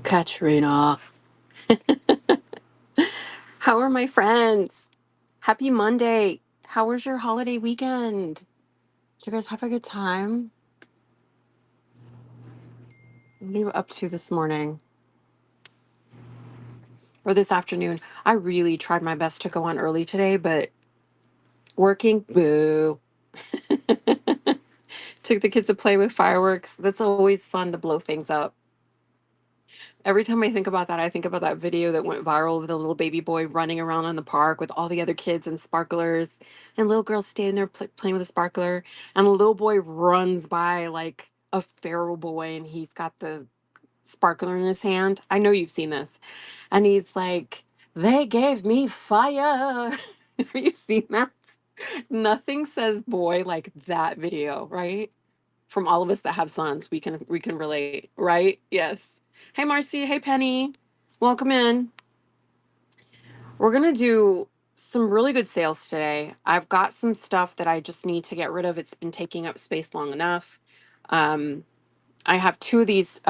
Katrina, how are my friends? Happy Monday. How was your holiday weekend? Did you guys have a good time? What are you up to this morning or this afternoon? I really tried my best to go on early today, but working, boo. Took the kids to play with fireworks. That's always fun to blow things up. Every time I think about that, I think about that video that went viral of the little baby boy running around in the park with all the other kids and sparklers, and little girls standing there playing with a sparkler, and the little boy runs by like a feral boy, and he's got the sparkler in his hand. I know you've seen this, and he's like, "They gave me fire." Have you seen that? Nothing says boy like that video, right? From all of us that have sons, we can relate, right? Yes. Hey Marcy, hey Penny. Welcome in. We're going to do some really good sales today. I've got some stuff that I just need to get rid of. It's been taking up space long enough. Um I have two of these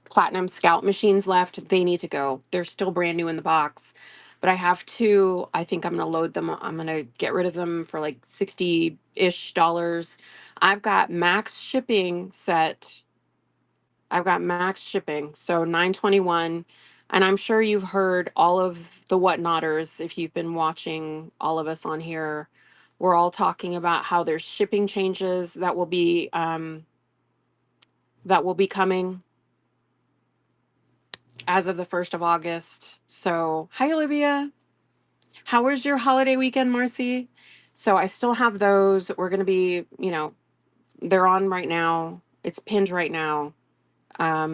Platinum Scout machines left. They need to go. They're still brand new in the box. But I have two. I think I'm going to load them. I'm going to get rid of them for like 60-ish dollars. I've got max shipping set. I've got max shipping. So 921. And I'm sure you've heard all of the whatnotters if you've been watching all of us on here. We're all talking about how there's shipping changes that will be coming as of the 1st of August. So, hi, Olivia. How was your holiday weekend, Marcy? So, I still have those. We're going to be, they're on right now. It's pinned right now.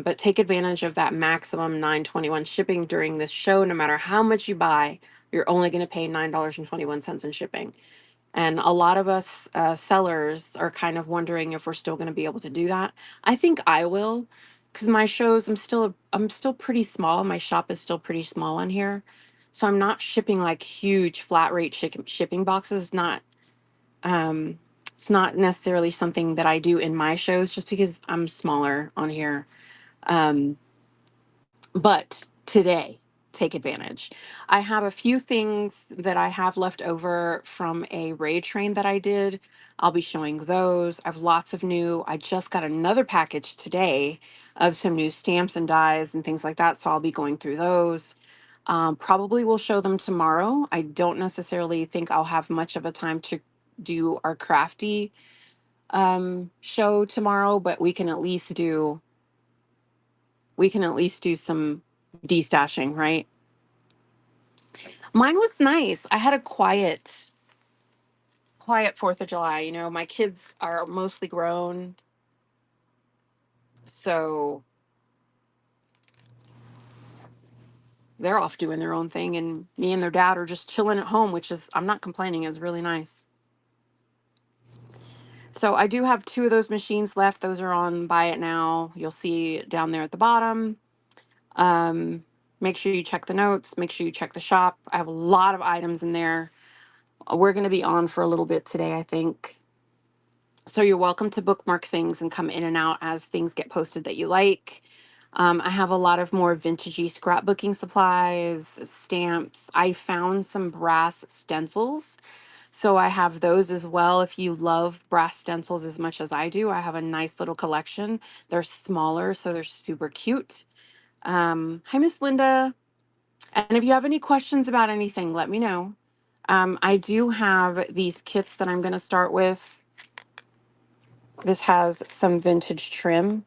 But take advantage of that maximum 921 shipping during this show. No matter how much you buy, you're only going to pay $9.21 in shipping. And a lot of us sellers are kind of wondering if we're still going to be able to do that. I think I will, because my shows, I'm still pretty small. My shop is still pretty small on here, so I'm not shipping like huge flat rate shipping boxes. Um, it's not necessarily something that I do in my shows, just because I'm smaller on here. Um, but today, take advantage. I have a few things that I have left over from a raid train that I did. I'll be showing those. I have lots of new. I just got another package today of some new stamps and dies and things like that. So I'll be going through those. Probably will show them tomorrow. I don't necessarily think I'll have much of a time to do our crafty show tomorrow, but we can at least do some destashing, right? Mine was nice. I had a quiet 4th of July. My kids are mostly grown, so they're off doing their own thing, and me and their dad are just chilling at home, which is, I'm not complaining, it was really nice. So I do have two of those machines left. Those are on buy it now. You'll see down there at the bottom. Um, Make sure you check the notes. Make sure you check the shop. I have a lot of items in there. We're going to be on for a little bit today, I think. So you're welcome to bookmark things and come in and out as things get posted that you like. I have a lot of more vintagey scrapbooking supplies, stamps. I found some brass stencils. So I have those as well. If you love brass stencils as much as I do, I have a nice little collection. They're smaller, so they're super cute. Hi, Miss Linda. And if you have any questions about anything, let me know. I do have these kits that I'm going to start with. This has some vintage trim,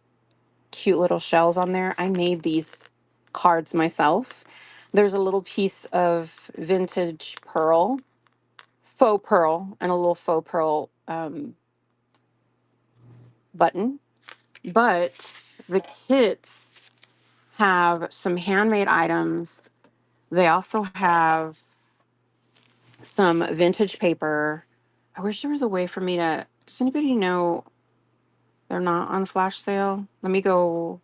cute little shells on there. I made these cards myself. There's a little piece of vintage pearl, faux pearl, and a little faux pearl button. But the kits have some handmade items. They also have some vintage paper. I wish there was a way for me to. Does anybody know they're not on flash sale? Let me go.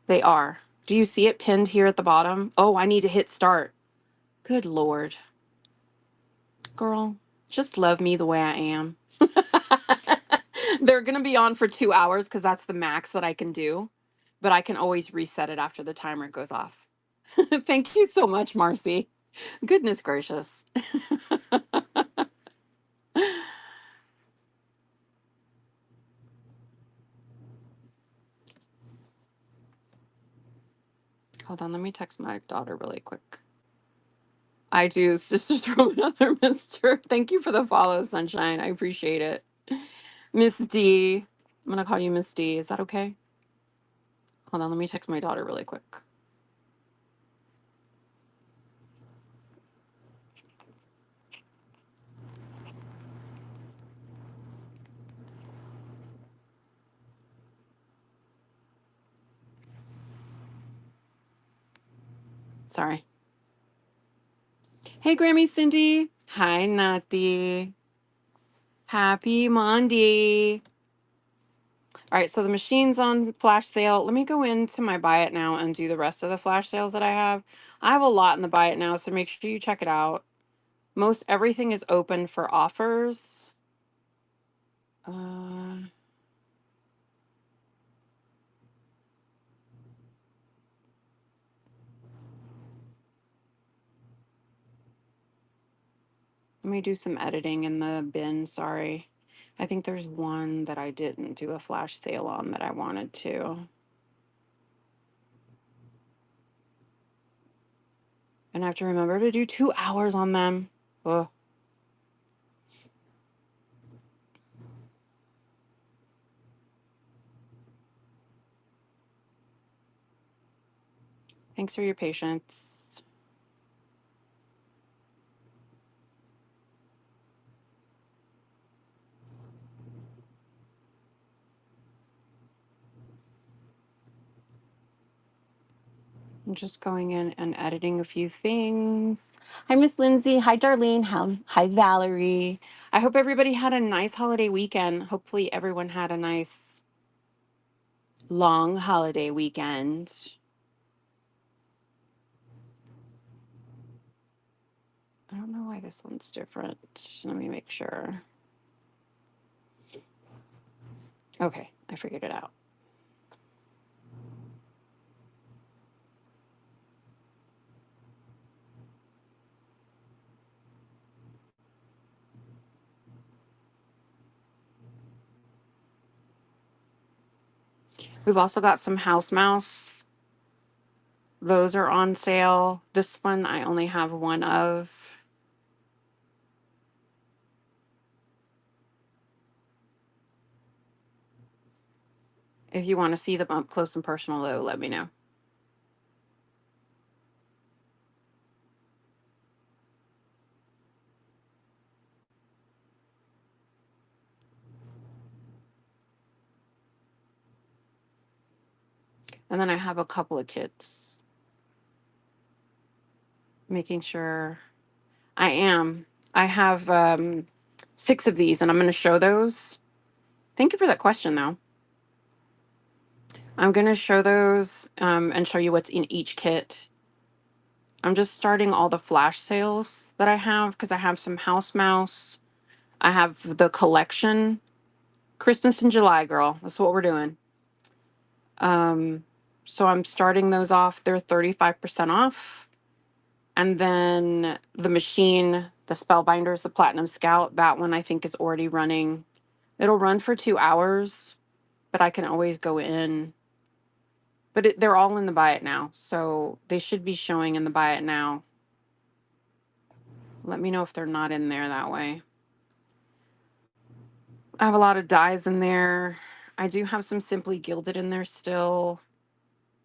They are. Do you see it pinned here at the bottom? Oh, I need to hit start. Good Lord. Girl, just love me the way I am. They're going to be on for 2 hours because that's the max that I can do. but I can always reset it after the timer goes off. Thank you so much, Marcy. Goodness gracious. Hold on, let me text my daughter really quick. I do, sisters from another mister. Thank you for the follow, Sunshine. I appreciate it. Miss D. I'm gonna call you Miss D. Is that okay? Hold on, let me text my daughter really quick. Sorry. Hey, Grammy Cindy. Hi, Nati. Happy Monday. All right, so the machine's on flash sale. Let me go into my buy it now and do the rest of the flash sales that I have. I have a lot in the buy it now, so make sure you check it out. Most everything is open for offers. Let me do some editing in the bin. Sorry. I think there's one that I didn't do a flash sale on that I wanted to. And I have to remember to do 2 hours on them. Ugh. Thanks for your patience. I'm just going in and editing a few things. Hi, Miss Lindsay. Hi, Darlene. Hi, Valerie. I hope everybody had a nice holiday weekend. Hopefully, everyone had a nice long holiday weekend. I don't know why this one's different. Let me make sure. Okay, I figured it out. We've also got some house mouse. Those are on sale. This one I only have one of. If you want to see them up close and personal, though, let me know. And then I have a couple of kits. Making sure I am. I have 6 of these, and I'm going to show those. Thank you for that question, though. I'm going to show those and show you what's in each kit. I'm just starting all the flash sales that I have because I have some house mouse. I have the collection. Christmas in July, girl. That's what we're doing. So I'm starting those off. They're 35% off. And then the machine, the Spellbinders, the Platinum Scout, that one I think is already running. It'll run for 2 hours, but I can always go in. But they're all in the buy it now. So they should be showing in the buy it now. Let me know if they're not in there that way. I have a lot of dyes in there. I do have some Simply Gilded in there still.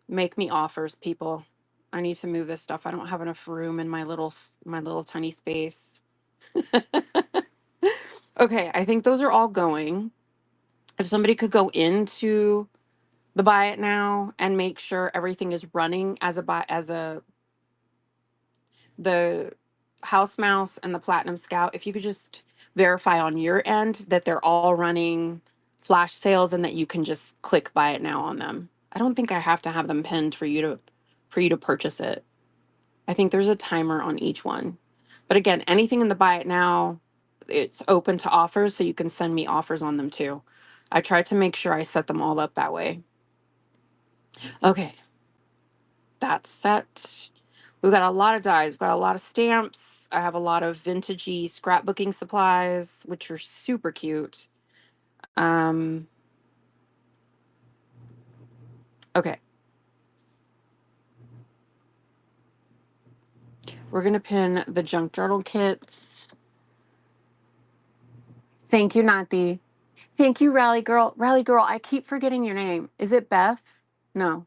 Make me offers, people. I need to move this stuff. I don't have enough room in my little tiny space. Okay, I think those are all going. If somebody could go into the buy it now and make sure everything is running as the house mouse and the Platinum Scout, if you could just verify on your end that they're all running flash sales and that you can just click buy it now on them. I don't think I have to have them pinned for you to purchase it. I think there's a timer on each one. But again, anything in the buy it now, it's open to offers, so you can send me offers on them too. I try to make sure I set them all up that way. Okay, that's set. We've got a lot of dies. We've got a lot of stamps. I have a lot of vintagey scrapbooking supplies, which are super cute. Um, okay, we're gonna pin the junk journal kits. Thank you, Nati. Thank you, Rally Girl. Rally Girl, I keep forgetting your name. Is it Beth? No,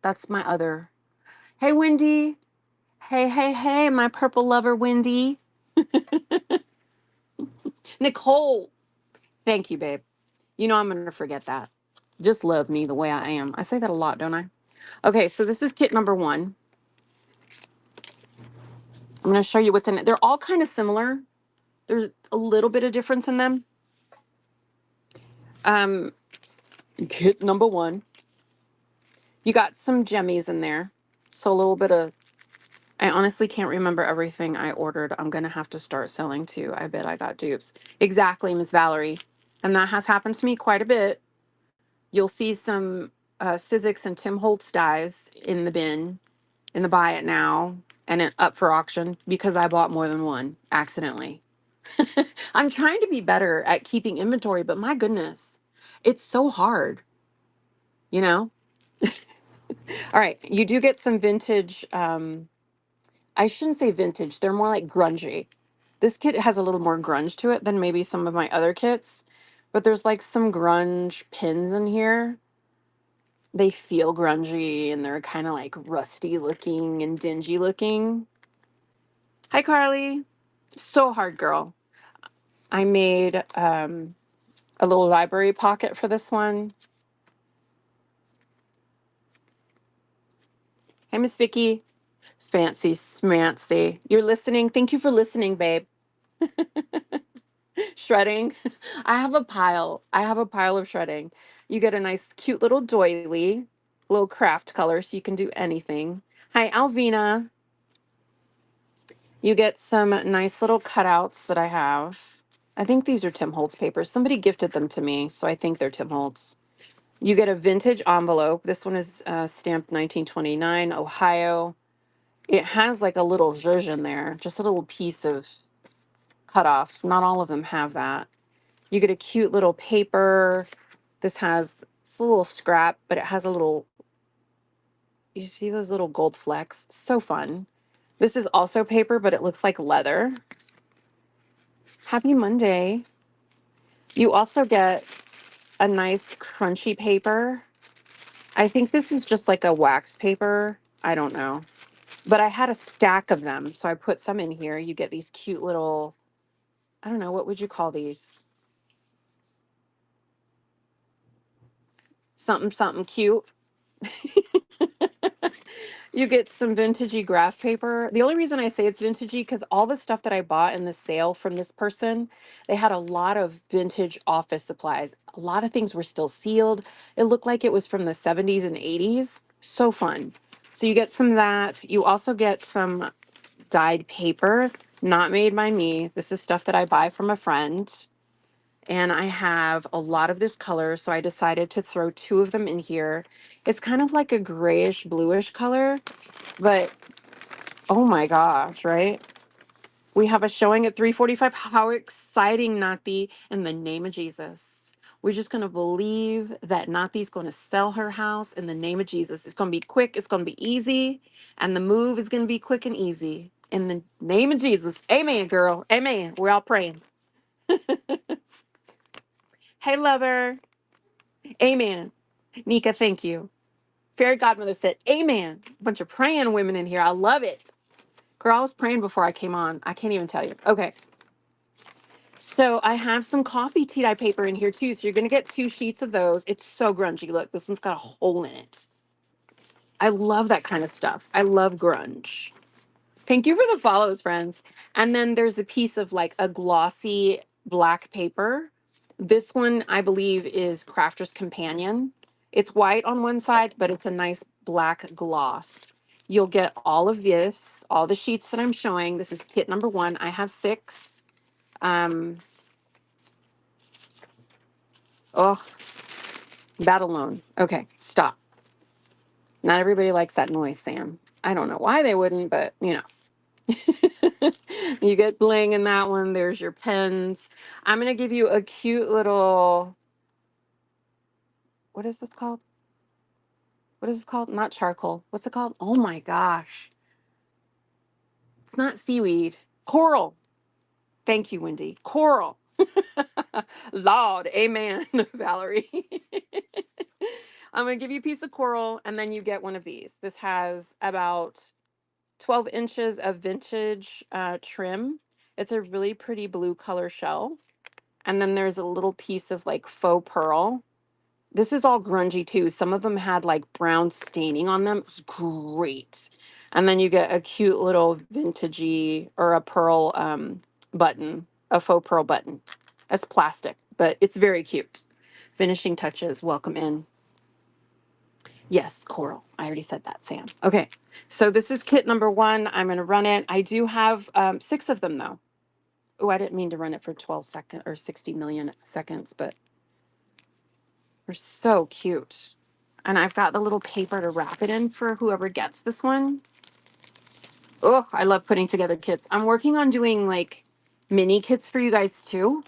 that's my other. Hey, Wendy. Hey, hey, hey, my purple lover, Wendy. Nicole. Thank you, babe. You know I'm going to forget that. Just love me the way I am. I say that a lot, don't I? Okay, so this is kit number 1. I'm going to show you what's in it. They're all kind of similar. There's a little bit of difference in them. Um, Kit number 1. You got some jemmies in there. So a little bit of, I honestly can't remember everything I ordered. I'm going to have to start selling too. I bet I got dupes. Exactly, Miss Valerie. And that has happened to me quite a bit. You'll see some Sizzix and Tim Holtz dies in the bin, in the buy it now, and it up for auction because I bought more than one accidentally. I'm trying to be better at keeping inventory, but my goodness, it's so hard, you know? All right, you do get some vintage, I shouldn't say vintage, they're more like grungy. This kit has a little more grunge to it than maybe some of my other kits, but there's like some grunge pins in here. They feel grungy and they're kind of like rusty looking and dingy looking. Hi, Carly. So hard, girl. I made a little library pocket for this one. Hey, Miss Vicky. Fancy smancy. You're listening. Thank you for listening, babe. Shredding. I have a pile. I have a pile of shredding. You get a nice, cute little doily, little craft color, so you can do anything. Hi, Alvina. You get some nice little cutouts that I have. I think these are Tim Holtz papers. Somebody gifted them to me, so I think they're Tim Holtz. You get a vintage envelope. This one is stamped 1929, Ohio. It has like a little zhuzh in there, just a little piece of cut off. Not all of them have that. You get a cute little paper. This has, it's a little scrap, but it has a little, you see those little gold flecks? So fun. This is also paper, but it looks like leather. Happy Monday. You also get a nice crunchy paper. I think this is just like a wax paper. I don't know. But I had a stack of them, so I put some in here. You get these cute little, I don't know, what would you call these? Something, something cute. You get some vintagey graph paper. The only reason I say it's vintagey because all the stuff that I bought in the sale from this person, they had a lot of vintage office supplies. A lot of things were still sealed. It looked like it was from the 70s and 80s. So fun. So you get some of that. You also get some dyed paper, not made by me. This is stuff that I buy from a friend. And I have a lot of this color, so I decided to throw 2 of them in here. It's kind of like a grayish bluish color, but oh my gosh, right? We have a showing at 3:45. How exciting, Nati, in the name of Jesus. We're just going to believe that Nati's going to sell her house in the name of Jesus. It's going to be quick, it's going to be easy, and the move is going to be quick and easy. In the name of Jesus. Amen, girl. Amen. We're all praying. Hey, lover. Amen. Nika, thank you. Fairy Godmother said, Amen. Bunch of praying women in here. I love it. Girl, I was praying before I came on. I can't even tell you. Okay. So I have some coffee tea dye paper in here too. So you're going to get 2 sheets of those. It's so grungy. Look, this one's got a hole in it. I love that kind of stuff. I love grunge. Thank you for the follows, friends. And then there's a piece of like a glossy black paper. This one, I believe, is Crafter's Companion. It's white on one side, but it's a nice black gloss. You'll get all of this, all the sheets that I'm showing. This is kit number 1. I have 6. Um, oh, that alone. Okay, stop. Not everybody likes that noise, Sam. I don't know why they wouldn't, but you know. You get bling in that one. There's your pens. I'm going to give you a cute little, what is this called? What is it called? Not charcoal. What's it called? Oh my gosh. It's not seaweed. Coral. Thank you, Wendy. Coral. Lord, amen, Valerie. I'm going to give you a piece of coral and then you get one of these. This has about 12 inches of vintage trim. It's a really pretty blue color shell. And then there's a little piece of like faux pearl. This is all grungy too. Some of them had like brown staining on them. It was great. And then you get a cute little vintagey or a pearl button, a faux pearl button. That's plastic, but it's very cute. Finishing touches, welcome in. Yes, coral. I already said that, Sam. Okay, so this is kit number 1. I'm going to run it. I do have 6 of them though. Oh, I didn't mean to run it for 12 seconds or 60 million seconds, but they're so cute. And I've got the little paper to wrap it in for whoever gets this one. Oh, I love putting together kits. I'm working on doing like mini kits for you guys too.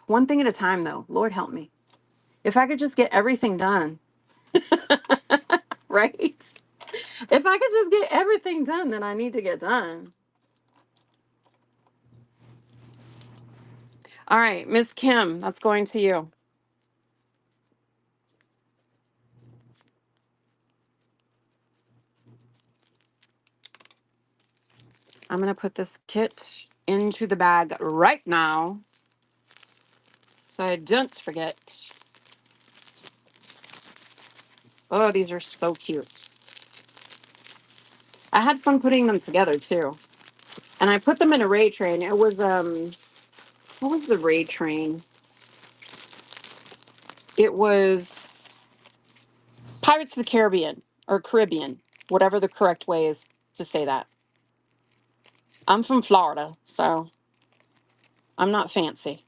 One thing at a time though. Lord help me. If I could just get everything done, right? If I could just get everything done that I need to get done. All right, Miss Kim, that's going to you. I'm going to put this kit into the bag right now so I don't forget. Oh, these are so cute. I had fun putting them together too. And I put them in a raid train. It was what was the raid train? It was Pirates of the Caribbean or Caribbean, whatever the correct way is to say that. I'm from Florida, so I'm not fancy.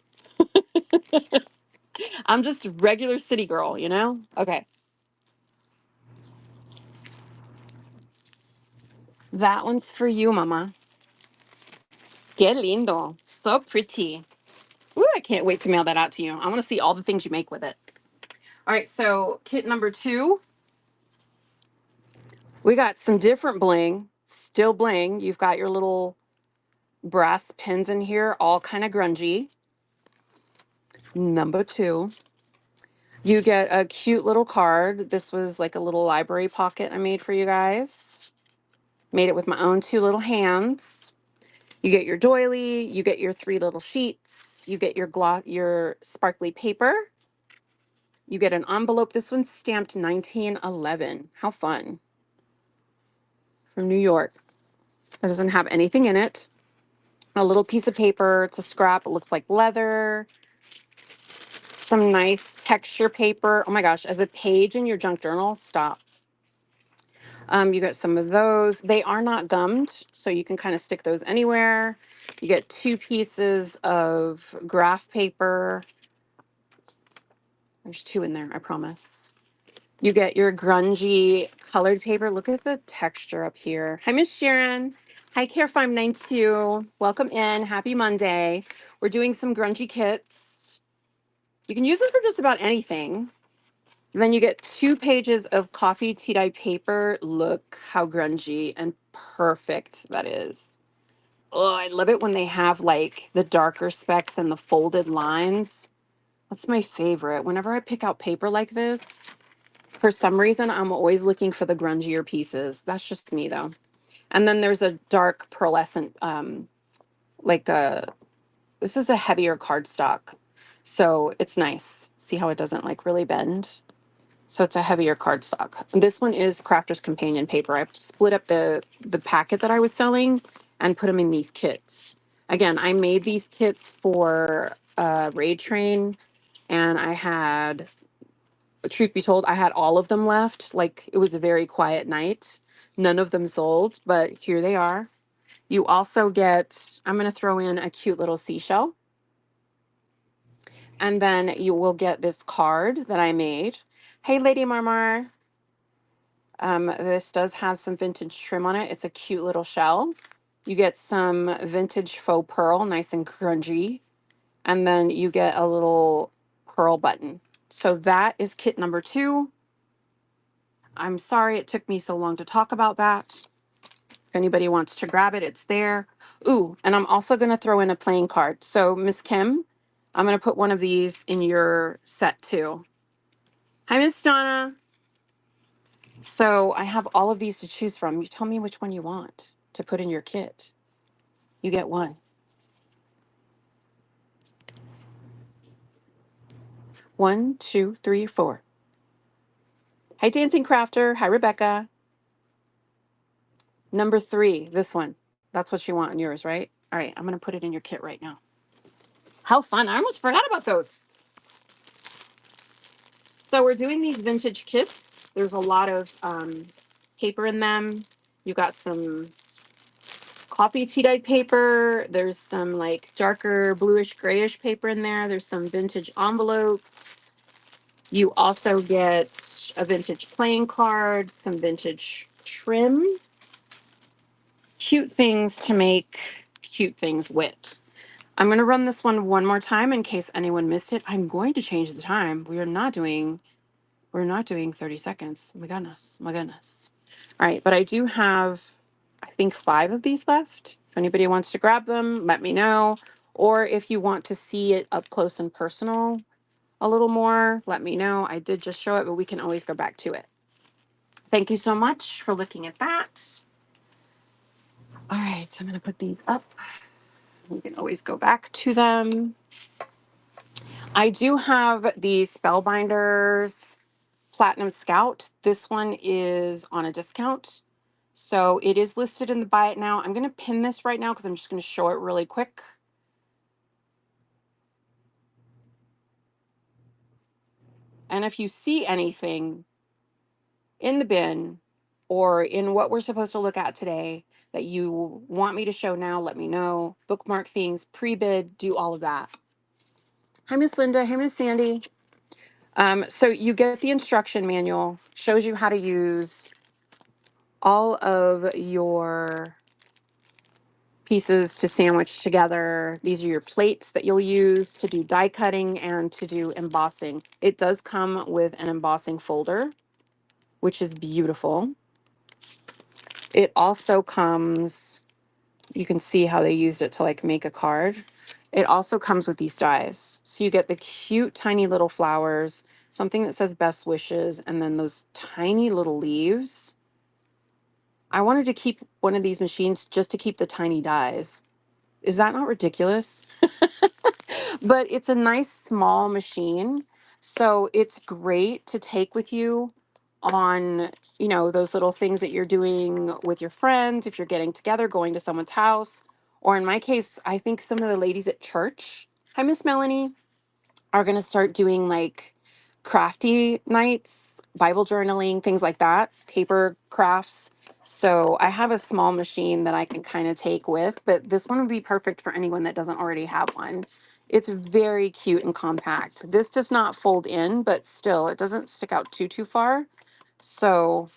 I'm just a regular city girl, you know? Okay. That one's for you, Mama. Qué lindo. So pretty. Ooh, I can't wait to mail that out to you. I want to see all the things you make with it. All right, so kit number 2. We got some different bling. Still bling. You've got your little brass pins in here, all kind of grungy. Number 2. You get a cute little card. This was like a little library pocket I made for you guys. Made it with my own 2 little hands. You get your doily, you get your 3 little sheets, you get your your sparkly paper. You get an envelope. This one's stamped 1911. How fun. From New York. It doesn't have anything in it. A little piece of paper. It's a scrap. It looks like leather. Some nice texture paper. Oh my gosh, as a page in your junk journal, stop. You get some of those. They are not gummed, so you can kind of stick those anywhere. You get 2 pieces of graph paper. There's 2 in there, I promise. You get your grungy colored paper. Look at the texture up here. Hi, Miss Sharon. Hi, Care592. Welcome in. Happy Monday. We're doing some grungy kits. You can use them for just about anything. And then you get 2 pages of coffee tea dye paper. Look how grungy and perfect that is. Oh, I love it when they have like the darker specks and the folded lines. That's my favorite. Whenever I pick out paper like this, for some reason, I'm always looking for the grungier pieces. That's just me though. And then there's a dark pearlescent, like this is a heavier cardstock. So it's nice. See how it doesn't like really bend? So it's a heavier cardstock. This one is Crafter's Companion paper. I've split up the packet that I was selling and put them in these kits. Again, I made these kits for Raid Train, and I had, truth be told, I had all of them left. Like it was a very quiet night. None of them sold, but here they are. You also get, I'm going to throw in a cute little seashell. And then you will get this card that I made. Hey, Lady Marmar. This does have some vintage trim on it. It's a cute little shell. You get some vintage faux pearl, nice and grungy. And then you get a little pearl button. So that is kit number 2. I'm sorry it took me so long to talk about that. If anybody wants to grab it, it's there. Ooh, and I'm also going to throw in a playing card. So Miss Kim, I'm going to put one of these in your set too. Hi, Miss Donna. So I have all of these to choose from. You tell me which one you want to put in your kit. You get one. 1, 2, 3, 4. Hi, Dancing Crafter. Hi, Rebecca. Number 3, this one. That's what you want in yours, right? All right, I'm going to put it in your kit right now. How fun. I almost forgot about those. So we're doing these vintage kits. There's a lot of paper in them. You got some coffee tea dye paper. There's some like darker bluish grayish paper in there. There's some vintage envelopes. You also get a vintage playing card, some vintage trim. Cute things to make cute things with. I'm going to run this one more time in case anyone missed it. I'm going to change the time. We're not doing 30 seconds. My goodness. My goodness. All right. But I do have, I think, 5 of these left. If anybody wants to grab them, let me know. Or if you want to see it up close and personal a little more, let me know. I did just show it, but we can always go back to it. Thank you so much for looking at that. All right. So I'm going to put these up. We can always go back to them. I do have the Spellbinders Platinum Scout. This one is on a discount. So it is listed in the buy it now. I'm going to pin this right now because I'm just going to show it really quick. And if you see anything in the bin or in what we're supposed to look at today that you want me to show now, let me know. Bookmark things, pre-bid, do all of that. Hi, Miss Linda. Hi, Miss Sandy. So you get the instruction manual, shows you how to use all of your pieces to sandwich together. These are your plates that you'll use to do die cutting and to do embossing. It does come with an embossing folder, which is beautiful. It also comes, you can see how they used it to like make a card. It also comes with these dies. So you get the cute tiny little flowers, something that says best wishes, and then those tiny little leaves. I wanted to keep one of these machines just to keep the tiny dies. Is that not ridiculous? But it's a nice small machine. So it's great to take with you on, you know, those little things that you're doing with your friends, if you're getting together, going to someone's house, or in my case, I think some of the ladies at church, hi, Miss Melanie, are going to start doing like crafty nights, Bible journaling, things like that, paper crafts. So I have a small machine that I can kind of take with, but this one would be perfect for anyone that doesn't already have one. It's very cute and compact. This does not fold in, but still it doesn't stick out too far. So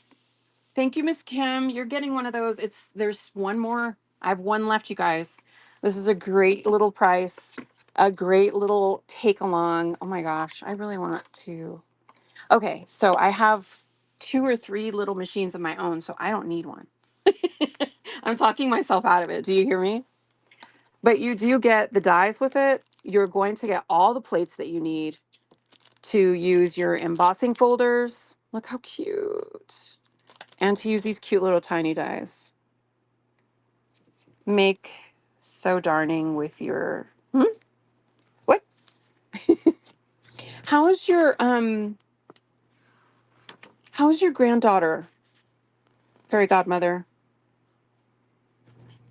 thank you, Miss Kim. You're getting one of those. There's one more. I have one left, you guys. This is a great little price, a great little take along. Oh my gosh, I really want to. Okay, so I have 2 or 3 little machines of my own, so I don't need one. I'm talking myself out of it. Do you hear me? But you do get the dies with it. You're going to get all the plates that you need to use your embossing folders. Look how cute. And to use these cute little tiny dies. Make so darning with your what? How is your granddaughter, fairy godmother?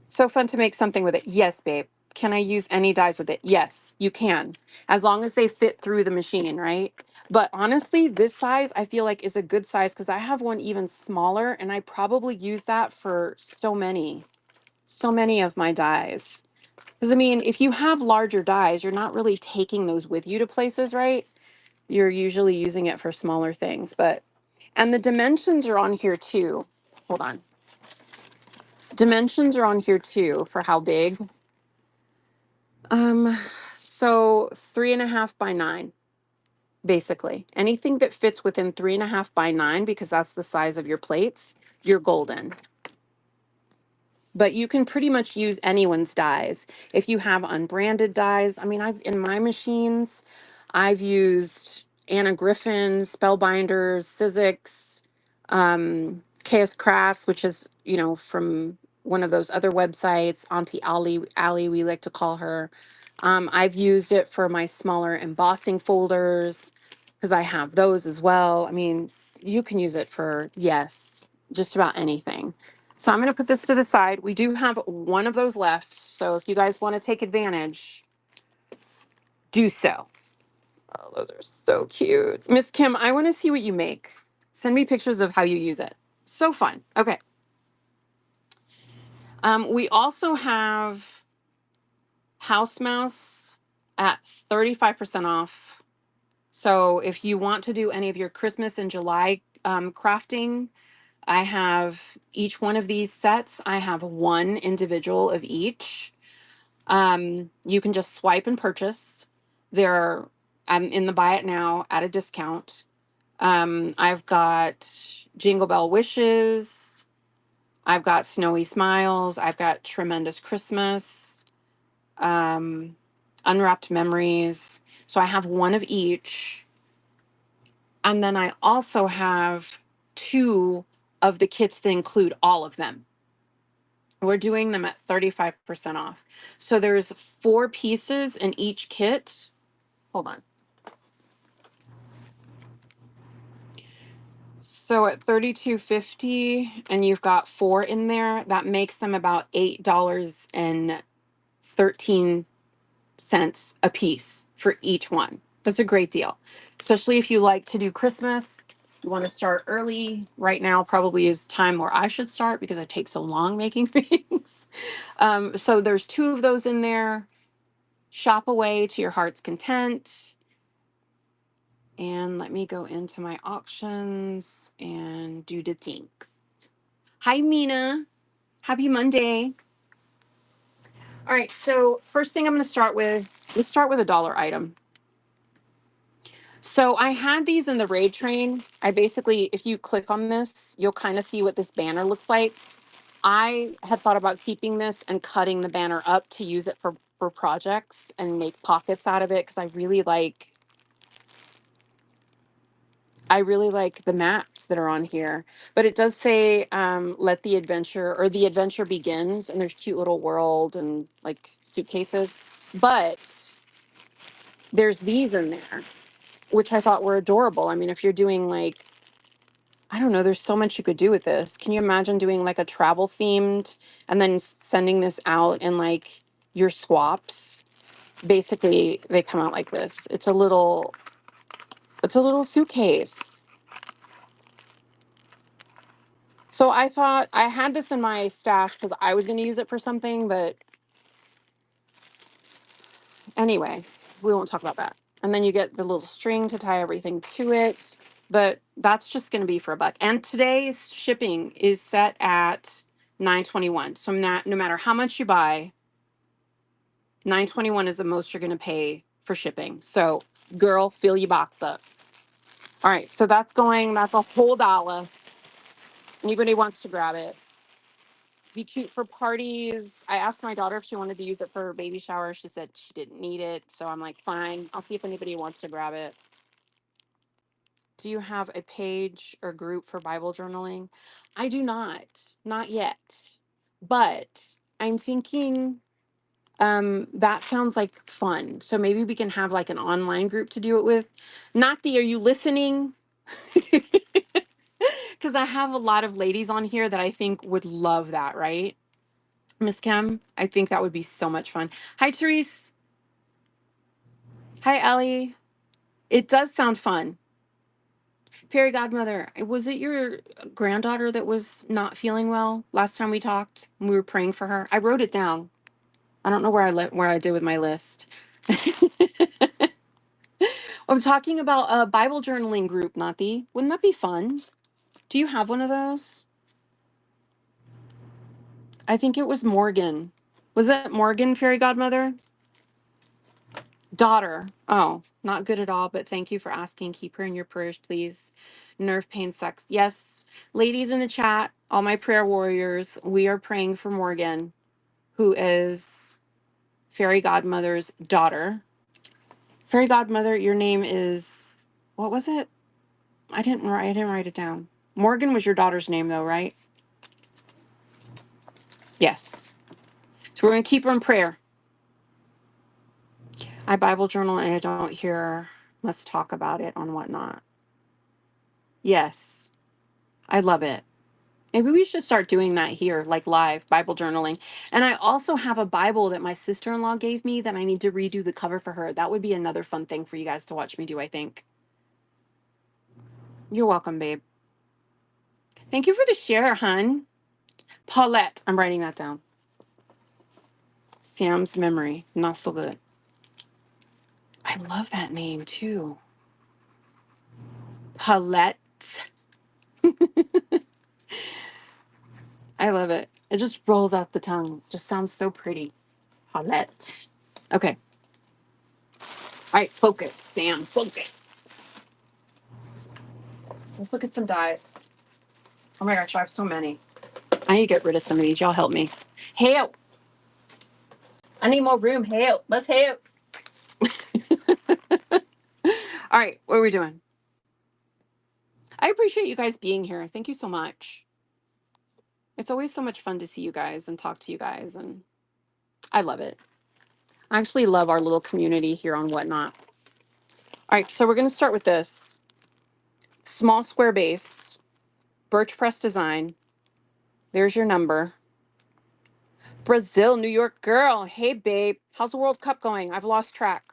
So fun to make something with it. Yes, babe. Can I use any dies with it? Yes, you can. As long as they fit through the machine, right? But honestly, this size I feel like is a good size because I have one even smaller and I probably use that for so many of my dies. Because I mean, if you have larger dies, you're not really taking those with you to places, right? You're usually using it for smaller things. But And the dimensions are on here too. Hold on. Dimensions are on here too for how big. Um, so 3.5 by 9, basically. Anything that fits within 3.5 by 9, because that's the size of your plates, you're golden. But you can pretty much use anyone's dyes. If you have unbranded dyes, I mean, I've in my machines, I've used Anna Griffin, Spellbinders, Sizzix, KS Crafts, which is, from one of those other websites, Auntie Ali, we like to call her. I've used it for my smaller embossing folders because I have those as well. I mean, you can use it for, yes, just about anything. So I'm going to put this to the side. We do have one of those left. So if you guys want to take advantage, do so. Oh, those are so cute. Miss Kim, I want to see what you make. Send me pictures of how you use it. So fun. Okay. We also have House Mouse at 35% off. So if you want to do any of your Christmas and July crafting, I have each one of these sets. I have one individual of each. You can just swipe and purchase. I'm in the buy it now at a discount. I've got Jingle Bell Wishes. I've got Snowy Smiles. I've got Tremendous Christmas. Unwrapped Memories. So I have one of each. And then I also have two of the kits that include all of them. We're doing them at 35% off. So there's 4 pieces in each kit. Hold on. So at $32.50 and you've got 4 in there, that makes them about $8.13 a piece for each one. That's a great deal, especially if you like to do Christmas. You want to start early. Right now probably is time where I should start because I take so long making things. So there's 2 of those in there. Shop away to your heart's content. And let me go into my auctions and do the things. Hi, Mina. Happy Monday. All right, so first thing I'm going to start with, let's start with a dollar item. So I had these in the raid train. I basically, if you click on this, you'll kind of see what this banner looks like. I had thought about keeping this and cutting the banner up to use it for projects and make pockets out of it because I really like the maps that are on here. But it does say let the adventure, or the adventure begins, and there's cute little world and like suitcases. But there's these in there, which I thought were adorable. I mean, if you're doing like, I don't know, there's so much you could do with this. Can you imagine doing like a travel themed and then sending this out in like your swaps? Basically, they come out like this. It's a little suitcase. So I thought I had this in my stash because I was going to use it for something, but anyway, we won't talk about that. And then you get the little string to tie everything to it, but that's just going to be for $1. And today's shipping is set at $9.21. So no matter how much you buy, $9.21 is the most you're going to pay for shipping. So girl, fill your box up. All right, so that's a whole dollar. Anybody wants to grab it. Be cute for parties. I asked my daughter if she wanted to use it for her baby shower. She said she didn't need it. So I'm like, fine. I'll see if anybody wants to grab it. Do you have a page or group for Bible journaling? I do not yet. But I'm thinking that sounds like fun. So maybe we can have like an online group to do it with. Are you listening? Because I have a lot of ladies on here that I think would love that, right? Miss Kim, I think that would be so much fun. Hi, Therese. Hi, Ellie. It does sound fun. Fairy Godmother, was it your granddaughter that was not feeling well last time we talked? We were praying for her. I wrote it down. I don't know where I did with my list. I'm talking about a Bible journaling group, Nati. Wouldn't that be fun? Do you have one of those? I think it was Morgan. Was it Morgan, fairy godmother? Daughter. Oh, not good at all, but thank you for asking. Keep her in your prayers, please. Nerve pain sucks. Yes, ladies in the chat, all my prayer warriors, we are praying for Morgan, who is fairy godmother's daughter. Fairy godmother, your name is, what was it? I didn't write it down. Morgan was your daughter's name though, right? Yes. So we're going to keep her in prayer. I Bible journal and I don't hear, let's talk about it on whatnot. Yes. I love it. Maybe we should start doing that here, like live Bible journaling. And I also have a Bible that my sister-in-law gave me that I need to redo the cover for her. That would be another fun thing for you guys to watch me do, I think. You're welcome, babe. Thank you for the share, hun. Paulette. I'm writing that down. Sam's memory. Not so good. I love that name too. Paulette. I love it. It just rolls off the tongue. Just sounds so pretty. Paulette. Okay. All right, focus, Sam. Focus. Let's look at some dies. Oh my gosh, I have so many. I need to get rid of some of these. Y'all help me. Help. I need more room. Help. Let's help. All right, what are we doing? I appreciate you guys being here. Thank you so much. It's always so much fun to see you guys and talk to you guys, and I love it. I actually love our little community here on Whatnot. All right, so we're going to start with this. Small square base, birch press design. There's your number. Brazil, New York girl. Hey, babe. How's the World Cup going? I've lost track.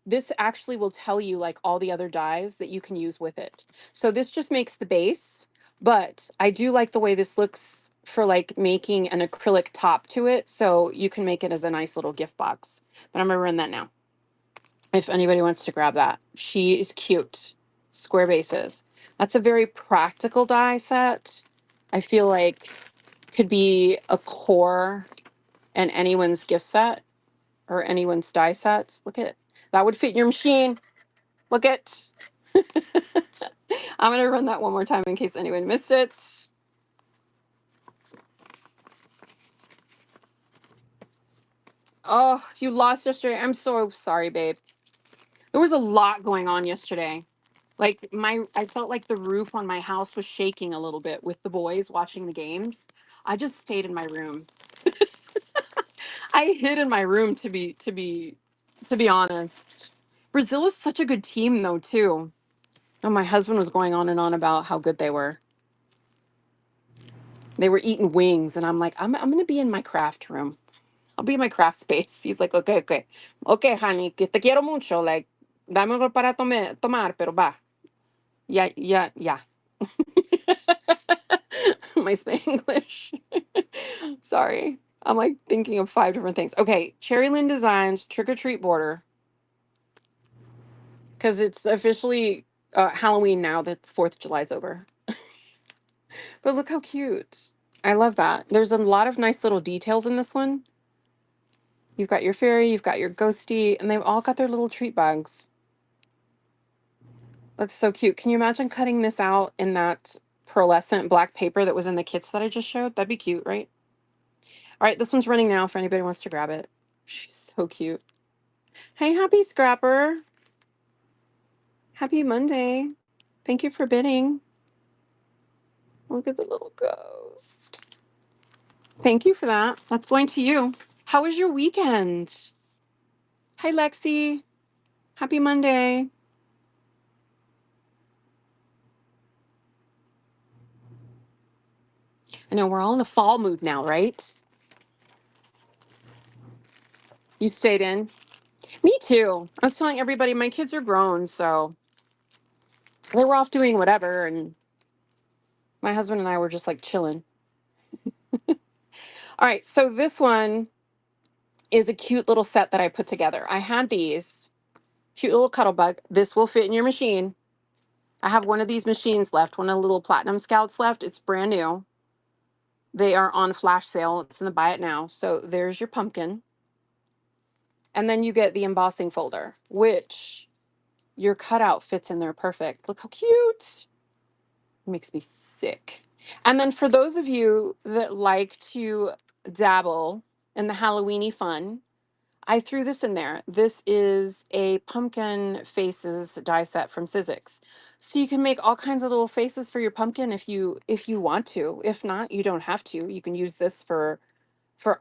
This actually will tell you like all the other dyes that you can use with it. So this just makes the base, but I do like the way this looks for like making an acrylic top to it. So you can make it as a nice little gift box. But I'm going to run that now. If anybody wants to grab that. She is cute. Square bases. That's a very practical die set. I feel like could be a core in anyone's gift set or anyone's die sets. Look at that would fit in your machine. Look at. I'm going to run that one more time in case anyone missed it. Oh, you lost yesterday. I'm so sorry, babe. There was a lot going on yesterday. Like I felt like the roof on my house was shaking a little bit with the boys watching the games. I just stayed in my room. I hid in my room to be honest. Brazil was such a good team though too. Oh, my husband was going on and on about how good they were. They were eating wings and I'm like, I'm going to be in my craft room. I'll be in my craft space. He's like, okay, okay. Okay, honey, que te quiero mucho. Like, dame algo para tomar, pero va. Yeah, yeah, yeah. My Spanglish. Sorry. I'm like thinking of 5 different things. Okay, Cherry Lynn Designs Trick or Treat border. Because it's officially Halloween now that the 4th of July is over. But look how cute. I love that. There's a lot of nice little details in this one. You've got your fairy, you've got your ghosty, and they've all got their little treat bags. That's so cute. Can you imagine cutting this out in that pearlescent black paper that was in the kits that I just showed? That'd be cute, right? All right, this one's running now if anybody wants to grab it. She's so cute. Hey, happy Scrapper. Happy Monday. Thank you for bidding. Look at the little ghost. Thank you for that. That's going to you. How was your weekend? Hi, Lexi. Happy Monday. I know we're all in the fall mood now, right? You stayed in? Me too. I was telling everybody my kids are grown, so they were off doing whatever, and my husband and I were just like chilling. All right, so this one is a cute little set that I put together. I had these cute little cuddle bug. This will fit in your machine. I have one of these machines left, one of the little Platinum Scouts left. It's brand new. They are on flash sale. It's in the buy it now. So there's your pumpkin. And then you get the embossing folder, which your cutout fits in there perfect. Look how cute. Makes me sick. And then for those of you that like to dabble in the Halloweeny fun, I threw this in there. This is a pumpkin faces die set from Sizzix. So you can make all kinds of little faces for your pumpkin if you want to. If not, you don't have to. You can use this for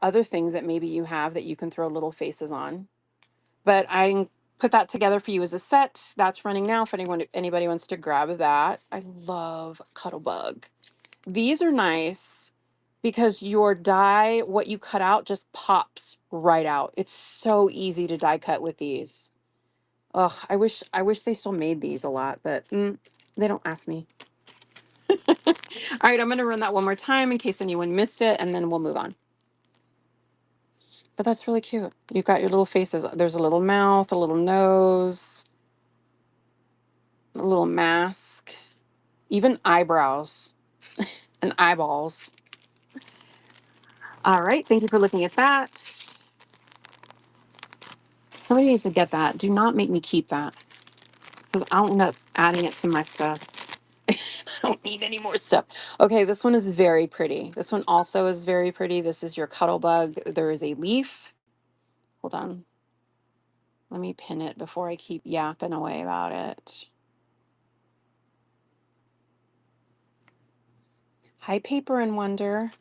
other things that maybe you have that you can throw little faces on. But I put that together for you as a set. That's running now if anybody wants to grab that. I love Cuttlebug. These are nice because your die, what you cut out, just pops right out. It's so easy to die cut with these. Ugh, I wish they still made these a lot, but they don't ask me. All right, I'm gonna run that one more time in case anyone missed it, and then we'll move on. But that's really cute. You've got your little faces. There's a little mouth, a little nose, a little mask, even eyebrows and eyeballs. All right, thank you for looking at that. Somebody needs to get that. Do not make me keep that because I'll end up adding it to my stuff. I don't need any more stuff. Okay, this one is very pretty. This one also is very pretty. This is your Cuttlebug. There is a leaf. Hold on. Let me pin it before I keep yapping away about it. Hi, Paper and Wonder.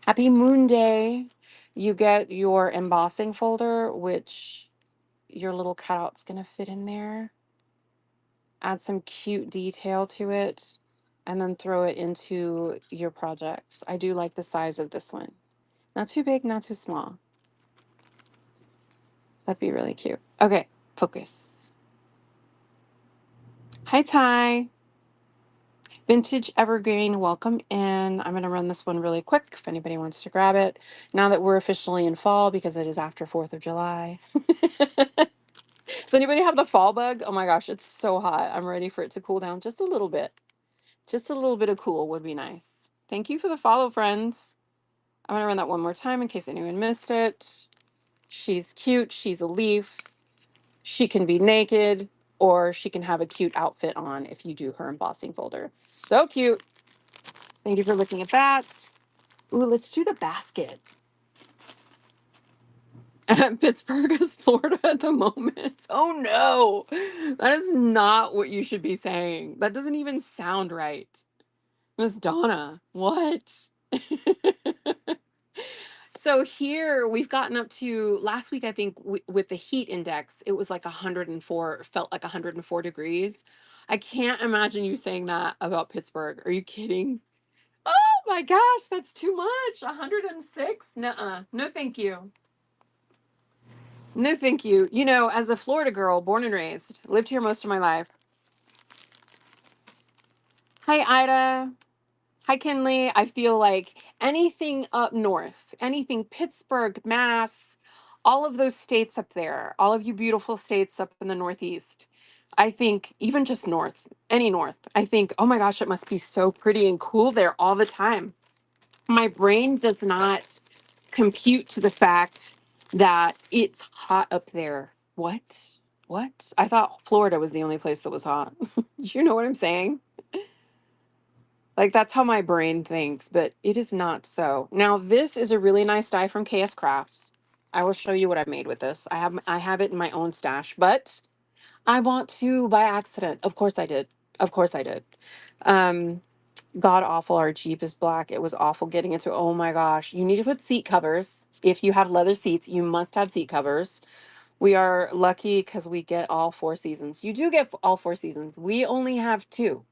Happy Moon Day. You get your embossing folder, which your little cutout's going to fit in there. Add some cute detail to it, and then throw it into your projects. I do like the size of this one. Not too big, not too small. That'd be really cute. Okay, focus. Hi, Ty. Vintage Evergreen, welcome in. I'm going to run this one really quick if anybody wants to grab it. Now that we're officially in fall because it is after 4th of July. Does anybody have the fall bug? Oh my gosh, it's so hot. I'm ready for it to cool down just a little bit. Just a little bit of cool would be nice. Thank you for the follow, friends. I'm going to run that one more time in case anyone missed it. She's cute. She's a leaf. She can be naked or she can have a cute outfit on if you do her embossing folder. So cute. Thank you for looking at that. Ooh, let's do the basket. Pittsburgh is Florida at the moment. Oh no, that is not what you should be saying. That doesn't even sound right. Miss Donna, what? So here we've gotten up to last week, I think with the heat index, it was like 104, felt like 104 degrees. I can't imagine you saying that about Pittsburgh. Are you kidding? Oh my gosh, that's too much. 106? Nuh-uh. No, thank you. No, thank you. You know, as a Florida girl, born and raised, lived here most of my life. Hi, Ida. Hi, Kinley. I feel like anything up north, anything Pittsburgh, Mass, all of those states up there, all of you beautiful states up in the Northeast, I think even just north, any north, I think, oh my gosh, it must be so pretty and cool there all the time. My brain does not compute to the fact that it's hot up there. What? What? I thought Florida was the only place that was hot. You know what I'm saying? Like that's how my brain thinks, but it is not so. Now, this is a really nice die from KS Crafts. I will show you what I made with this. I have it in my own stash, but I want to by accident. Of course I did. Of course I did. Um God awful, our Jeep is black. It was awful getting into. Oh my gosh. You need to put seat covers. If you have leather seats, you must have seat covers. We are lucky because we get all 4 seasons. You do get all 4 seasons. We only have two,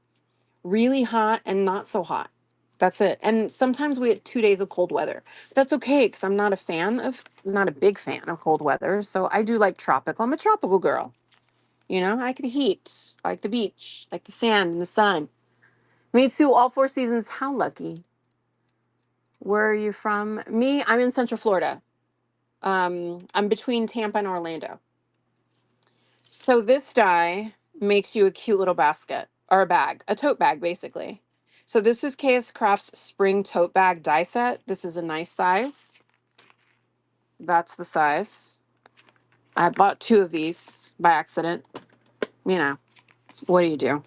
really hot and not so hot. That's it. And sometimes we get 2 days of cold weather. That's okay because I'm not a big fan of cold weather. So I do like tropical. I'm a tropical girl. You know, I like the heat, I like the beach, like the sand and the sun. Me too, all 4 seasons. How lucky. Where are you from? Me, I'm in Central Florida. I'm between Tampa and Orlando. So this die makes you a cute little basket. or a bag, a tote bag, basically. So this is KS Craft's spring tote bag die set. This is a nice size. That's the size. I bought 2 of these by accident. You know, what do you do?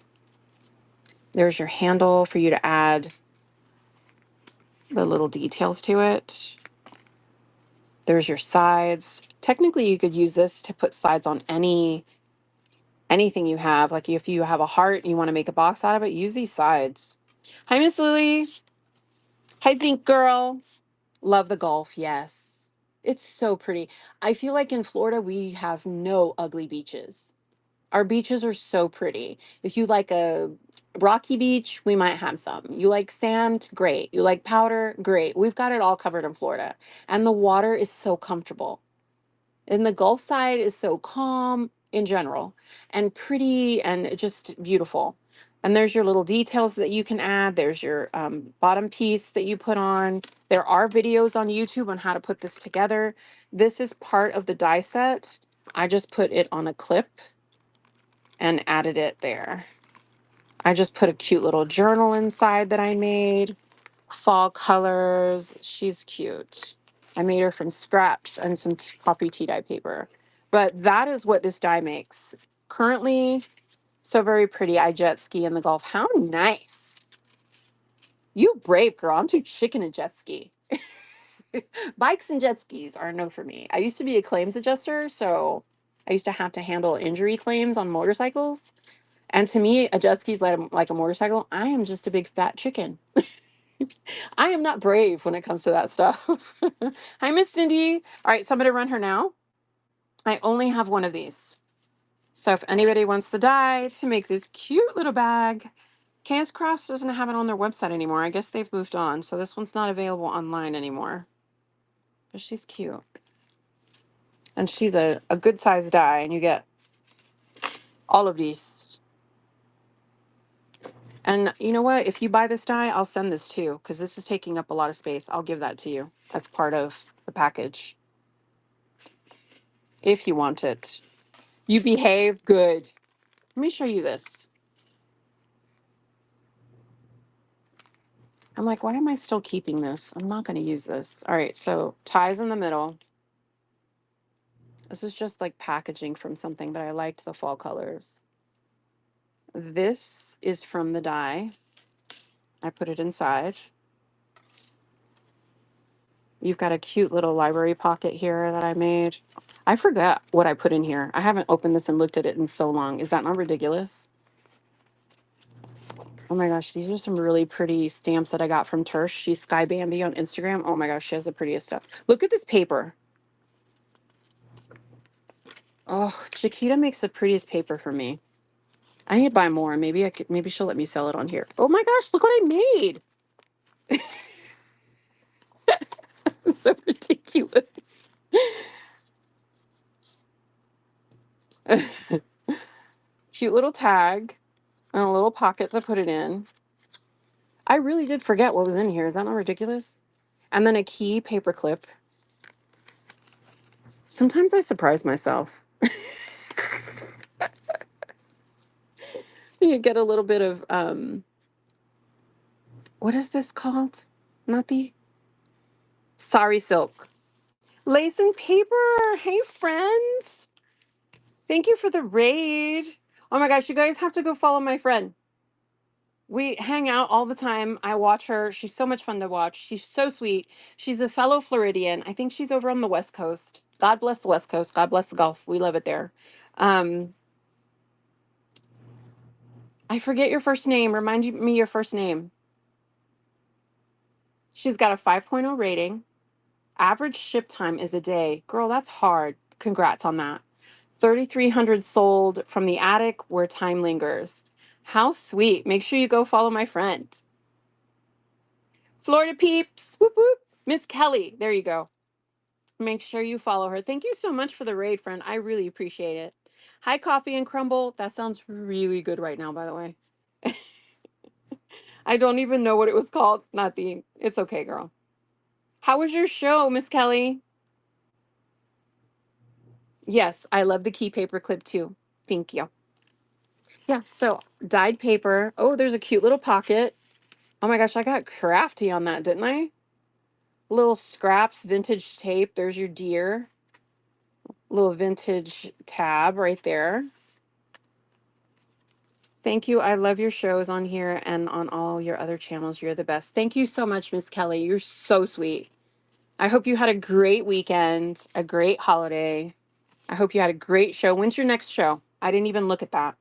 There's your handle for you to add the little details to it. There's your sides. Technically, you could use this to put sides on anything you have. Like if you have a heart and you want to make a box out of it, use these sides. Hi, Miss Lily. Hi, Pink Girl. Love the Gulf. Yes. It's so pretty. I feel like in Florida, we have no ugly beaches. Our beaches are so pretty. If you like a rocky beach, we might have some. You like sand? Great. You like powder? Great. We've got it all covered in Florida. And the water is so comfortable. And the Gulf side is so calm in general and pretty and just beautiful. And there's your little details that you can add. There's your bottom piece that you put on. There are videos on YouTube on how to put this together. This is part of the die set. I just put it on a clip and added it there. I just put a cute little journal inside that I made. Fall colors. She's cute. I made her from scraps and some coffee tea dye paper. But that is what this die makes. Currently, so very pretty. I jet ski in the Gulf. How nice. You brave girl. I'm too chicken to jet ski. Bikes and jet skis are no for me. I used to be a claims adjuster, so I used to have to handle injury claims on motorcycles. And to me, a jet ski is like a motorcycle. I am just a big fat chicken. I am not brave when it comes to that stuff. Hi, Miss Cindy. All right, so I'm going to run her now. I only have one of these. So if anybody wants the die to make this cute little bag, KS Crafts doesn't have it on their website anymore. I guess they've moved on. So this one's not available online anymore. But she's cute. And she's a good size die. And you get all of these. And you know what? If you buy this die, I'll send this too, because this is taking up a lot of space. I'll give that to you as part of the package if you want it. You behave good. Let me show you this. I'm like, why am I still keeping this? I'm not going to use this. All right, so ties in the middle. This is just like packaging from something, but I liked the fall colors. This is from the die. I put it inside. You've got a cute little library pocket here that I made. I forgot what I put in here. I haven't opened this and looked at it in so long. Is that not ridiculous? Oh my gosh, these are some really pretty stamps that I got from Tersh. She's Sky Bambi on Instagram. Oh my gosh, she has the prettiest stuff. Look at this paper. Oh, Chiquita makes the prettiest paper for me. I need to buy more. Maybe I could. Maybe she'll let me sell it on here. Oh my gosh, look what I made! So ridiculous. Cute little tag and a little pocket to put it in. I really did forget what was in here. Is that not ridiculous? And then a key paper clip. Sometimes I surprise myself. You get a little bit of what is this called? Not the sari silk. Lace and paper. Hey friend. Thank you for the raid. Oh my gosh, you guys have to go follow my friend. We hang out all the time. I watch her. She's so much fun to watch. She's so sweet. She's a fellow Floridian. I think she's over on the West Coast. God bless the West Coast. God bless the Gulf. We love it there. Um, I forget your first name. Me your first name. She's got a 5.0 rating. Average ship time is a day. Girl, that's hard. Congrats on that. 3,300 sold from the attic where time lingers. How sweet. Make sure you go follow my friend. Florida peeps. Whoop whoop. Miss Kelly. There you go. Make sure you follow her. Thank you so much for the raid, friend. I really appreciate it. Hi, Coffee and Crumble. That sounds really good right now, by the way. I don't even know what it was called. Not the. It's okay, girl. How was your show, Miss Kelly? Yes, I love the key paper clip too. Thank you. Yeah, so dyed paper. Oh, there's a cute little pocket. Oh my gosh, I got crafty on that, didn't I? Little scraps, vintage tape. There's your deer. Little vintage tab right there. Thank you. I love your shows on here and on all your other channels. You're the best. Thank you so much, Miss Kelly. You're so sweet. I hope you had a great weekend, a great holiday. I hope you had a great show. When's your next show? I didn't even look at that.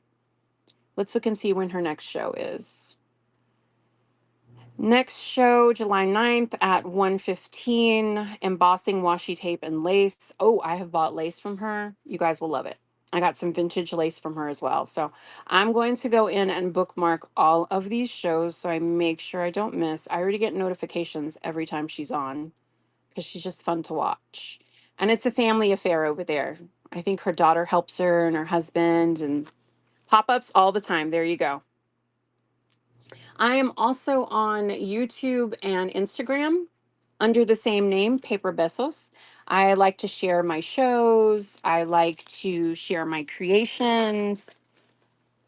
Let's look and see when her next show is. Next show, July 9th at 1:15. Embossing, washi tape, and lace. Oh, I have bought lace from her. You guys will love it. I got some vintage lace from her as well. So I'm going to go in and bookmark all of these shows so I make sure I don't miss. I already get notifications every time she's on because she's just fun to watch. And it's a family affair over there. I think her daughter helps her and her husband, and pop-ups all the time. There you go. I am also on YouTube and Instagram under the same name, Paper Besos. I like to share my shows. I like to share my creations.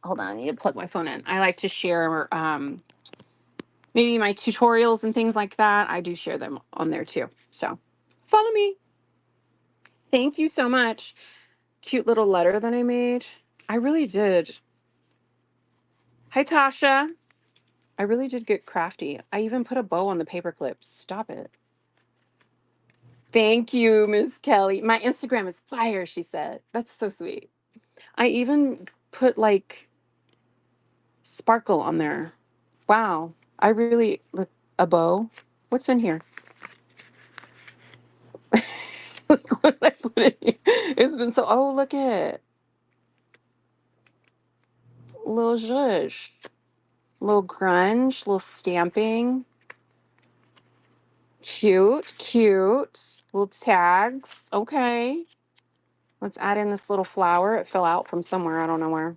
Hold on, I need to plug my phone in. I like to share maybe my tutorials and things like that. I do share them on there too. So follow me. Thank you so much. Cute little letter that I made. I really did. Hi, Tasha. I really did get crafty. I even put a bow on the paper clips. Stop it. Thank you, Miss Kelly. My Instagram is fire, she said. That's so sweet. I even put like sparkle on there. Wow. I really look a bow. What's in here? Look what I put in here. It's been so oh look at little zhuzh. Little grunge, little stamping. Cute, cute. Little tags. Okay. Let's add in this little flower. It fell out from somewhere. I don't know where.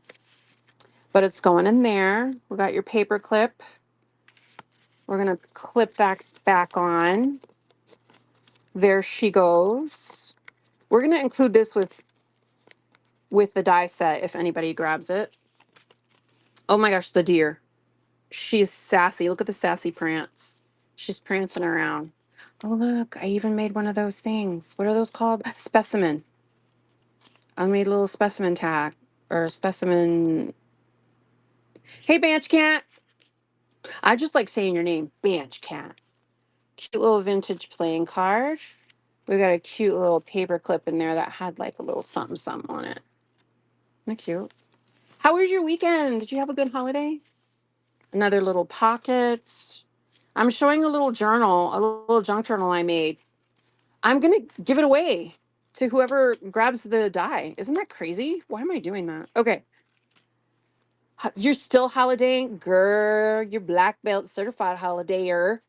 But it's going in there. We got your paper clip. We're gonna clip back on. There she goes. We're gonna include this with the die set if anybody grabs it. Oh my gosh, the deer. She's sassy. Look at the sassy prance. She's prancing around. Oh look, I even made one of those things. What are those called? Specimen. I made a little specimen tag or specimen. Hey, Banch Cat. I just like saying your name, Banch Cat. Cute little vintage playing card. We got a cute little paper clip in there that had like a little something something on it. Isn't that cute? How was your weekend? Did you have a good holiday? Another little pocket. I'm showing a little journal, a little junk journal I made. I'm gonna give it away to whoever grabs the die. Isn't that crazy? Why am I doing that? Okay. You're still holidaying? Girl, you're black belt certified holidayer.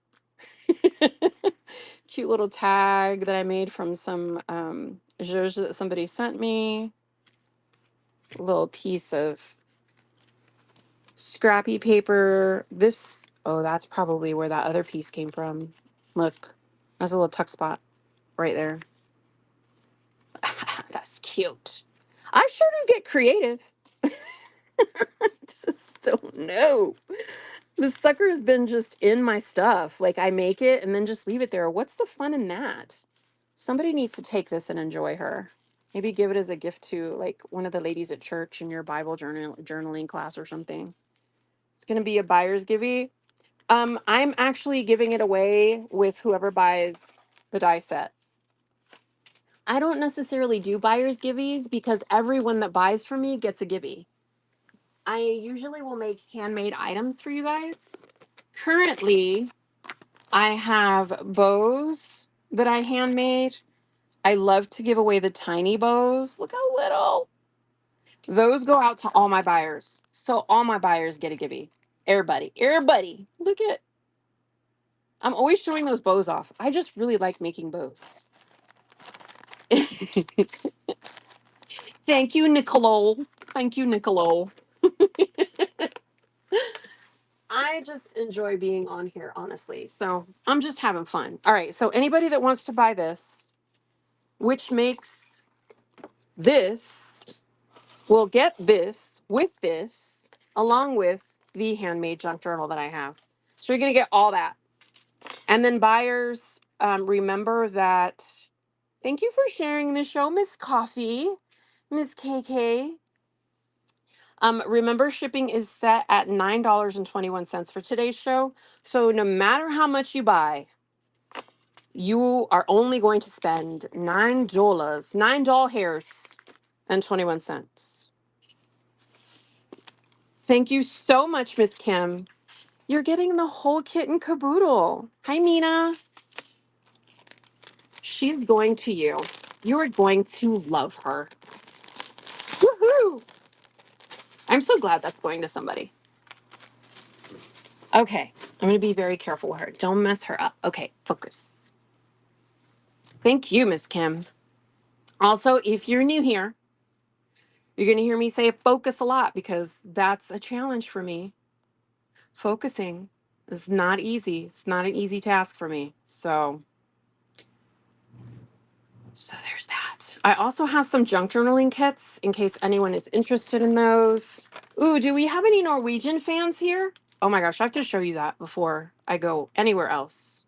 Cute little tag that I made from some zhuzh that somebody sent me. A little piece of scrappy paper. This, oh, that's probably where that other piece came from. Look, that's a little tuck spot right there. That's cute. I sure do get creative. Just don't know. The sucker has been just in my stuff. Like I make it and then just leave it there. What's the fun in that? Somebody needs to take this and enjoy her. Maybe give it as a gift to like one of the ladies at church in your Bible journaling class or something. It's gonna be a buyer's givey. I'm actually giving it away with whoever buys the die set. I don't necessarily do buyer's giveies because everyone that buys from me gets a givey. I usually will make handmade items for you guys. Currently, I have bows that I handmade. I love to give away the tiny bows. Look how little. Those go out to all my buyers. So all my buyers get a givey. Everybody, everybody. Look at, I'm always showing those bows off. I just really like making bows. Thank you, Nicolo. Thank you, Nicolo. I just enjoy being on here, honestly. So I'm just having fun. All right. So anybody that wants to buy this, which makes this, will get this with this. along with the handmade junk journal that I have. So you're going to get all that. And then buyers, remember that. Thank you for sharing the show, Miss Coffee, Miss KK. Remember, shipping is set at $9.21 for today's show. So no matter how much you buy, you are only going to spend $9 hairs and 21 cents. Thank you so much, Miss Kim. You're getting the whole kit and caboodle. Hi, Mina. She's going to you. You are going to love her. Woohoo! I'm so glad that's going to somebody. Okay, I'm going to be very careful with her. Don't mess her up. Okay, focus. Thank you, Miss Kim. Also, if you're new here, you're going to hear me say focus a lot because that's a challenge for me. Focusing is not easy. It's not an easy task for me. So there's that. I also have some junk journaling kits in case anyone is interested in those. Ooh, do we have any Norwegian fans here? Oh my gosh, I have to show you that before I go anywhere else.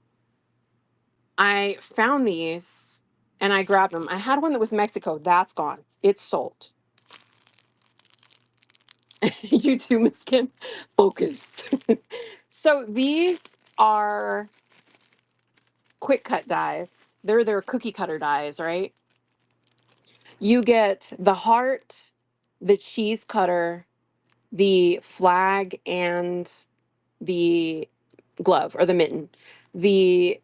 I found these and I grabbed them. I had one that was Mexico. That's gone. It's sold. You too, Miss Kim. Focus. So these are quick cut dies. They're their cookie cutter dies, right? You get the heart, the cheese cutter, the flag, and the glove or the mitten. The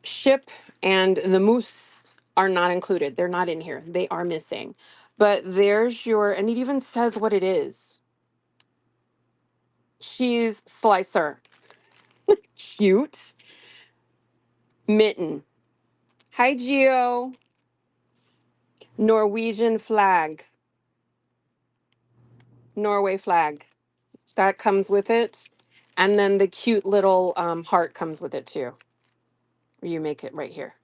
ship and the moose are not included. They're not in here. They are missing. But there's your, and it even says what it is. Cheese slicer. Cute. Mitten. Hi, Geo. Norwegian flag. Norway flag. That comes with it. And then the cute little heart comes with it too. You make it right here.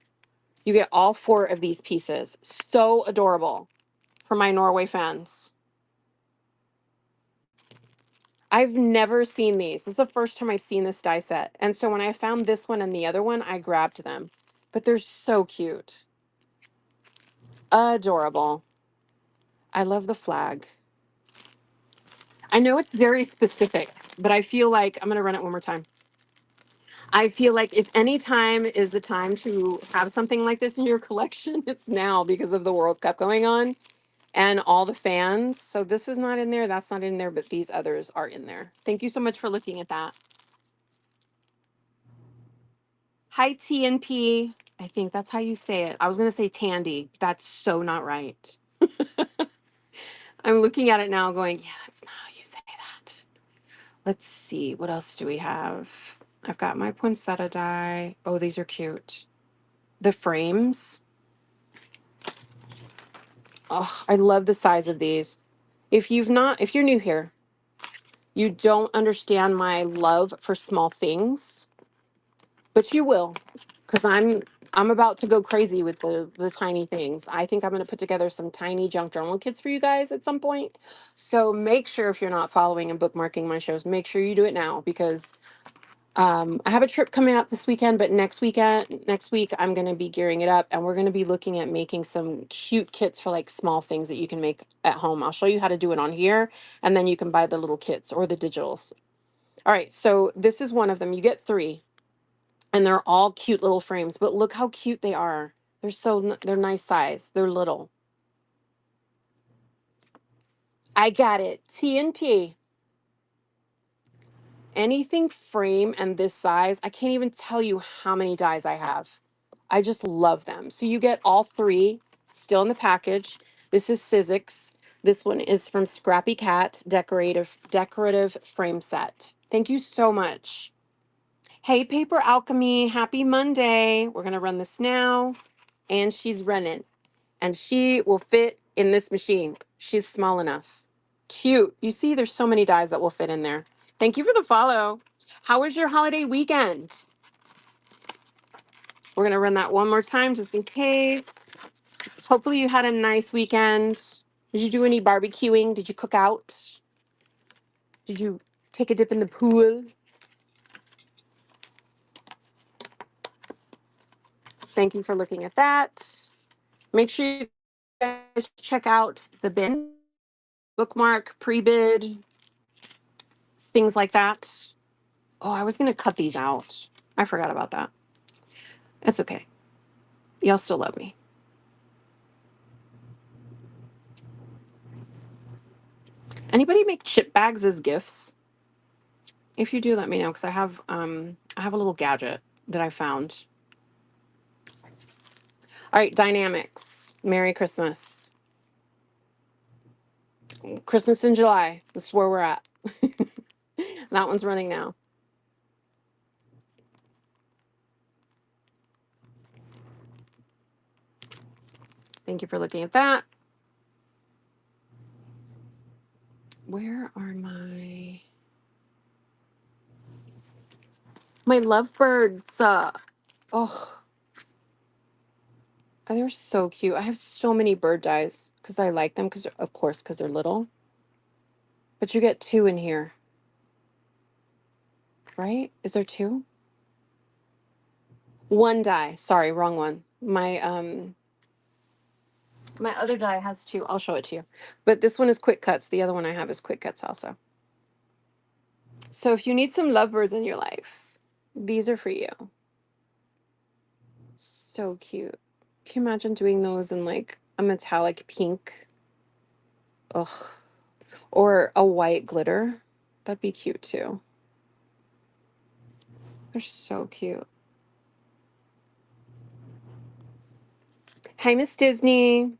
You get all 4 of these pieces. So adorable for my Norway fans. I've never seen these. This is the first time I've seen this die set. And so when I found this one and the other one, I grabbed them. But they're so cute. Adorable. I love the flag. I know it's very specific, but I feel like, I'm going to run it one more time. I feel like if any time is the time to have something like this in your collection, it's now because of the World Cup going on and all the fans. So this is not in there, that's not in there, but these others are in there. Thank you so much for looking at that. Hi, TNP. I think that's how you say it. I was going to say Tandy. That's so not right. I'm looking at it now going, yeah, that's not how you say that. Let's see. What else do we have? I've got my poinsettia die. Oh, these are cute. The frames. Oh, I love the size of these. If you're new here, you don't understand my love for small things, but you will, because I'm about to go crazy with the tiny things. I think I'm going to put together some tiny junk journal kits for you guys at some point. So make sure, if you're not following and bookmarking my shows, make sure you do it now, because I have a trip coming up this weekend, but next week I'm going to be gearing it up, and we're going to be looking at making some cute kits for like small things that you can make at home. I'll show you how to do it on here, and then you can buy the little kits or the digitals. All right, so this is one of them. You get 3. And they're all cute little frames, but look how cute they are. They're nice size. They're little. I got it. T and P. Anything frame and this size, I can't even tell you how many dies I have. I just love them. So you get all 3 still in the package. This is Sizzix. This one is from Scrappy Cat decorative frame set. Thank you so much. Hey, Paper Alchemy, happy Monday. We're going to run this now. And she's running. And she will fit in this machine. She's small enough. Cute. You see, there's so many dies that will fit in there. Thank you for the follow. How was your holiday weekend? We're going to run that one more time just in case. Hopefully you had a nice weekend. Did you do any barbecuing? Did you cook out? Did you take a dip in the pool? Thank you for looking at that. Make sure you guys check out the bin, bookmark, pre-bid, things like that. Oh, I was going to cut these out. I forgot about that. It's okay. Y'all still love me. Anybody make chip bags as gifts? If you do, let me know, because I have a little gadget that I found. All right, dynamics. Merry Christmas. Christmas in July. This is where we're at. That one's running now. Thank you for looking at that. Where are my lovebirds? Oh, they're so cute. I have so many bird dyes because I like them because, of course, because they're little. But you get two in here, right? Is there two? One dye. Sorry, wrong one. My other dye has two. I'll show it to you. But this one is quick cuts. The other one I have is quick cuts also. So if you need some lovebirds in your life, these are for you. So cute. Can you imagine doing those in like a metallic pink? Ugh. Or a white glitter. That'd be cute too. They're so cute. Hi, Miss Disney.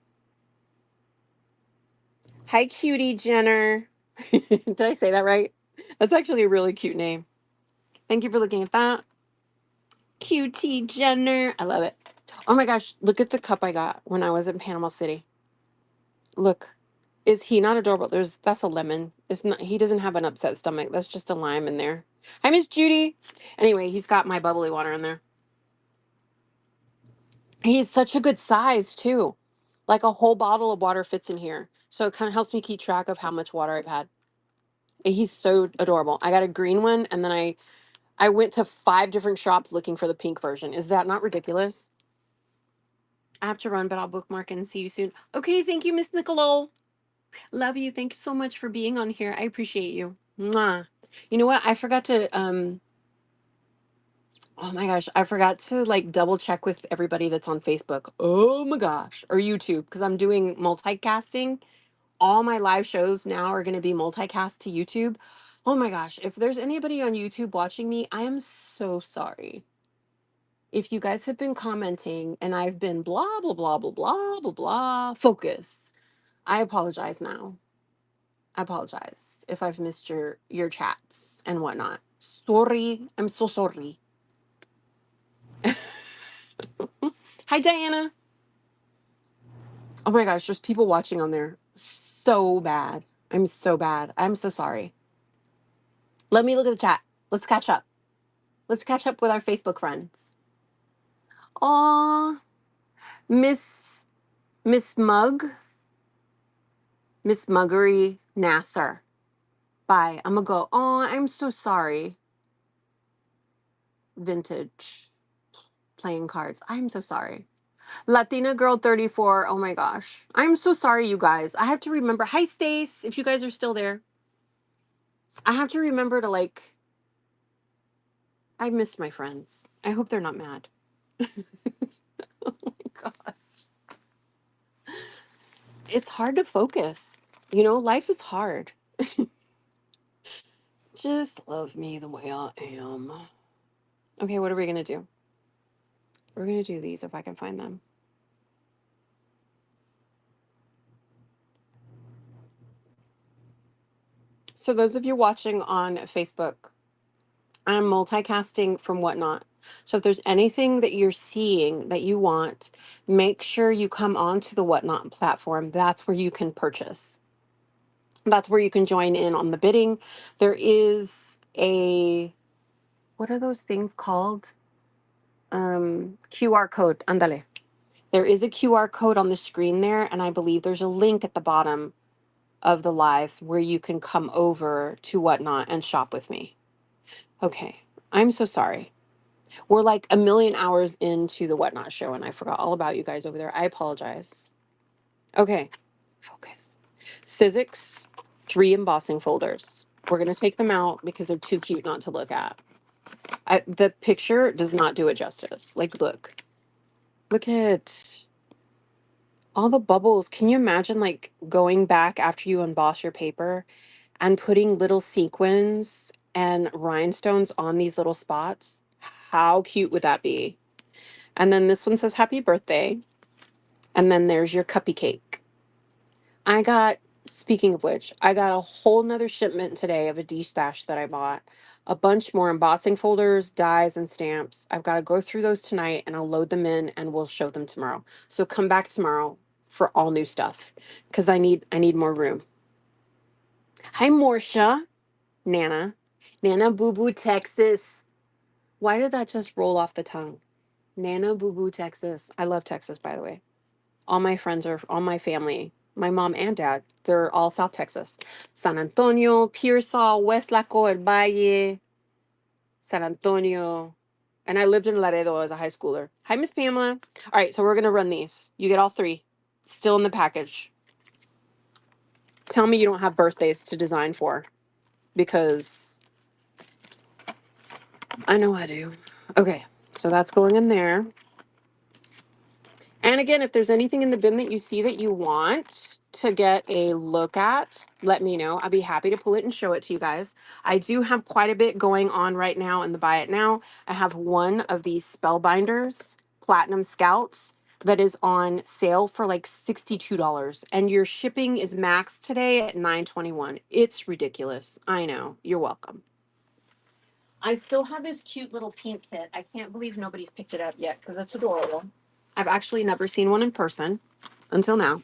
Hi, cutie Jenner. Did I say that right? That's actually a really cute name. Thank you for looking at that. Cutie Jenner. I love it. Oh my gosh, look at the cup I got when I was in Panama City. Look. Is he not adorable? That's a lemon. It's not, he doesn't have an upset stomach. That's just a lime in there. Hi, Miss Judy. Anyway, he's got my bubbly water in there. He's such a good size too. Like a whole bottle of water fits in here. So it kind of helps me keep track of how much water I've had. He's so adorable. I got a green one and then I went to 5 different shops looking for the pink version. Is that not ridiculous? I have to run, but I'll bookmark and see you soon. Okay, thank you, Miss Nicolo. Love you. Thank you so much for being on here. I appreciate you. Mwah. You know what? I forgot to oh my gosh, I forgot to like double check with everybody that's on Facebook. Oh my gosh, or YouTube because I'm doing multicasting. All my live shows now are going to be multicast to YouTube. Oh my gosh, if there's anybody on YouTube watching me, I am so sorry. If you guys have been commenting and I've been blah blah blah blah blah blah blah, focus. I apologize now. I apologize if I've missed your chats and whatnot. Sorry. I'm so sorry. Hi, Diana. Oh my gosh, there's people watching on there. So bad. I'm so bad. I'm so sorry. Let me look at the chat. Let's catch up. Let's catch up with our Facebook friends. Aw, Miss Miss Mug, Miss Muggery Nasser. Bye. I'm gonna go. Oh, I'm so sorry. Vintage playing cards. I'm so sorry. Latina Girl 34. Oh my gosh. I'm so sorry, you guys. I have to remember. Hi, Stace, if you guys are still there. I have to remember to like, I missed my friends. I hope they're not mad. Oh my God. It's hard to focus. You know, life is hard. Just love me the way I am. Okay, what are we going to do? We're going to do these if I can find them. So, those of you watching on Facebook, I'm multicasting from Whatnot. So if there's anything that you're seeing that you want, make sure you come onto the Whatnot platform. That's where you can purchase. That's where you can join in on the bidding. There is a, what are those things called? QR code. Andale. There is a QR code on the screen there, and I believe there's a link at the bottom of the live where you can come over to Whatnot and shop with me. Okay, I'm so sorry. We're like a million hours into the Whatnot show and I forgot all about you guys over there. I apologize. Okay, focus. Sizzix, 3 embossing folders. We're going to take them out because they're too cute not to look at. The picture does not do it justice. Like, look at all the bubbles. Can you imagine like going back after you emboss your paper and putting little sequins and rhinestones on these little spots? How cute would that be? And then this one says happy birthday. And then there's your cuppy cake. I got, speaking of which, I got a whole nother shipment today of a D-stash that I bought. A bunch more embossing folders, dies, and stamps. I've got to go through those tonight and I'll load them in and we'll show them tomorrow. So come back tomorrow for all new stuff because I need more room. Hi, Morsha. Nana. Nana Boo Boo, Texas. Why did that just roll off the tongue? Nana Boo Boo, Texas. I love Texas, by the way. All my friends are, all my family, my mom and dad, they're all South Texas. San Antonio, Pearsall, West Laco, El Valle, San Antonio. And I lived in Laredo as a high schooler. Hi, Miss Pamela. All right, so we're going to run these. You get all 3. Still in the package. Tell me you don't have birthdays to design for because I know I do. Okay, so that's going in there. And again, if there's anything in the bin that you see that you want to get a look at, let me know. I'll be happy to pull it and show it to you guys. I do have quite a bit going on right now in the Buy It Now. I have one of these Spellbinders Platinum Scouts that is on sale for like $62. And your shipping is maxed today at $9.21. It's ridiculous. I know. You're welcome. I still have this cute little pink kit. I can't believe nobody's picked it up yet because it's adorable. I've actually never seen one in person until now.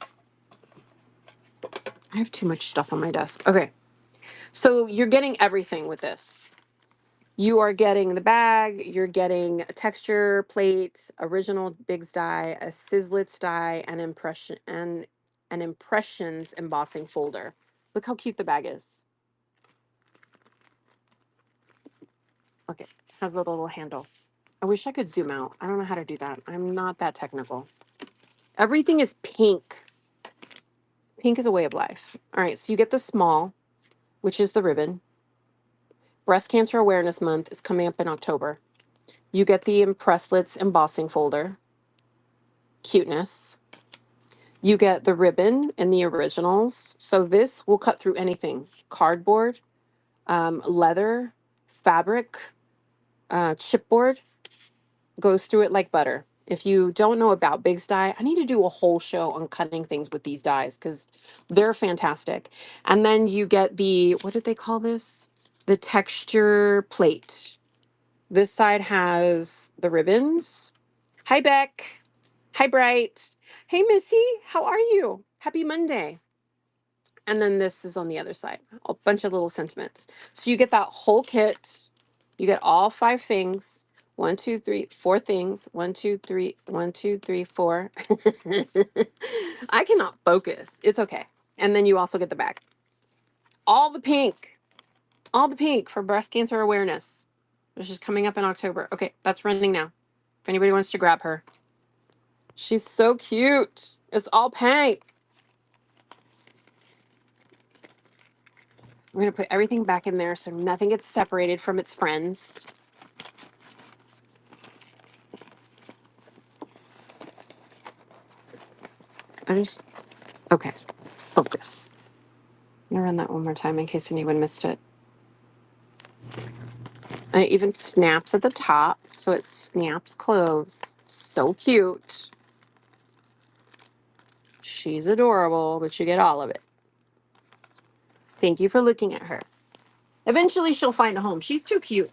I have too much stuff on my desk. Okay. So you're getting everything with this. You are getting the bag, you're getting a texture plate, original Biggs die, a Sizzlits die, and an impressions embossing folder. Look how cute the bag is. Look, it has a little handle. I wish I could zoom out. I don't know how to do that. I'm not that technical. Everything is pink. Pink is a way of life. All right, so you get the small, which is the ribbon. Breast Cancer Awareness Month is coming up in October. You get the Impresslets embossing folder. Cuteness. You get the ribbon and the originals. So this will cut through anything. Cardboard, leather, fabric, chipboard. Goes through it like butter. If you don't know about Biggs die, I need to do a whole show on cutting things with these dies because they're fantastic. And then you get the, what did they call this? The texture plate. This side has the ribbons. Hi, Beck. Hi, Bright. Hey, Missy. How are you? Happy Monday. And then this is on the other side, a bunch of little sentiments. So you get that whole kit. You get all 5 things. 1, 2, 3, 4 things. 1, 2, 3, 1, 2, 3, 4. I cannot focus. It's okay. And then you also get the bag. All the pink. All the pink for breast cancer awareness, which is coming up in October. Okay, that's running now. If anybody wants to grab her. She's so cute. It's all pink. We're going to put everything back in there so nothing gets separated from its friends. Okay, focus. I'm going to run that one more time in case anyone missed it. And it even snaps at the top, so it snaps closed. So cute. She's adorable, but you get all of it. Thank you for looking at her. Eventually she'll find a home. She's too cute.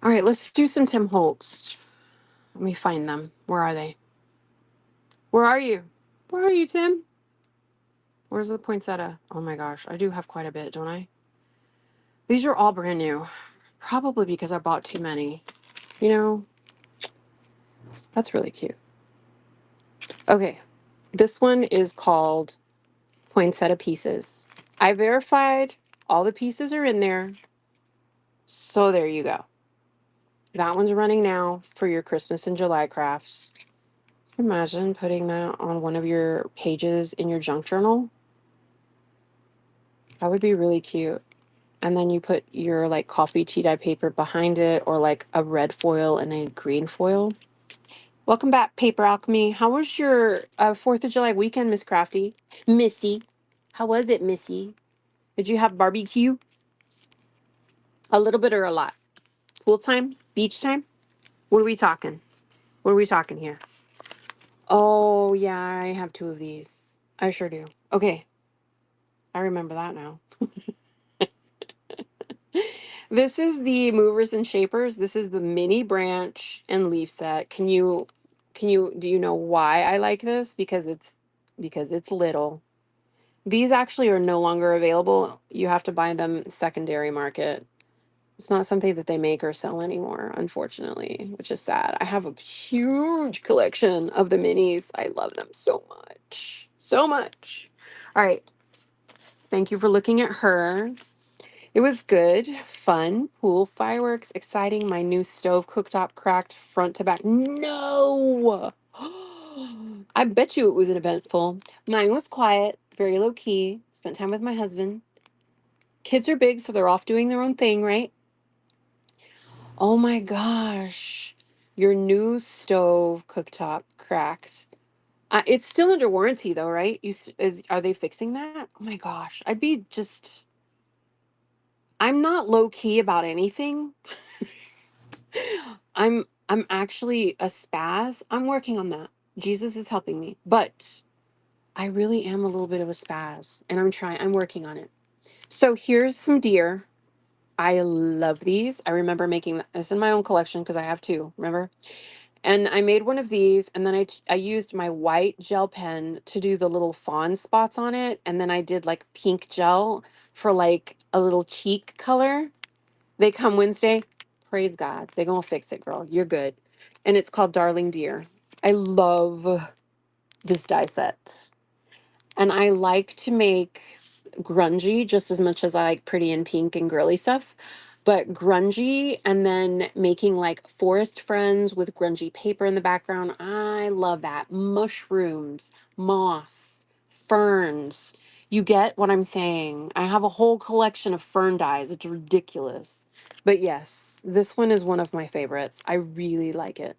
All right, let's do some Tim Holtz. Let me find them. Where are they? Where are you? Where are you, Tim? Where's the poinsettia? Oh my gosh, I do have quite a bit, don't I? These are all brand new. Probably because I bought too many. You know, that's really cute. Okay, this one is called poinsettia pieces. I verified all the pieces are in there. So there you go. That one's running now for your Christmas and July crafts. Imagine putting that on one of your pages in your junk journal. That would be really cute. And then you put your like coffee tea dye paper behind it, or like a red foil and a green foil. Welcome back, Paper Alchemy. How was your 4th of July weekend, Miss Crafty? Missy. How was it, Missy? Did you have barbecue? A little bit or a lot? Pool time? Beach time? What are we talking? What are we talking here? Oh, yeah, I have 2 of these. I sure do. Okay. I remember that now. This is the movers and shapers. This is the mini branch and leaf set. Do you know why I like this? Because it's little. These actually are no longer available. You have to buy them secondary market. It's not something that they make or sell anymore, unfortunately, which is sad. I have a huge collection of the minis. I love them so much. So much. All right. Thank you for looking at her. It was good, fun, pool, fireworks, exciting. My new stove cooktop cracked front to back. No! I bet you it was eventful. Mine was quiet, very low key. Spent time with my husband. Kids are big, so they're off doing their own thing, right? Oh my gosh. Your new stove cooktop cracked. It's still under warranty though, right? Are they fixing that? Oh my gosh. I'm not low key about anything. I'm actually a spaz. I'm working on that. Jesus is helping me. But I really am a little bit of a spaz, and I'm working on it. So here's some deer. I love these. I remember making this in my own collection because I have 2, remember? And I made one of these, and then I used my white gel pen to do the little fawn spots on it, and then I did like pink gel for like a little cheek color. They come Wednesday. Praise God. They're going to fix it, girl. You're good. And it's called Darling Dear. I love this die set. And I like to make grungy just as much as I like pretty and pink and girly stuff. But grungy and then making like forest friends with grungy paper in the background. I love that. Mushrooms, moss, ferns. You get what I'm saying? I have a whole collection of fern dyes. It's ridiculous. But yes, this one is one of my favorites. I really like it.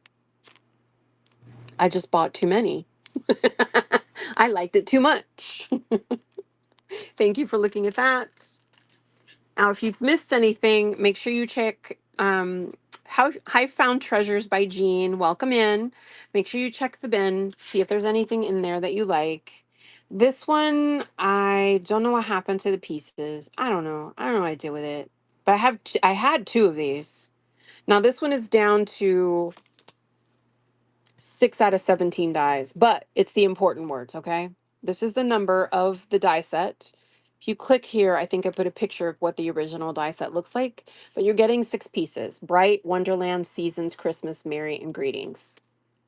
I just bought too many. I liked it too much. Thank you for looking at that. Now, if you've missed anything, make sure you check How I Found Treasures by Jean. Welcome in. Make sure you check the bin, see if there's anything in there that you like. This one, I don't know what happened to the pieces. I don't know. I don't know what I did with it. But I had 2 of these. Now this one is down to 6 out of 17 dies, but it's the important words, okay? This is the number of the die set. If you click here, I think I put a picture of what the original die set looks like, but you're getting 6 pieces. Bright, Wonderland, Seasons, Christmas, Merry, and Greetings.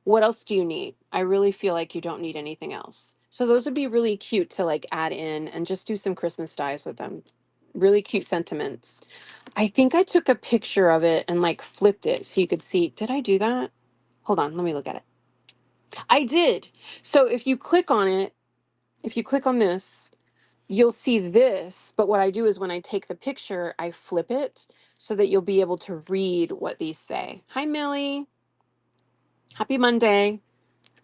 What else do you need? I really feel like you don't need anything else. So those would be really cute to like add in and just do some Christmas dies with them. Really cute sentiments. I think I took a picture of it and like flipped it so you could see. Did I do that? Hold on, let me look at it. I did. So if you click on it, if you click on this, you'll see this. But what I do is when I take the picture, I flip it so that you'll be able to read what these say. Hi, Millie. Happy Monday.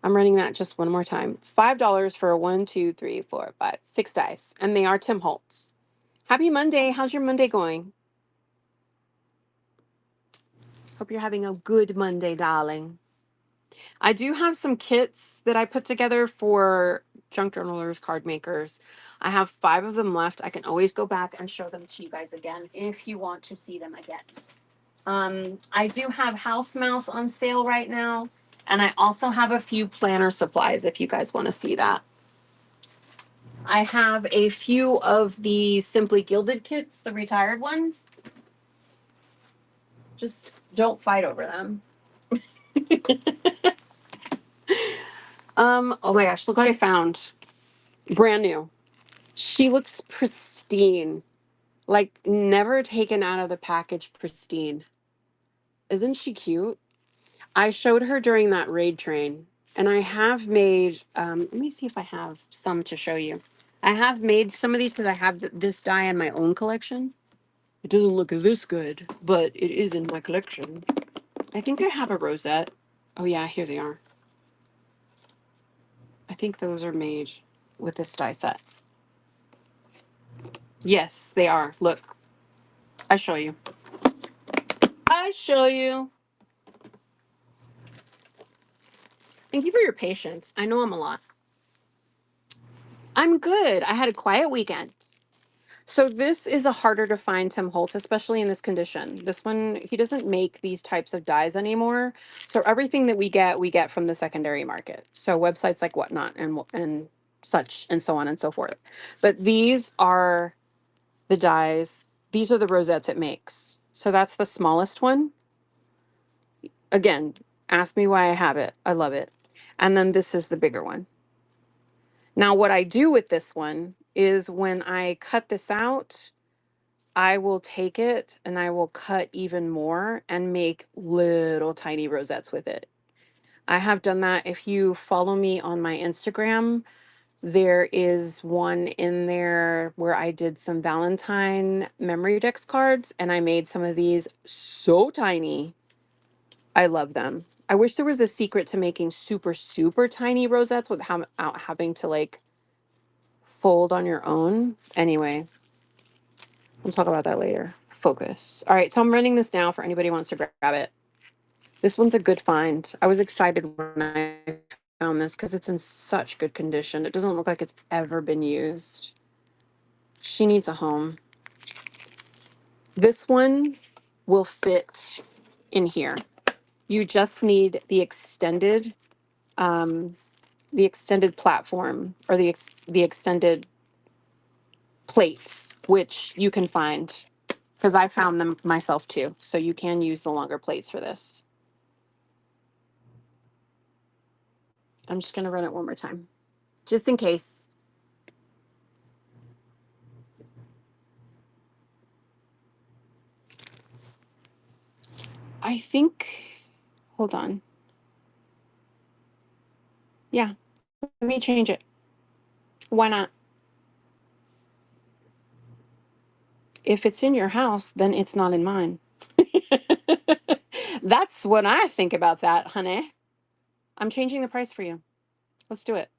I'm running that just one more time. $5 for a 1, 2, 3, 4, 5, 6 dice. And they are Tim Holtz. Happy Monday. How's your Monday going? Hope you're having a good Monday, darling. I do have some kits that I put together for junk journalers, card makers. I have 5 of them left. I can always go back and show them to you guys again if you want to see them again. I do have House Mouse on sale right now, and I also have a few planner supplies if you guys want to see that. I have a few of the Simply Gilded kits, the retired ones. Just don't fight over them. Oh my gosh, look what I found. Brand new. She looks pristine, like never taken out of the package, pristine. Isn't she cute? I showed her during that raid train, and I have made, let me see if I have some to show you. I have made some of these because I have this die in my own collection. It doesn't look this good, but it is in my collection. I think I have a rosette. Oh yeah, here they are. I think those are made with this die set. Yes, they are. Look, I show you. I show you. Thank you for your patience. I know I'm a lot. I'm good. I had a quiet weekend. So this is a harder to find Tim Holt, especially in this condition. This one, he doesn't make these types of dyes anymore. So everything that we get from the secondary market. So websites like Whatnot and such and so on and so forth. But these are the dyes. These are the rosettes it makes. So that's the smallest one. Again, ask me why I have it. I love it. And then this is the bigger one. Now, what I do with this one is when I cut this out, I will take it and I will cut even more and make little tiny rosettes with it. I have done that. If you follow me on my Instagram, there is one in there where I did some Valentine memory dex cards and I made some of these so tiny. I love them. I wish there was a secret to making super, super tiny rosettes without having to like fold on your own. Anyway, we'll talk about that later. Focus. All right, so I'm running this now for anybody who wants to grab it. This one's a good find. I was excited when I found this because it's in such good condition. It doesn't look like it's ever been used. She needs a home. This one will fit in here. You just need um, the extended platform or the extended plates, which you can find because I found them myself too. So you can use the longer plates for this. I'm just going to run it one more time, just in case. I think, hold on. Yeah, let me change it. Why not? If it's in your house, then it's not in mine. That's what I think about that, honey. I'm changing the price for you. Let's do it.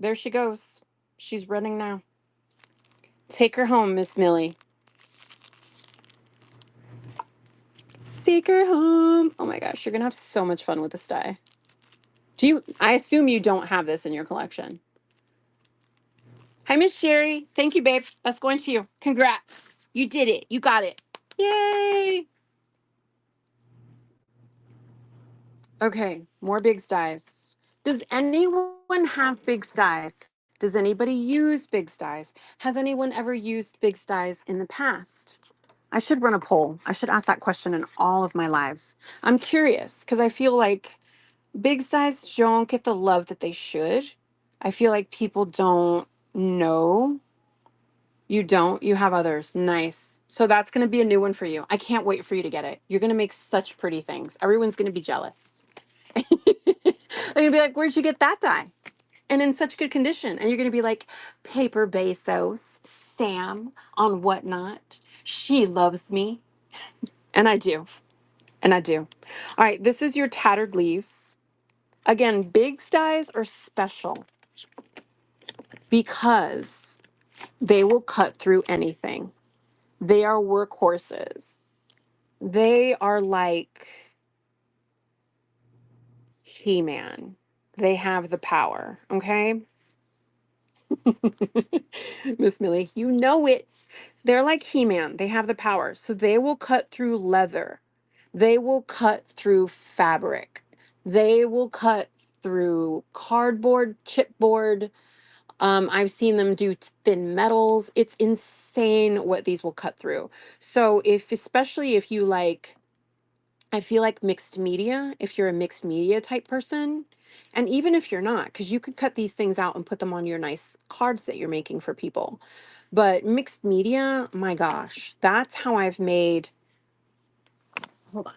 There she goes. She's running now. Take her home, Miss Millie. Take her home. Oh my gosh, you're gonna have so much fun with this dye. I assume you don't have this in your collection. Hi, Miss Sherry. Thank you, babe. That's going to you. Congrats. You did it. You got it. Yay. Okay, more big styes. Does anyone have big styes? Does anybody use big styes? Has anyone ever used big styes in the past? I should run a poll. I should ask that question in all of my lives. I'm curious because I feel like big styes don't get the love that they should. I feel like people don't know. You don't? You have others. Nice. So that's going to be a new one for you. I can't wait for you to get it. You're going to make such pretty things. Everyone's going to be jealous. They're gonna be like, "Where'd you get that dye?" And in such good condition. And you're gonna be like, "Paper Bezos, Sam on Whatnot. She loves me." And I do. And I do. All right, this is your tattered leaves. Again, big dyes are special because they will cut through anything. They are workhorses. They are like He-Man. They have the power, okay? Miss Millie, you know it. They're like He-Man. They have the power. So they will cut through leather. They will cut through fabric. They will cut through cardboard, chipboard. I've seen them do thin metals. It's insane what these will cut through. So especially if you like I feel like mixed media, if you're a mixed media type person, and even if you're not, because you could cut these things out and put them on your nice cards that you're making for people. But mixed media, my gosh, that's how I've made, hold on.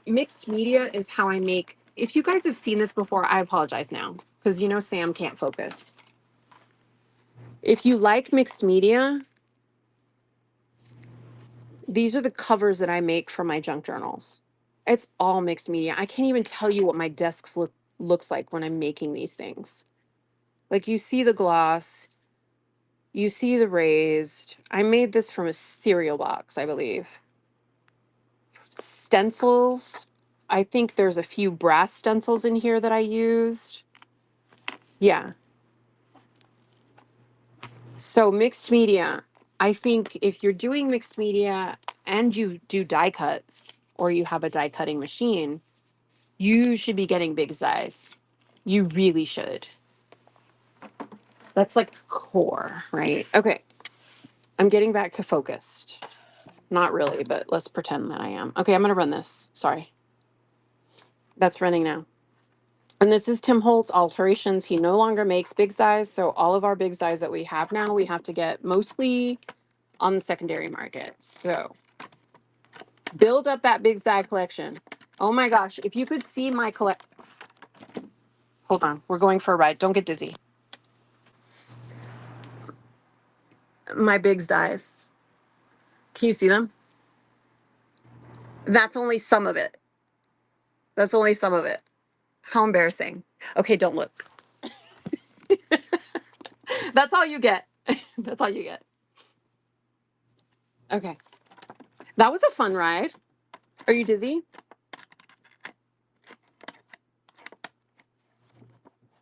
Mixed media is how I make, if you guys have seen this before, I apologize now, because you know Sam can't focus. If you like mixed media, these are the covers that I make for my junk journals. It's all mixed media. I can't even tell you what my desks looks like when I'm making these things. Like you see the gloss, you see the raised. I made this from a cereal box, I believe. Stencils. I think there's a few brass stencils in here that I used. Yeah. So mixed media. I think if you're doing mixed media and you do die cuts or you have a die cutting machine, you should be getting big size. You really should. That's like core, right? Okay. I'm getting back to focused. Not really, but let's pretend that I am. Okay, I'm going to run this. Sorry. That's running now. And this is Tim Holtz alterations. He no longer makes big size. So all of our big size that we have now, we have to get mostly on the secondary market. So build up that big size collection. Oh my gosh. If you could see my collect. Hold on. We're going for a ride. Don't get dizzy. My big size. Can you see them? That's only some of it. That's only some of it. How embarrassing. Okay, don't look. That's all you get. That's all you get. Okay. That was a fun ride. Are you dizzy?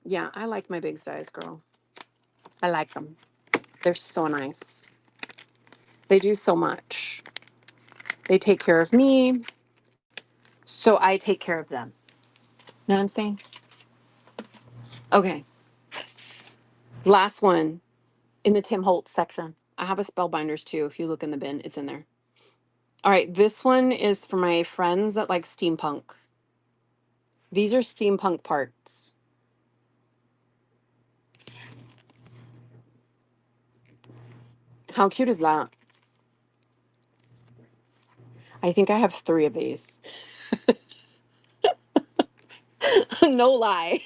Yeah, I like my big size, girl. I like them. They're so nice. They do so much. They take care of me, so I take care of them. Know what I'm saying? Okay. Last one in the Tim Holtz section. I have a spellbinders too. If you look in the bin, it's in there. All right, this one is for my friends that like steampunk. These are steampunk parts. How cute is that? I think I have 3 of these. No lie.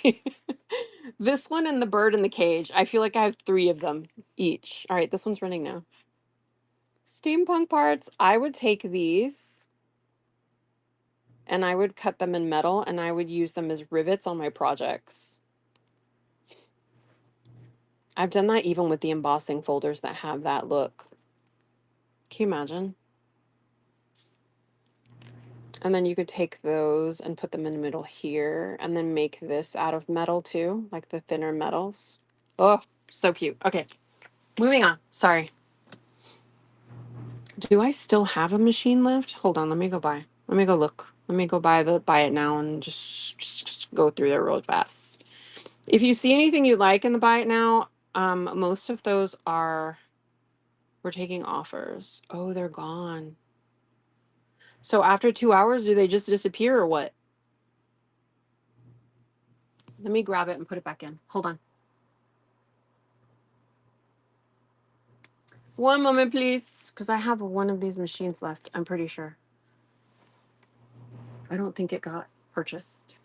This one and the bird in the cage. I feel like I have 3 of them each. All right, this one's running now. Steampunk parts. I would take these and I would cut them in metal and I would use them as rivets on my projects. I've done that even with the embossing folders that have that look. Can you imagine? And then you could take those and put them in the middle here and then make this out of metal too, like the thinner metals. Oh, so cute. Okay, moving on. Sorry. Do I still have a machine left? Hold on, let me go buy. Let me go look. Let me go buy it now and just go through there real fast. If you see anything you like in the buy it now, most of those are we're taking offers. Oh, they're gone. So after 2 hours, do they just disappear or what? Let me grab it and put it back in. Hold on. One moment, please, because I have one of these machines left. I'm pretty sure. I don't think it got purchased.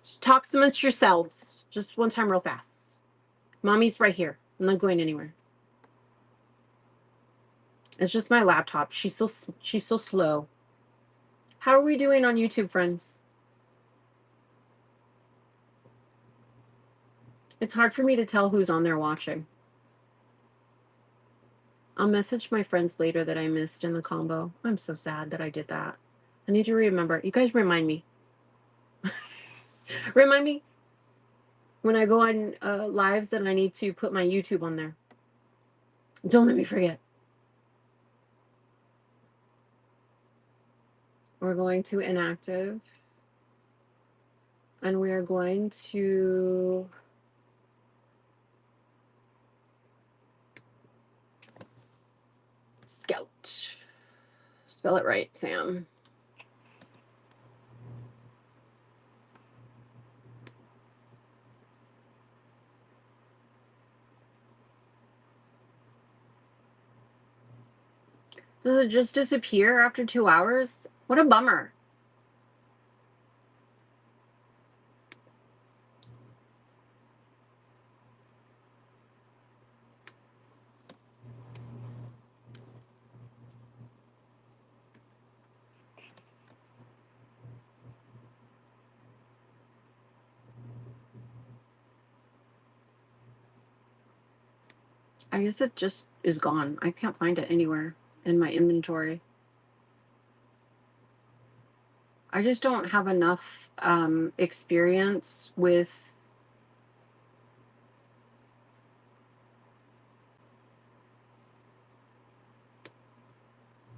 Just talk amongst yourselves. Just one time, real fast. Mommy's right here. I'm not going anywhere. It's just my laptop. She's so slow. How are we doing on YouTube, friends? It's hard for me to tell who's on there watching. I'll message my friends later that I missed in the combo. I'm so sad that I did that. I need to remember. You guys remind me. Remind me when I go on lives that I need to put my YouTube on there. Don't let me forget. We're going to inactive. And we are going to scout. Spell it right, Sam. Does it just disappear after 2 hours? What a bummer. I guess it just is gone. I can't find it anywhere in my inventory. I just don't have enough experience with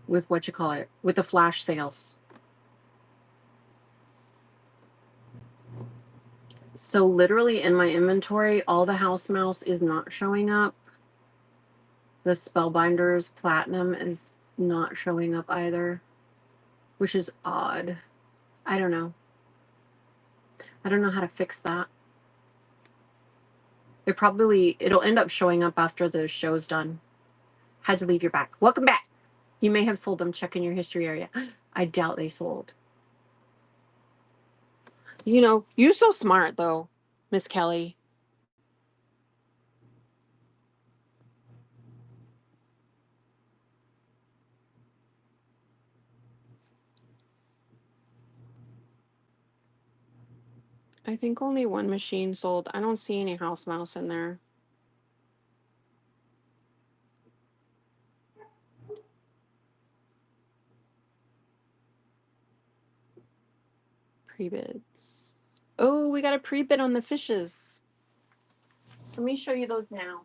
what you call it, with the flash sales. So literally in my inventory, all the house mouse is not showing up. The Spellbinders Platinum is not showing up either, which is odd. I don't know. I don't know how to fix that. It'll end up showing up after the show's done. Had to leave your back. Welcome back. You may have sold them. Check in your history area. I doubt they sold. You know, you're so smart though, Miss Kelly. I think only one machine sold. I don't see any house mouse in there. Pre-bids. Oh, we got a pre-bid on the fishes. Let me show you those now.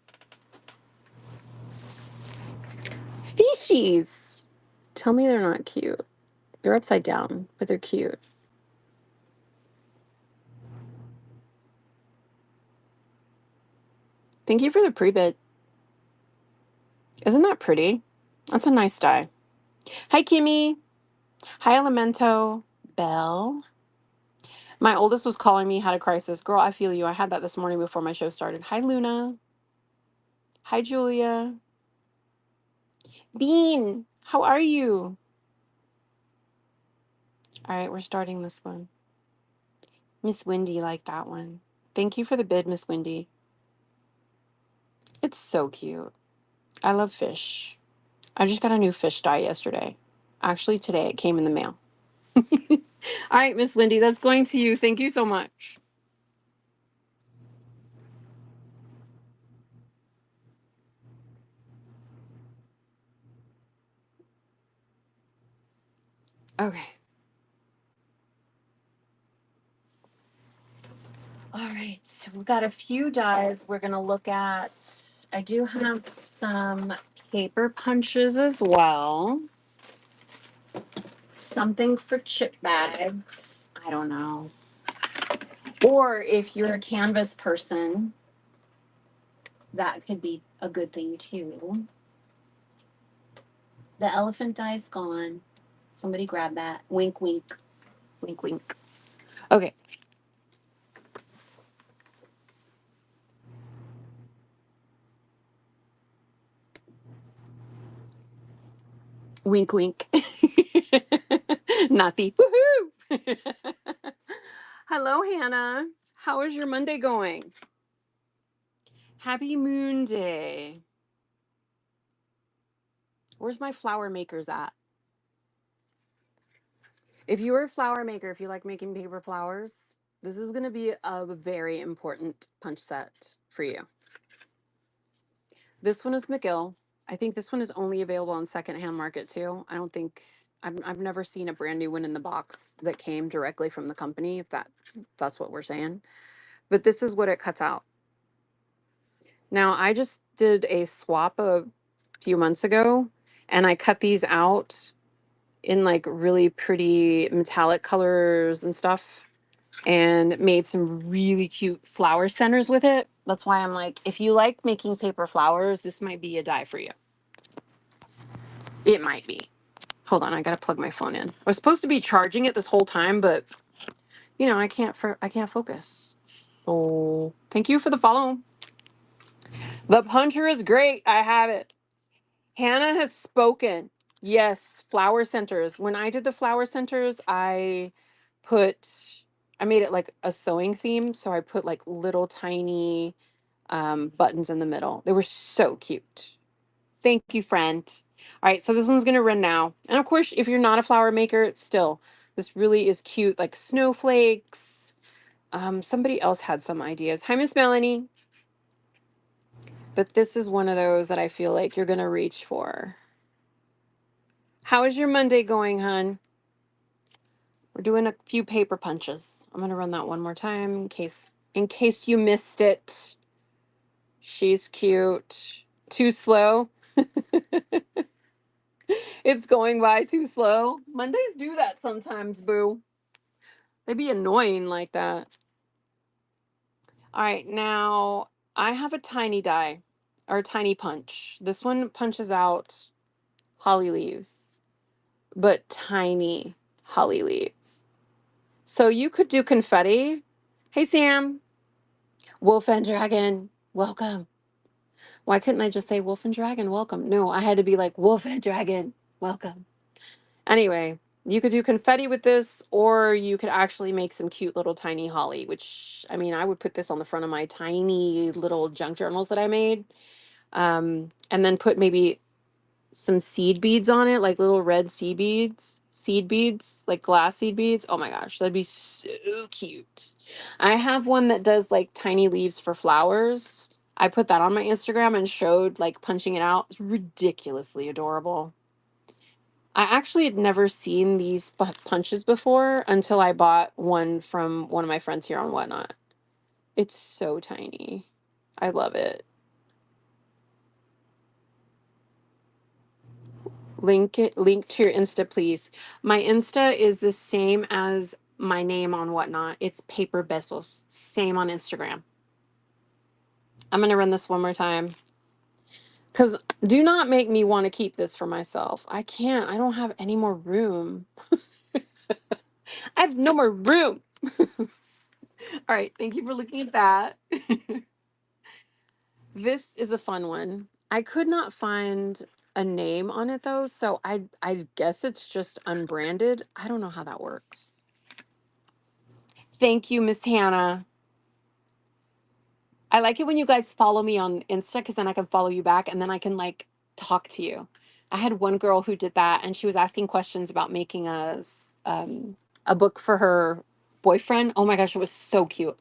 Fishies! Tell me they're not cute. They're upside down, but they're cute. Thank you for the pre-bid. Isn't that pretty? That's a nice dye. Hi, Kimmy. Hi, Elemento. Belle. My oldest was calling me, had a crisis. Girl, I feel you. I had that this morning before my show started. Hi, Luna. Hi, Julia. Bean, how are you? All right, we're starting this one. Miss Wendy liked that one. Thank you for the bid, Miss Wendy. It's so cute. I love fish. I just got a new fish dye yesterday. Actually, today it came in the mail. All right, Miss Wendy, that's going to you. Thank you so much. Okay. All right, so we've got a few dyes we're going to look at. I do have some paper punches as well. Something for chip bags. I don't know. Or if you're a canvas person, that could be a good thing too. The elephant dye's gone. Somebody grab that. Wink, wink. Wink, wink. Okay. Wink, wink. Not the woohoo. Hello, Hannah. How is your Monday going? Happy Moon Day. Where's my flower makers at? If you're a flower maker, if you like making paper flowers, this is going to be a very important punch set for you. This one is McGill. I think this one is only available on secondhand market too. I don't think I've never seen a brand new one in the box that came directly from the company, if that's what we're saying. But this is what it cuts out. Now, I just did a swap a few months ago and I cut these out in like really pretty metallic colors and stuff and made some really cute flower centers with it. That's why I'm like, if you like making paper flowers, this might be a dye for you. It might be. Hold on, I gotta plug my phone in. I was supposed to be charging it this whole time, but you know, I can't focus. So thank you for the follow. The puncher is great. I have it. Hannah has spoken. Yes, flower centers. When I did the flower centers, put, I made it like a sewing theme. So I put like little tiny buttons in the middle. They were so cute. Thank you, friend. All right, so this one's gonna run now. And of course, if you're not a flower maker, still, this really is cute, like snowflakes. Somebody else had some ideas. Hi, Miss Melanie. But this is one of those that I feel like you're gonna reach for. How is your Monday going, hun? We're doing a few paper punches. I'm gonna run that one more time in case you missed it. She's cute. Too slow. It's going by too slow. Mondays do that sometimes, boo. They be annoying like that. All right, now I have a tiny die or a tiny punch. This one punches out holly leaves, but tiny holly leaves. So you could do confetti. Hey, Sam. Wolf and Dragon, welcome. Why couldn't I just say Wolf and Dragon, welcome? No, I had to be like Wolf and Dragon, welcome. Anyway, you could do confetti with this, or you could actually make some cute little tiny holly, which, I mean, I would put this on the front of my tiny little junk journals that I made. And then put maybe some seed beads on it, like little red seed beads, like glass seed beads. Oh my gosh, that'd be so cute. I have one that does like tiny leaves for flowers. I put that on my Instagram and showed like punching it out. It's ridiculously adorable. I actually had never seen these punches before until I bought one from one of my friends here on Whatnot. It's so tiny. I love it. Link to your Insta, please. My Insta is the same as my name on Whatnot. It's Paper Besos. Same on Instagram. I'm gonna run this one more time. Cause do not make me want to keep this for myself. I can't. I don't have any more room. I have no more room. All right, thank you for looking at that. This is a fun one. I could not find a name on it though, so I guess it's just unbranded. I don't know how that works. Thank you, Miss Hannah. I like it when you guys follow me on Insta because then I can follow you back and then I can like talk to you. I had one girl who did that and she was asking questions about making a book for her boyfriend. Oh my gosh, it was so cute.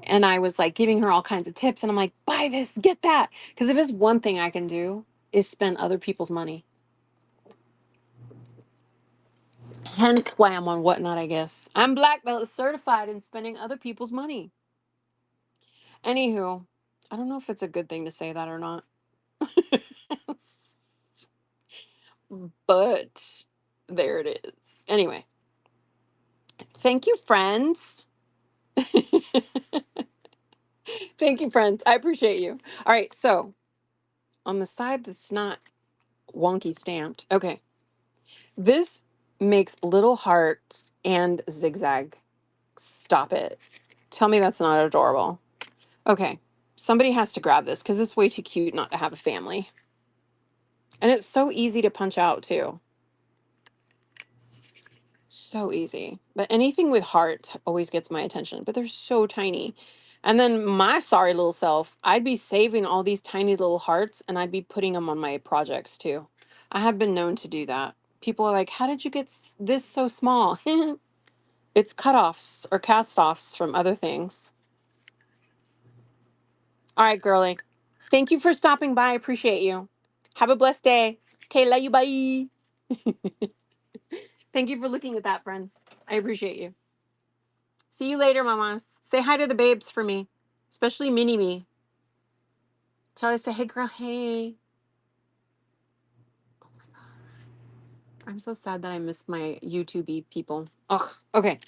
And I was like giving her all kinds of tips and I'm like, buy this, get that. Because if there's one thing I can do is spend other people's money. Hence why I'm on Whatnot, I guess. I'm black belt certified in spending other people's money. Anywho, I don't know if it's a good thing to say that or not. But there it is. Anyway, thank you, friends. Thank you, friends. I appreciate you. All right, so on the side that's not wonky stamped. Okay. This makes little hearts and zigzag. Stop it. Tell me that's not adorable. Okay. Somebody has to grab this because it's way too cute not to have a family. And it's so easy to punch out too. So easy. But anything with heart always gets my attention, but they're so tiny. And then my sorry little self, I'd be saving all these tiny little hearts and I'd be putting them on my projects too. I have been known to do that. People are like, how did you get this so small? It's cutoffs or cast offs from other things. All right, girly. Thank you for stopping by. I appreciate you. Have a blessed day. Okay, love you. Bye. Thank you for looking at that, friends. I appreciate you. See you later, mamas. Say hi to the babes for me, especially Mini Me. Tell her, say, hey, girl, hey. I'm so sad that I missed my YouTube people. Ugh. Okay.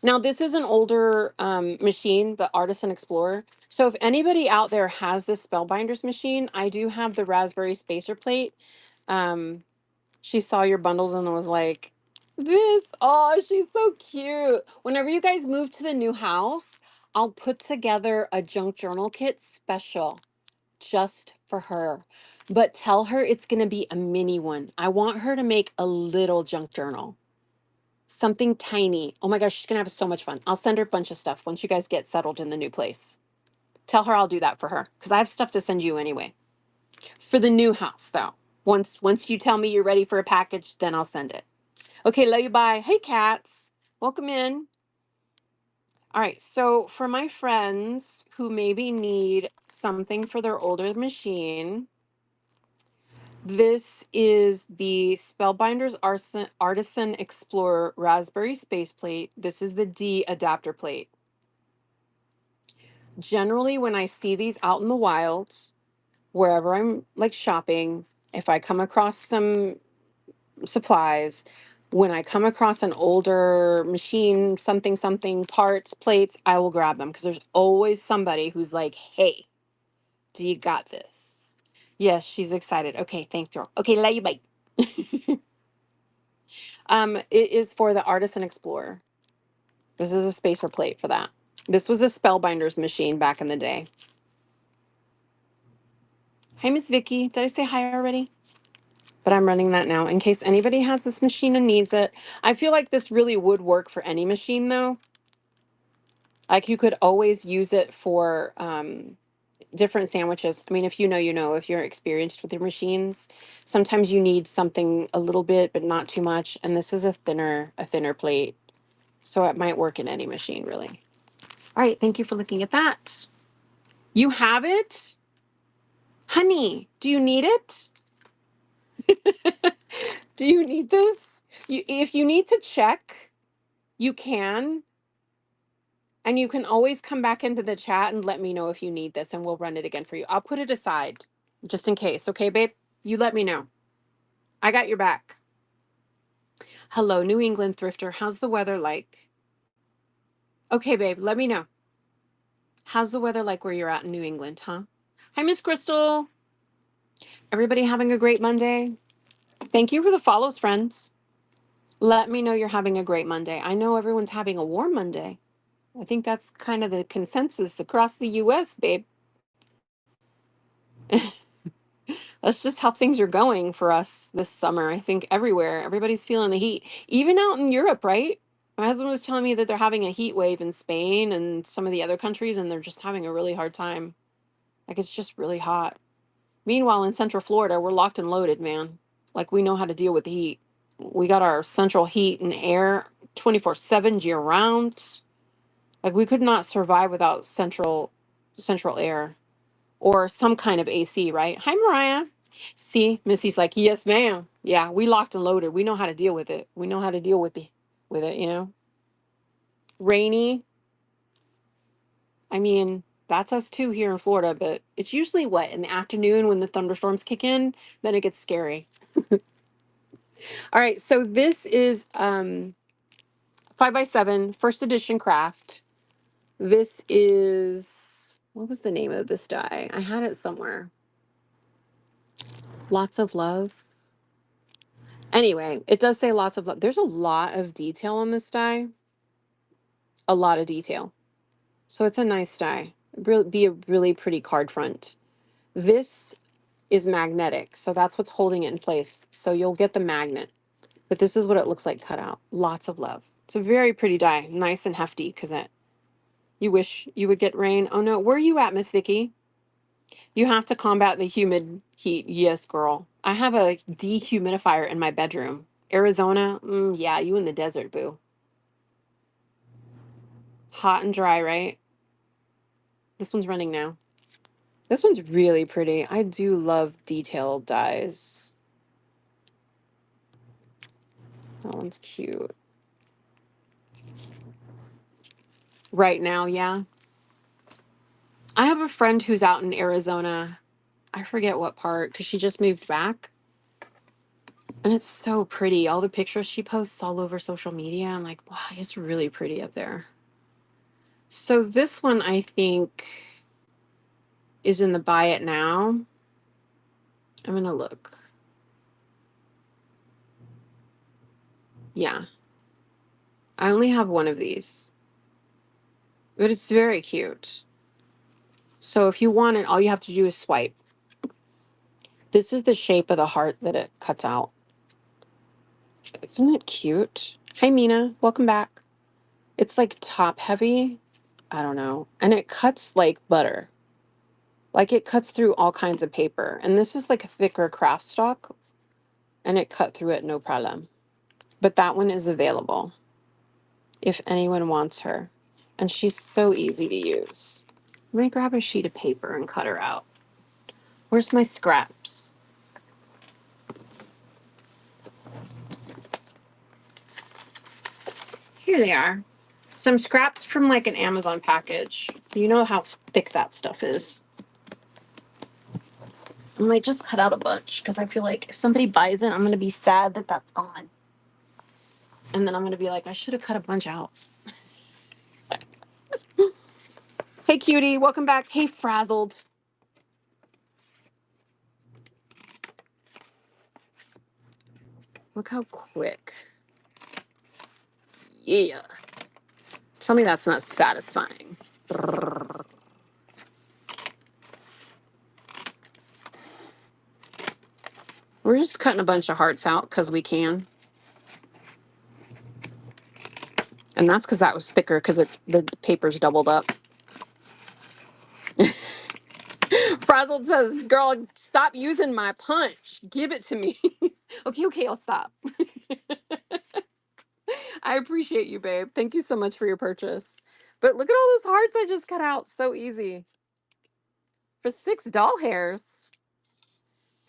Now, this is an older machine, the Artisan Explorer. So if anybody out there has this Spellbinders machine, I do have the Raspberry Spacer Plate. She saw your bundles and was like, this, oh, she's so cute. Whenever you guys move to the new house, I'll put together a junk journal kit special just for her. but tell her it's going to be a mini one. I want her to make a little junk journal, something tiny. Oh my gosh, she's going to have so much fun. I'll send her a bunch of stuff once you guys get settled in the new place. Tell her I'll do that for her because I have stuff to send you anyway. For the new house, though. Once you tell me you're ready for a package, then I'll send it. Okay, love you, bye. Hey, cats. Welcome in. All right, so for my friends who maybe need something for their older machine, this is the Spellbinders Artisan Explorer Raspberry Space Plate. This is the D adapter plate. Generally, when I see these out in the wild, wherever I'm like shopping, if I come across some supplies, when I come across an older machine, something, parts, plates, I will grab them because there's always somebody who's like, hey, do you got this? Yes, she's excited. Okay, thanks, girl. Okay, love you, bye. It is for the Artisan Explorer. This is a spacer plate for that. This was a Spellbinders machine back in the day. Hi, Miss Vicky. Did I say hi already? But I'm running that now in case anybody has this machine and needs it. I feel like this really would work for any machine though. Like you could always use it for different sandwiches. I mean, if you know, you know, if you're experienced with your machines, sometimes you need something a little bit, but not too much. And this is a thinner plate. So it might work in any machine really. All right. Thank you for looking at that. You have it? Honey, do you need it? Do you need this? If you need to check, you can. And you can always come back into the chat and let me know if you need this and we'll run it again for you. I'll put it aside just in case. Okay, babe? You let me know. I got your back. Hello, New England thrifter. How's the weather like? Okay, babe, let me know. How's the weather like where you're at in New England, huh? Hi, Miss Crystal. Everybody having a great Monday? Thank you for the follows, friends. Let me know you're having a great Monday. I know everyone's having a warm Monday. I think that's kind of the consensus across the US, babe. That's just how things are going for us this summer. I think everywhere, everybody's feeling the heat, even out in Europe, right? My husband was telling me that they're having a heat wave in Spain and some of the other countries, and they're just having a really hard time. Like it's just really hot. Meanwhile, in Central Florida, we're locked and loaded, man. Like we know how to deal with the heat. We got our central heat and air 24/7 year round. Like we could not survive without central air or some kind of AC, right? Hi, Mariah. See, Missy's like, yes, ma'am. Yeah, we locked and loaded. We know how to deal with it. We know how to deal with it, you know. Rainy. I mean, that's us too here in Florida, but it's usually what in the afternoon when the thunderstorms kick in, then it gets scary. All right, so this is 5x7 first edition craft. This is what was the name of this die? I had it somewhere. Lots of love. Anyway, it does say lots of love. There's a lot of detail on this die. A lot of detail. So it's a nice die. Be a really pretty card front. This is magnetic, so that's what's holding it in place. So you'll get the magnet. But this is what it looks like cut out. Lots of love. It's a very pretty die. Nice and hefty because you wish you would get rain. Oh no, where are you at, Miss Vicky? You have to combat the humid heat. Yes, girl. I have a dehumidifier in my bedroom. Arizona, yeah, you in the desert, boo. Hot and dry, right? This one's running now. This one's really pretty. I do love detailed dies. That one's cute. Right now, yeah. I have a friend who's out in Arizona. I forget what part because she just moved back. And it's so pretty. All the pictures she posts all over social media. I'm like, wow, it's really pretty up there. So this one, I think, is in the buy it now. I'm going to look. Yeah. I only have one of these, but it's very cute. So if you want it, all you have to do is swipe. This is the shape of the heart that it cuts out. Isn't it cute? Hi, Mina. Welcome back. It's like top heavy. I don't know. And it cuts like butter. Like it cuts through all kinds of paper. And this is like a thicker craft stock. And it cut through it no problem. But that one is available if anyone wants her. And she's so easy to use. Let me grab a sheet of paper and cut her out. Where's my scraps? Here they are. Some scraps from like an Amazon package. You know how thick that stuff is. I might just cut out a bunch because I feel like if somebody buys it, I'm going to be sad that that's gone. And then I'm going to be like, I should have cut a bunch out. Hey, cutie. Welcome back. Hey, frazzled. Look how quick. Yeah. Tell me that's not satisfying. We're just cutting a bunch of hearts out because we can. And that's because that was thicker because it's the paper's doubled up. Frazzled says, girl, stop using my punch. Give it to me. Okay, I'll stop. I appreciate you, babe. Thank you so much for your purchase. But look at all those hearts I just cut out. So easy. For 6 doll hairs.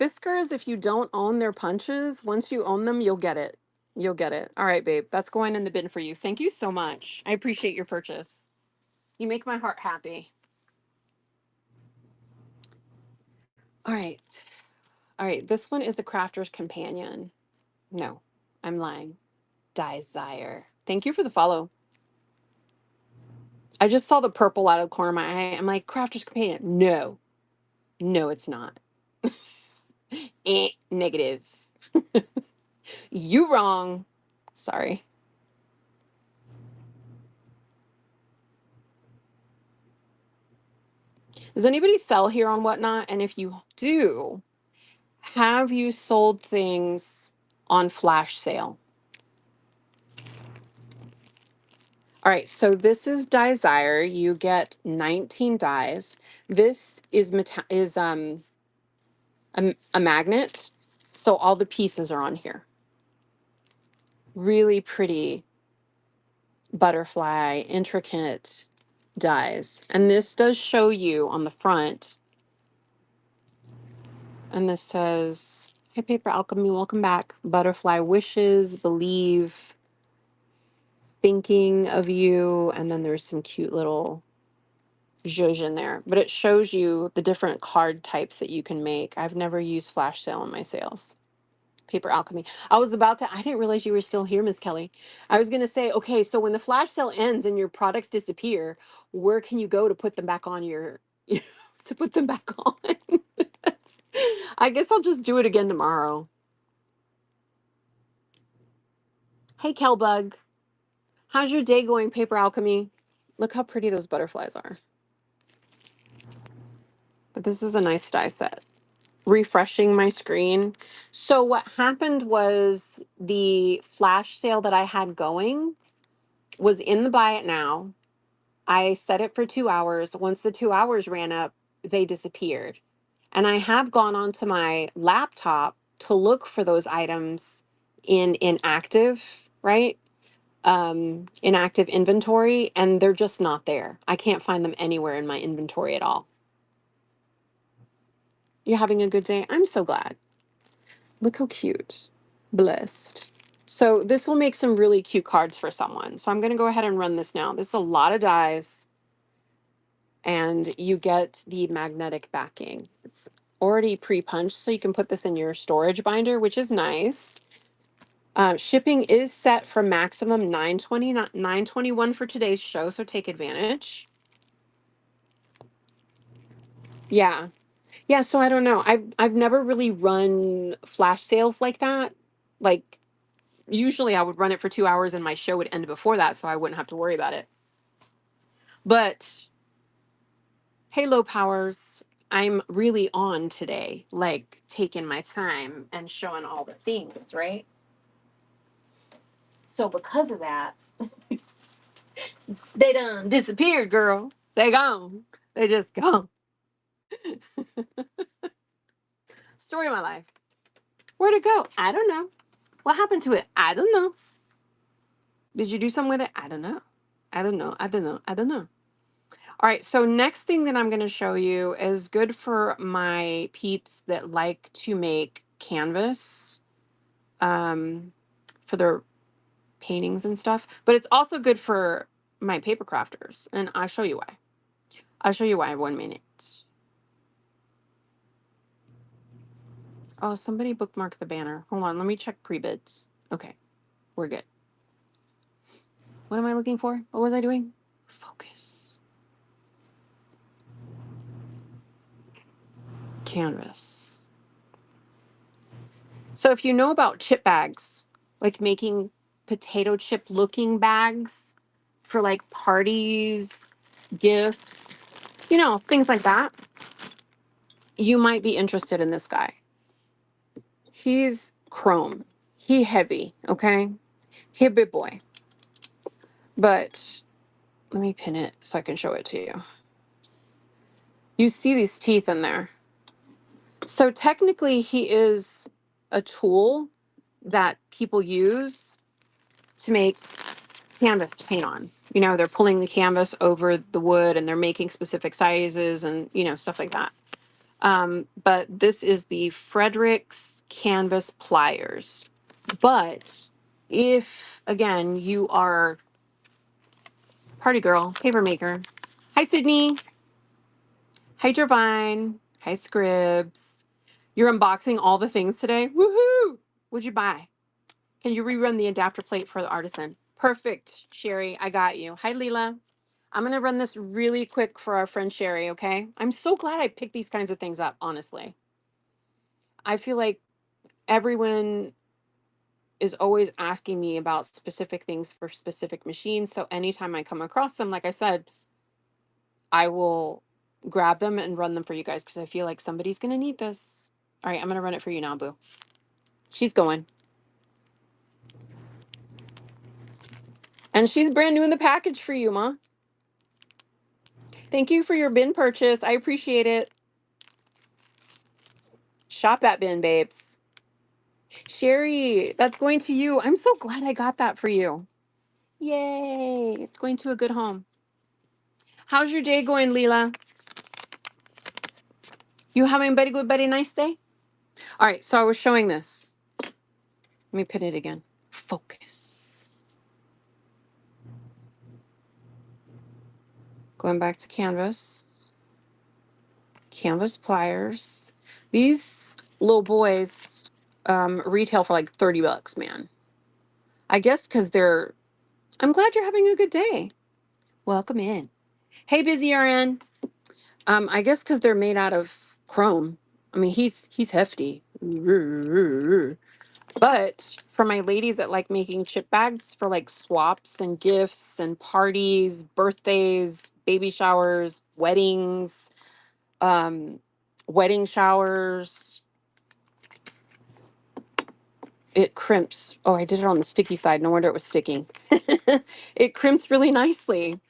Fiskars, if you don't own their punches, once you own them, you'll get it. You'll get it. All right, babe. That's going in the bin for you. Thank you so much. I appreciate your purchase. You make my heart happy. All right. All right. This one is the Crafter's Companion. No, I'm lying. Desire. Thank you for the follow. I just saw the purple out of the corner of my eye. I'm like, Crafter's Companion. No. No, it's not. Negative. You wrong. Sorry. Does anybody sell here on Whatnot? And if you do, have you sold things on flash sale? All right, so this is Desire. You get 19 dies. This is a magnet, so all the pieces are on here. Really pretty butterfly, intricate dies. And this does show you on the front. And this says, "Hey, Paper Alchemy, welcome back. Butterfly wishes, believe, thinking of you." And then there's some cute little zhuzh in there. But it shows you the different card types that you can make. I've never used flash sale in my sales. Paper Alchemy. I didn't realize you were still here, Miss Kelly. I was going to say, okay, so when the flash sale ends and your products disappear, where can you go to put them back on to put them back on? I guess I'll just do it again tomorrow. Hey, Kelbug. How's your day going, Paper Alchemy? Look how pretty those butterflies are. But this is a nice die set. Refreshing my screen. So what happened was the flash sale that I had going was in the buy it now. I set it for 2 hours. Once the 2 hours ran up, they disappeared. And I have gone onto my laptop to look for those items in inactive, right? Inactive inventory, and they're just not there. I can't find them anywhere in my inventory at all. You're having a good day? I'm so glad. Look how cute. Blessed. So this will make some really cute cards for someone. So I'm going to go ahead and run this now. This is a lot of dies. And you get the magnetic backing. It's already pre-punched, so you can put this in your storage binder, which is nice. Shipping is set for maximum $9.21 for today's show, so take advantage. Yeah. Yeah, so I don't know. I've never really run flash sales like that. Like usually I would run it for 2 hours and my show would end before that, so I wouldn't have to worry about it. But hey, low powers. I'm really on today, like taking my time and showing all the things, right? So because of that, they done disappeared, girl. They gone. They just gone. Story of my life. Where'd it go? I don't know. What happened to it? I don't know. Did you do something with it? I don't know. I don't know. I don't know. I don't know. All right. So next thing that I'm going to show you is good for my peeps that like to make canvas for their paintings and stuff. But it's also good for my paper crafters. And I'll show you why. I'll show you why in 1 minute. Oh, somebody bookmarked the banner. Hold on. Let me check pre-bids. Okay. We're good. What am I looking for? What was I doing? Focus. Canvas. So if you know about chip bags, like making potato chip looking bags for like parties, gifts, things like that, you might be interested in this guy. He's chrome. He heavy, okay? He a big boy. But let me pin it so I can show it to you. You see these teeth in there. So technically he is a tool that people use to make canvas to paint on. They're pulling the canvas over the wood and they're making specific sizes and, stuff like that. But this is the Frederick's canvas pliers. But if, again, you are party girl, paper maker. Hi, Sydney. Hi, Jervine. Hi, Scribs. You're unboxing all the things today. Woohoo! What'd you buy? Can you rerun the adapter plate for the artisan? Perfect, Sherry. I got you. Hi, Leela. I'm going to run this really quick for our friend Sherry, okay? I'm so glad I picked these kinds of things up, honestly. I feel like everyone is always asking me about specific things for specific machines. So anytime I come across them, like I said, I will grab them and run them for you guys because I feel like somebody's going to need this. All right, I'm going to run it for you now, Boo. She's going. And she's brand new in the package for you, Ma. Thank you for your bin purchase. I appreciate it. Shop that bin, babes. Sherry, that's going to you. I'm so glad I got that for you. Yay. It's going to a good home. How's your day going, Leela? You having a very good, very nice day? All right, so I was showing this. Let me pin it again. Focus. Going back to canvas. Canvas pliers. These little boys retail for like 30 bucks, man. I guess because I'm glad you're having a good day. Welcome in. Hey, Busy RN. I guess because they're made out of chrome. I mean, he's hefty. But for my ladies that like making chip bags for like swaps and gifts and parties, birthdays, baby showers, weddings, wedding showers, it crimps. Oh, I did it on the sticky side. No wonder it was sticking. It crimps really nicely.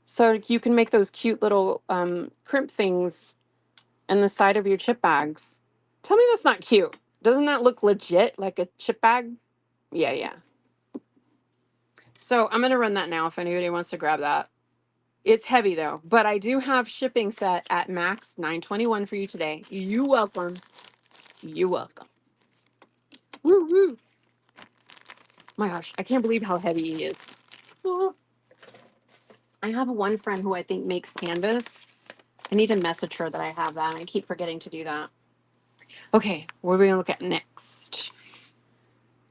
So you can make those cute little crimp things in the side of your chip bags. Tell me that's not cute. Doesn't that look legit like a chip bag? Yeah, yeah. So I'm going to run that now if anybody wants to grab that. It's heavy though, but I do have shipping set at max $9.21 for you today. You welcome. You welcome. Woo woo. My gosh, I can't believe how heavy he is. Oh. I have one friend who I think makes canvas. I need to message her that I have that. And I keep forgetting to do that. Okay, what are we gonna look at next?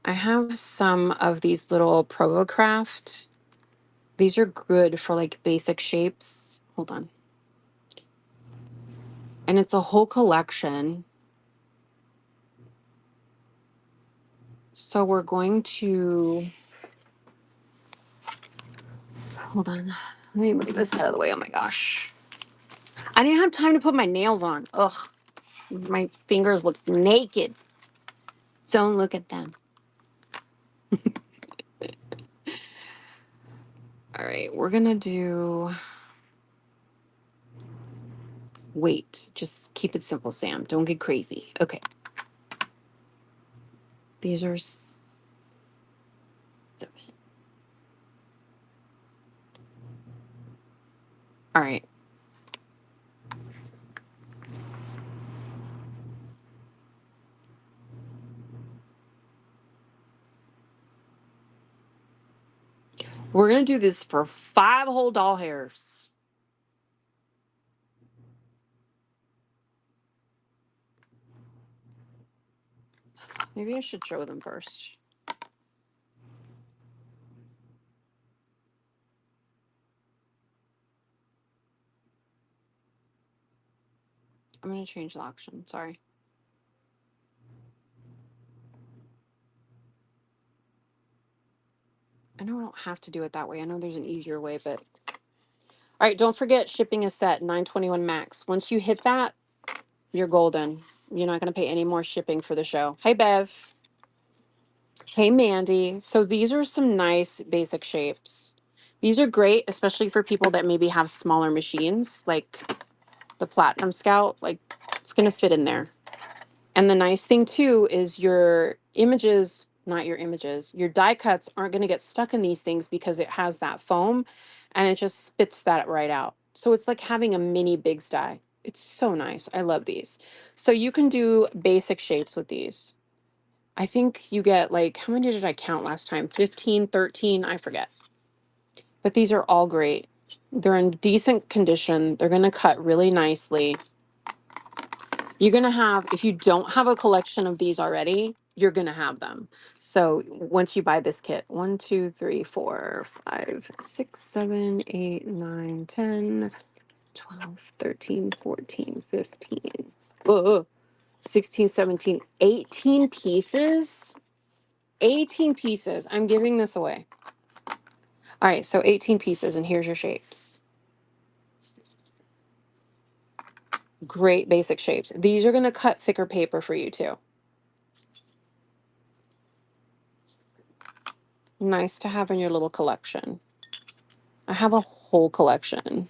I have some of these little Craft. These are good for like basic shapes. Hold on. And it's a whole collection. So we're going to, hold on. Let me move this out of the way. Oh my gosh. I didn't have time to put my nails on. Ugh, my fingers look naked. Don't look at them. All right, we're gonna do, wait, just keep it simple, Sam. Don't get crazy. Okay. These are 7. All right. We're gonna do this for 5 whole doll hairs. Maybe I should show them first. I'm gonna change the option. Sorry. I know I don't have to do it that way. I know there's an easier way, but all right, don't forget shipping is set $9.21 max. Once you hit that, you're golden. You're not going to pay any more shipping for the show. Hey, Bev. Hey, Mandy. So these are some nice basic shapes. These are great, especially for people that maybe have smaller machines, like the Platinum Scout. Like, it's going to fit in there. And the nice thing too is your images, not your images, your die cuts aren't going to get stuck in these things because it has that foam and it just spits that right out. So it's like having a mini Big's die. It's so nice. I love these. So you can do basic shapes with these. I think you get like, how many did I count last time? 15, 13, I forget. But these are all great. They're in decent condition. They're going to cut really nicely. You're going to have, if you don't have a collection of these already, you're going to have them. So once you buy this kit, 1, 2, 3, 4, 5, 6, 7, 8, 9, 10, 12, 13, 14, 15, 16, 17, 18 pieces. 18 pieces. I'm giving this away. All right, so 18 pieces, and here's your shapes. Great basic shapes. These are going to cut thicker paper for you too. Nice to have in your little collection. I have a whole collection.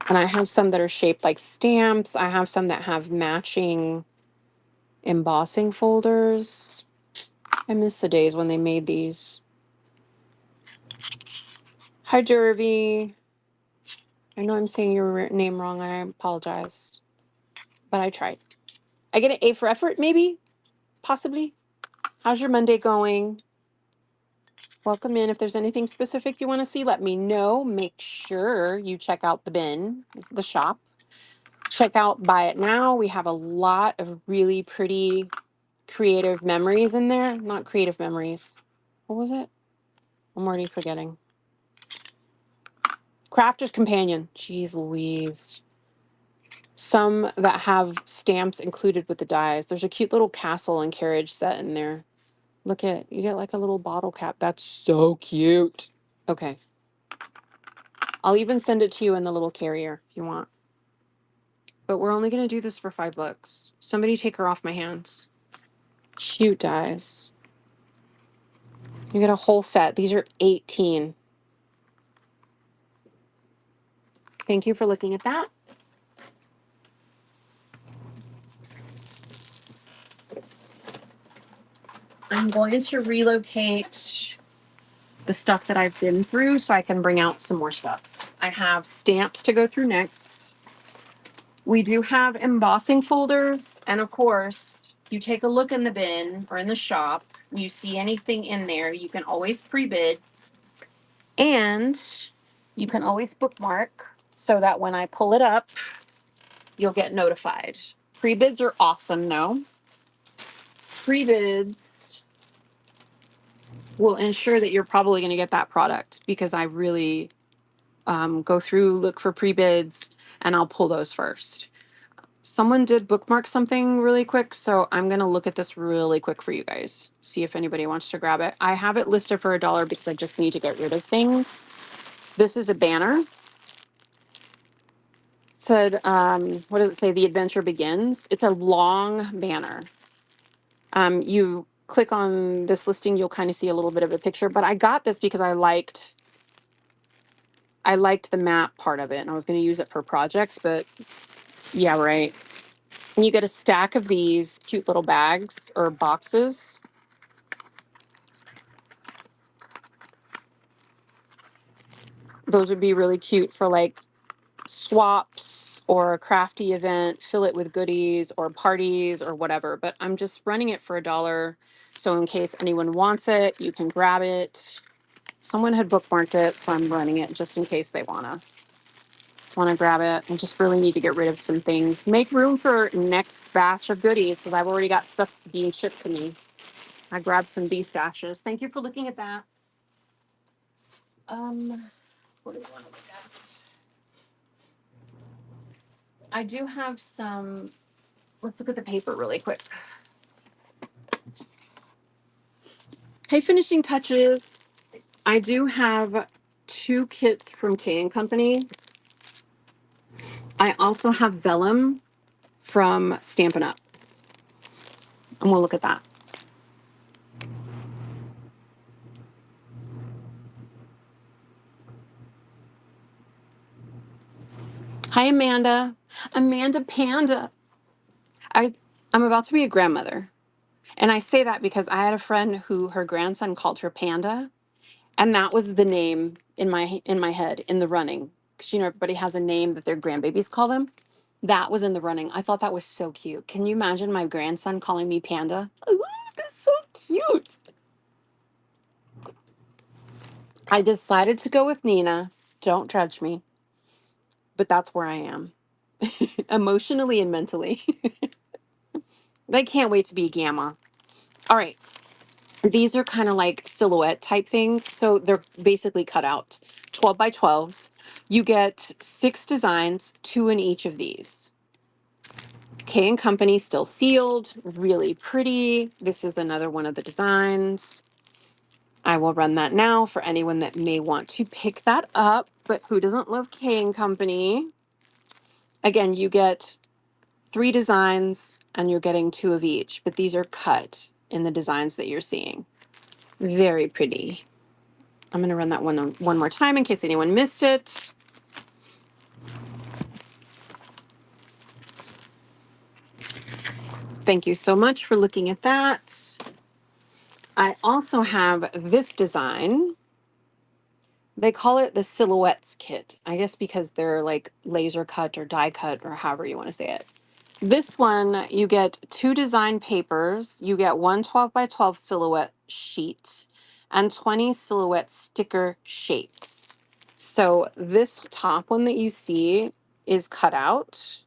And I have some that are shaped like stamps. I have some that have matching embossing folders. I miss the days when they made these. Hi, Derby. I know I'm saying your name wrong and I apologize. But I tried. I get an A for effort, maybe? Possibly. How's your Monday going? Welcome in. If there's anything specific you want to see, let me know. Make sure you check out the bin, the shop. Check out Buy It Now. We have a lot of really pretty creative memories in there. Not creative memories. What was it? I'm already forgetting. Crafter's Companion. Jeez Louise. Some that have stamps included with the dies. There's a cute little castle and carriage set in there. Look at, you get like a little bottle cap. That's so cute. Okay. I'll even send it to you in the little carrier if you want. But we're only going to do this for $5. Somebody take her off my hands. Cute dies. You get a whole set. These are 18. Thank you for looking at that. I'm going to relocate the stuff that I've been through so I can bring out some more stuff. I have stamps to go through next. We do have embossing folders. And of course, you take a look in the bin or in the shop. You see anything in there, you can always pre-bid. And you can always bookmark so that when I pull it up, you'll get notified. Pre-bids are awesome, no? Pre-bids will ensure that you're probably going to get that product because I really go through, look for pre-bids, and I'll pull those first. Someone did bookmark something really quick, so I'm going to look at this really quick for you guys. See if anybody wants to grab it. I have it listed for $1 because I just need to get rid of things. This is a banner. It said, what does it say? The adventure begins. It's a long banner. You click on this listing, you'll kind of see a little bit of a picture, but I got this because I liked the map part of it, and I was going to use it for projects, but yeah, right. And you get a stack of these cute little bags or boxes. Those would be really cute for like swaps or a crafty event, fill it with goodies or parties or whatever. But I'm just running it for $1. So in case anyone wants it, you can grab it. Someone had bookmarked it, so I'm running it just in case they wanna grab it. I just really need to get rid of some things. Make room for next batch of goodies because I've already got stuff being shipped to me. I grabbed some bee stashes. Thank you for looking at that. What do we want to look at? I do have some. Let's look at the paper really quick. Hey, finishing touches. I do have 2 kits from K and Company. I also have vellum from Stampin' Up. And we'll look at that. Hi, Amanda. Amanda Panda. I'm about to be a grandmother. And I say that because I had a friend who her grandson called her Panda. And that was the name in my head in the running. Because you know everybody has a name that their grandbabies call them. That was in the running. I thought that was so cute. Can you imagine my grandson calling me Panda? Ooh, that's so cute. I decided to go with Nina. Don't judge me, but that's where I am emotionally and mentally. I can't wait to be Gamma. All right. These are kind of like silhouette type things. So they're basically cut out 12 by 12s. You get 6 designs, 2 in each of these. K and Company still sealed, really pretty. This is another one of the designs. I will run that now for anyone that may want to pick that up, but who doesn't love K and Company? Again, you get 3 designs and you're getting 2 of each, but these are cut in the designs that you're seeing. Very pretty. I'm going to run that one more time in case anyone missed it. Thank you so much for looking at that. I also have this design. They call it the silhouettes kit, I guess because they're like laser cut or die cut or however you want to say it. This one, you get 2 design papers. You get 1 12 by 12 silhouette sheet and 20 silhouette sticker shapes. So this top one that you see is cut out.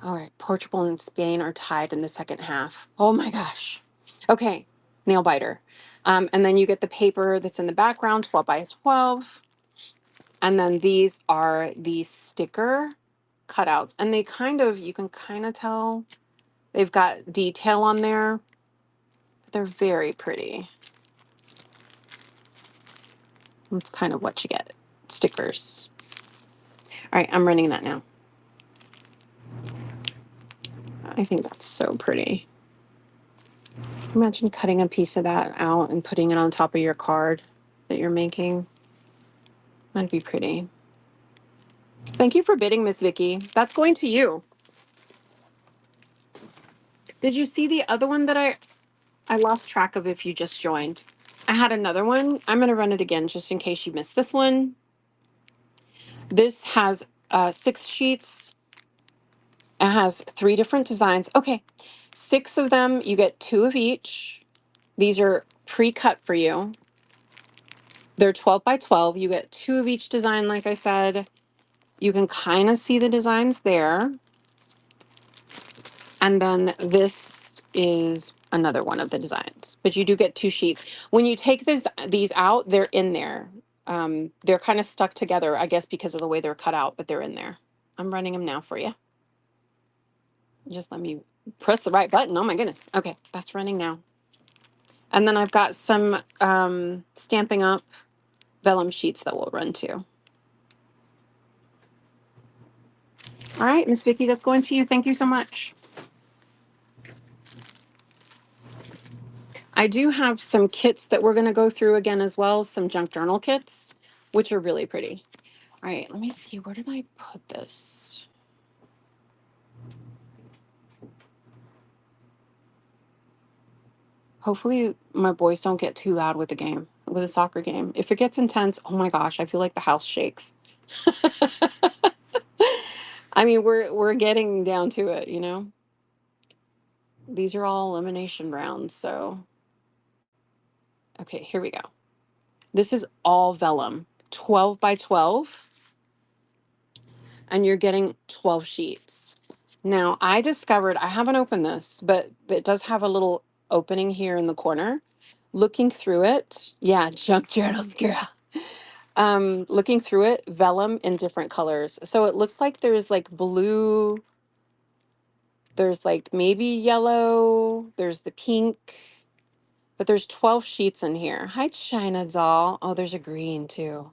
All right, Portugal and Spain are tied in the second half. Oh my gosh. Okay, nail biter. And then you get the paper that's in the background, 12 by 12. And then these are the sticker cutouts. And they kind of, you can kind of tell they've got detail on there. They're very pretty. That's kind of what you get, stickers. All right, I'm running that now. I think that's so pretty. Imagine cutting a piece of that out and putting it on top of your card that you're making. That'd be pretty. Thank you for bidding, Miss Vicky. That's going to you. Did you see the other one that I lost track of if you just joined? I had another one. I'm going to run it again just in case you missed this one. This has 6 sheets. It has 3 different designs. Okay, 6 of them. You get 2 of each. These are pre-cut for you. They're 12 by 12. You get 2 of each design, like I said. You can kind of see the designs there. And then this is another one of the designs, but you do get 2 sheets. When you take these out, they're in there. They're kind of stuck together, I guess, because of the way they're cut out, but they're in there. I'm running them now for you. Just let me press the right button. Oh my goodness. Okay, that's running now. And then I've got some Stampin' Up vellum sheets that will run too. All right, Miss Vicky, that's going to you. Thank you so much. I do have some kits that we're going to go through again as well, some junk journal kits, which are really pretty. All right, let me see. Where did I put this? Hopefully my boys don't get too loud with the game, with a soccer game. If it gets intense, oh my gosh, I feel like the house shakes. I mean, we're getting down to it, you know? These are all elimination rounds, so okay, here we go. This is all vellum, 12 by 12, and you're getting 12 sheets. Now, I discovered, I haven't opened this, but it does have a little opening here in the corner. Looking through it, yeah, junk journals, girl. Looking through it, vellum in different colors. So it looks like there's like blue, there's like maybe yellow, there's the pink, but there's 12 sheets in here. Hi, China doll. Oh, there's a green too.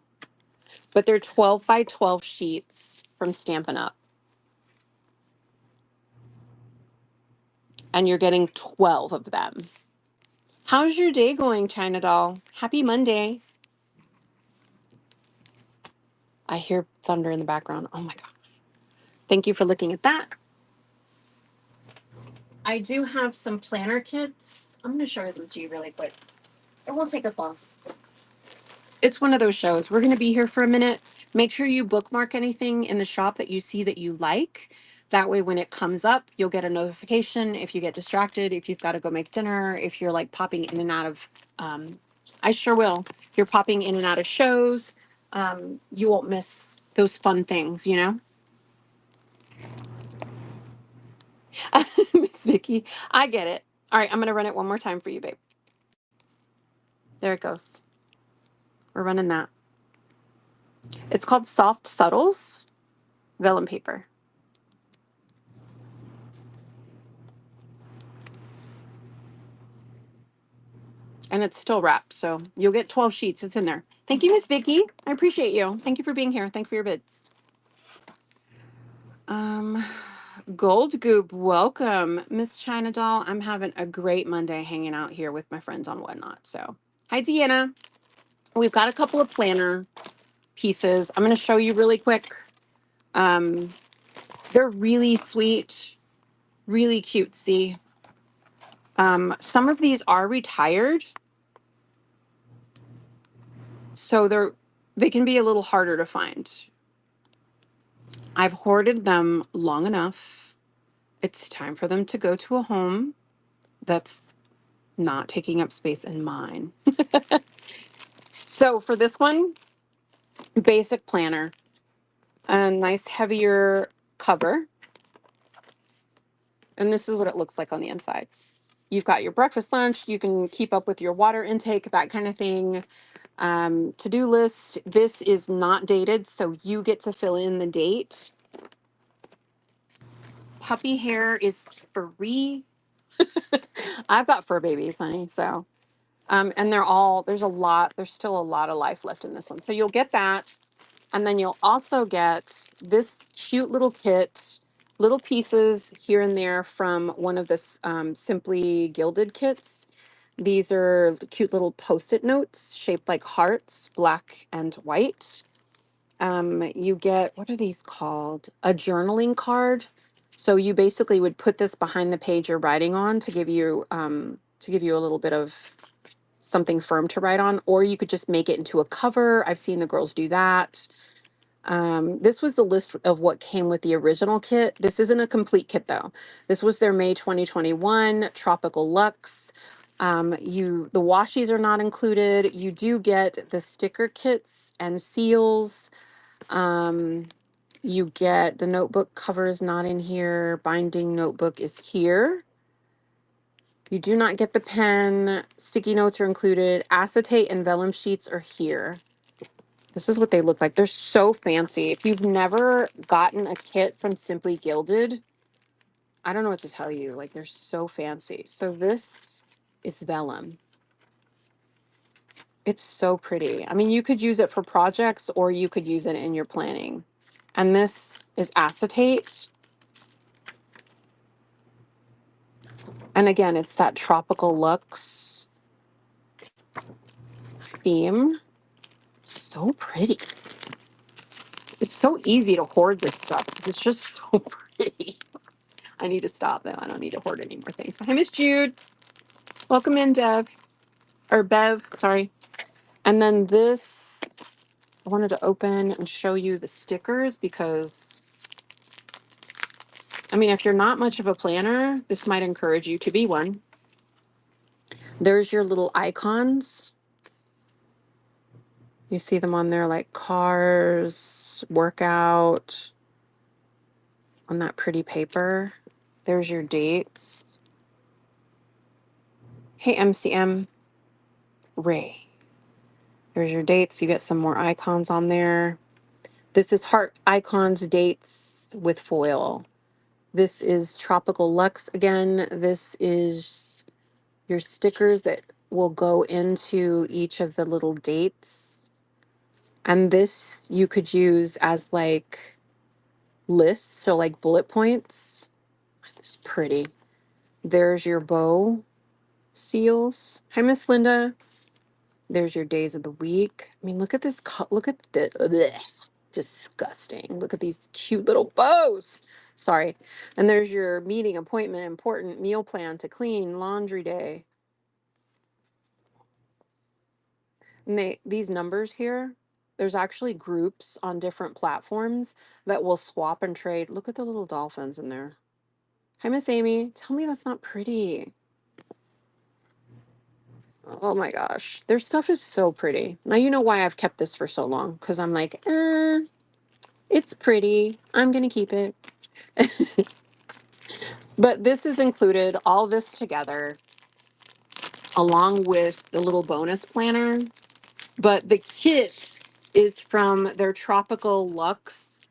But they're 12 by 12 sheets from Stampin' Up. And you're getting 12 of them. How's your day going, China doll? Happy Monday. I hear thunder in the background. Oh my God. Thank you for looking at that. I do have some planner kits. I'm going to show them to you really quick. It won't take us long. It's one of those shows. We're going to be here for a minute. Make sure you bookmark anything in the shop that you see that you like. That way, when it comes up, you'll get a notification if you get distracted, if you've got to go make dinner, if you're like popping in and out of, I sure will. If you're popping in and out of shows, you won't miss those fun things, you know? Miss Vicky, I get it. All right, I'm going to run it one more time for you, babe. There it goes. We're running that. It's called Soft Subtles Vellum Paper. And it's still wrapped, so you'll get 12 sheets. It's in there. Thank you, Miss Vicky. I appreciate you. Thank you for being here. Thank you for your bids. Um, Gold Goop, welcome. Miss China Doll, I'm having a great Monday hanging out here with my friends on Whatnot. So, hi, Deanna. We've got a couple of planner pieces. I'm going to show you really quick. They're really sweet, really cutesy. Some of these are retired, so they can be a little harder to find. I've hoarded them long enough. It's time for them to go to a home that's not taking up space in mine. So for this one, basic planner, a nice heavier cover. And this is what it looks like on the inside. You've got your breakfast, lunch. You can keep up with your water intake, that kind of thing. To-do list. This is not dated, so you get to fill in the date. Puppy hair is free. I've got fur babies, honey, so and there's still a lot of life left in this one. So you'll get that. And then you'll also get this cute little kit, little pieces here and there from one of the Simply Gilded kits. These are cute little Post-it notes shaped like hearts, black and white. You get, what are these called? A journaling card. So you basically would put this behind the page you're writing on to give you a little bit of something firm to write on, or you could just make it into a cover. I've seen the girls do that. This was the list of what came with the original kit. This isn't a complete kit though. This was their May 2021 Tropical Luxe. The washies are not included. You do get the sticker kits and seals. You get the notebook cover is not in here. Binding notebook is here. You do not get the pen. Sticky notes are included. Acetate and vellum sheets are here. This is what they look like. They're so fancy. If you've never gotten a kit from Simply Gilded, I don't know what to tell you. Like, they're so fancy. So this is vellum. It's so pretty. I mean, you could use it for projects or you could use it in your planning. And this is acetate. And again, it's that tropical luxe theme. So pretty. It's so easy to hoard this stuff. It's just so pretty. I need to stop though. I don't need to hoard any more things. Hi, Miss Jude. Welcome in, Dev. Or Bev, sorry. And then this, I wanted to open and show you the stickers because, I mean, if you're not much of a planner, this might encourage you to be one. There's your little icons. You see them on there like cars, workout, on that pretty paper. There's your dates. Hey, MCM, Ray. There's your dates. You get some more icons on there. This is heart icons, dates with foil. This is Tropical Luxe again. This is your stickers that will go into each of the little dates. And this you could use as like lists, so like bullet points. It's pretty. There's your bow seals. Hi, Miss Linda. There's your days of the week. I mean, look at this. Look at this. Blech. Disgusting. Look at these cute little bows. Sorry. And there's your meeting, appointment, important, meal plan to clean, laundry day. And these numbers here, there's actually groups on different platforms that will swap and trade. Look at the little dolphins in there. Hi, Miss Amy. Tell me that's not pretty. Oh my gosh. Their stuff is so pretty. Now you know why I've kept this for so long. Because I'm like, it's pretty. I'm going to keep it. But this is included, all this together, along with the little bonus planner. But the kit is from their Tropical Luxe.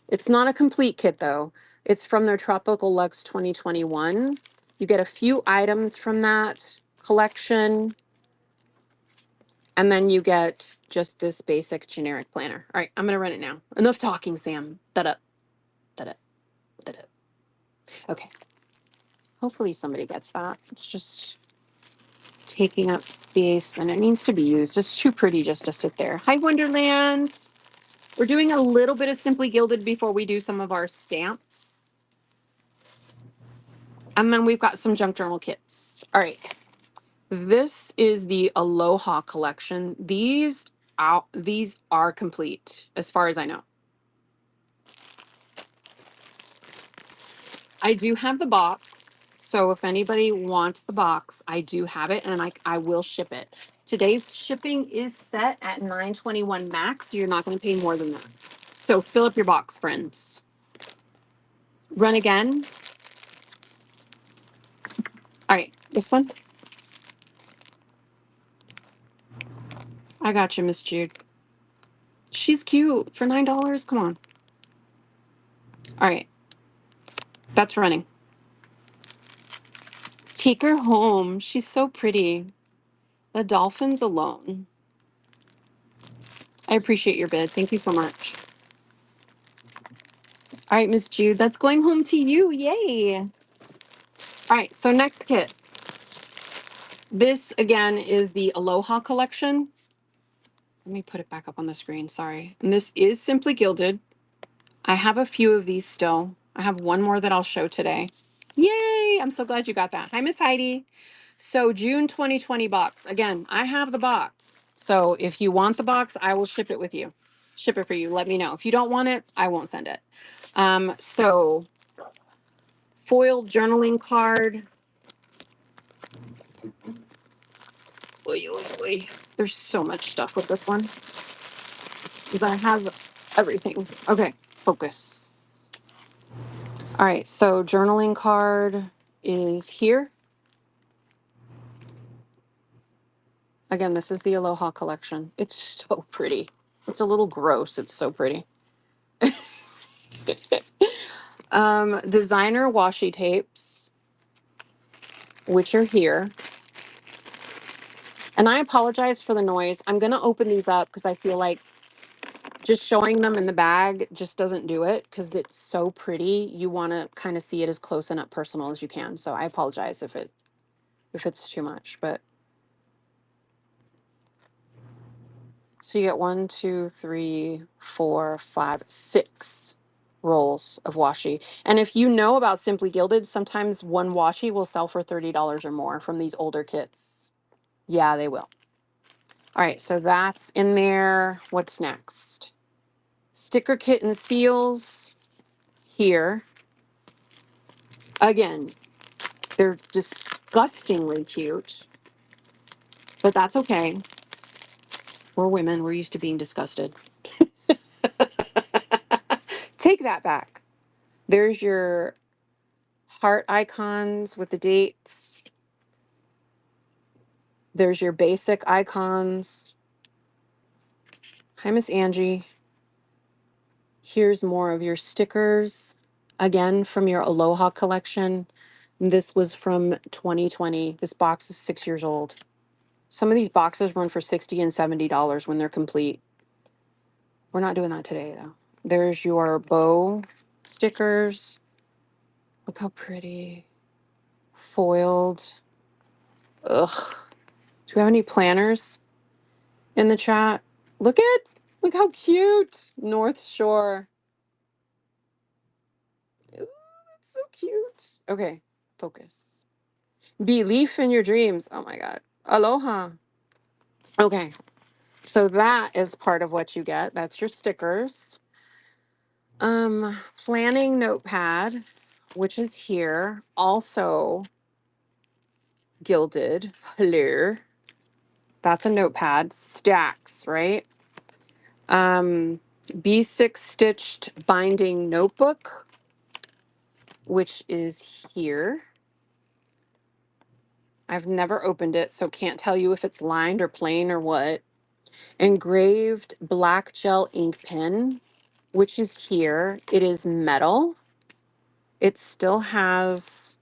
It's not a complete kit, though. It's from their Tropical Luxe 2021. You get a few items from that collection. And then you get just this basic generic planner. All right, I'm going to run it now. Enough talking, Sam. Da-da, da-da, da-da. Okay. Hopefully somebody gets that. It's just taking up space and it needs to be used. It's too pretty just to sit there. Hi, Wonderland. We're doing a little bit of Simply Gilded before we do some of our stamps. And then we've got some junk journal kits. All right. This is the Aloha collection. These are complete as far as I know. I do have the box. So if anybody wants the box, I do have it and I will ship it. Today's shipping is set at $9.21 max. So you're not going to pay more than that. So fill up your box, friends. Run again. All right, this one. I got you, Miss Jude. She's cute for $9. Come on. All right, that's running. Take her home. She's so pretty. The dolphins alone. I appreciate your bid. Thank you so much. All right, Miss Jude, that's going home to you. Yay. All right, so next kit. This again is the Aloha collection. Let me put it back up on the screen. Sorry. And this is Simply Gilded. I have a few of these still. I have one more that I'll show today. Yay! I'm so glad you got that. Hi, Miss Heidi. So June 2020 box. Again, I have the box. So if you want the box, I will ship it with you. Ship it for you. Let me know. If you don't want it, I won't send it. So foil journaling card. Oy, oy, oy. There's so much stuff with this one. Because I have everything. Okay, focus. All right, so journaling card is here. Again, this is the Aloha collection. It's so pretty. It's a little gross. It's so pretty. Designer washi tapes, which are here. And I apologize for the noise. I'm going to open these up because I feel like Just showing them in the bag just doesn't do it because it's so pretty. You want to kind of see it as close and up personal as you can. So I apologize if it's too much, but so you get 6 rolls of washi. And if you know about Simply Gilded, sometimes one washi will sell for $30 or more from these older kits. Yeah, they will. All right, so that's in there. What's next? Sticker kit and seals here. Again, they're disgustingly cute, but that's okay. We're women. We're used to being disgusted. Take that back. There's your heart icons with the dates. There's your basic icons. Hi, Miss Angie. Here's more of your stickers. Again, from your Aloha collection. This was from 2020. This box is 6 years old. Some of these boxes run for $60 and $70 when they're complete. We're not doing that today, though. There's your bow stickers. Look how pretty. Foiled. Ugh. Do we have any planners in the chat? Look how cute. North Shore. Ooh, that's so cute. Okay, focus. Belief in your dreams. Oh my God. Aloha. Okay, so that is part of what you get. That's your stickers. Planning notepad, which is here. Also gilded. Hello. That's a notepad. Stacks, right? B6 stitched binding notebook, which is here. I've never opened it, so can't tell you if it's lined or plain or what. Engraved black gel ink pen, which is here. It is metal. It still has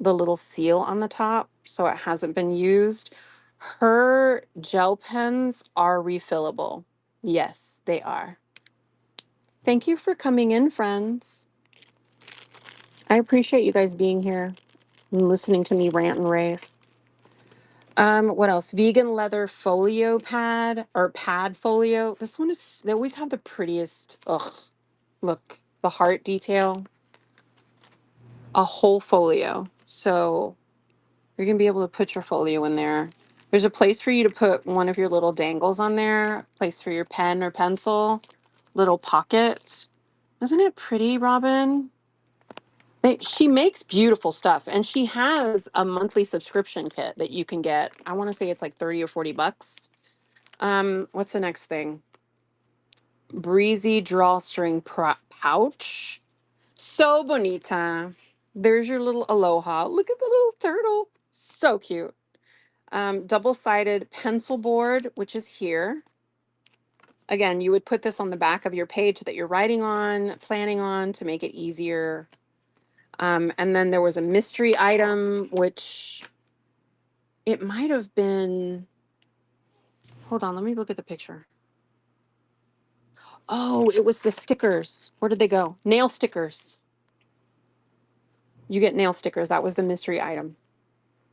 the little seal on the top, so it hasn't been used. Her gel pens are refillable. Yes, they are. Thank you for coming in, friends. I appreciate you guys being here and listening to me rant and rave. What else? Vegan leather folio pad or pad folio. This one is, they always have the prettiest. Ugh, look, the heart detail. A whole folio. So you're gonna be able to put your folio in there. There's a place for you to put one of your little dangles on there, place for your pen or pencil, little pocket. Isn't it pretty, Robin? She makes beautiful stuff, and she has a monthly subscription kit that you can get. I want to say it's like 30 or 40 bucks. What's the next thing? Breezy drawstring pouch. So bonita. There's your little aloha. Look at the little turtle. So cute. Double-sided pencil board, which is here. Again, you would put this on the back of your page that you're writing on, planning on to make it easier. And then there was a mystery item, which it might have been, hold on, let me look at the picture. Oh, it was the stickers. Where did they go? Nail stickers. You get nail stickers. That was the mystery item.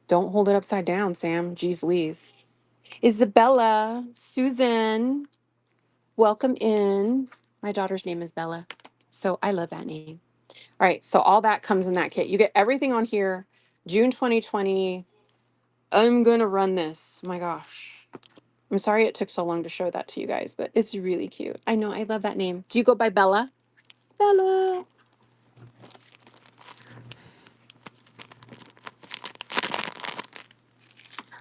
Don't hold it upside down, Sam. Jeez Louise. Isabella, Susan, welcome in. My daughter's name is Bella, so I love that name. All right, so all that comes in that kit. You get everything on here. June 2020. I'm going to run this. My gosh. I'm sorry it took so long to show that to you guys, but it's really cute. I know, I love that name. Do you go by Bella? Bella.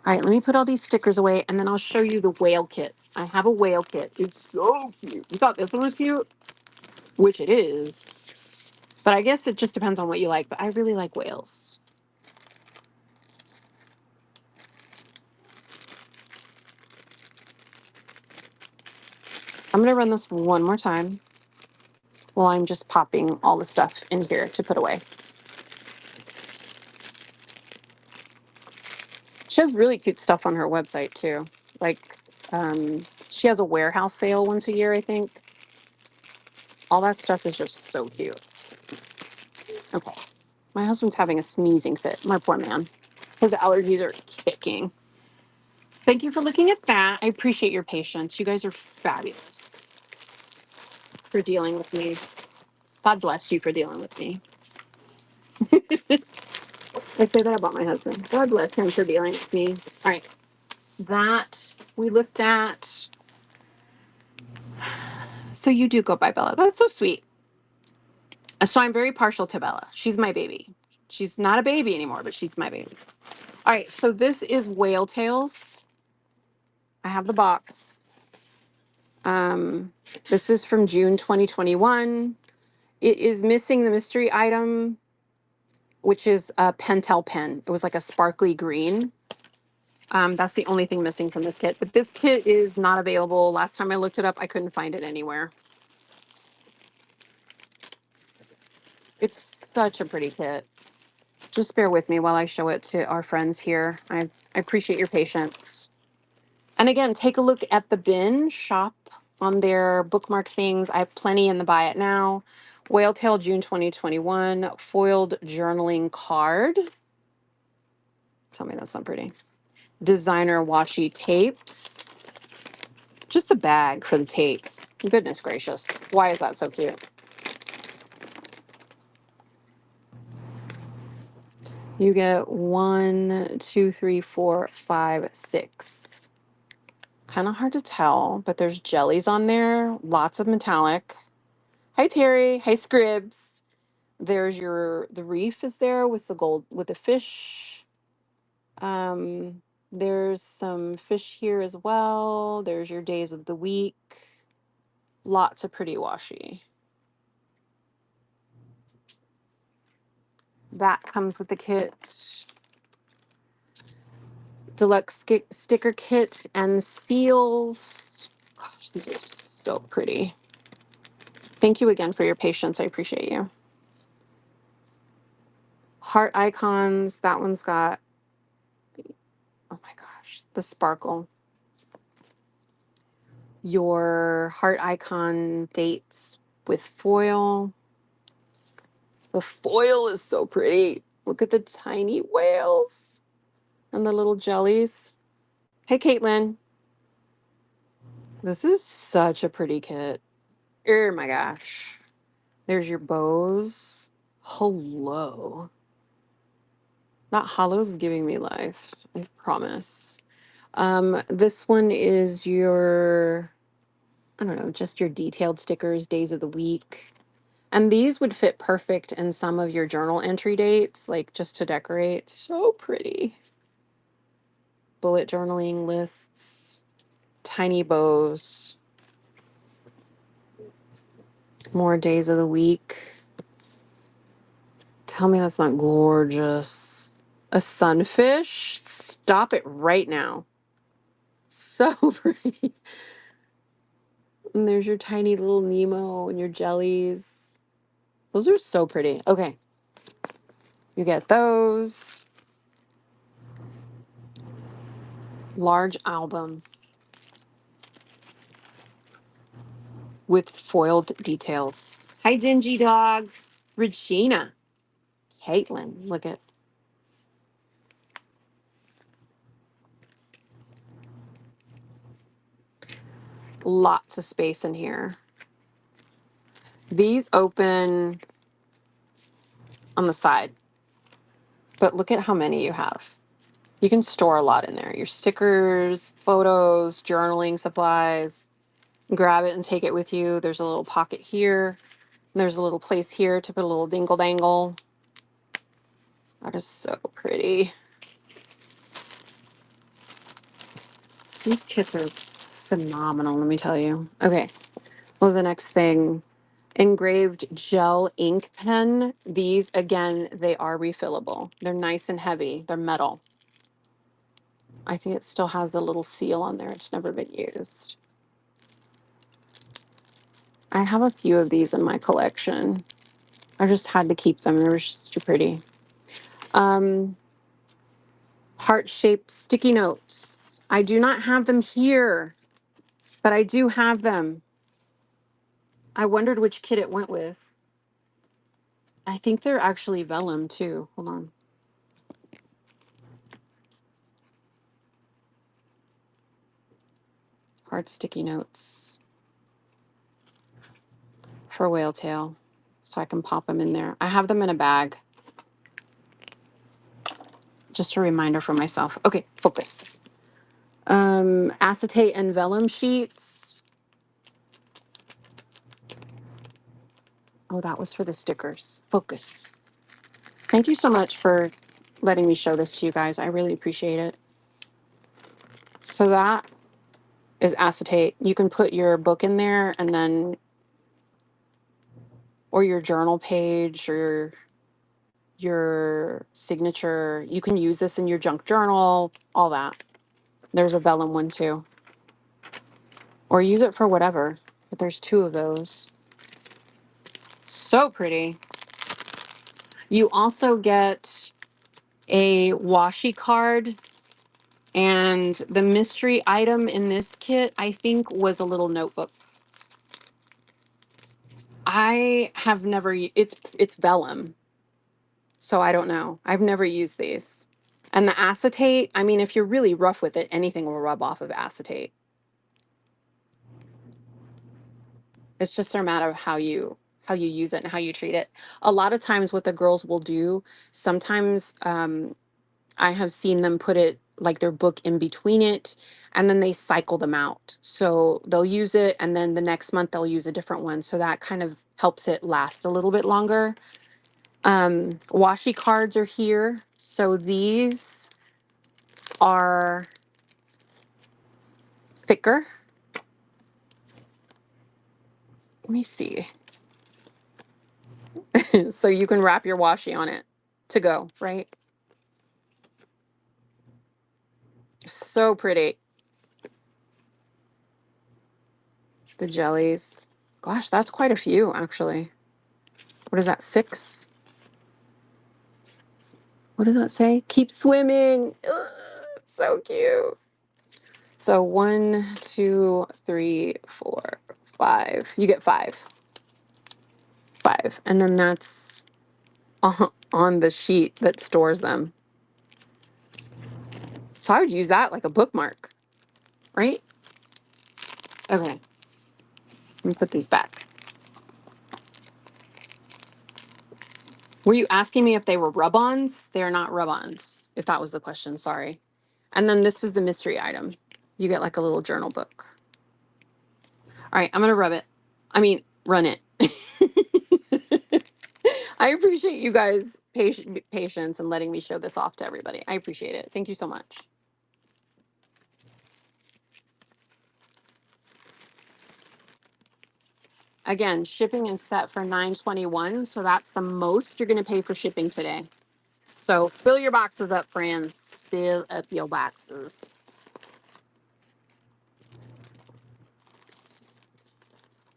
All right, let me put all these stickers away, and then I'll show you the whale kit. I have a whale kit. It's so cute. You thought this one was cute? Which it is. But I guess it just depends on what you like, but I really like whales. I'm going to run this one more time while I'm just popping all the stuff in here to put away. She has really cute stuff on her website too. Like, she has a warehouse sale once a year, I think. All that stuff is just so cute. Okay. My husband's having a sneezing fit. My poor man. His allergies are kicking. Thank you for looking at that. I appreciate your patience. You guys are fabulous for dealing with me. God bless you for dealing with me. I say that about my husband. God bless him for dealing with me. All right. That we looked at. So you do go by Bella. That's so sweet. So I'm very partial to Bella. She's my baby. She's not a baby anymore, but she's my baby. All right. So this is Whale Tails. I have the box. This is from June 2021. It is missing the mystery item, which is a Pentel pen. It was like a sparkly green. That's the only thing missing from this kit. But this kit is not available. Last time I looked it up, I couldn't find it anywhere. It's such a pretty kit. Just bear with me while I show it to our friends here. I appreciate your patience. And again, take a look at the bin shop on their bookmark things. I have plenty in the buy it now. Whale Tail June 2021 foiled journaling card. Tell me that's not pretty. Designer washi tapes. Just a bag for the tapes. Goodness gracious. Why is that so cute? You get 1, 2, 3, 4, 5, 6. Kind of hard to tell, but there's jellies on there. Lots of metallic. Hi, Terry. Hi, Scribs. There's the reef is there with the gold, with the fish. There's some fish here as well. There's your days of the week. Lots of pretty washi. That comes with the kit. Deluxe sticker kit and seals. Gosh, these are so pretty. Thank you again for your patience. I appreciate you. Heart icons. That one's got, oh my gosh, the sparkle. Your heart icon dates with foil. The foil is so pretty. Look at the tiny whales and the little jellies. Hey, Caitlin. This is such a pretty kit. Oh my gosh. There's your bows. Hello. That hollows is giving me life. I promise. This one is your, I don't know, just your detailed stickers, days of the week. And these would fit perfect in some of your journal entry dates, like just to decorate. So pretty. Bullet journaling lists, tiny bows, more days of the week. Tell me that's not gorgeous. A sunfish? Stop it right now. So pretty. And there's your tiny little Nemo and your jellies. Those are so pretty. Okay. You get those. Large album with foiled details. Hi, dingy dogs. Regina. Caitlin. Look at. Lots of space in here. These open on the side. But look at how many you have. You can store a lot in there. Your stickers, photos, journaling supplies. Grab it and take it with you. There's a little pocket here. And there's a little place here to put a little dingle dangle. That is so pretty. These kits are phenomenal, let me tell you. Okay, what was the next thing? Engraved gel ink pen. These, again, they are refillable. They're nice and heavy. They're metal. I think it still has the little seal on there. It's never been used. I have a few of these in my collection. I just had to keep them. They were just too pretty. Heart-shaped sticky notes. I do not have them here, but I do have them. I wondered which kit it went with. I think they're actually vellum too. Hold on. Hard sticky notes for whale tail. So I can pop them in there. I have them in a bag. Just a reminder for myself. Okay, focus. Acetate and vellum sheets. Oh, that was for the stickers. Focus. Thank you so much for letting me show this to you guys. I really appreciate it. So that is acetate. You can put your book in there and then, or your journal page or your signature. You can use this in your junk journal, all that. There's a vellum one too. Or use it for whatever. But there's two of those. So pretty. You also get a washi card, and the mystery item in this kit, I think, was a little notebook. I have never, it's vellum, so I don't know. I've never used these. And the acetate, I mean, if you're really rough with it, anything will rub off of acetate. It's just a matter of how you use it and how you treat it. A lot of times what the girls will do, sometimes I have seen them put it like their book in between it, and then they cycle them out. So they'll use it and then the next month they'll use a different one. So that kind of helps it last a little bit longer. Washi cards are here. So these are thicker. Let me see. So you can wrap your washi on it to go, right? So pretty. The jellies. Gosh, that's quite a few actually. What is that, 6? What does that say? Keep swimming. Ugh, so cute. So 1, 2, 3, 4, 5. You get 5. 5. And then that's on the sheet that stores them. So I would use that like a bookmark, right? Okay. Let me put these back. Were you asking me if they were rub-ons? They are not rub-ons, if that was the question. Sorry. And then this is the mystery item. You get like a little journal book. All right, I'm going to rub it. I mean, run it. I appreciate you guys' patience and letting me show this off to everybody. I appreciate it. Thank you so much. Again, shipping is set for $9.21, so that's the most you're going to pay for shipping today. So fill your boxes up, friends. Fill up your boxes.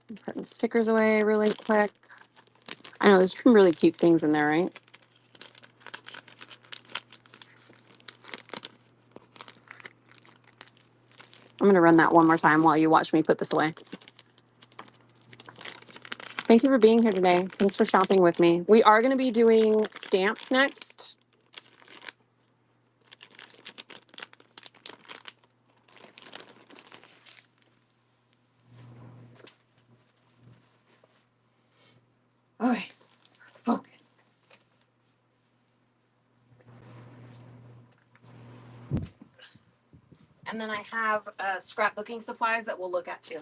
I'm putting stickers away really quick. I know there's some really cute things in there, right? I'm going to run that one more time while you watch me put this away. Thank you for being here today. Thanks for shopping with me. We are going to be doing stamps next. Okay, focus. And then I have scrapbooking supplies that we'll look at too.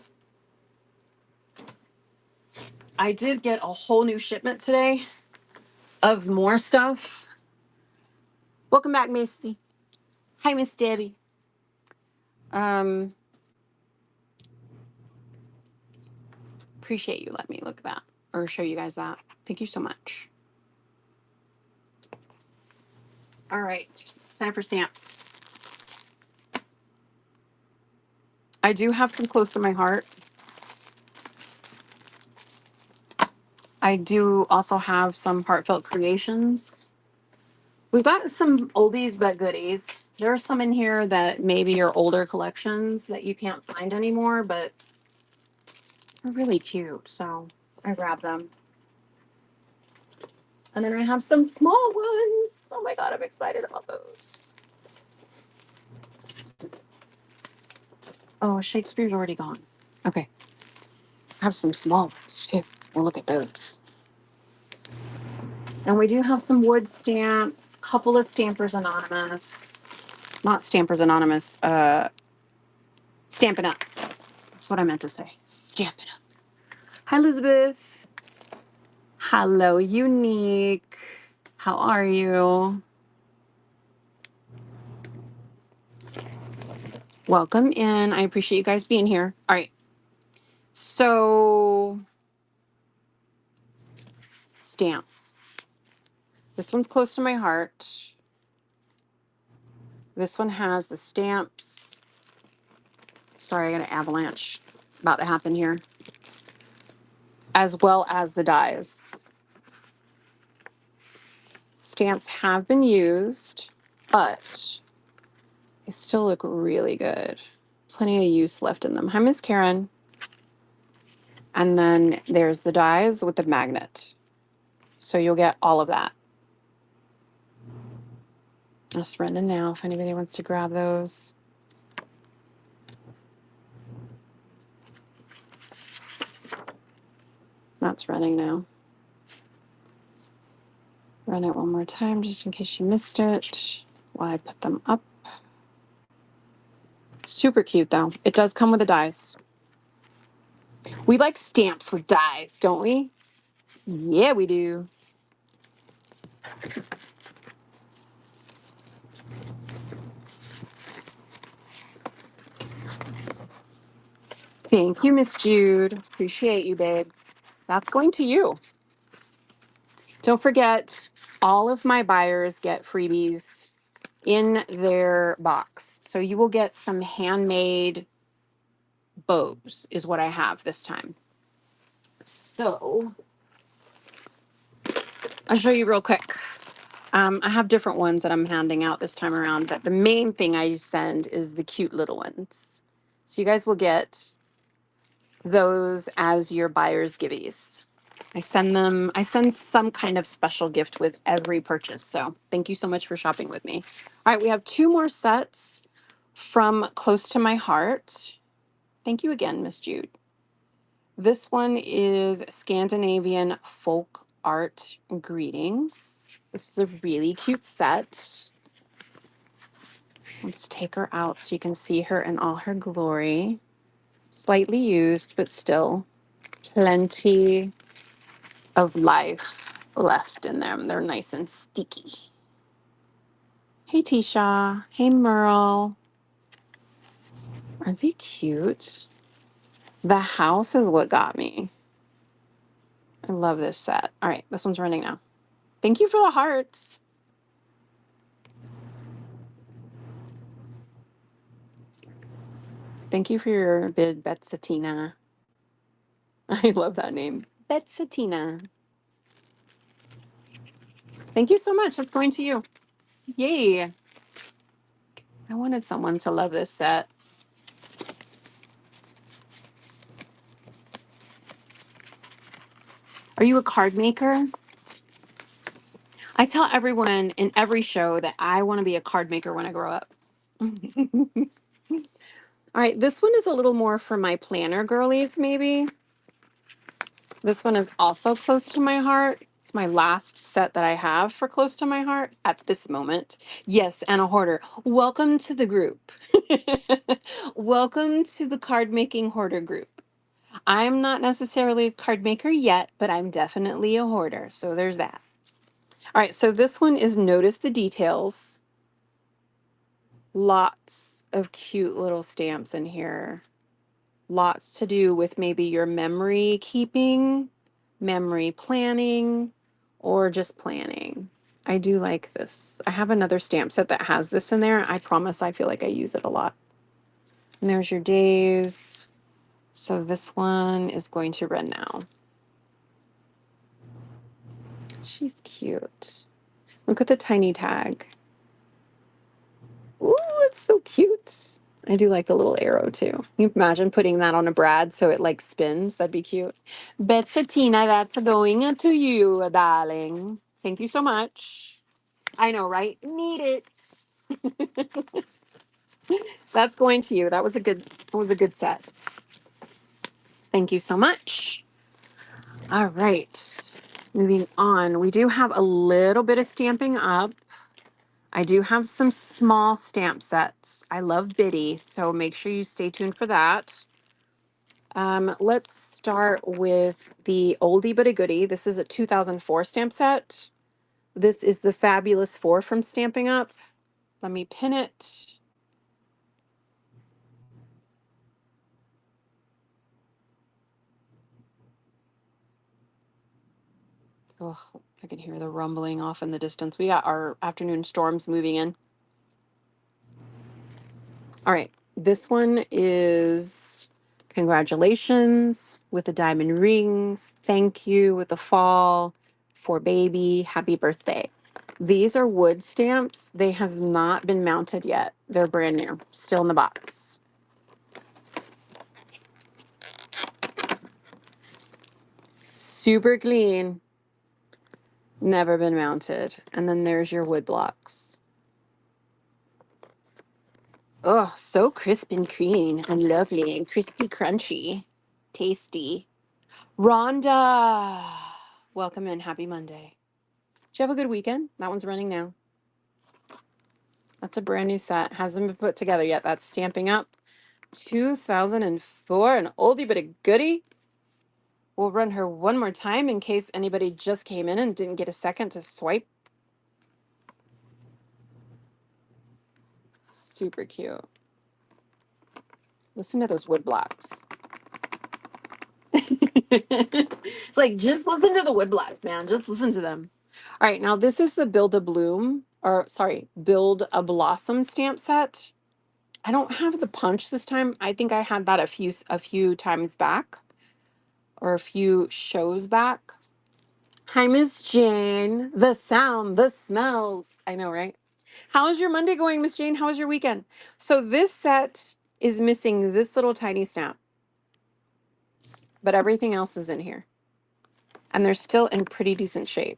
I did get a whole new shipment today of more stuff. Welcome back, Missy. Hi, Miss Debbie. Appreciate you letting me look at that or show you guys that. Thank you so much. All right, time for stamps. I do have some close to my heart. I do also have some heartfelt creations. We've got some oldies but goodies. There are some in here that maybe are older collections that you can't find anymore, but They're really cute, so I grabbed them. And then I have some small ones. Oh my God, I'm excited about those. Oh, Shakespeare's already gone. Okay. I have some small ones too. We'll look at those. And we do have some wood stamps, couple of Stampers Anonymous. Not Stampers Anonymous, Stampin' Up. That's what I meant to say. Stampin' Up. Hi, Elizabeth. Hello, Unique. How are you? Welcome in. I appreciate you guys being here. All right. So, stamps. This one's close to my heart. This one has the stamps. Sorry, I got an avalanche about to happen here. As well as the dies. Stamps have been used, but they still look really good. Plenty of use left in them. Hi, Miss Karen. And then there's the dies with the magnet. So you'll get all of that. That's running now if anybody wants to grab those. That's running now. Run it one more time just in case you missed it while I put them up. Super cute though. It does come with the dies. We like stamps with dies, don't we? Yeah, we do. Thank you, Miss Jude. Appreciate you, babe. That's going to you. Don't forget, all of my buyers get freebies in their box. So you will get some handmade bows is what I have this time. So I'll show you real quick. I have different ones that I'm handing out this time around, but the main thing I send is the cute little ones. So you guys will get those as your buyer's giveies. I send some kind of special gift with every purchase. So thank you so much for shopping with me. All right, we have 2 more sets from Close to My Heart. Thank you again, Miss Jude. This one is Scandinavian Folk Art Greetings. This is a really cute set. Let's take her out so you can see her in all her glory. Slightly used, but still plenty of life left in them. They're nice and sticky. Hey, Tisha. Hey, Merle. Aren't they cute? The house is what got me. I love this set. All right, this one's running now. Thank you for the hearts. Thank you for your bid, Betsatina. I love that name. Betsatina. Thank you so much. That's going to you. Yay. I wanted someone to love this set. Are you a card maker? I tell everyone in every show that I want to be a card maker when I grow up. All right, this one is a little more for my planner girlies, maybe. This one is also close to my heart. It's my last set that I have for close to my heart at this moment. Yes, Anna Hoarder, welcome to the group. Welcome to the card making hoarder group. I'm not necessarily a card maker yet, but I'm definitely a hoarder. So there's that. All right, so this one is Notice the Details. Lots of cute little stamps in here. Lots to do with maybe your memory keeping, memory planning, or just planning. I do like this. I have another stamp set that has this in there. I promise I feel like I use it a lot. And there's your days. So this one is going to run now. She's cute. Look at the tiny tag. Ooh, it's so cute. I do like the little arrow too. You imagine putting that on a brad so it like spins. That'd be cute. Betsatina, that's going to you, darling. Thank you so much. I know, right? Need it. That's going to you. That was a good set. Thank you so much. All right. Moving on. We do have a little bit of stamping up. I do have some small stamp sets. I love Biddy, so make sure you stay tuned for that. Let's start with the oldie but a goodie. This is a 2004 stamp set. This is the Fabulous Four from Stamping Up. Let me pin it. Oh, I can hear the rumbling off in the distance. We got our afternoon storms moving in. All right, this one is congratulations with the diamond rings. Thank you with the fall for baby. Happy birthday. These are wood stamps. They have not been mounted yet. They're brand new, still in the box. Super clean. Never been mounted. And then there's your wood blocks. Oh, so crisp and clean and lovely and crispy crunchy. Tasty. Rhonda, welcome in. Happy Monday. Did you have a good weekend? That one's running now. That's a brand new set. Hasn't been put together yet. That's Stamping Up 2004, an oldie but a goodie. We'll run her one more time in case anybody just came in and didn't get a second to swipe. Super cute. Listen to those wood blocks. It's like, just listen to the wood blocks, man. Just listen to them. All right, now this is the Build a Bloom, or sorry, Build a Blossom stamp set. I don't have the punch this time. I think I had that a few times back, or a few shows back. Hi, Miss Jane. The sound, the smells. I know, right? How is your Monday going, Miss Jane? How was your weekend? So this set is missing this little tiny stamp, but everything else is in here. And they're still in pretty decent shape.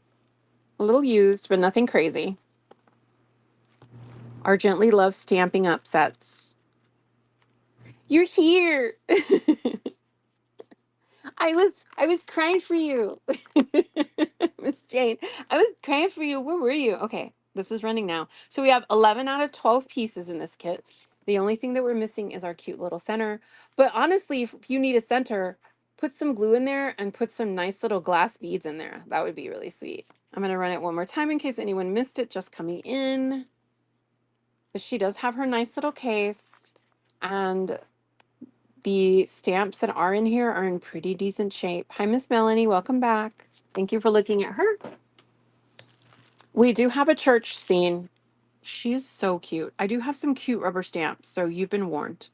A little used, but nothing crazy. Our Gently Love Stamping Up sets. You're here. I was crying for you. Miss Jane. I was crying for you. Where were you? Okay, this is running now. So we have 11 out of 12 pieces in this kit. The only thing that we're missing is our cute little center. But honestly, if you need a center, put some glue in there and put some nice little glass beads in there. That would be really sweet. I'm going to run it one more time in case anyone missed it just coming in. But she does have her nice little case. And the stamps that are in here are in pretty decent shape. Hi, Miss Melanie. Welcome back. Thank you for looking at her. We do have a church scene. She's so cute. I do have some cute rubber stamps, so you've been warned.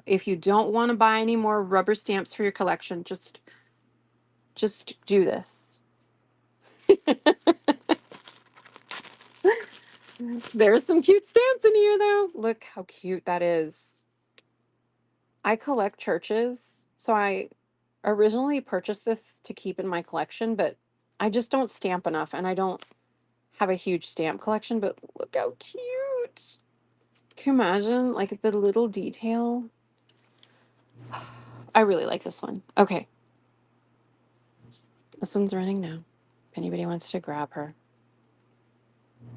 If you don't want to buy any more rubber stamps for your collection, just do this. There's some cute stamps in here, though. Look how cute that is. I collect churches, so I originally purchased this to keep in my collection, but I just don't stamp enough, and I don't have a huge stamp collection, but look how cute. Can you imagine, like, the little detail? I really like this one. Okay. This one's running now. If anybody wants to grab her.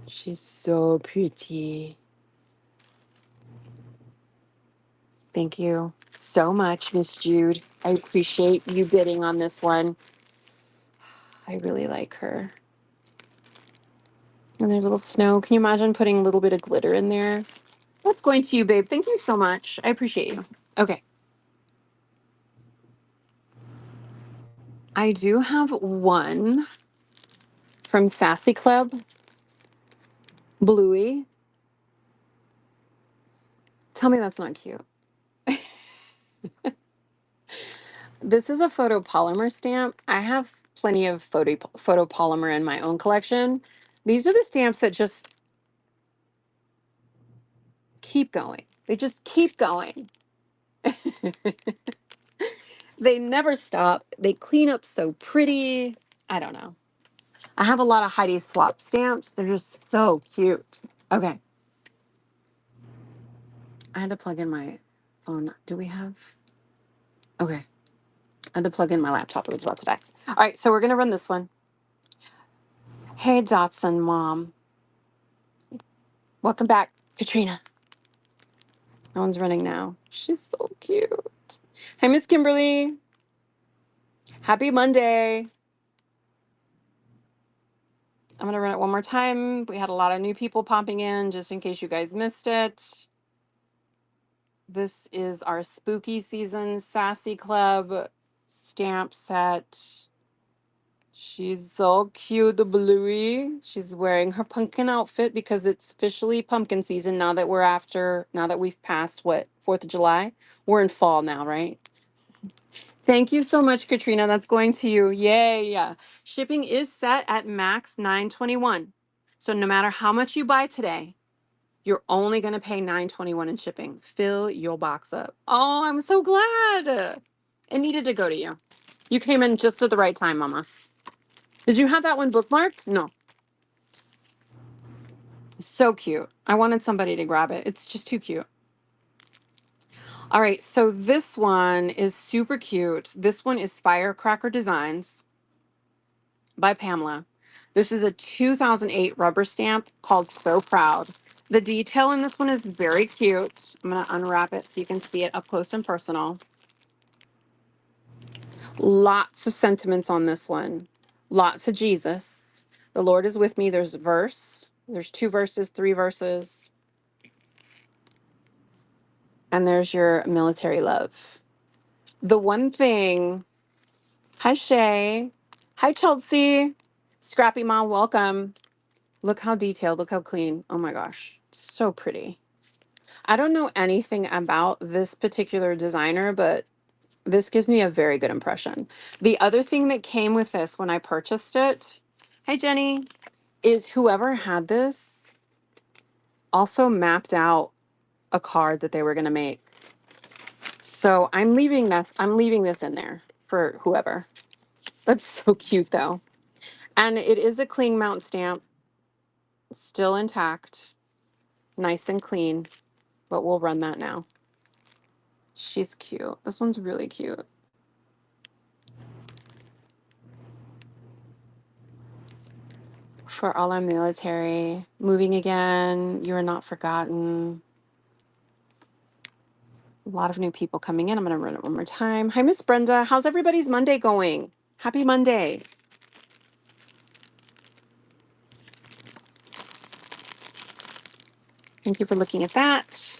She's so pretty. Thank you so much, Miss Jude. I appreciate you bidding on this one. I really like her. And their little snow. Can you imagine putting a little bit of glitter in there? That's going to you, babe. Thank you so much. I appreciate you. Okay. I do have one from Sassy Club. Bluey. Tell me that's not cute. This is a photopolymer stamp. I have plenty of photopolymer in my own collection. These are the stamps that just keep going. They just keep going. They never stop. They clean up so pretty. I don't know. I have a lot of Heidi Swap stamps. They're just so cute. Okay. I had to plug in my phone. Do we have? Okay. I had to plug in my laptop. It was about to die. All right. So we're going to run this one. Hey, Dotson mom. Welcome back, Katrina. That one's running now. She's so cute. Hey, Miss Kimberly. Happy Monday. I'm going to run it one more time. We had a lot of new people popping in just in case you guys missed it. This is our spooky season Sassy Club stamp set. She's so cute, the Bluey. She's wearing her pumpkin outfit because it's officially pumpkin season now that now that we've passed what, 4th of July? We're in fall now, right? Thank you so much, Katrina. That's going to you. Yay. Yeah. Shipping is set at max $9.21. So no matter how much you buy today, you're only going to pay $9.21 in shipping. Fill your box up. Oh, I'm so glad. It needed to go to you. You came in just at the right time, Mama. Did you have that one bookmarked? No. So cute. I wanted somebody to grab it. It's just too cute. All right, so this one is super cute. This one is Firecracker Designs by Pamela. This is a 2008 rubber stamp called So Proud. The detail in this one is very cute. I'm going to unwrap it so you can see it up close and personal. Lots of sentiments on this one. Lots of Jesus. The Lord is with me. There's a verse. There's 2 verses, 3 verses. And there's your military love. The one thing, hi Shay, hi Chelsea, Scrappy Mom, welcome. Look how detailed, look how clean. Oh my gosh, so pretty. I don't know anything about this particular designer, but this gives me a very good impression. The other thing that came with this when I purchased it, hey Jenny, is whoever had this also mapped out a card that they were gonna make. So I'm leaving this in there for whoever. That's so cute though. And it is a cling mount stamp, still intact, nice and clean, but we'll run that now. She's cute. This one's really cute. For all our military, moving again, you are not forgotten. A lot of new people coming in. I'm going to run it one more time. Hi, Miss Brenda. How's everybody's Monday going? Happy Monday. Thank you for looking at that.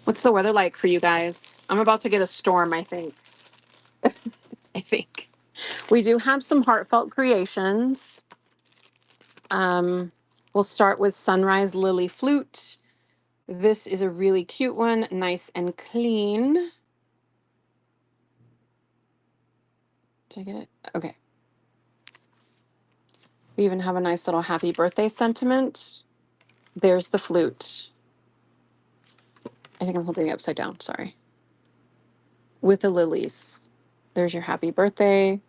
What's the weather like for you guys? I'm about to get a storm, I think. I think. We do have some heartfelt creations. We'll start with Sunrise Lily Flute. This is a really cute one, nice and clean. Did I get it? Okay. We even have a nice little happy birthday sentiment. There's the flute. I think I'm holding it upside down, sorry. With the lilies. There's your happy birthday.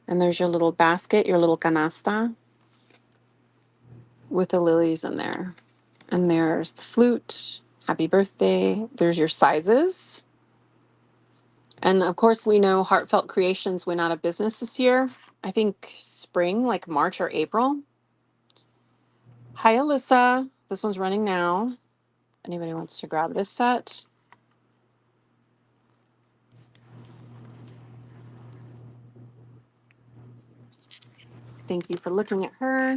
And there's your little basket, your little canasta with the lilies in there. And there's the flute. Happy birthday. There's your sizes. And of course, we know Heartfelt Creations went out of business this year. I think spring, like March or April. Hi, Alyssa. This one's running now. Anybody wants to grab this set? Thank you for looking at her.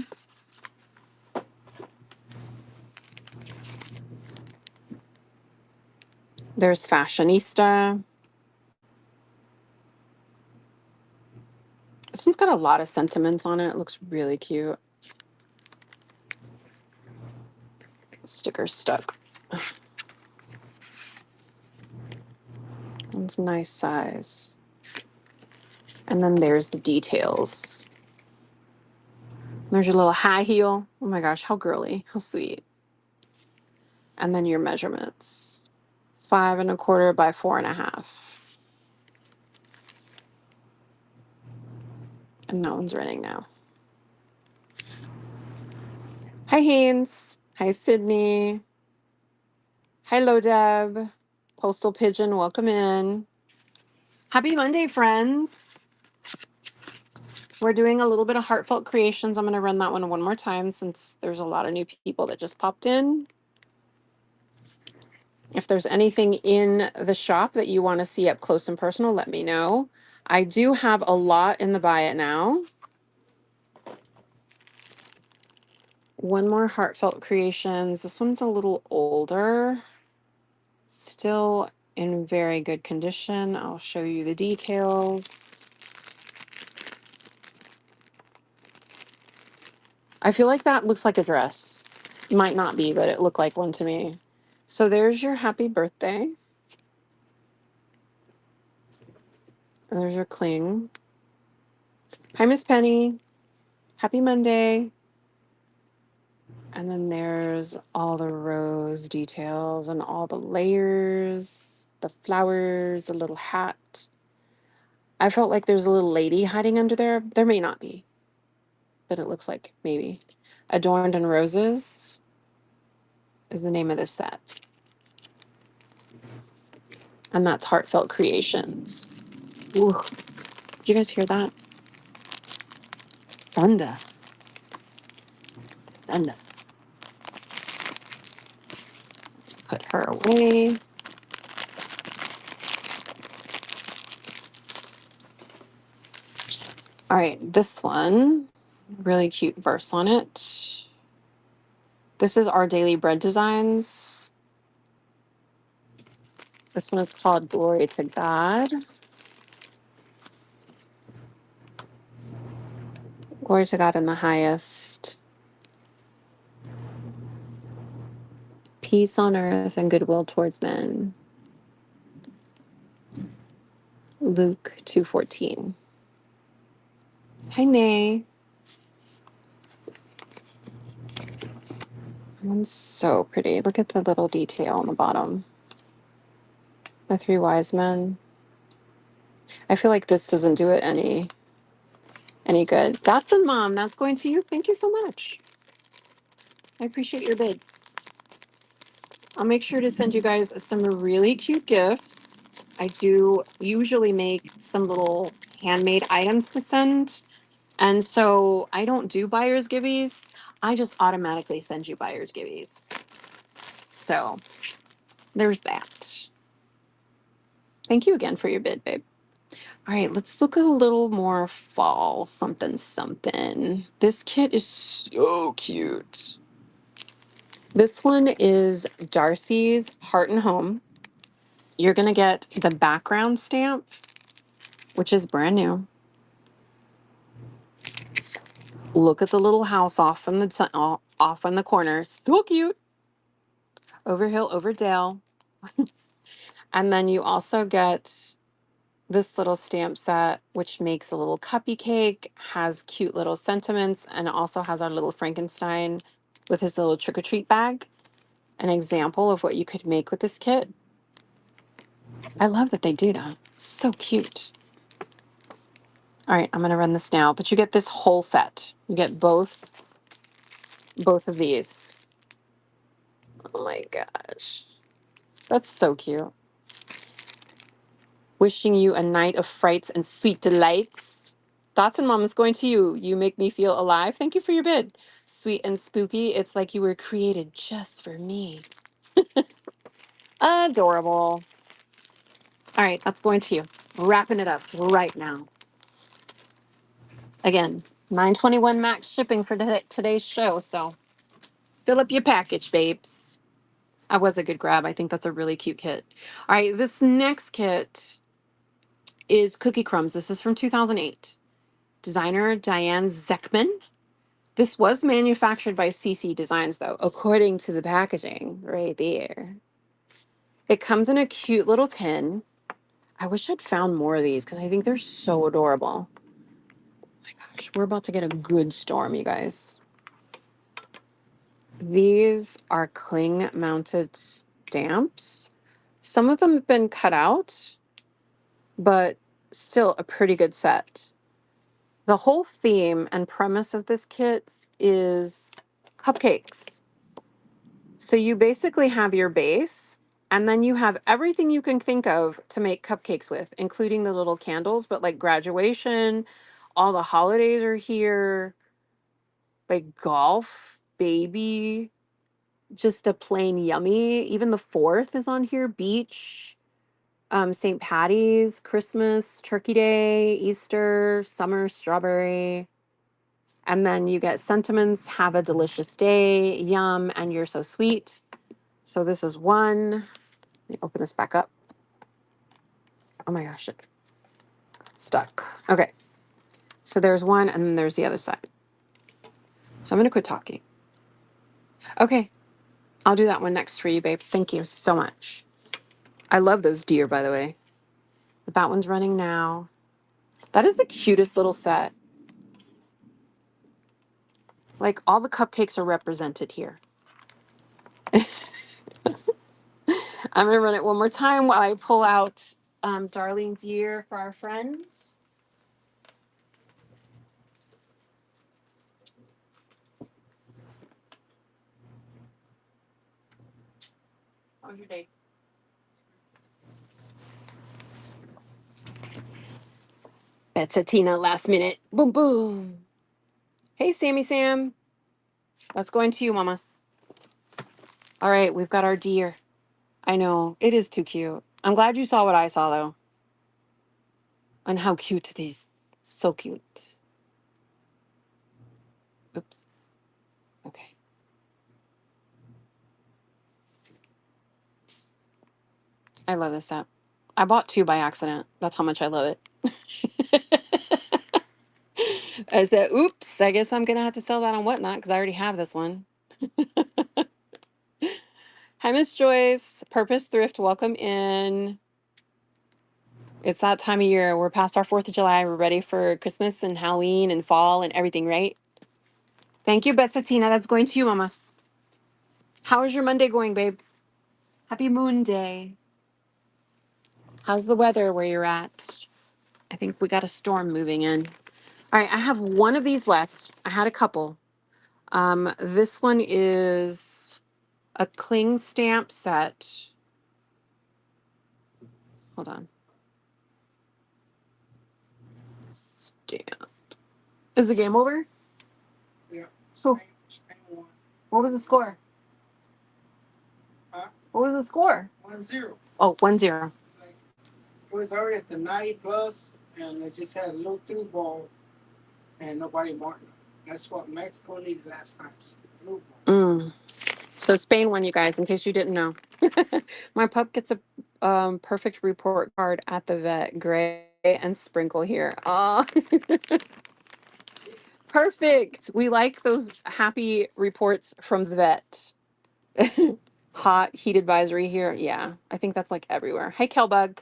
There's Fashionista. This one's got a lot of sentiments on it. It looks really cute. Sticker stuck. It's a nice size. And then there's the details. There's your little high heel. Oh my gosh, how girly, how sweet. And then your measurements. 5 1/4 by 4 1/2. And that one's running now. Hi, Haynes. Hi, Sydney. Hello, Deb. Postal Pigeon, welcome in. Happy Monday, friends. We're doing a little bit of heartfelt creations. I'm going to run that one more time since there's a lot of new people that just popped in. If there's anything in the shop that you want to see up close and personal, let me know. I do have a lot in the buy it now. One more heartfelt creations. This one's a little older, still in very good condition. I'll show you the details. I feel like that looks like a dress. Might not be, but it looked like one to me. So there's your happy birthday. And there's your cling. Hi, Miss Penny. Happy Monday. And then there's all the rose details and all the layers, the flowers, the little hat. I felt like there's a little lady hiding under there. There may not be, but it looks like maybe. Adorned in Roses is the name of this set. And that's Heartfelt Creations. Ooh, did you guys hear that? Thunder. Thunder. Put her away. All right, this one, really cute verse on it. This is Our Daily Bread Designs. This one is called Glory to God. Glory to God in the highest. Peace on earth and goodwill towards men. Luke 2:14. Hi, Nay. That one's so pretty. Look at the little detail on the bottom. The 3 wise men. I feel like this doesn't do it any good. That's a mom. That's going to you. Thank you so much. I appreciate your bid. I'll make sure to send you guys some really cute gifts. I do usually make some little handmade items to send. And so I don't do buyer's giveies. I just automatically send you buyer's giveies. So there's that. Thank you again for your bid, babe. All right, let's look at a little more fall something something. This kit is so cute. This one is Darcy's Heart and Home. You're going to get the background stamp, which is brand new. Look at the little house off in the off on the corners. So cute. Over hill, over dale. And then you also get this little stamp set, which makes a little cuppy cake, has cute little sentiments, and also has our little Frankenstein with his little trick-or-treat bag. An example of what you could make with this kit. I love that they do that. It's so cute. All right, I'm gonna run this now, but you get this whole set. You get both of these. Oh my gosh. That's so cute. Wishing you a night of frights and sweet delights. Thoughts and Mom is going to you. You make me feel alive. Thank you for your bid. Sweet and spooky. It's like you were created just for me. Adorable. All right, that's going to you. Wrapping it up right now. Again, 921 max shipping for today's show. So fill up your package, babes. That was a good grab. I think that's a really cute kit. All right, this next kit is Cookie Crumbs. This is from 2008. Designer Diane Zeckman. This was manufactured by CC Designs, though, according to the packaging right there. It comes in a cute little tin. I wish I'd found more of these because I think they're so adorable. Gosh, we're about to get a good storm, you guys. These are cling mounted stamps. Some of them have been cut out, but still a pretty good set. The whole theme and premise of this kit is cupcakes. So you basically have your base, and then you have everything you can think of to make cupcakes with, including the little candles, but like graduation, all the holidays are here, like golf, baby, just a plain yummy. Even the 4th is on here, beach, St. Patty's, Christmas, Turkey Day, Easter, summer, strawberry. And then you get sentiments, have a delicious day, yum, and you're so sweet. So this is one. Let me open this back up. Oh my gosh, it got stuck. Okay. So there's one, and then there's the other side. So I'm going to quit talking. Okay. I'll do that one next for you, babe. Thank you so much. I love those deer, by the way. But that one's running now. That is the cutest little set. Like all the cupcakes are represented here. I'm going to run it one more time while I pull out Darling Deer for our friends. How was your day? That's a Tina last minute. Boom, boom. Hey, Sammy Sam. That's going to you, mamas. All right, we've got our deer. I know, it is too cute. I'm glad you saw what I saw, though. And how cute it is. So cute. Oops. Okay. I love this set. I bought 2 by accident. That's how much I love it. I said, oops, I guess I'm going to have to sell that on Whatnot because I already have this one. Hi, Miss Joyce. Purpose Thrift, welcome in. It's that time of year. We're past our 4th of July. We're ready for Christmas and Halloween and fall and everything, right? Thank you, Betsatina. That's going to you, mamas. How is your Monday going, babes? Happy Moon Day. How's the weather where you're at? I think we got a storm moving in. All right, I have one of these left. I had a couple. This one is a cling stamp set. Hold on. Stamp. Is the game over? Yeah. Oh. What was the score? Huh? What was the score? 1-0. Oh, 1-0. Like, it was already at the 90 plus, and it just had a little through ball, and nobody marked it. That's what Mexico needed last time. Just a through ball. So Spain won, you guys, in case you didn't know. My pup gets a perfect report card at the vet. Gray and Sprinkle here. Oh, perfect. We like those happy reports from the vet. Hot heat advisory here. Yeah, I think that's like everywhere. Hey, Kelbug.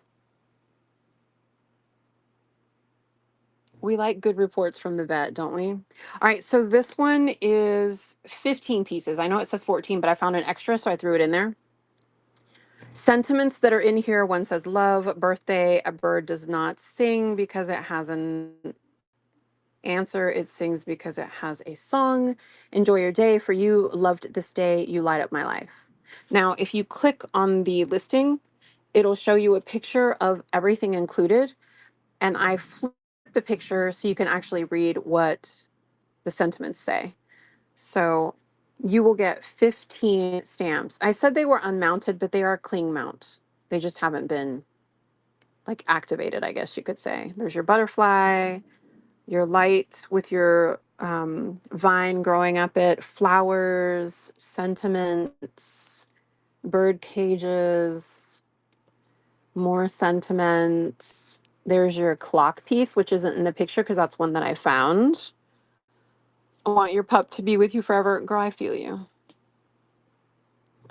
We like good reports from the vet, don't we? All right, so this one is 15 pieces. I know it says 14, but I found an extra, so I threw it in there. Sentiments that are in here, one says love, birthday, a bird does not sing because it has an answer, it sings because it has a song. Enjoy your day. For you, loved this day, you light up my life. Now, if you click on the listing, it'll show you a picture of everything included. And I flipped the picture so you can actually read what the sentiments say. So you will get 15 stamps. I said they were unmounted, but they are cling mount. They just haven't been like activated, I guess you could say. There's your butterfly, your light with your vine growing up it, flowers, sentiments, bird cages, more sentiments. There's your clock piece, which isn't in the picture because that's one that I found. I want your pup to be with you forever. Girl, I feel you.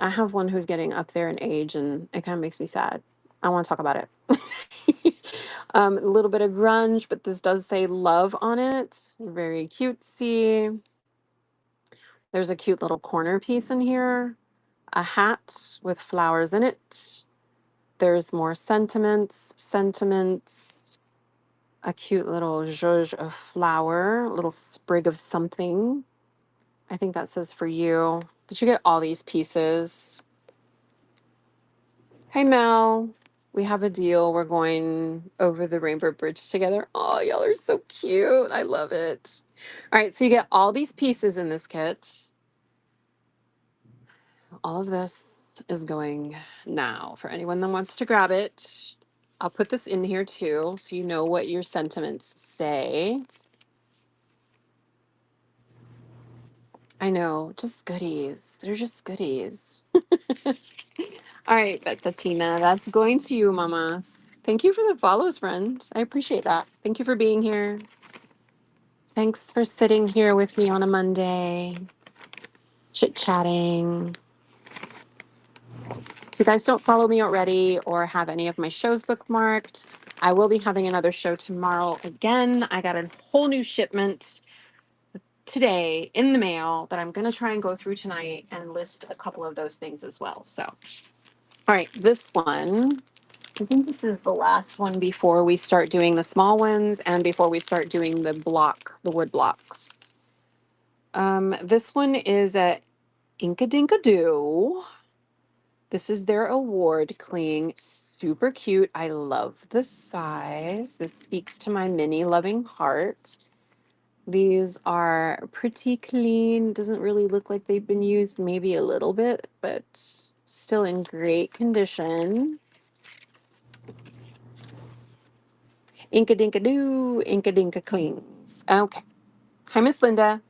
I have one who's getting up there in age and it kind of makes me sad. I want to talk about it. A little bit of grunge, but this does say love on it. Very cutesy. There's a cute little corner piece in here. A hat with flowers in it. There's more sentiments, a cute little zhuzh of flower, little sprig of something. I think that says for you. But you get all these pieces. Hey Mel, we have a deal. We're going over the Rainbow Bridge together. Oh, y'all are so cute. I love it. All right, so you get all these pieces in this kit. All of this is going now for anyone that wants to grab it. I'll put this in here too, so you know what your sentiments say. I know, just goodies. They're just goodies. All right, Betsatina, that's going to you, mamas. Thank you for the follows, friends. I appreciate that. Thank you for being here. Thanks for sitting here with me on a Monday, chit-chatting. If you guys don't follow me already or have any of my shows bookmarked, I will be having another show tomorrow again. I got a whole new shipment today in the mail that I'm going to try and go through tonight and list a couple of those things as well. So, all right, this one, I think this is the last one before we start doing the small ones and before we start doing the wood blocks. This one is a Inka Dinka Doo. This is their award cling. Super cute. I love the size. This speaks to my mini loving heart. These are pretty clean. Doesn't really look like they've been used, maybe a little bit, but still in great condition. Inka dinka doo, Inka dinka clings. Okay. Hi, Miss Linda.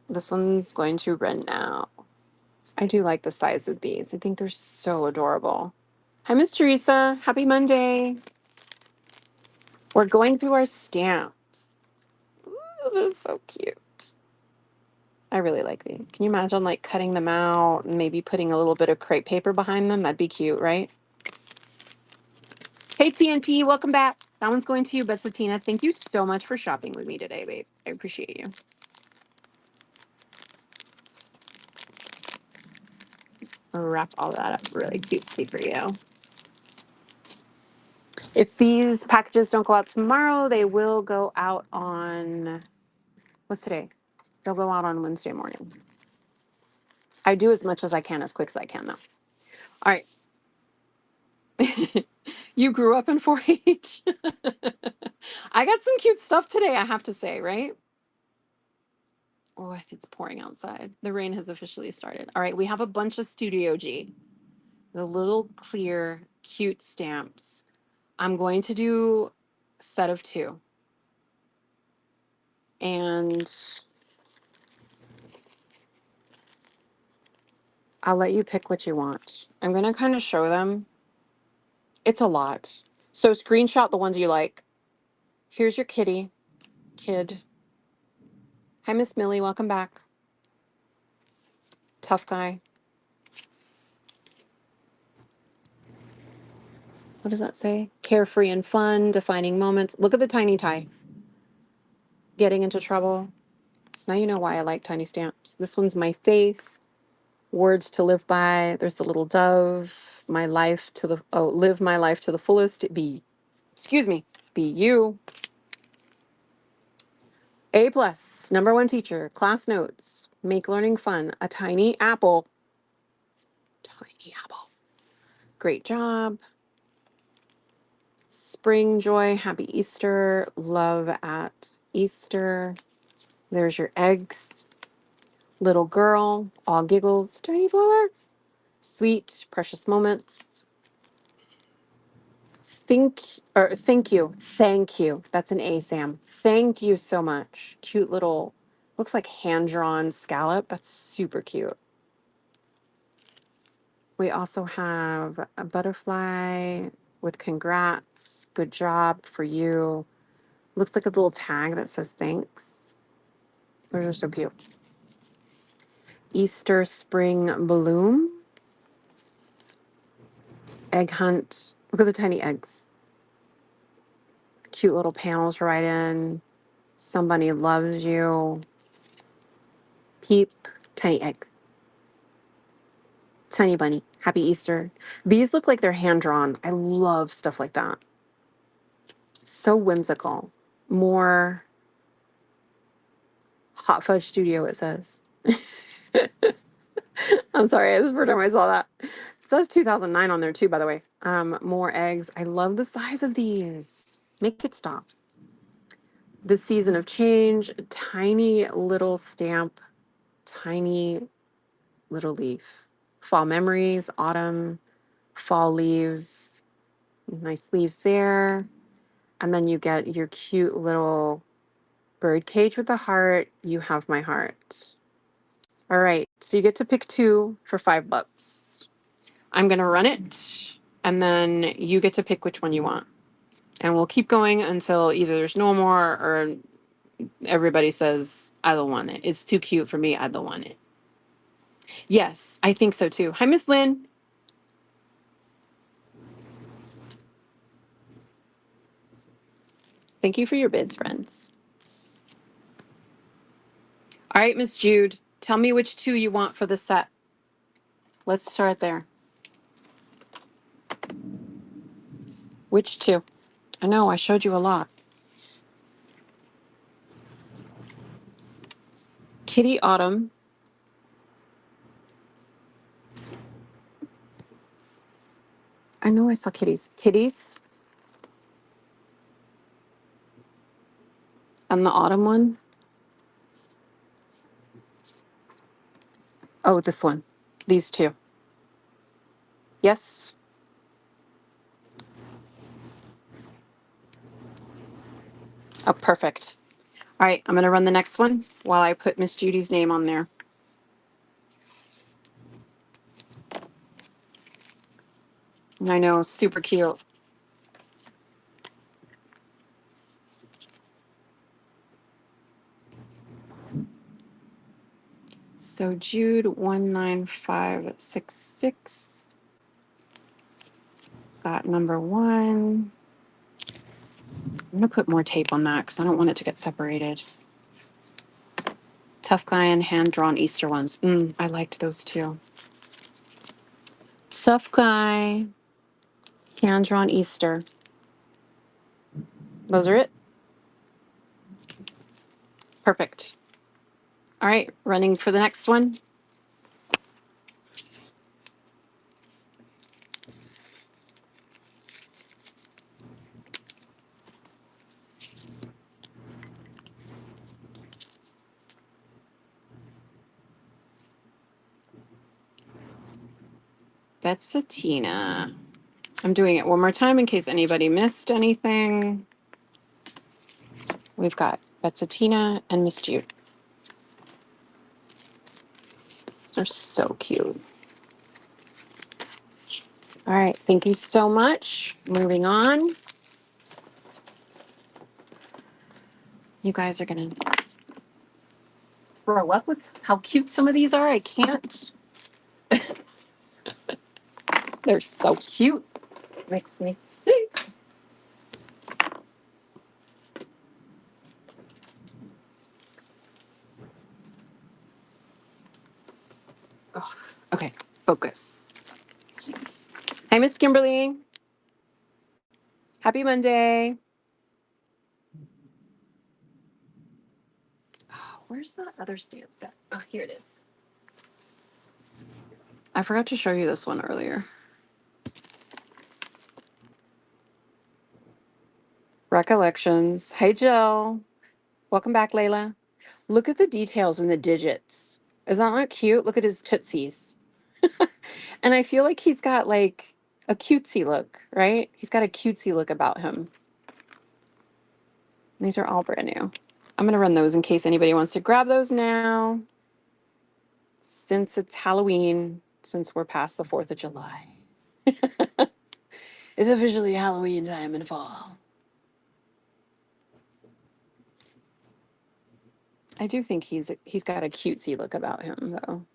This one's going to run now. I do like the size of these. I think they're so adorable. Hi, Miss Teresa. Happy Monday. We're going through our stamps. Ooh, those are so cute. I really like these. Can you imagine like cutting them out and maybe putting a little bit of crepe paper behind them? That'd be cute, right? Hey, TNP, welcome back. That one's going to you, but Satina, thank you so much for shopping with me today, babe. I appreciate you. I'll wrap all that up really cutesy for you. If these packages don't go out tomorrow, they will go out on, what's today? They'll go out on Wednesday morning. I do as much as I can, as quick as I can, though. All right. You grew up in 4-H. I got some cute stuff today, I have to say, right? Oh, it's pouring outside. The rain has officially started. All right, we have a bunch of Studio G, the little clear, cute stamps. I'm going to do a set of 2. And I'll let you pick what you want. I'm going to kind of show them. It's a lot. So screenshot the ones you like. Here's your kid. Hi, Miss Millie. Welcome back. Tough guy. What does that say? Carefree and fun, defining moments. Look at the tiny tie. Getting into trouble. Now you know why I like tiny stamps. This one's my faith. Words to live by. There's the little dove. My life to the, oh, live my life to the fullest. Be you. A plus, number 1 teacher, class notes, make learning fun, a tiny apple. Tiny apple. Great job. Spring joy, happy Easter, love at Easter. There's your eggs. Little girl, all giggles, tiny flower. Sweet, precious moments. Thank you. Thank you. That's an A, Sam. Thank you so much. Cute little, looks like hand-drawn scallop. That's super cute. We also have a butterfly with congrats. Good job for you. Looks like a little tag that says thanks. Those are so cute. Easter spring bloom. Egg hunt. Look at the tiny eggs. Cute little panels to write in. Somebody loves you. Peep, tiny eggs. Tiny bunny, happy Easter. These look like they're hand drawn. I love stuff like that. So whimsical. More Hot Fudge Studio, it says. I'm sorry, this is the first time I saw that. It says 2009 on there too, by the way. More eggs. I love the size of these. Make it stop. The Season of Change, tiny little stamp, tiny little leaf. Fall memories, autumn, fall leaves, nice leaves there. And then you get your cute little bird cage with a heart. You have my heart. All right, so you get to pick two for $5. I'm gonna run it, and then you get to pick which one you want. And we'll keep going until either there's no more or everybody says, I don't want it. It's too cute for me. I don't want it. Yes, I think so too. Hi, Miss Lynn. Thank you for your bids, friends. All right, Miss Jude, tell me which two you want for the set. Let's start there. Which two? I know I showed you a lot. Kitty Autumn. I know I saw kitties. Kitties. And the autumn one. Oh, this one. These two. Yes. Oh, perfect. All right, I'm going to run the next one while I put Miss Judy's name on there. And I know, super cute. So Jude 19566 got number one. I'm going to put more tape on that because I don't want it to get separated. Tough Guy and hand drawn Easter ones. I liked those too. Tough Guy, hand drawn Easter. Those are it. Perfect. All right, running for the next one. Betsatina. I'm doing it one more time in case anybody missed anything. We've got Betsatina and Miss Jude. They're so cute. All right, thank you so much. Moving on. You guys are gonna throw up with how cute some of these are. I can't. They're so cute. Makes me sick. Ugh. Okay, focus. Hi, Miss Kimberly. Happy Monday. Oh, where's that other stamp set? Oh, here it is. I forgot to show you this one earlier. Recollections. Hey, Jill. Welcome back, Layla. Look at the details in the digits. Is that not cute? Look at his tootsies. And I feel like he's got like a cutesy look, right? He's got a cutesy look about him. These are all brand new. I'm going to run those in case anybody wants to grab those now. Since it's Halloween, since we're past the 4th of July. It's officially Halloween time in fall. I do think he's got a cutesy look about him, though.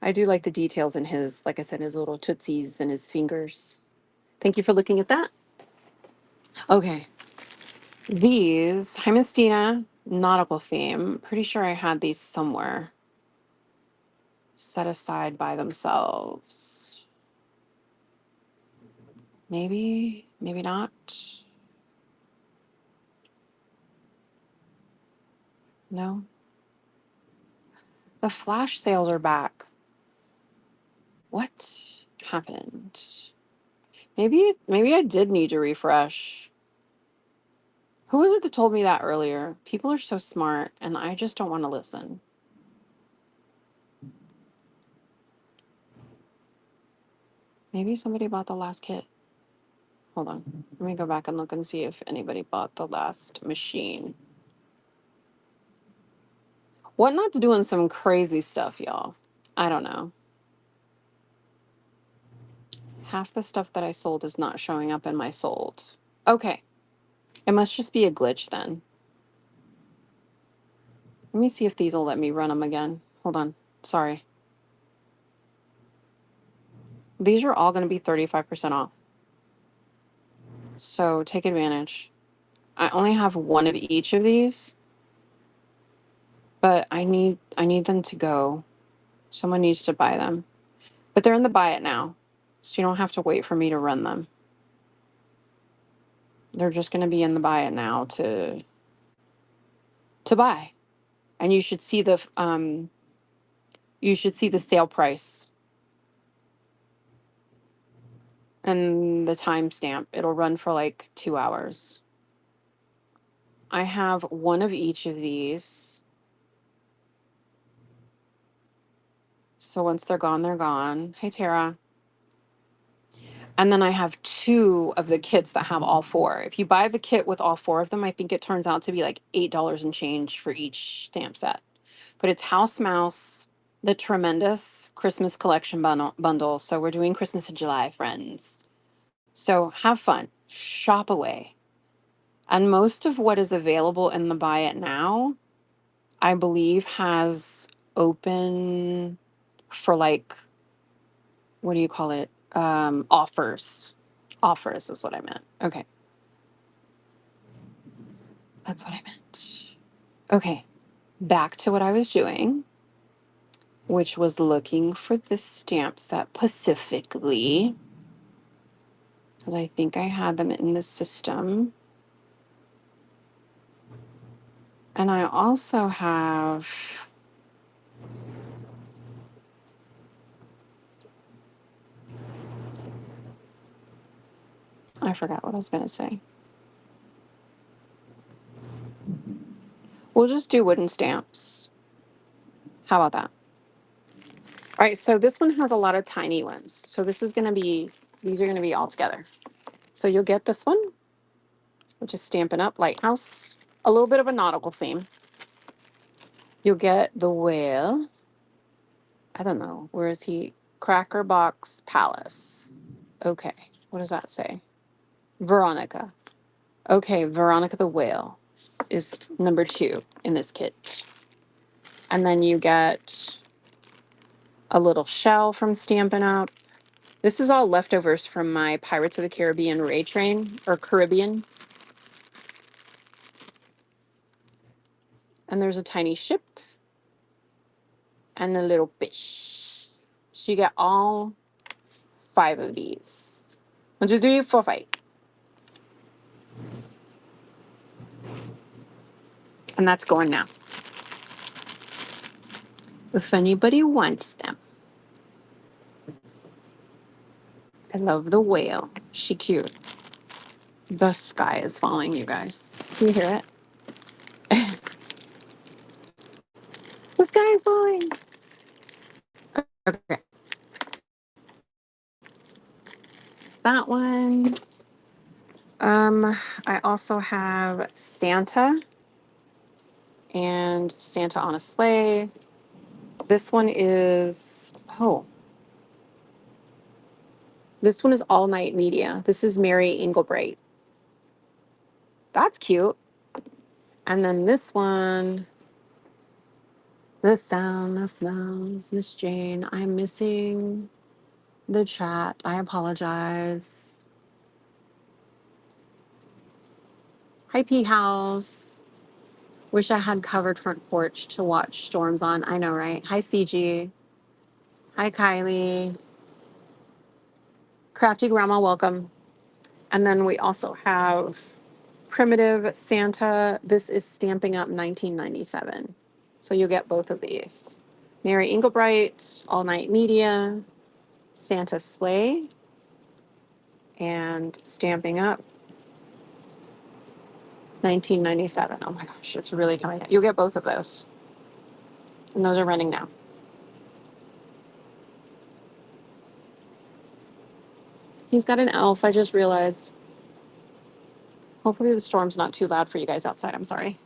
I do like the details in his, like I said, his little tootsies and his fingers. Thank you for looking at that. Okay, These, Hi Mistina, nautical theme. Pretty sure I had these somewhere set aside by themselves. Maybe, maybe not. No. The flash sales are back. What happened? Maybe I did need to refresh. Who was it that told me that earlier? People are so smart and I just don't want to listen. Maybe somebody bought the last kit. Hold on. Let me go back and look and see if anybody bought the last machine. Whatnot's doing some crazy stuff, y'all. I don't know. Half the stuff that I sold is not showing up in my sold. Okay. It must just be a glitch then. Let me see if these will let me run them again. Hold on. Sorry. These are all going to be 35% off. So take advantage. I only have one of each of these, but I need them to go. Someone needs to buy them. But they're in the buy it now. So you don't have to wait for me to run them. They're just going to be in the buy it now to buy. And you should see the sale price and the timestamp. It'll run for like 2 hours. I have one of each of these. So once they're gone, they're gone. Hey, Tara. And then I have two of the kits that have all four. If you buy the kit with all four of them, I think it turns out to be like $8 and change for each stamp set. But it's House Mouse, the Tremendous Christmas Collection bundle. So we're doing Christmas in July, friends. So have fun, shop away. And most of what is available in the buy it now, I believe, has open for like, what do you call it? Offers. Offers is what I meant. Okay. That's what I meant. Okay. Back to what I was doing, which was looking for the stamp set specifically, because I think I had them in the system. And I also have, I forgot what I was going to say. We'll just do wooden stamps. How about that? All right, so this one has a lot of tiny ones. So these are going to be all together. So you'll get this one, which is Stampin' Up! Lighthouse, a little bit of a nautical theme. You'll get the whale. I don't know. Where is he? Cracker Box Palace. Okay. What does that say? Veronica. Okay, Veronica the whale is number 2 in this kit. And then you get a little shell from Stampin' Up! This is all leftovers from my Pirates of the Caribbean Ray Train, or Caribbean. And there's a tiny ship and a little fish. So you get all 5 of these. 1, 2, 3, 4, 5. And that's going now. If anybody wants them. I love the whale. She cute. The sky is falling, you guys. Can you hear it? The sky is falling. Okay. It's that one. I also have Santa and Santa on a Sleigh. This one is, this one is All Night Media. This is Mary Englebright. That's cute. And then this one, the sound, the smells, Miss Jane. I'm missing the chat. I apologize. Hi, P House. Wish I had covered front porch to watch storms on. I know, right? Hi, CG. Hi, Kylie. Crafty Grandma, welcome. And then we also have Primitive Santa. This is Stamping Up 1997. So you'll get both of these. Mary Englebright, All Night Media, Santa Sleigh, and Stamping Up 1997. Oh my gosh, it's really coming out. You'll get both of those. And those are running now. He's got an elf, I just realized. Hopefully the storm's not too loud for you guys outside. I'm sorry.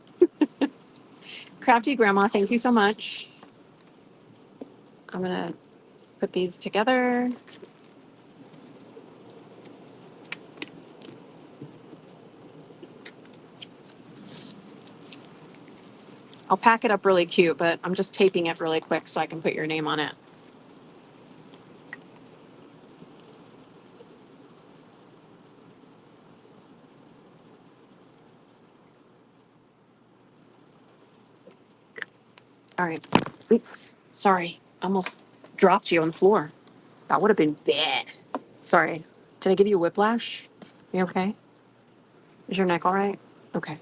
Crafty Grandma, thank you so much. I'm gonna put these together. I'll pack it up really cute, but I'm just taping it really quick so I can put your name on it. All right. Oops. Sorry. Almost dropped you on the floor. That would have been bad. Sorry. Did I give you whiplash? You okay? Is your neck all right? Okay.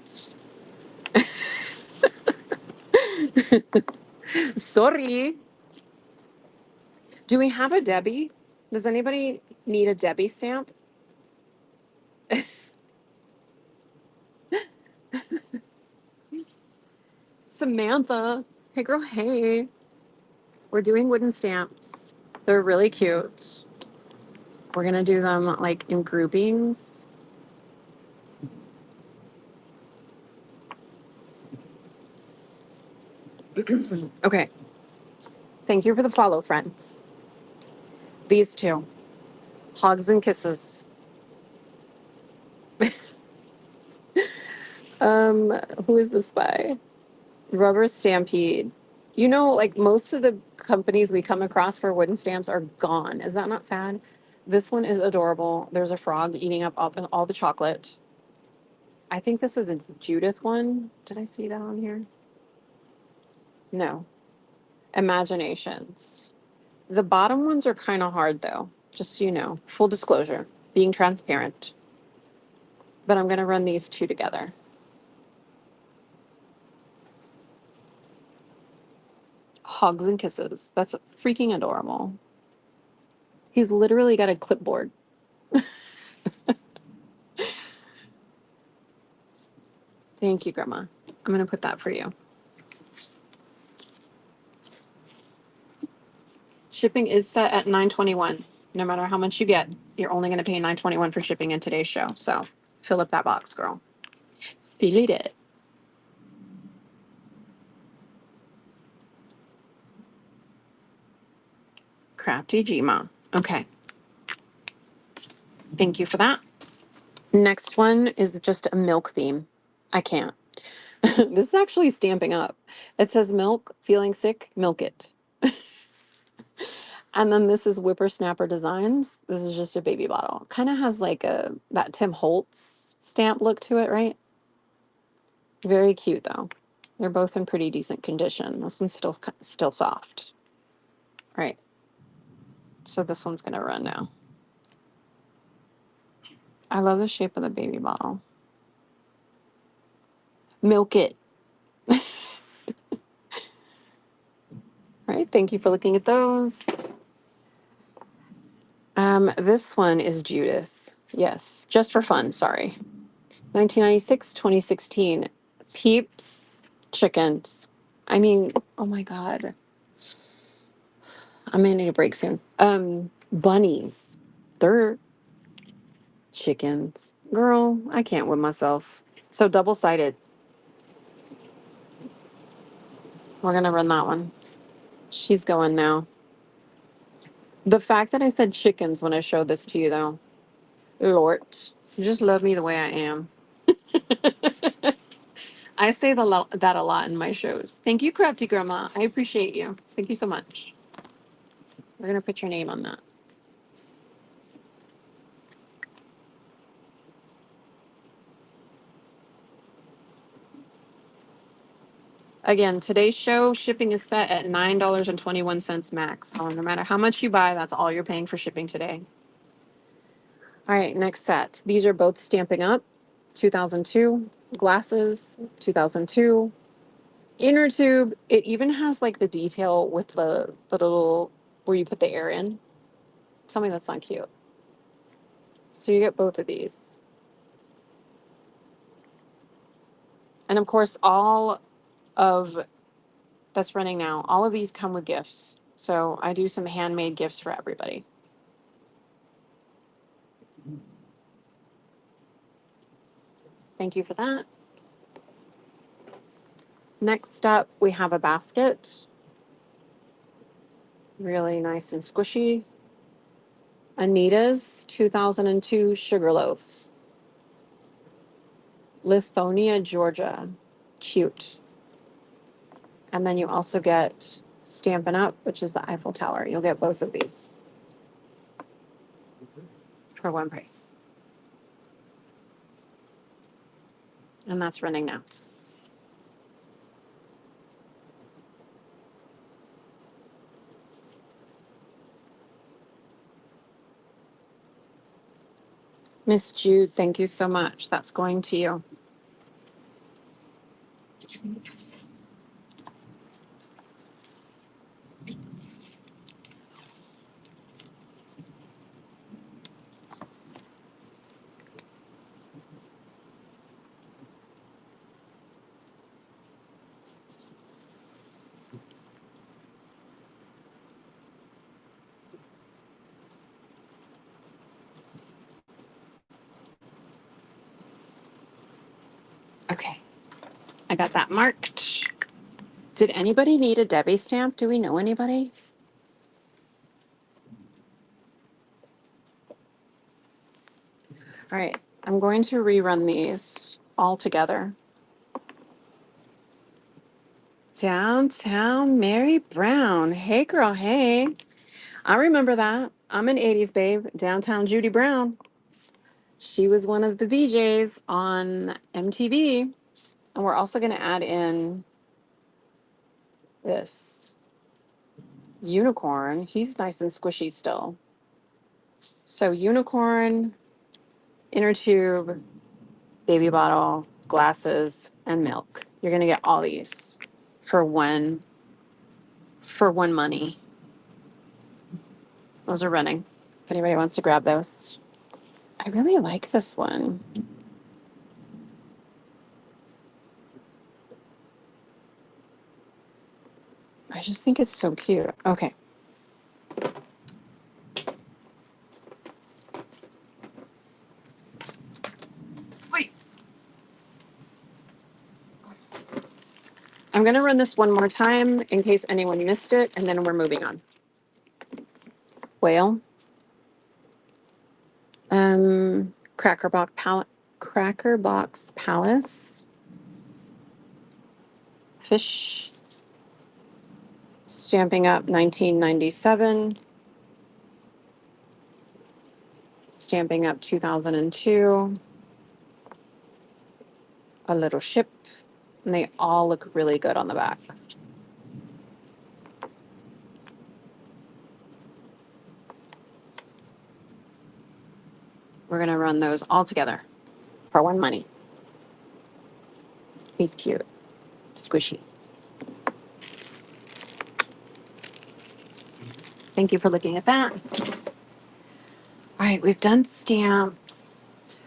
Sorry. Do we have a Debbie? Does anybody need a Debbie stamp? Samantha. Hey, girl. Hey. We're doing wooden stamps. They're really cute. We're going to do them like in groupings. Okay. Thank you for the follow, friends. These two. Hugs and kisses. Who is this by? Rubber Stampede. You know, like most of the companies we come across for wooden stamps are gone. Is that not sad? This one is adorable. There's a frog eating up all the chocolate. I think this is a Judith one. Did I see that on here? No. Imaginations. The bottom ones are kind of hard though, just so you know. Full disclosure, being transparent. But I'm going to run these two together. Hugs and kisses. That's freaking adorable. He's literally got a clipboard. Thank you, Grandma. I'm going to put that for you. Shipping is set at $9.21. No matter how much you get, you're only going to pay $9.21 for shipping in today's show. So fill up that box, girl. Fill it. Crafty Gma. Okay. Thank you for that. Next one is just a milk theme. I can't. This is actually Stamping Up. It says milk, feeling sick, milk it. And then this is Whippersnapper Designs. This is just a baby bottle. Kind of has like a that Tim Holtz stamp look to it, right? Very cute though. They're both in pretty decent condition. This one's still soft. All right. So this one's gonna run now. I love the shape of the baby bottle. Milk it. All right. Thank you for looking at those. This one is Judith. Yes, just for fun. Sorry. 1996, 2016. Peeps chickens. I mean, oh my God. I'm gonna need a break soon. Bunnies. They're chickens. Girl, I can't with myself. So double-sided. We're gonna run that one. She's going now. The fact that I said chickens when I showed this to you though. Lord, you just love me the way I am. I say that a lot in my shows. Thank you, Crafty Grandma. I appreciate you. Thank you so much. We're gonna put your name on that. Again, today's show shipping is set at $9.21 max. So no matter how much you buy, that's all you're paying for shipping today. All right, next set. These are both Stamping Up, 2002. Glasses, 2002. Inner tube, it even has like the detail with the little where you put the air in. Tell me that's not cute. So you get both of these. And of course, all of that's running now, all of these come with gifts. So I do some handmade gifts for everybody. Thank you for that. Next up, we have a basket. Really nice and squishy. Anita's 2002 Sugarloaf. Lithonia, Georgia. Cute. And then you also get Stampin' Up, which is the Eiffel Tower. You'll get both of these for one price. And that's running now. Miss Jude, thank you so much. That's going to you. Okay, I got that marked. Did anybody need a Debbie stamp? Do we know anybody? All right, I'm going to rerun these all together. Downtown Mary Brown. Hey, girl, hey. I remember that. I'm an 80s babe. Downtown Judy Brown. She was one of the VJs on MTV. And we're also going to add in this unicorn. He's nice and squishy still. So, unicorn, inner tube, baby bottle, glasses, and milk. You're going to get all these for one money. Those are running. If anybody wants to grab those. I really like this one. I just think it's so cute. Okay. Wait. I'm going to run this one more time in case anyone missed it, and then we're moving on. Whale. Cracker Box Palace. Fish. Stamping Up 1997. Stamping Up 2002. A Little Ship. And they all look really good on the back. We're going to run those all together for one money. He's cute. Squishy. Thank you for looking at that. All right, we've done stamps.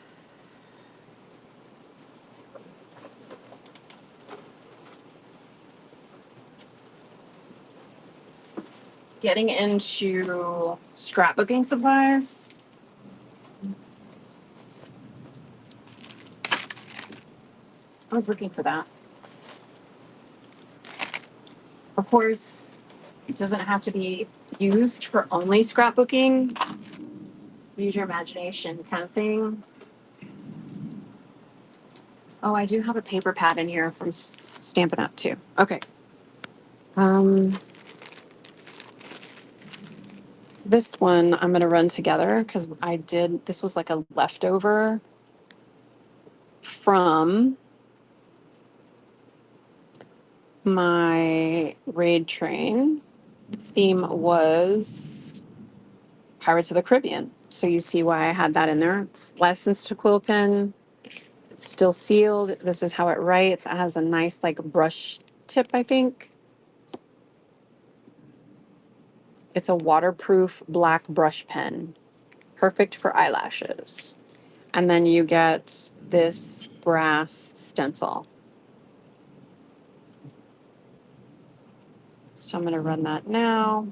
Getting into scrapbooking supplies. I was looking for that. Of course, it doesn't have to be used for only scrapbooking. Use your imagination kind of thing. Oh, I do have a paper pad in here from Stampin' Up too. Okay. This one I'm going to run together because this was like a leftover from my raid train, the theme was Pirates of the Caribbean. So you see why I had that in there. It's licensed to quill pen. It's still sealed. This is how it writes. It has a nice like brush tip, I think. It's a waterproof black brush pen, perfect for eyelashes. And then you get this brass stencil. So I'm going to run that now.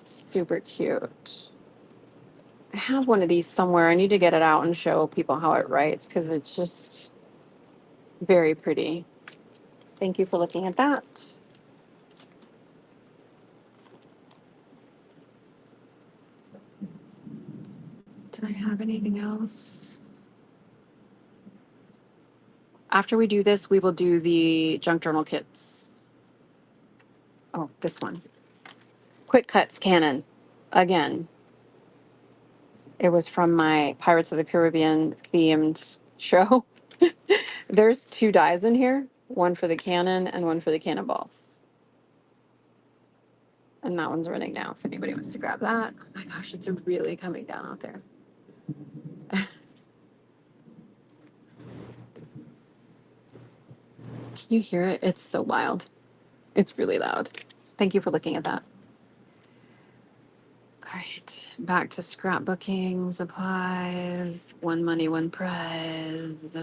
Super cute. I have one of these somewhere. I need to get it out and show people how it writes because it's just very pretty. Thank you for looking at that. Did I have anything else? After we do this, we will do the junk journal kits. Oh, this one. Quick Cuts Canon. Again, it was from my Pirates of the Caribbean themed show. There's two dies in here, one for the cannon and one for the cannonballs. And that one's running now if anybody wants to grab that. Oh my gosh, it's really coming down out there. Can you hear it? It's so wild. It's really loud. Thank you for looking at that. All right, back to scrapbooking supplies. One money, one prize.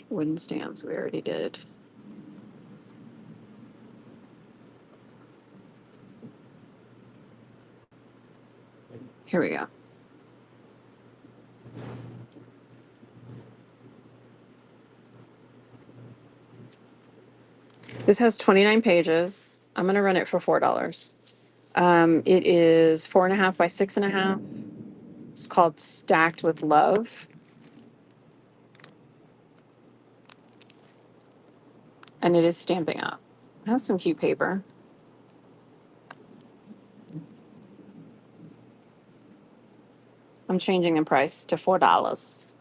Wooden stamps, we already did. Here we go. This has 29 pages. I'm going to run it for $4. It is 4.5 by 6.5. It's called Stacked with Love. And it is stamping up. It has some cute paper. I'm changing the price to $4.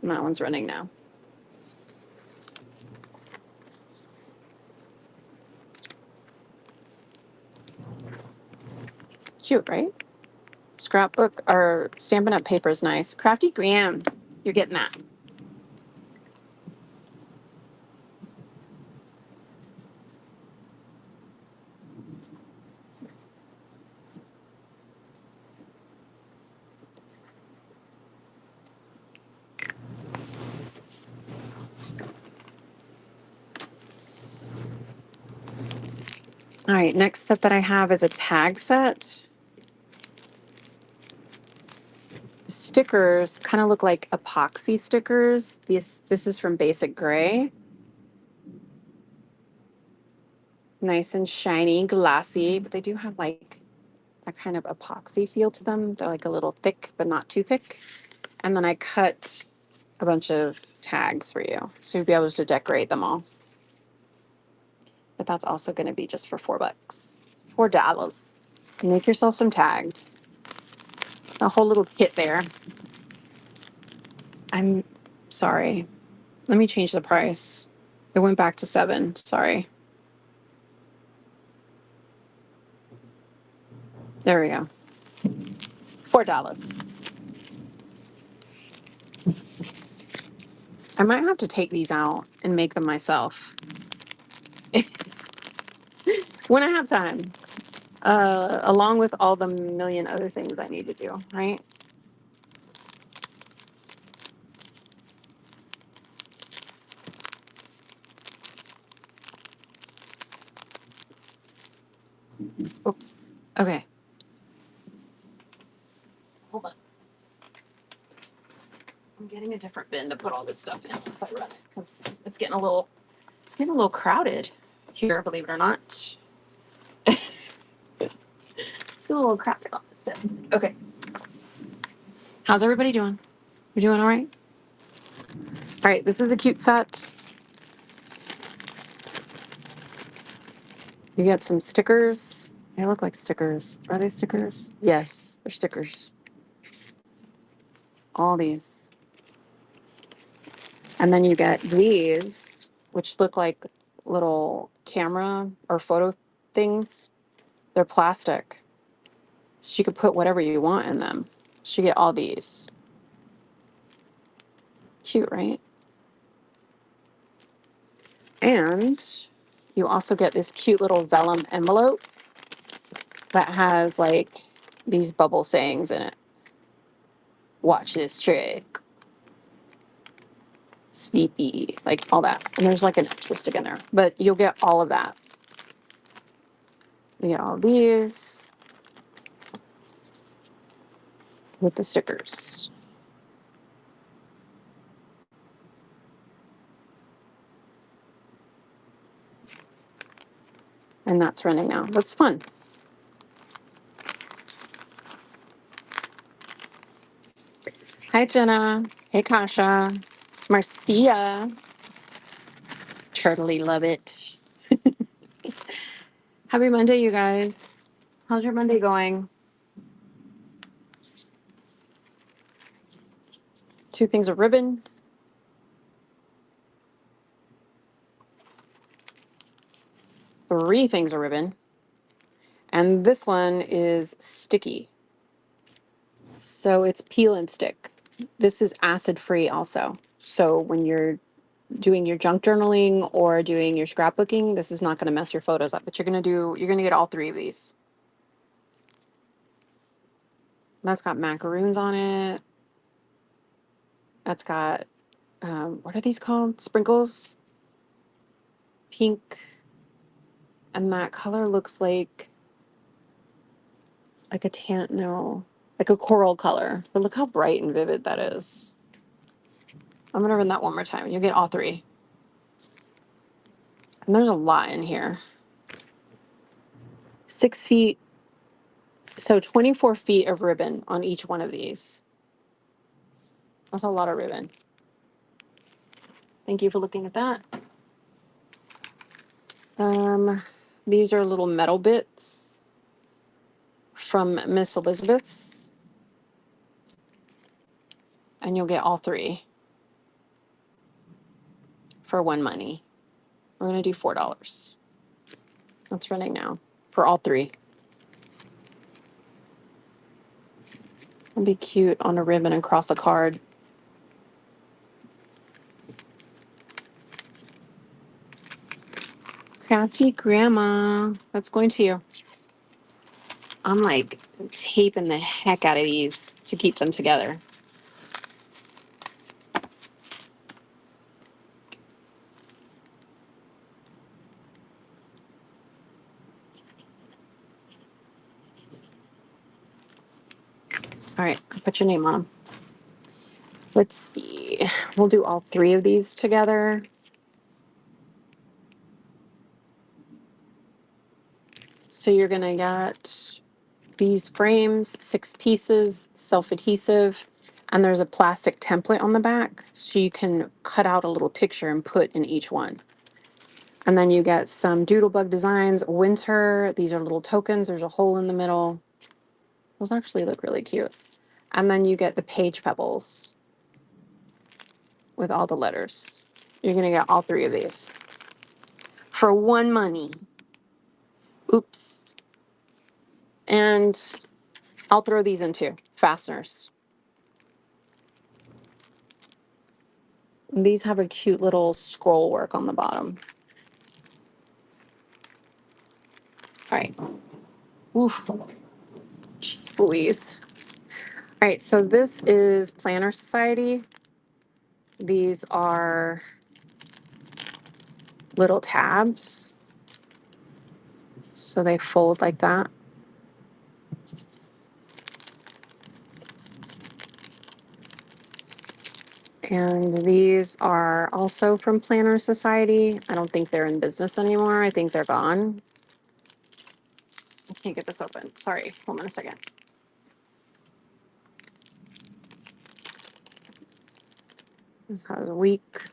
And that one's running now. Cute, right? Scrapbook or Stampin' Up paper is nice. Crafty Graham, you're getting that. All right, next set that I have is a tag set. Stickers kind of look like epoxy stickers. This is from Basic Gray. Nice and shiny, glossy, but they do have like a kind of epoxy feel to them. They're like a little thick, but not too thick. And then I cut a bunch of tags for you, so you'll be able to decorate them all. But that's also going to be just for $4. $4. Make yourself some tags. A whole little kit there. I'm sorry. Let me change the price. It went back to 7. Sorry. There we go. $4. I might have to take these out and make them myself when I have time, along with all the million other things I need to do, right? Oops. Okay. Hold on. I'm getting a different bin to put all this stuff in since I run it because it's getting a little crowded here, believe it or not. It's a little crowded on the steps. Okay. How's everybody doing? You doing all right? All right, this is a cute set. You get some stickers. They look like stickers. Are they stickers? Yes, they're stickers. All these. And then you get these, which look like little camera or photo things. They're plastic. So you could put whatever you want in them. So you get all these. Cute, right? And you also get this cute little vellum envelope that has like these bubble sayings in it. Watch this trick. Sleepy, like all that. And there's like an extra stick in there. But you'll get all of that. You get all these with the stickers. And that's running now. That's fun. Hi, Jenna. Hey, Kasha. Marcia. Turtley, love it. Happy Monday, you guys. How's your Monday going? Two things of ribbon. Three things of ribbon. And this one is sticky. So it's peel and stick. This is acid free also. So when you're doing your junk journaling or doing your scrapbooking, this is not going to mess your photos up. But you're going to get all three of these. That's got macaroons on it. That's got, what are these called? Sprinkles. Pink. And that color looks like a tan, no, like a coral color. But look how bright and vivid that is. I'm going to run that one more time. You'll get all three. And there's a lot in here. 6 feet. So 24 feet of ribbon on each one of these. That's a lot of ribbon. Thank you for looking at that. These are little metal bits from Miss Elizabeth's. And you'll get all three for one money. We're going to do $4. That's running now for all three. It'll be cute on a ribbon and across a card. Crafty Grandma. That's going to you. I'm like taping the heck out of these to keep them together. All right, put your name on them. Let's see. We'll do all three of these together. So you're going to get these frames, 6 pieces, self-adhesive, and there's a plastic template on the back so you can cut out a little picture and put in each one. And then you get some doodlebug designs, winter. These are little tokens. There's a hole in the middle. Those actually look really cute. And then you get the page pebbles with all the letters. You're going to get all three of these for one money. Oops. And I'll throw these in too. Fasteners. And these have a cute little scroll work on the bottom. All right. Oof. Jeez Louise. All right, so this is Planner Society. These are little tabs. So they fold like that. And these are also from Planner Society. I don't think they're in business anymore. I think they're gone. I can't get this open. Sorry, hold on a second. This has a week,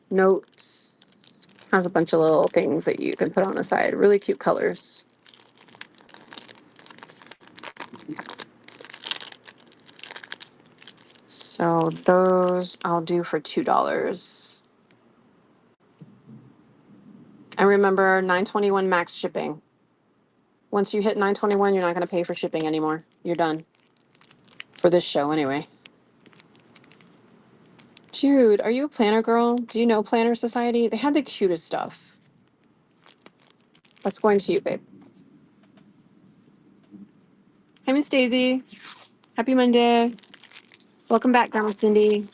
notes, has a bunch of little things that you can put on the side. Really cute colors. So those I'll do for $2. And remember, 921 max shipping. Once you hit 921, you're not going to pay for shipping anymore. You're done. For this show, anyway. Dude, are you a planner girl? Do you know Planner Society? They had the cutest stuff. That's going to you, babe. Hi, Miss Daisy. Happy Monday. Welcome back, Grandma Cindy.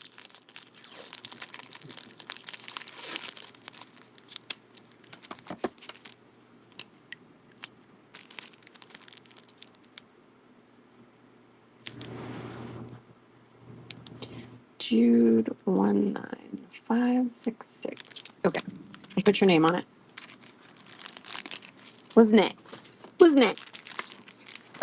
Jude 19566. Okay. I put your name on it. What's next? What's next?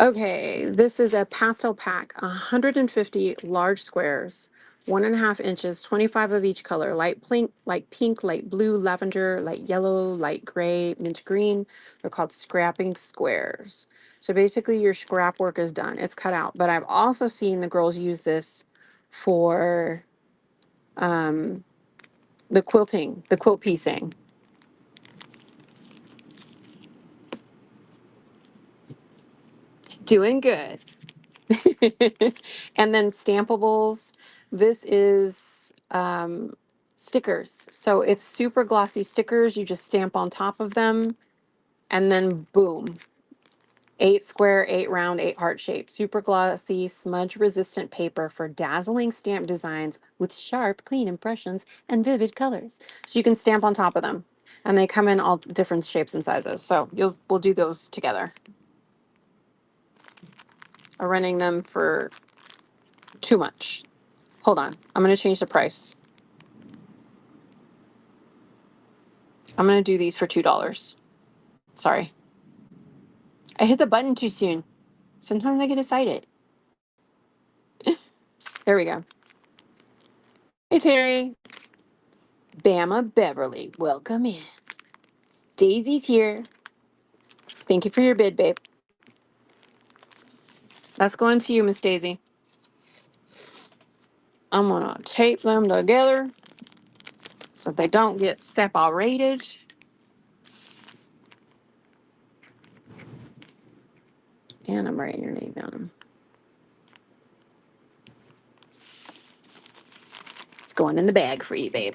Okay, this is a pastel pack, 150 large squares, 1.5 inches, 25 of each color, light pink, light blue, lavender, light yellow, light gray, mint green. They're called scrapping squares. So basically your scrap work is done. It's cut out. But I've also seen the girls use this for um, the quilting, the quilt piecing. Doing good. And then stampables. This is stickers. So it's super glossy stickers. You just stamp on top of them and then boom. 8 square, 8 round, 8 heart shape. Super glossy, smudge resistant paper for dazzling stamp designs with sharp, clean impressions and vivid colors. So you can stamp on top of them. And they come in all different shapes and sizes. So we'll do those together. I'm renting them for too much. Hold on. I'm going to change the price. I'm going to do these for $2. Sorry. I hit the button too soon. Sometimes I get excited. There we go. Hey, Terry. Bama Beverly, welcome in. Daisy's here. Thank you for your bid, babe. That's going to you, Miss Daisy. I'm going to tape them together so they don't get separated. And I'm writing your name down them. It's going in the bag for you, babe.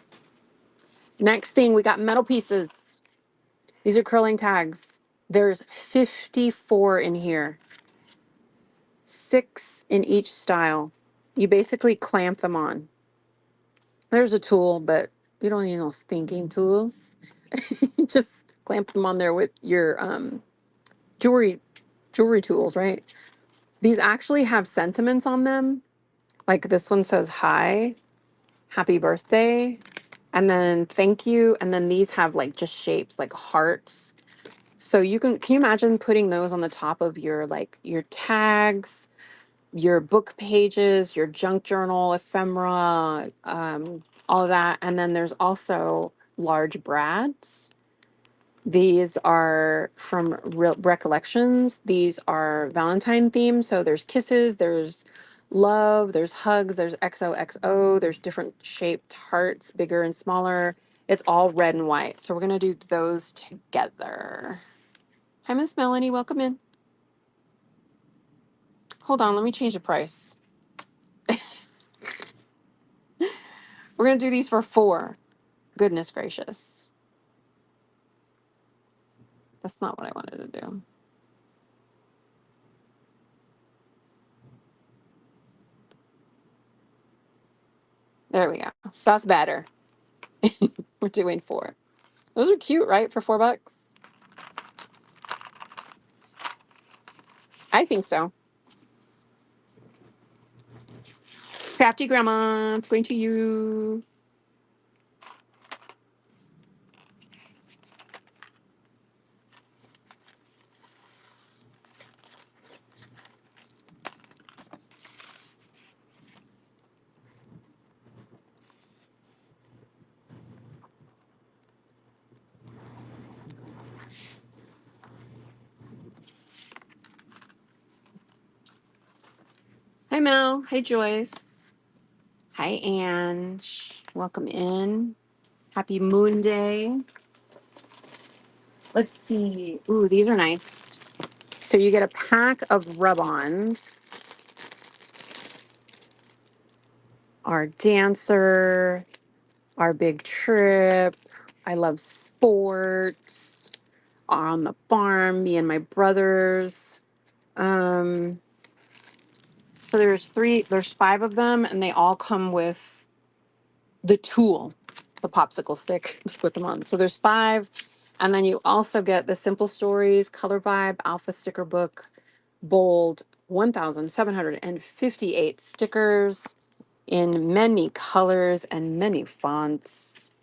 Next thing, we got metal pieces. These are curling tags. There's 54 in here. 6 in each style. You basically clamp them on. There's a tool, but you don't need no stinking tools. Just clamp them on there with your jewelry tools, right? These actually have sentiments on them. Like this one says hi, happy birthday, and then thank you, and then these have like just shapes like hearts. So can you imagine putting those on the top of your like your tags, your book pages, your junk journal, ephemera, all of that. And then there's also large brads. These are from recollections. These are Valentine themed. So there's kisses, there's love, there's hugs, there's XOXO, there's different shaped hearts, bigger and smaller. It's all red and white. So we're going to do those together. Hi, Miss Melanie. Welcome in. Hold on. Let me change the price. We're going to do these for 4. Goodness gracious. That's not what I wanted to do. There we go. That's better. We're doing 4. Those are cute, right? For $4. I think so. Crafty Grandma, it's going to you. Hi, Mel. Hi, Joyce. Hi, Ange. Welcome in. Happy Moon Day. Let's see. Ooh, these are nice. So you get a pack of rub-ons. Our dancer, our big trip. I love sports. On the farm, me and my brothers. Um, so there's 5 of them, and they all come with the tool, the popsicle stick to put them on. So there's 5. And then you also get the Simple Stories, Color Vibe, Alpha Sticker Book, Bold, 1,758 stickers in many colors and many fonts.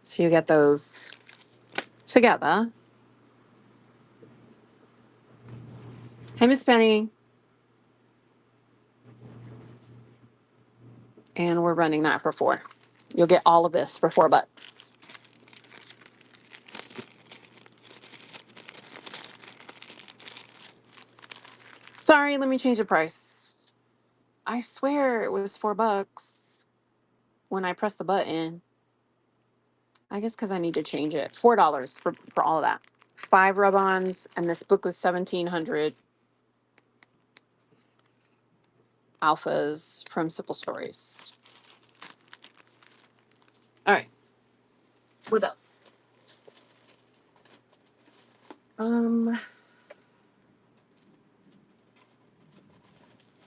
So you get those together. Hey, Miss Penny. And we're running that for 4. You'll get all of this for $4. Sorry, let me change the price. I swear it was $4 when I pressed the button. I guess because I need to change it. $4 for all of that. 5 rub-ons, and this book was 1,700 alphas from Simple Stories. All right. What else?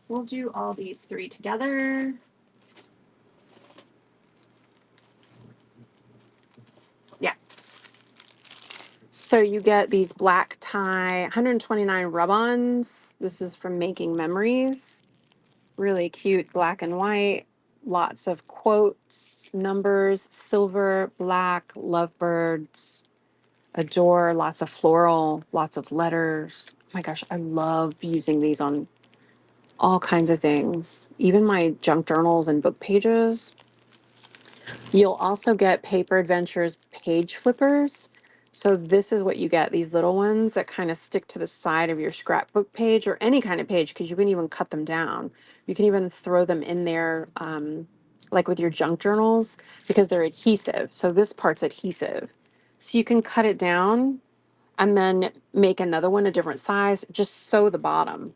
We'll do all these 3 together. Yeah. So you get these black tie, 129 rub-ons. This is from Making Memories. Really cute, black and white. Lots of quotes, numbers, silver, black, lovebirds, adore, lots of floral, lots of letters. Oh my gosh, I love using these on all kinds of things, even my junk journals and book pages. You'll also get Paper Adventures page flippers. So this is what you get, these little ones that kind of stick to the side of your scrapbook page or any kind of page, because you can even cut them down. You can even throw them in there, like with your junk journals, because they're adhesive. So this part's adhesive. So you can cut it down and then make another one a different size, just sew the bottom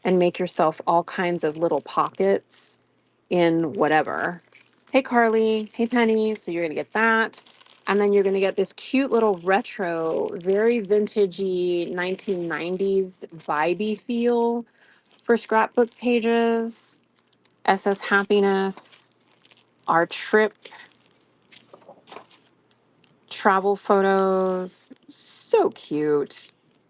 and make yourself all kinds of little pockets in whatever. Hey, Carly. Hey, Penny. So you're going to get that. And then you're going to get this cute little retro, very vintagey 1990s vibey feel for scrapbook pages. SS Happiness, our trip, travel photos. So cute.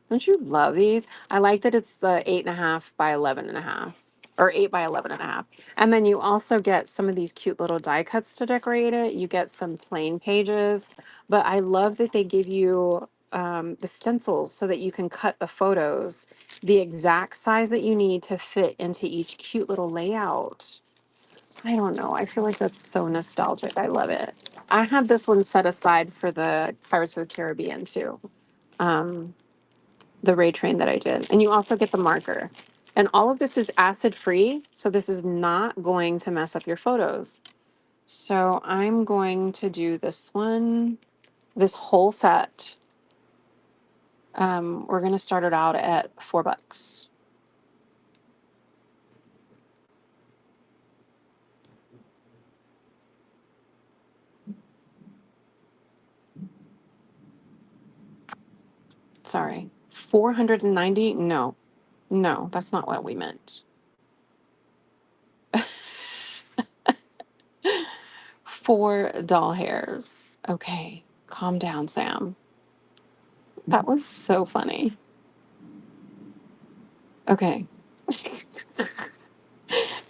Don't you love these? I like that it's the 8.5 by 11.5 or 8 by 11.5. And then you also get some of these cute little die cuts to decorate it. You get some plain pages, but I love that they give you the stencils so that you can cut the photos the exact size that you need to fit into each cute little layout. I don't know. I feel like that's so nostalgic. I love it. I have this one set aside for the Pirates of the Caribbean too. Um, the Ray Train that I did. And you also get the marker. And all of this is acid free, so this is not going to mess up your photos. So I'm going to do this one, this whole set. We're going to start it out at $4. Sorry. 490? No. No, that's not what we meant. 4 doll hairs. Okay, calm down, Sam. That was so funny. Okay.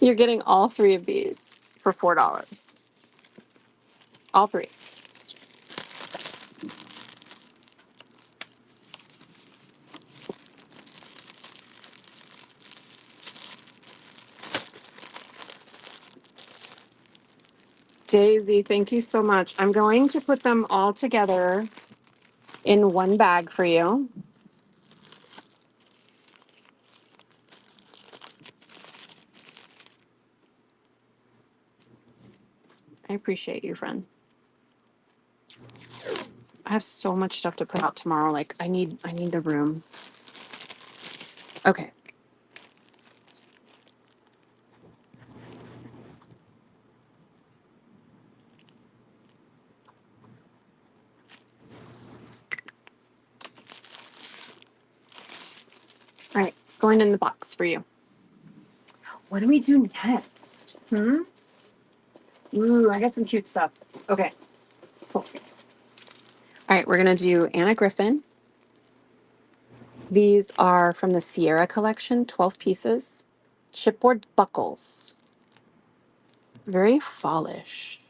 You're getting all 3 of these for $4. All 3. Daisy, thank you so much. I'm going to put them all together in one bag for you. I appreciate you, friend. I have so much stuff to put out tomorrow. Like I need the room. Okay. All right. It's going in the box for you. What do we do next? Ooh, I got some cute stuff. Okay. Focus. All right, we're gonna do Anna Griffin. These are from the Sierra collection, 12 pieces. Chipboard buckles. Very fallish.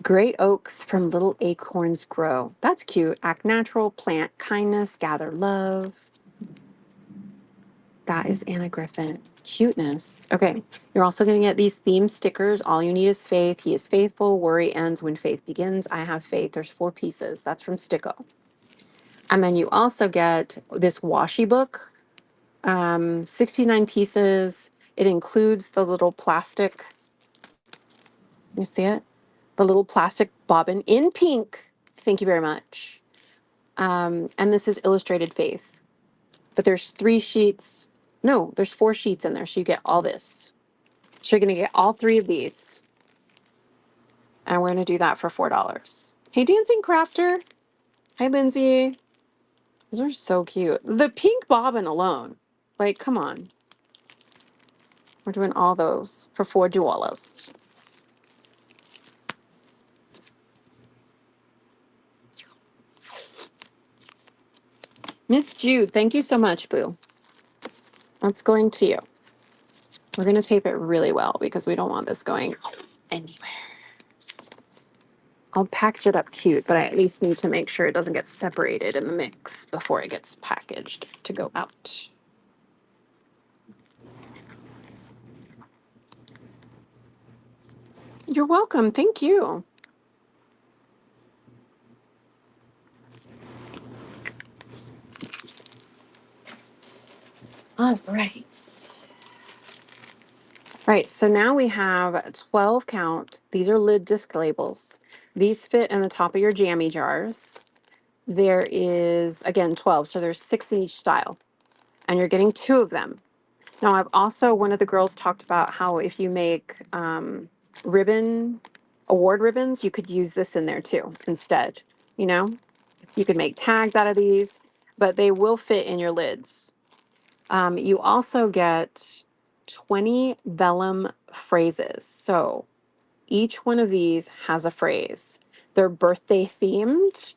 Great oaks from little acorns grow. That's cute. Act natural, plant kindness, gather love. That is Anna Griffin. Cuteness. Okay. You're also going to get these theme stickers. All you need is faith. He is faithful. Worry ends when faith begins. I have faith. There's 4 pieces. That's from Sticko. And then you also get this washi book, 69 pieces. It includes the little plastic, you see it? The little plastic bobbin in pink. Thank you very much. And this is illustrated faith. But there's 3 sheets. No, there's 4 sheets in there. So you get all this. So you're going to get all 3 of these. And we're going to do that for $4. Hey, Dancing Crafter. Hi, Lindsay. Those are so cute. The pink bobbin alone. Like, come on. We're doing all those for $4. Miss Jude, thank you so much, Boo. That's going to you. We're going to tape it really well because we don't want this going anywhere. I'll package it up cute, but I at least need to make sure it doesn't get separated in the mix before it gets packaged to go out. You're welcome. Thank you. All right. Right, so now we have 12 count. These are lid disc labels. These fit in the top of your jammy jars. There is, again, 12, so there's 6 in each style, and you're getting 2 of them. Now, I've also, one of the girls talked about how if you make ribbon, award ribbons, you could use this in there too instead. You know, you could make tags out of these, but they will fit in your lids. You also get 20 vellum phrases. So each one of these has a phrase. They're birthday themed.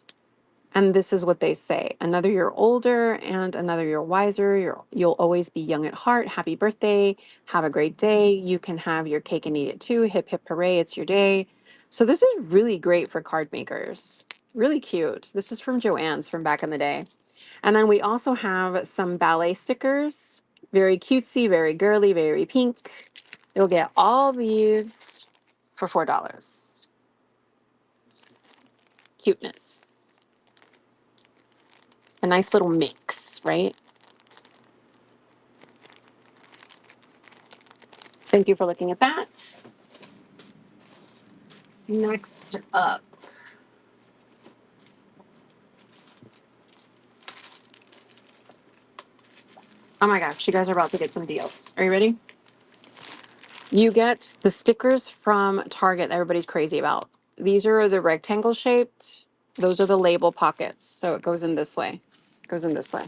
And this is what they say: another year older and another year wiser. You'll always be young at heart. Happy birthday. Have a great day. You can have your cake and eat it too. Hip, hip, hooray. It's your day. So this is really great for card makers. Really cute. This is from Joann's from back in the day. And then we also have some ballet stickers. Very cutesy, very girly, very pink. You'll get all these for $4. Cuteness. A nice little mix, right? Thank you for looking at that. Next up. Oh my gosh, you guys are about to get some deals. Are you ready? You get the stickers from Target that everybody's crazy about. These are the rectangle shaped. Those are the label pockets. So it goes in this way. It goes in this way.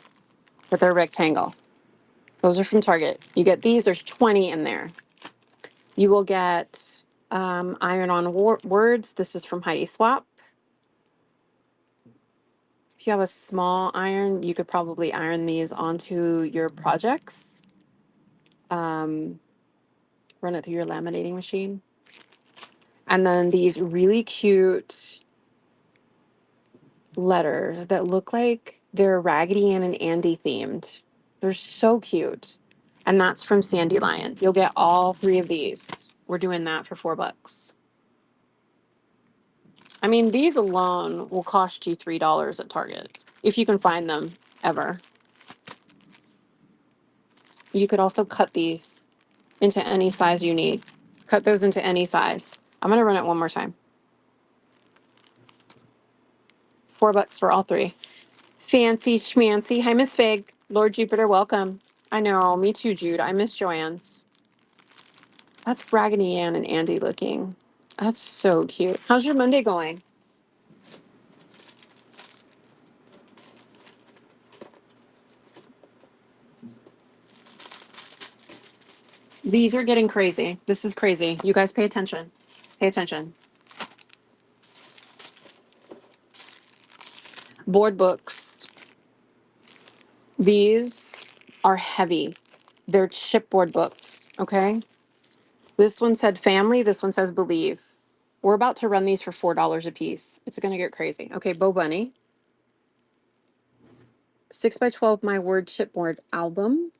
But they're rectangle. Those are from Target. You get these. There's 20 in there. You will get Iron on Words. This is from Heidi Swap. If you have a small iron, you could probably iron these onto your projects. Run it through your laminating machine. And then these really cute letters that look like they're Raggedy Ann and Andy themed. They're so cute. And that's from Sandy Lion. You'll get all 3 of these. We're doing that for $4. I mean, these alone will cost you $3 at Target if you can find them ever. You could also cut these into any size you need. Cut those into any size. I'm going to run it one more time. $4 for all three. Fancy schmancy. Hi, Miss Fig. Lord Jupiter, welcome. I know. Me too, Jude. I miss Joanne's. That's Raggedy Ann and Andy looking. That's so cute. How's your Monday going? These are getting crazy. This is crazy. You guys pay attention. Pay attention. Board books. These are heavy. They're chipboard books, okay? This one said family. This one says believe. We're about to run these for $4 a piece. It's going to get crazy. Okay, Bo Bunny. 6x12 My Word chipboard album.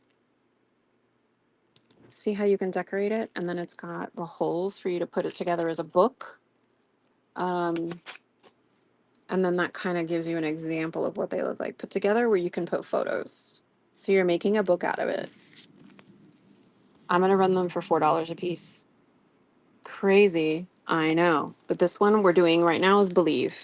See how you can decorate it? And then it's got the holes for you to put it together as a book. And then that kind of gives you an example of what they look like put together where you can put photos. So you're making a book out of it. I'm going to run them for $4 a piece. Crazy. I know. But this one we're doing right now is Believe.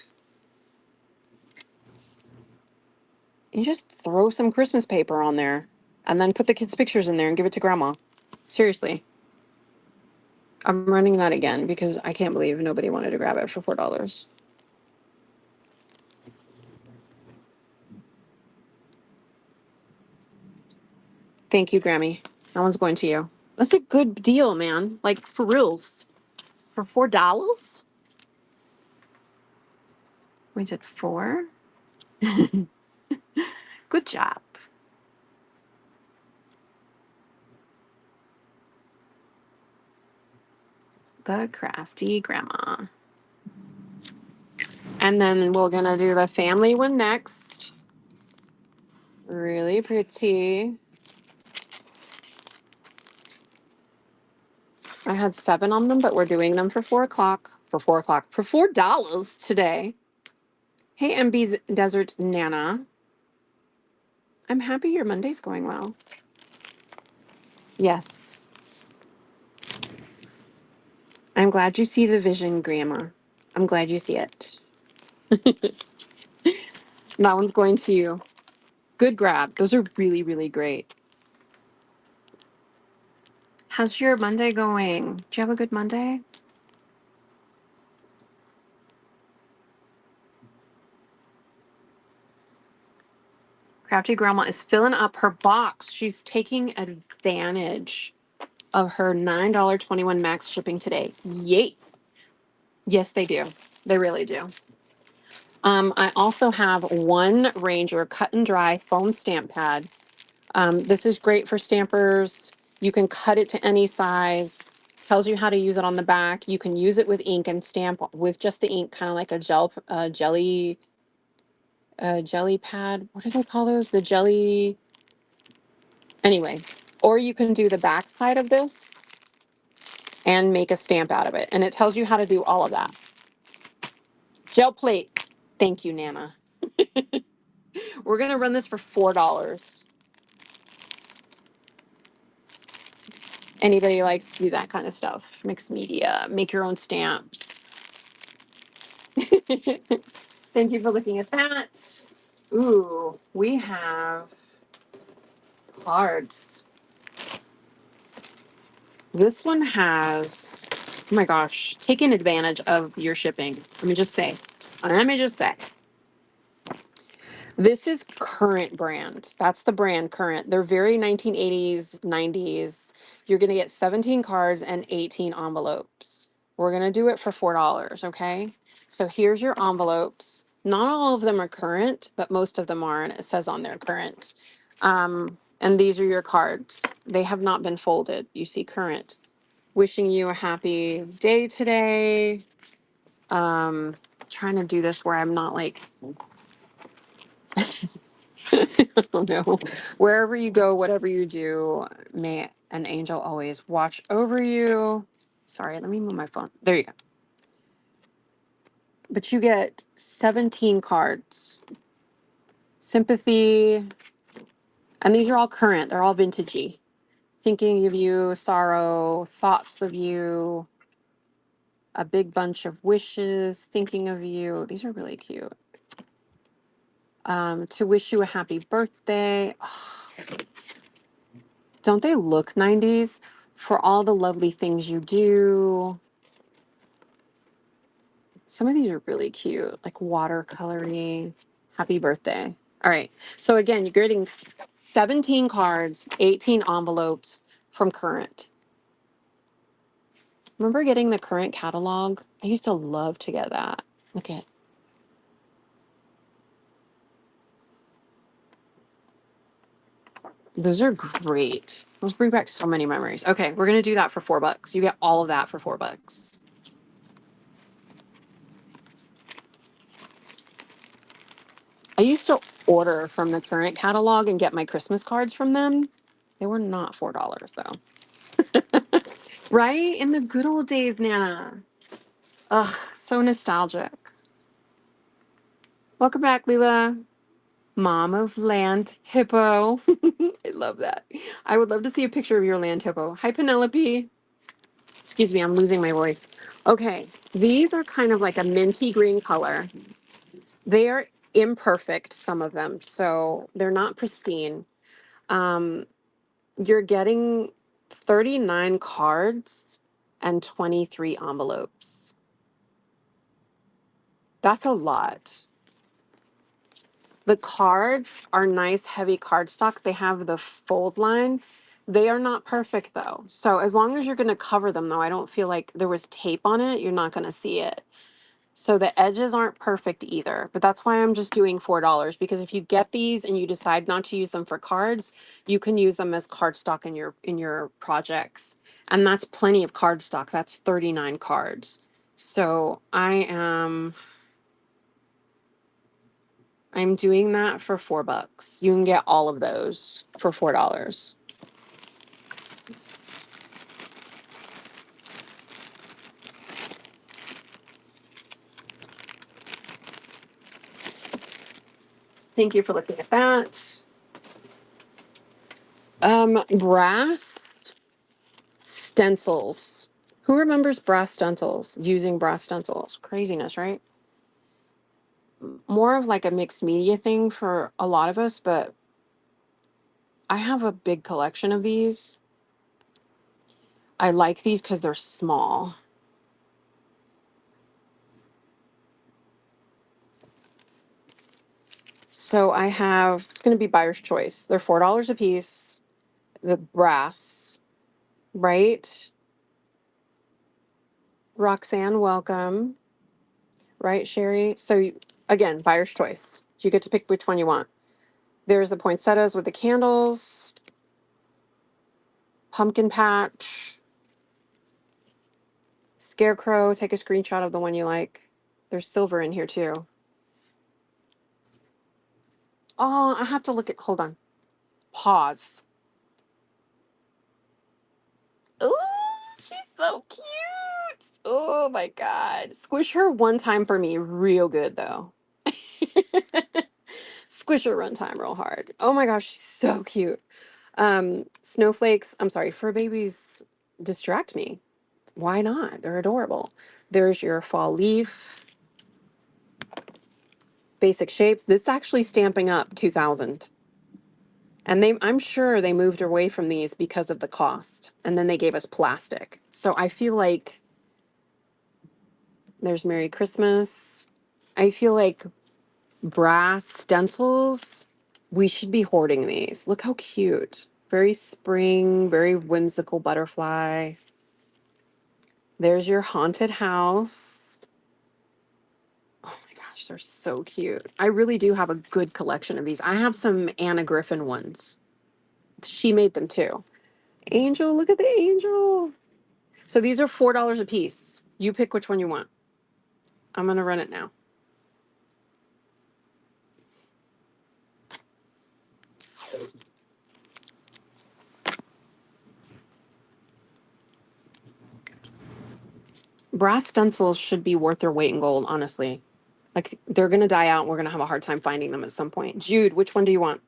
You just throw some Christmas paper on there and then put the kids' pictures in there and give it to grandma. Seriously. I'm running that again because I can't believe nobody wanted to grab it for $4. Thank you, Grammy. That one's going to you. That's a good deal, man. Like for reals. For $4? We did 4. Good job. The crafty grandma. And then we're gonna do the family one next. Really pretty. I had 7 on them, but we're doing them for 4 o'clock. For 4 o'clock. For $4 today. Hey, MB's Desert Nana. I'm happy your Monday's going well. Yes. I'm glad you see the vision, Grandma. I'm glad you see it. That one's going to you. Good grab. Those are really, really great. How's your Monday going? Do you have a good Monday? Crafty Grandma is filling up her box. She's taking advantage of her $9.21 max shipping today. Yay. Yes, they do. They really do. I also have one Ranger cut and dry foam stamp pad. This is great for stampers. You can cut it to any size. Tells you how to use it on the back. You can use it with ink and stamp with just the ink, kind of like a jelly pad. What do they call those? The jelly. Anyway, or you can do the back side of this and make a stamp out of it. And it tells you how to do all of that. Gel plate. Thank you, Nana. We're going to run this for $4. Anybody likes to do that kind of stuff. Mixed media, make your own stamps. Thank you for looking at that. Ooh, we have cards. This one has, oh my gosh, taken advantage of your shipping. Let me just say. This is Current brand. That's the brand Current. They're very 1980s, 90s. You're going to get 17 cards and 18 envelopes. We're going to do it for $4, okay? So here's your envelopes. Not all of them are current, but most of them are, and it says on there current. And these are your cards. They have not been folded. You see current. Wishing you a happy day today. Trying to do this where I'm not like oh no. Wherever you go, whatever you do, may an angel always watch over you. Sorry, let me move my phone. There you go. But you get 17 cards. Sympathy. And these are all current. They're all vintagey. Thinking of you, sorrow, thoughts of you. A big bunch of wishes, thinking of you. These are really cute. To wish you a happy birthday. Oh, don't they look 90s? For all the lovely things you do. Some of these are really cute, like watercoloring. Happy birthday. All right. So again, you're getting 17 cards, 18 envelopes from Current. Remember getting the Current catalog? I used to love to get that. Look at, those are great. Those bring back so many memories. Okay, we're gonna do that for $4. You get all of that for $4. I used to order from the Current catalog and get my Christmas cards from them. They were not $4 though. Right? In the good old days, Nana. Ugh, so nostalgic. Welcome back, Leela. Mom of land hippo. I love that. I would love to see a picture of your land hippo. Hi, Penelope. Excuse me, I'm losing my voice. Okay, these are kind of like a minty green color. They are imperfect, some of them, so they're not pristine. Um, you're getting 39 cards and 23 envelopes. That's a lot. The cards are nice, heavy cardstock. They have the fold line. They are not perfect though. So as long as you're going to cover them though, I don't feel like there was tape on it. You're not going to see it. So the edges aren't perfect either, but that's why I'm just doing $4 because if you get these and you decide not to use them for cards, you can use them as cardstock in your projects. And that's plenty of cardstock. That's 39 cards. So I'm doing that for $4. You can get all of those for $4. Thank you for looking at that. Brass stencils. Who remembers brass stencils? Using brass stencils. Craziness, right? More of like a mixed media thing for a lot of us, but I have a big collection of these. I like these because they're small. So I have, it's going to be buyer's choice. They're $4 a piece. The brass, right? Roxanne, welcome. Right, Sherry? So again, buyer's choice. You get to pick which one you want. There's the poinsettias with the candles, pumpkin patch, scarecrow. Take a screenshot of the one you like. There's silver in here too. Oh, I have to look at, hold on. Pause. Ooh, she's so cute. Oh my God. Squish her one time for me real good though. Squish her one time real hard. Oh my gosh, she's so cute. Snowflakes, I'm sorry, fur babies distract me. Why not? They're adorable. There's your fall leaf, basic shapes. This is actually Stamping Up 2000. And I'm sure they moved away from these because of the cost. And then they gave us plastic. So I feel like there's Merry Christmas. I feel like brass stencils, we should be hoarding these. Look how cute. Very spring, very whimsical butterfly. There's your haunted house. Oh my gosh, they're so cute. I really do have a good collection of these. I have some Anna Griffin ones. She made them too. Angel, look at the angel. So these are $4 a piece. You pick which one you want. I'm going to run it now. Brass stencils should be worth their weight in gold, honestly. Like they're going to die out and we're going to have a hard time finding them at some point. Jude, which one do you want?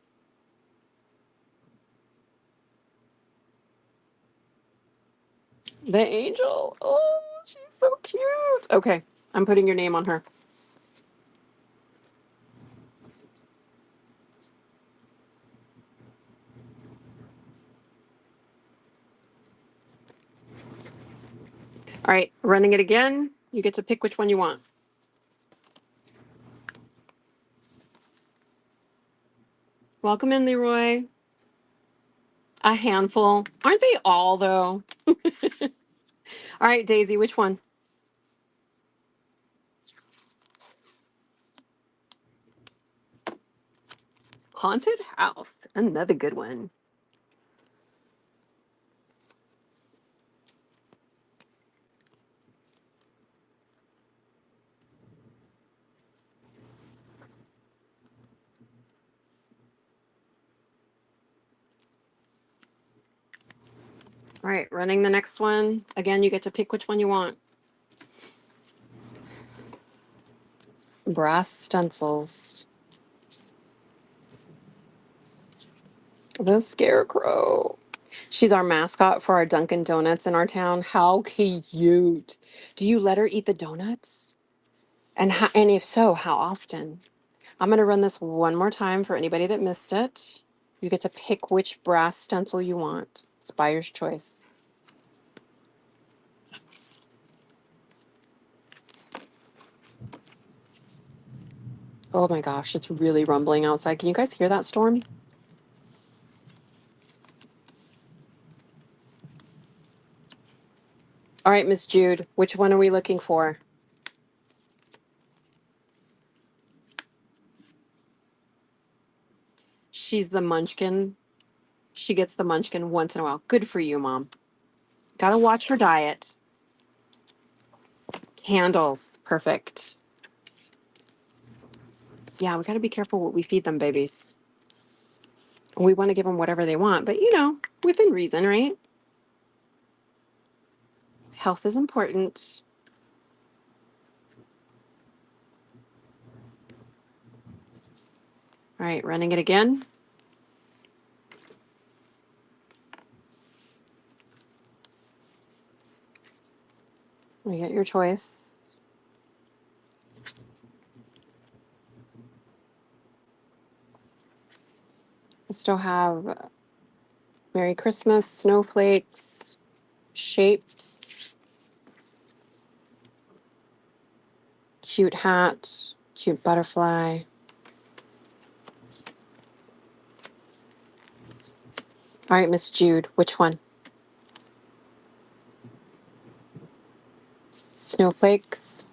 The angel. Oh, she's So cute. Okay, I'm putting your name on her. All right, running it again. You get to pick which one you want. Welcome in, Leroy. A handful. Aren't they all, though? All right, Daisy, which one? Haunted house. Another good one. All right, running the next one. Again, you get to pick which one you want. Brass stencils. The Scarecrow. She's our mascot for our Dunkin' Donuts in our town. How cute. Do you let her eat the donuts? And if so, how often? I'm going to run this one more time for anybody that missed it. You get to pick which brass stencil you want. It's buyer's choice. Oh my gosh, it's really rumbling outside. Can you guys hear that storm? All right, Miss Jude, which one are we looking for? She's the munchkin. She gets the munchkin once in a while. Good for you, Mom. Gotta watch her diet. Candles. Perfect. Yeah, we gotta be careful what we feed them, babies. We want to give them whatever they want, but within reason, right? Health is important. All right, running it again. You get your choice. I still have Merry Christmas, snowflakes, shapes, cute hat, cute butterfly. All right, Miss Jude, which one? Snowflakes.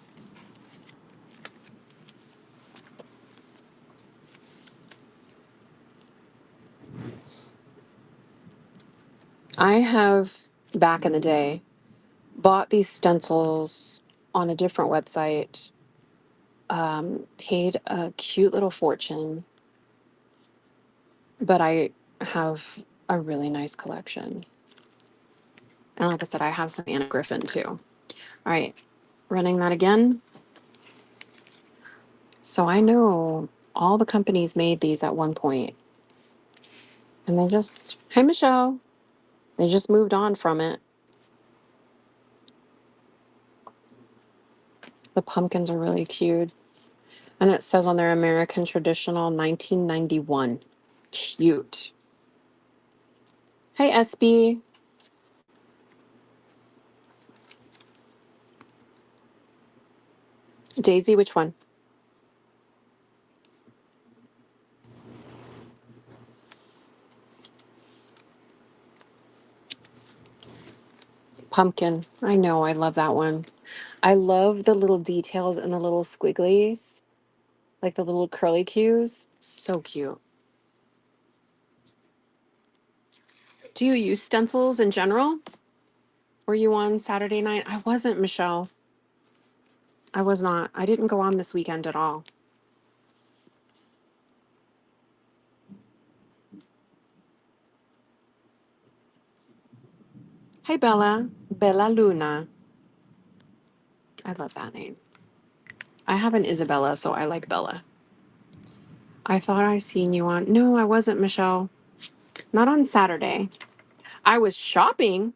I have, back in the day, bought these stencils on a different website, paid a cute little fortune, but I have a really nice collection. And like I said, I have some Anna Griffin too. All right, running that again. So I know all the companies made these at one point, and hey, Michelle, they just moved on from it. The pumpkins are really cute. And it says on their American Traditional 1991. Cute. Hey, SB. Daisy, which one? Pumpkin. I know, I love that one. I love the little details and the little squigglies, like the little curly cues. So cute. Do you use stencils in general? Were you on Saturday night? I wasn't, Michelle. I was not. I didn't go on this weekend at all. Hey, Bella. Bella Luna. I love that name. I have an Isabella, so I like Bella. I thought I seen you on. No, I wasn't, Michelle. Not on Saturday. I was shopping.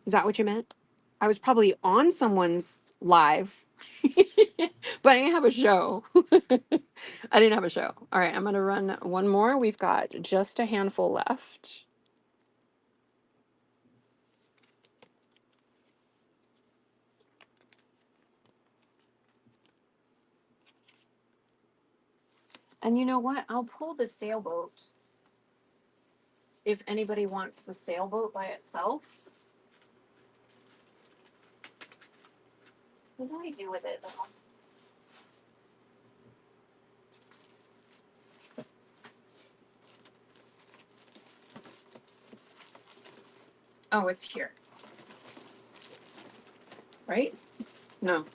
Is that what you meant? I was probably on someone's live, but I didn't have a show. I didn't have a show. All right, I'm gonna run one more. We've got just a handful left. And you know what? I'll pull the sailboat if anybody wants the sailboat by itself. What do I do with it though? Oh, it's here, right? No,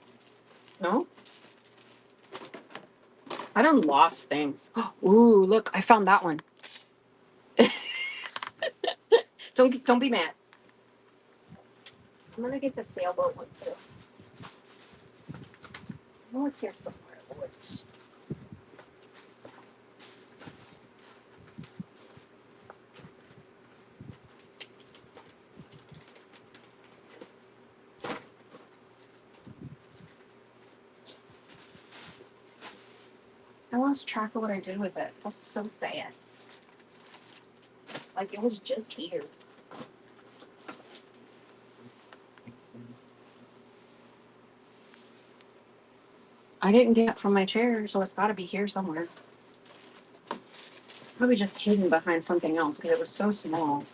no. I done lost things. Ooh, look, I found that one. Don't be mad. I'm gonna get the sailboat one too. Oh, it's here somewhere. Which I lost track of what I did with it. That's so sad. Like it was just here. I didn't get it from my chair, so it's got to be here somewhere. Probably just hidden behind something else because it was so small.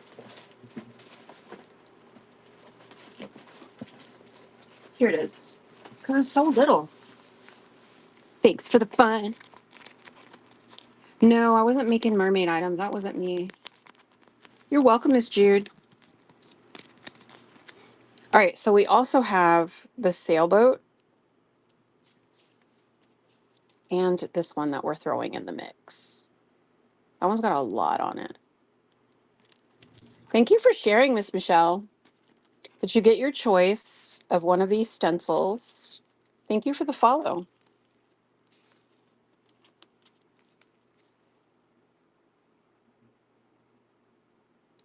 Here it is. Because it's so little. Thanks for the fun. No, I wasn't making mermaid items. That wasn't me. You're welcome, Miss Jude. All right, so we also have the sailboat and this one that we're throwing in the mix. That one's got a lot on it. Thank you for sharing, Miss Michelle. Did you get your choice of one of these stencils? Thank you for the follow.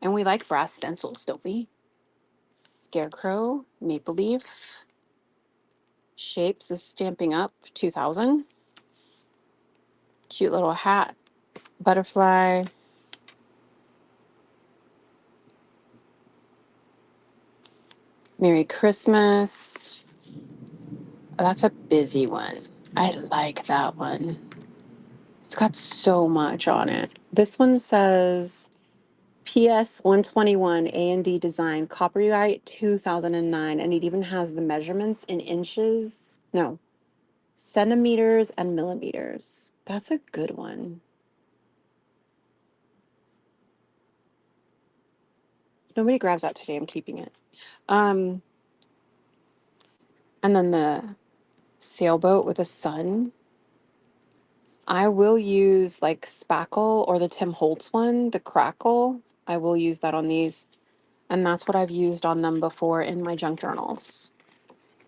And we like brass stencils, don't we? Scarecrow, maple leaf, shapes. This is Stamping Up 2000. Cute little hat, butterfly. Merry Christmas. Oh, that's a busy one. I like that one. It's got so much on it. This one says PS 121 A&D design, copyright 2009, and it even has the measurements in inches. No, centimeters and millimeters. That's a good one. Nobody grabs that today. I'm keeping it. Um, and then the sailboat with a sun. I will use like spackle or the Tim Holtz one, the crackle. I will use that on these. And that's what I've used on them before in my junk journals.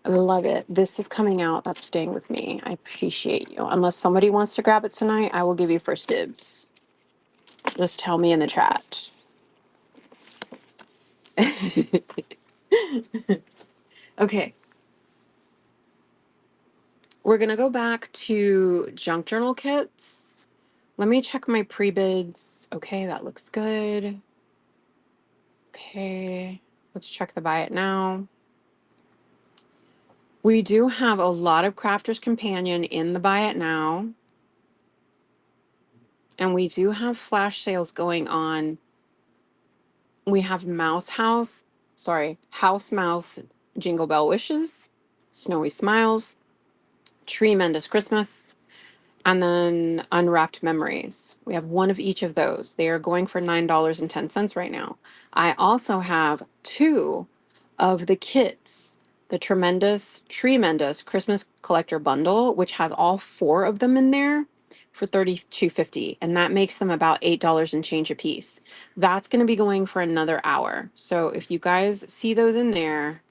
I love it. This is coming out. That's staying with me. I appreciate you. Unless somebody wants to grab it tonight, I will give you first dibs. Just tell me in the chat. Okay. We're going to go back to junk journal kits. Let me check my pre-bids. Okay, that looks good. Okay, let's check the buy it now. We do have a lot of Crafter's Companion in the buy it now. And we do have flash sales going on. We have House Mouse Jingle Bell Wishes, Snowy Smiles, Tremendous Christmas, and then Unwrapped Memories. We have one of each of those. They are going for $9.10 right now. I also have two of the kits, the Tremendous Christmas Collector Bundle, which has all four of them in there for $32.50, and that makes them about $8 and change a piece. That's going to be going for another hour. So if you guys see those in there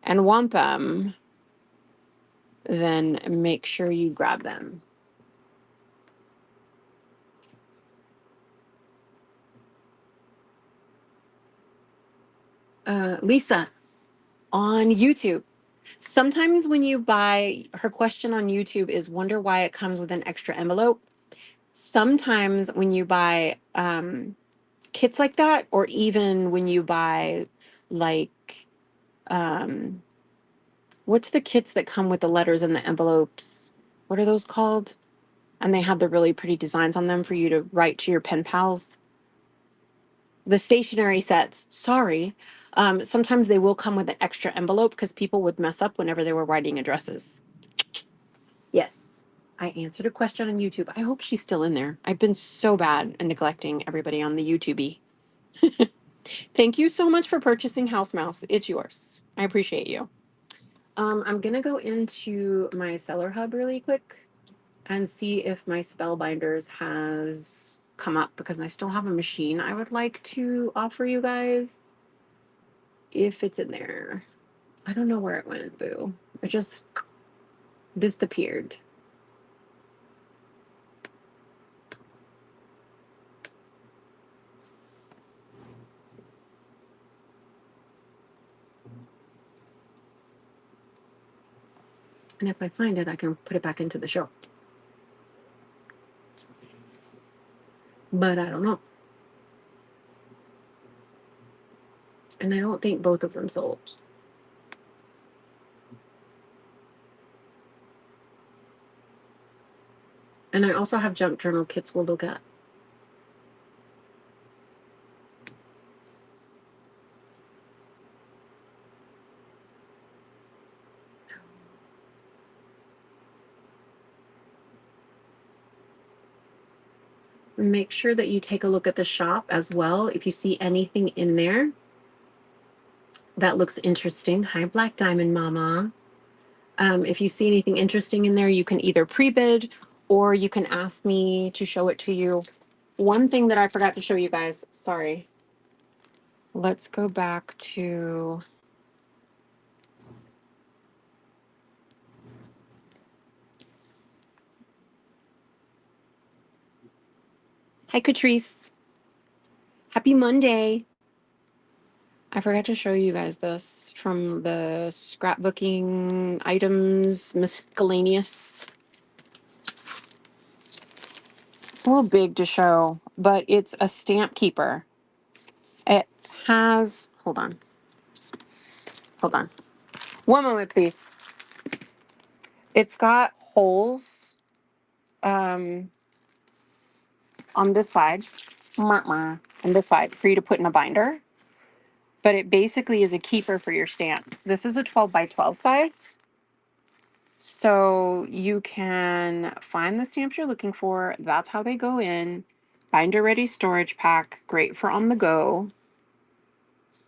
and want them, then make sure you grab them. Lisa, On YouTube. Sometimes when you buy, her question on YouTube is wonder why it comes with an extra envelope. Sometimes when you buy kits like that, or even when you buy like um what's the kits that come with the letters and the envelopes? What are those called? And they have the really pretty designs on them for you to write to your pen pals. The stationery sets, sorry. Sometimes they will come with an extra envelope because people would mess up whenever they were writing addresses. Yes, I answered a question on YouTube. I hope she's still in there. I've been so bad at neglecting everybody on the YouTube. Thank you so much for purchasing House Mouse. It's yours. I appreciate you. I'm gonna go into my Seller Hub really quick and see if my Spellbinders has come up because I still have a machine I would like to offer you guys if it's in there. I don't know where it went, boo. It just disappeared. And if I find it, I can put it back into the show. But I don't know. And I don't think both of them sold. And I also have junk journal kits we'll look at. Make sure that you take a look at the shop as well. If you see anything in there that looks interesting. Hi, Black Diamond Mama. If you see anything interesting in there, you can either pre-bid or you can ask me to show it to you. One thing that I forgot to show you guys, sorry. Let's go back to hi, Catrice. Happy Monday. I forgot to show you guys this from the scrapbooking items miscellaneous. It's a little big to show, but it's a stamp keeper. It has, hold on. One moment, please. It's got holes um, on this side, on this side for you to put in a binder. But it basically is a keeper for your stamps. This is a 12 by 12 size. So you can find the stamps you're looking for. That's how they go in. Binder ready storage pack, great for on the go.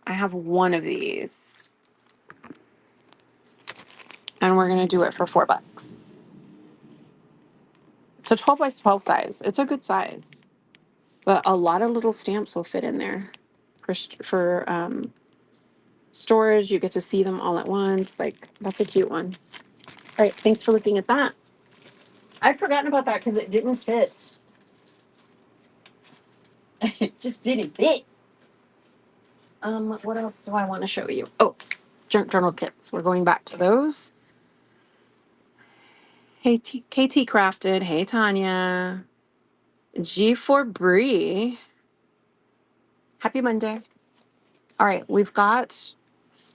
I have one of these. And we're gonna do it for $4. It's a 12 by 12 size. It's a good size. But a lot of little stamps will fit in there for storage. You get to see them all at once. Like, that's a cute one. All right, thanks for looking at that. I'd forgotten about that because it didn't fit. It just didn't fit. What else do I want to show you? Oh, junk journal kits. We're going back to those. Hey, KT Crafted. Hey, Tanya. G4 Bree. Happy Monday. All right, we've got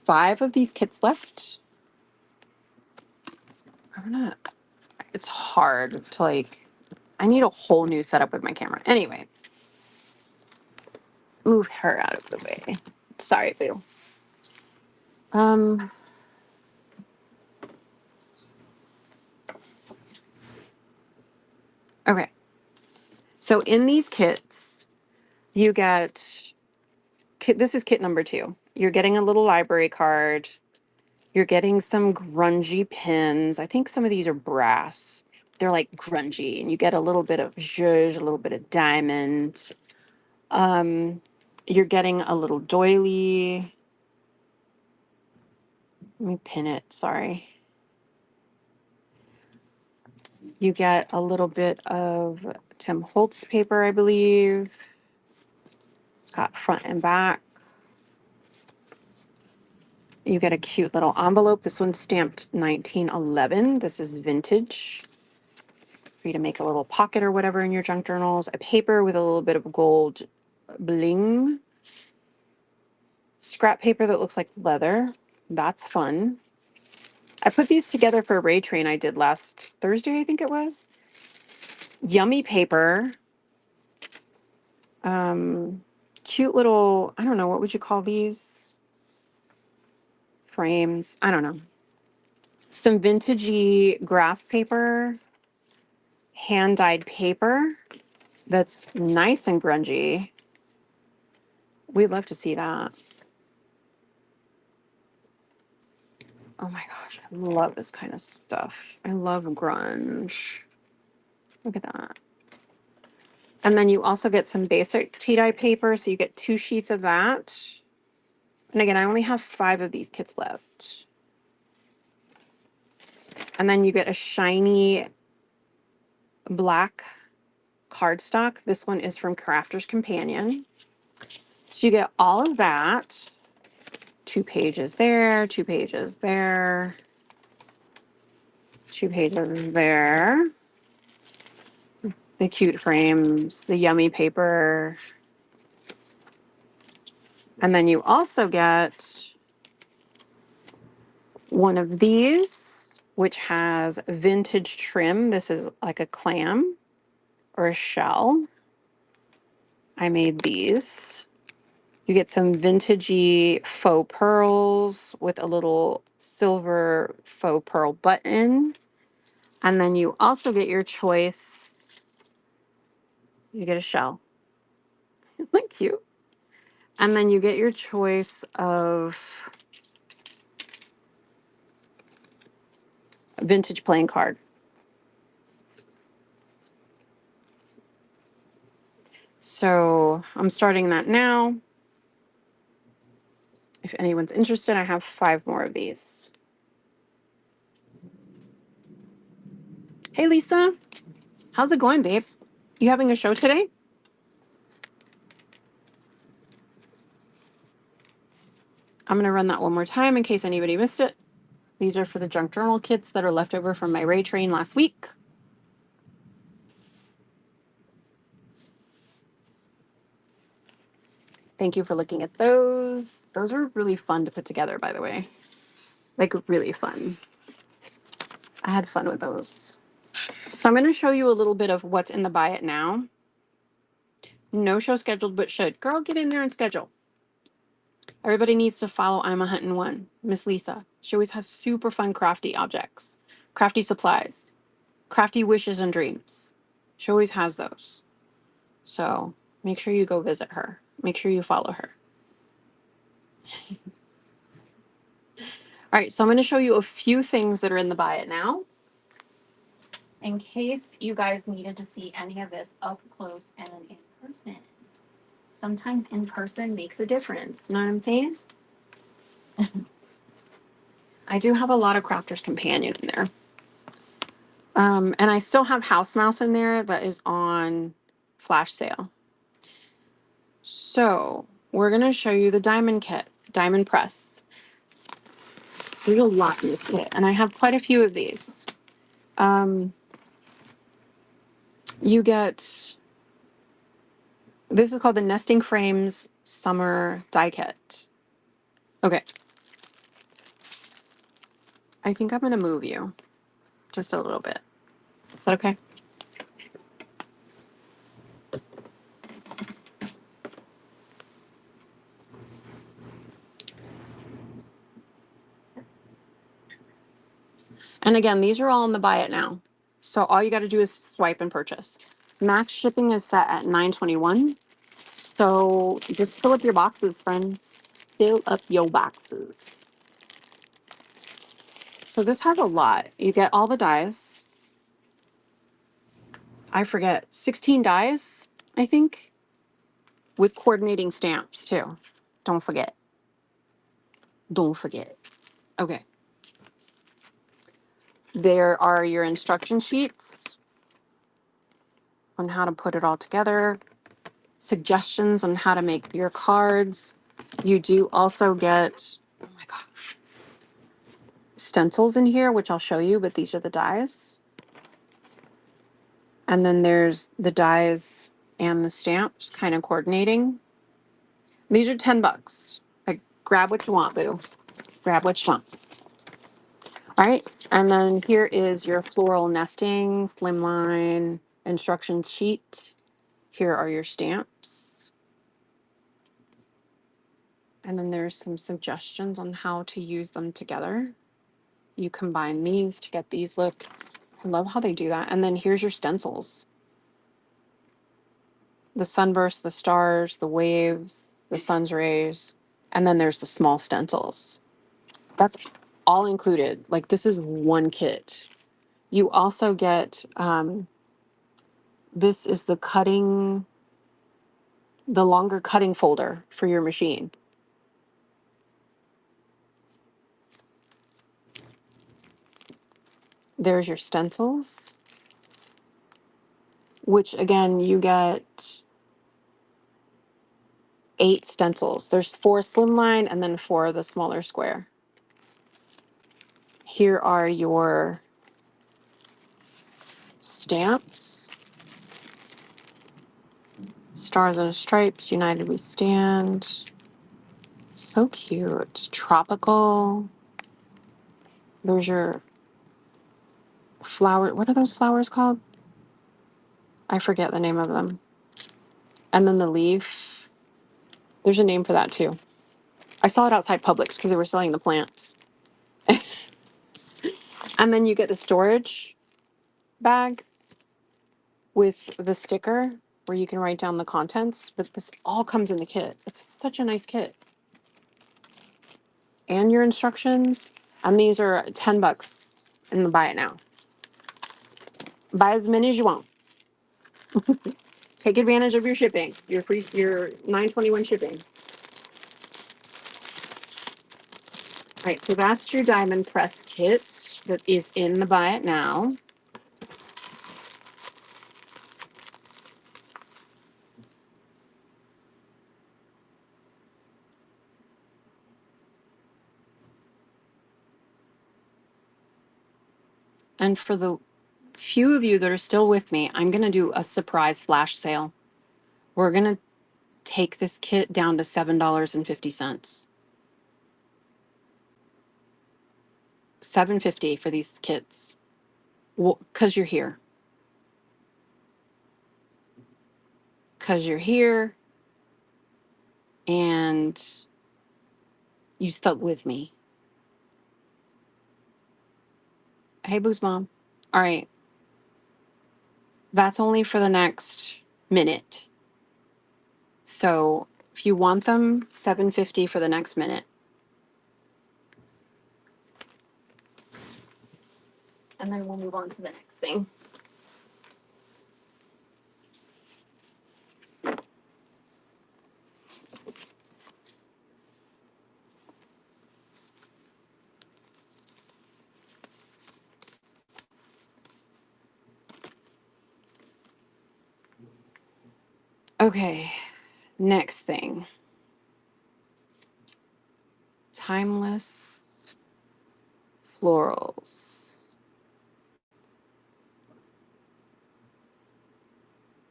5 of these kits left. It's hard to like, I need a whole new setup with my camera. Anyway, move her out of the way. Sorry, boo. Um, okay. So in these kits, you get, this is kit number 2. You're getting a little library card. You're getting some grungy pins. I think some of these are brass. They're like grungy, and you get a little bit of zhuzh, a little bit of diamond. You're getting a little doily. Let me pin it, sorry. You get a little bit of Tim Holtz paper, I believe. It's got front and back. You get a cute little envelope. This one's stamped 1911. This is vintage. For you to make a little pocket or whatever in your junk journals. A paper with a little bit of gold bling. Scrap paper that looks like leather. That's fun. I put these together for a Ray Train I did last Thursday, I think it was. Yummy paper. Um, Cute little, I don't know, what would you call these? Frames. I don't know. Some vintagey graph paper. Hand dyed paper. That's nice and grungy. We'd love to see that. Oh my gosh, I love this kind of stuff. I love grunge. Look at that. And then you also get some basic tea-dye paper, so you get 2 sheets of that. And again, I only have 5 of these kits left. And then you get a shiny black cardstock. This one is from Crafter's Companion. So you get all of that. 2 pages there, 2 pages there, 2 pages there. The cute frames, the yummy paper. And then you also get one of these, which has vintage trim. This is like a clam or a shell. I made these. You get some vintagey faux pearls with a little silver faux pearl button. And then you also get your choice. You get a shell. Like cute. And then you get your choice of a vintage playing card. So I'm starting that now. If anyone's interested, I have 5 more of these. Hey, Lisa. How's it going, babe? You having a show today? I'm going to run that one more time in case anybody missed it. These are for the junk journal kits that are left over from my Ray Train last week. Thank you for looking at those. Those were really fun to put together, by the way. Like, really fun. I had fun with those. So I'm going to show you a little bit of what's in the Buy It Now. No show scheduled, but should. Girl, get in there and schedule. Everybody needs to follow I'm a Huntin' One, Miss Lisa. She always has super fun crafty objects, crafty supplies, crafty wishes and dreams. She always has those. So make sure you go visit her. Make sure you follow her. All right, so I'm going to show you a few things that are in the Buy It Now, in case you guys needed to see any of this up close and in person. Sometimes in person makes a difference. You know what I'm saying? I do have a lot of Crafter's Companion in there. And I still have House Mouse in there that is on flash sale. So we're going to show you the diamond kit, diamond press. There's a lot in this kit, and I have quite a few of these. You get, this is called the Nesting Frames Summer Die Kit. Okay. I think I'm going to move you just a little bit. Is that okay? And again, these are all in the Buy It Now. So all you got to do is swipe and purchase. Max shipping is set at $9.21. So just fill up your boxes, friends. Fill up your boxes. So this has a lot. You get all the dies. I forget, 16 dies, I think, with coordinating stamps too. Don't forget. Don't forget. Okay. There are your instruction sheets on how to put it all together, suggestions on how to make your cards. You do also get, oh my gosh, stencils in here, which I'll show you, but these are the dies. And then there's the dies and the stamps kind of coordinating. These are $10. Like, grab what you want, boo. Grab what you want. All right. And then here is your floral nesting slimline instruction sheet. Here are your stamps. And then there's some suggestions on how to use them together. You combine these to get these looks. I love how they do that. And then here's your stencils. The sunburst, the stars, the waves, the sun's rays, and then there's the small stencils. That's all included. Like, this is one kit. You also get, this is the longer cutting folder for your machine. There's your stencils, which again, you get 8 stencils. There's 4 slimline and then 4 the smaller square. Here are your stamps. Stars and Stripes, United We Stand. So cute. Tropical. There's your flower. What are those flowers called? I forget the name of them. And then the leaf. There's a name for that too. I saw it outside Publix because they were selling the plants. And then you get the storage bag with the sticker where you can write down the contents. But this all comes in the kit. It's such a nice kit. And your instructions. And these are $10 in the buy it now. Buy as many as you want. Take advantage of your shipping. Your 921 shipping. All right, so that's your diamond press kit that is in the buy it now. And for the few of you that are still with me, I'm going to do a surprise flash sale. We're going to take this kit down to $7.50. $7.50 for these kits. Well, because you're here. Because you're here and you stuck with me. Hey, Boo's mom. All right. That's only for the next minute. So if you want them, $7.50 for the next minute. And then we'll move on to the next thing. Okay, next thing. Timeless florals.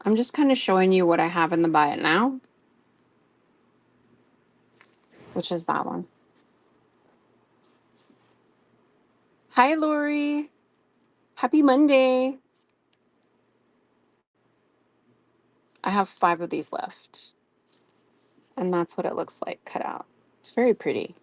I'm just kind of showing you what I have in the buy it now, which is that one. Hi, Lori. Happy Monday. I have 5 of these left. And that's what it looks like cut out. It's very pretty.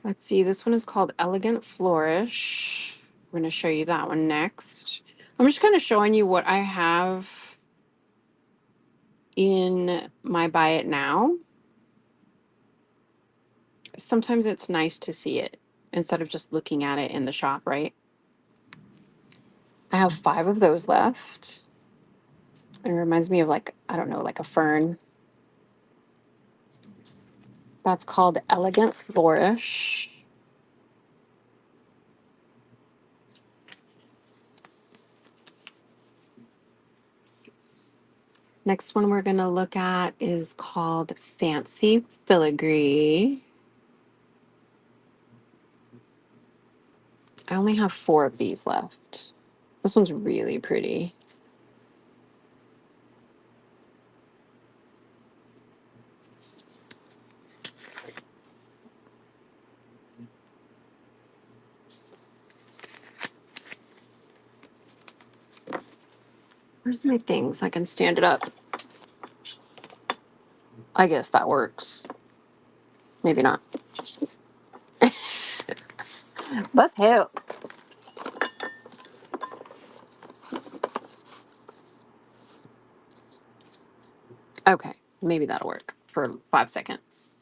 Let's see, this one is called Elegant Flourish. I'm going to show you that one next. I'm just kind of showing you what I have in my buy it now. Sometimes it's nice to see it instead of just looking at it in the shop, right? I have 5 of those left. It reminds me of like, I don't know, like a fern. That's called Elegant Flourish. Next one we're going to look at is called Fancy Filigree. I only have 4 of these left. This one's really pretty. Where's my thing so I can stand it up? I guess that works. Maybe not. Let's help. Okay, maybe that'll work for 5 seconds.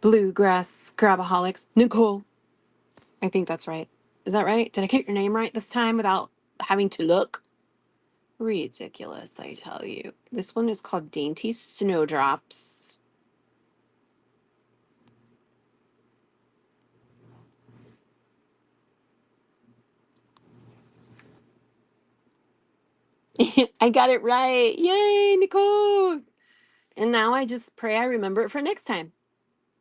Bluegrass Grabaholics. Nicole. I think that's right. Is that right? Did I get your name right this time without having to look? Ridiculous, I tell you. This one is called Dainty Snowdrops. I got it right. Yay, Nicole. And now I just pray I remember it for next time.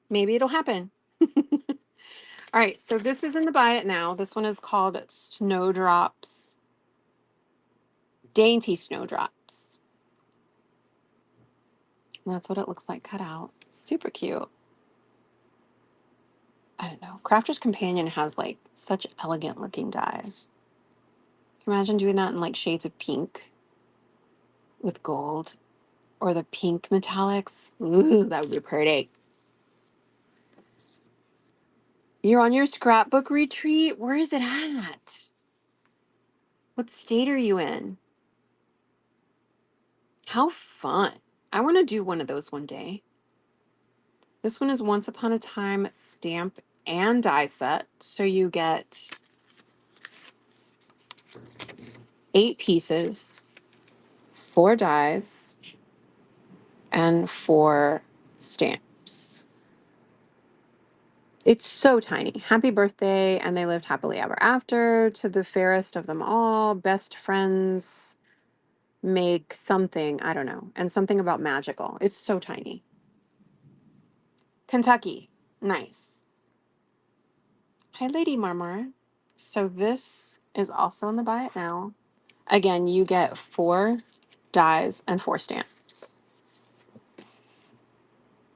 Maybe it'll happen. All right, so this is in the buy it now. This one is called Snowdrops. Dainty Snowdrops. And that's what it looks like cut out. Super cute. I don't know. Crafter's Companion has like such elegant looking dyes. Can you imagine doing that in like shades of pink with gold or the pink metallics? Ooh, that would be pretty. You're on your scrapbook retreat? Where is it at? What state are you in? How fun. I want to do one of those one day. This one is Once Upon a Time stamp and die set. So you get 8 pieces, 4 dies, and 4 stamps. It's so tiny. Happy birthday, and they lived happily ever after. To the fairest of them all, best friends make something, I don't know, and something about magical. It's so tiny. Kentucky. Nice. Hi, Lady Marmar. So this is also in the buy it now. Again, you get 4 dies and 4 stamps.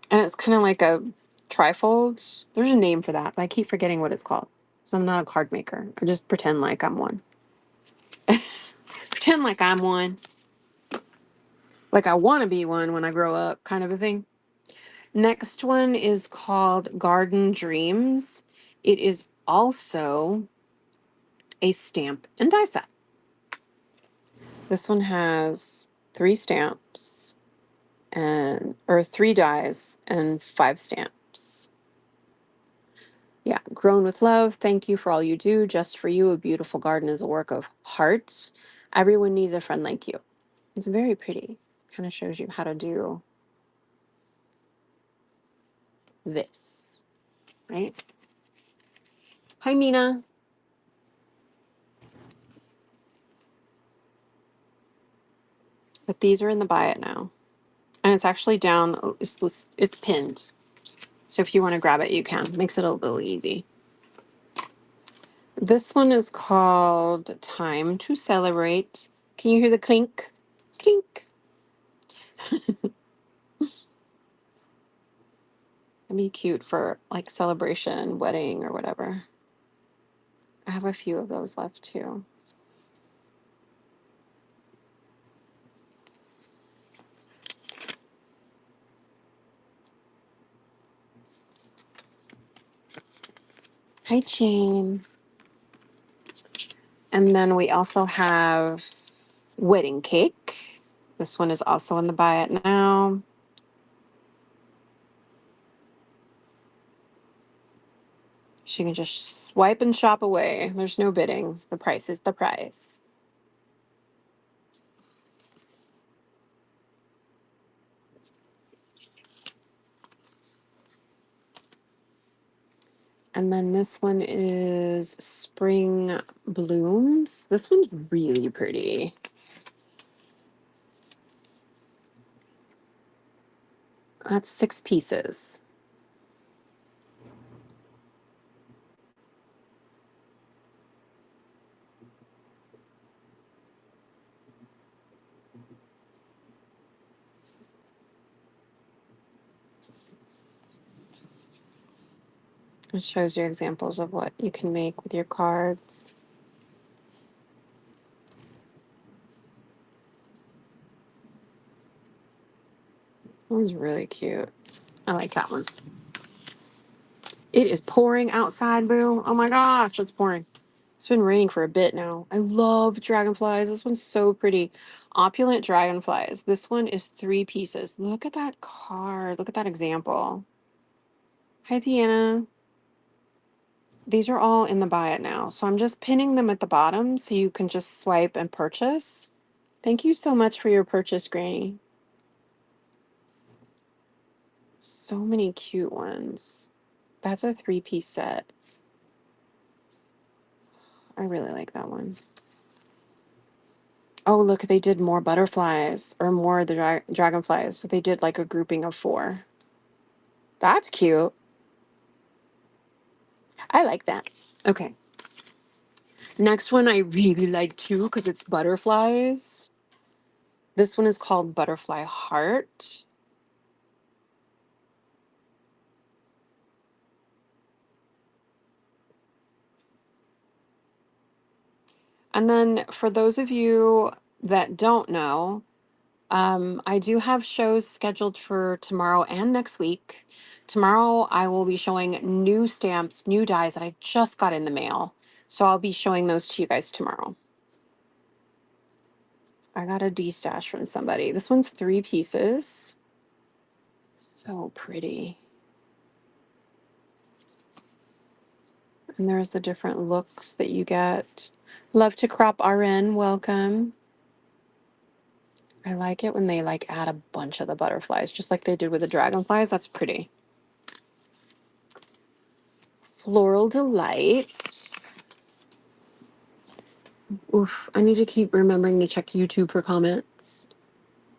And it's kind of like a trifold. There's a name for that, but I keep forgetting what it's called. So I'm not a card maker. I just pretend like I'm one. Pretend like I'm one. Like I want to be one when I grow up, kind of a thing. Next one is called Garden Dreams. It is also a stamp and die set. This one has 3 stamps and or 3 dies and 5 stamps. Yeah, grown with love. Thank you for all you do. Just for you, a beautiful garden is a work of hearts. Everyone needs a friend like you. It's very pretty. Kind of shows you how to do this, right? Hi, Mina. But these are in the buy it now. And it's actually down, it's pinned. So if you want to grab it, you can. Makes it a little easy. This one is called Time to Celebrate. Can you hear the clink? Clink. It'd be cute for like celebration, wedding, or whatever. I have a few of those left too. Hi, Jane. And then we also have Wedding Cake. This one is also in the buy it now. So you can just swipe and shop away. There's no bidding. The price is the price. And then this one is Spring Blooms. This one's really pretty. That's 6 pieces. It shows you examples of what you can make with your cards. That one's really cute. I like that one. It is pouring outside, boo. Oh my gosh, it's pouring. It's been raining for a bit now. I love dragonflies. This one's so pretty. Opulent dragonflies. This one is 3 pieces. Look at that card. Look at that example. Hi, Deanna. These are all in the buy it now. So I'm just pinning them at the bottom so you can just swipe and purchase. Thank you so much for your purchase, Granny. So many cute ones. That's a 3-piece set. I really like that one. Oh, look, they did more butterflies or more of the dragonflies. So they did like a grouping of 4. That's cute. I like that. Okay. Next one I really like too because it's butterflies. This one is called Butterfly Heart. And then for those of you that don't know, I do have shows scheduled for tomorrow and next week. Tomorrow, I will be showing new stamps, new dies that I just got in the mail. So I'll be showing those to you guys tomorrow. I got a D stash from somebody. This one's 3 pieces. So pretty. And there's the different looks that you get. Love to Crop RN, welcome. I like it when they like add a bunch of the butterflies, just like they did with the dragonflies. That's pretty. Floral Delight. Oof, I need to keep remembering to check YouTube for comments.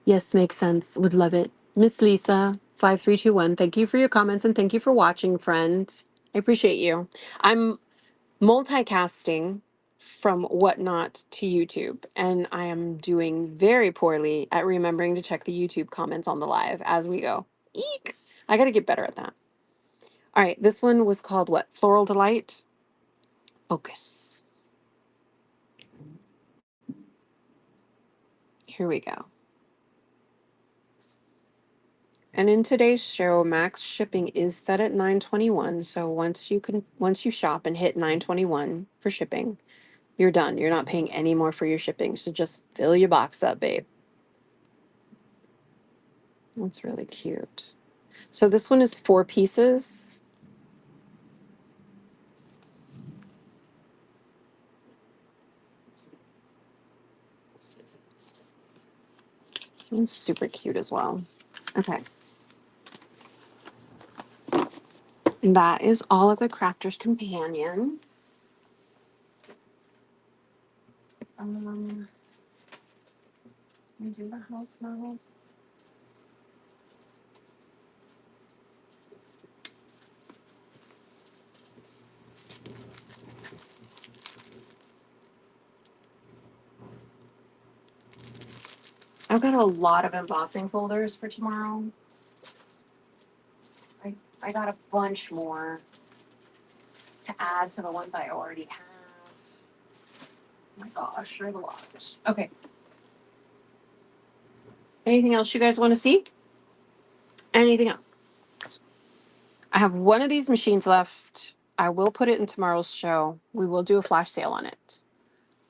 Yes, makes sense. Would love it. Miss Lisa, 5321, thank you for your comments and thank you for watching, friend. I appreciate you. I'm multicasting from Whatnot to YouTube, and I am doing very poorly at remembering to check the YouTube comments on the live as we go. Eek! I got to get better at that. All right, this one was called what? Floral Delight? Focus. Here we go. And in today's show, max shipping is set at 921. So once you shop and hit 921 for shipping, you're done. You're not paying any more for your shipping. So just fill your box up, babe. That's really cute. So this one is 4 pieces. It's super cute as well. Okay. And that is all of the Crafter's Companion. Let me do the house smells. I've got a lot of embossing folders for tomorrow. I got a bunch more to add to the ones I already have. Oh my gosh, I have a lot. Okay. Anything else you guys want to see? Anything else? I have one of these machines left. I will put it in tomorrow's show. We will do a flash sale on it.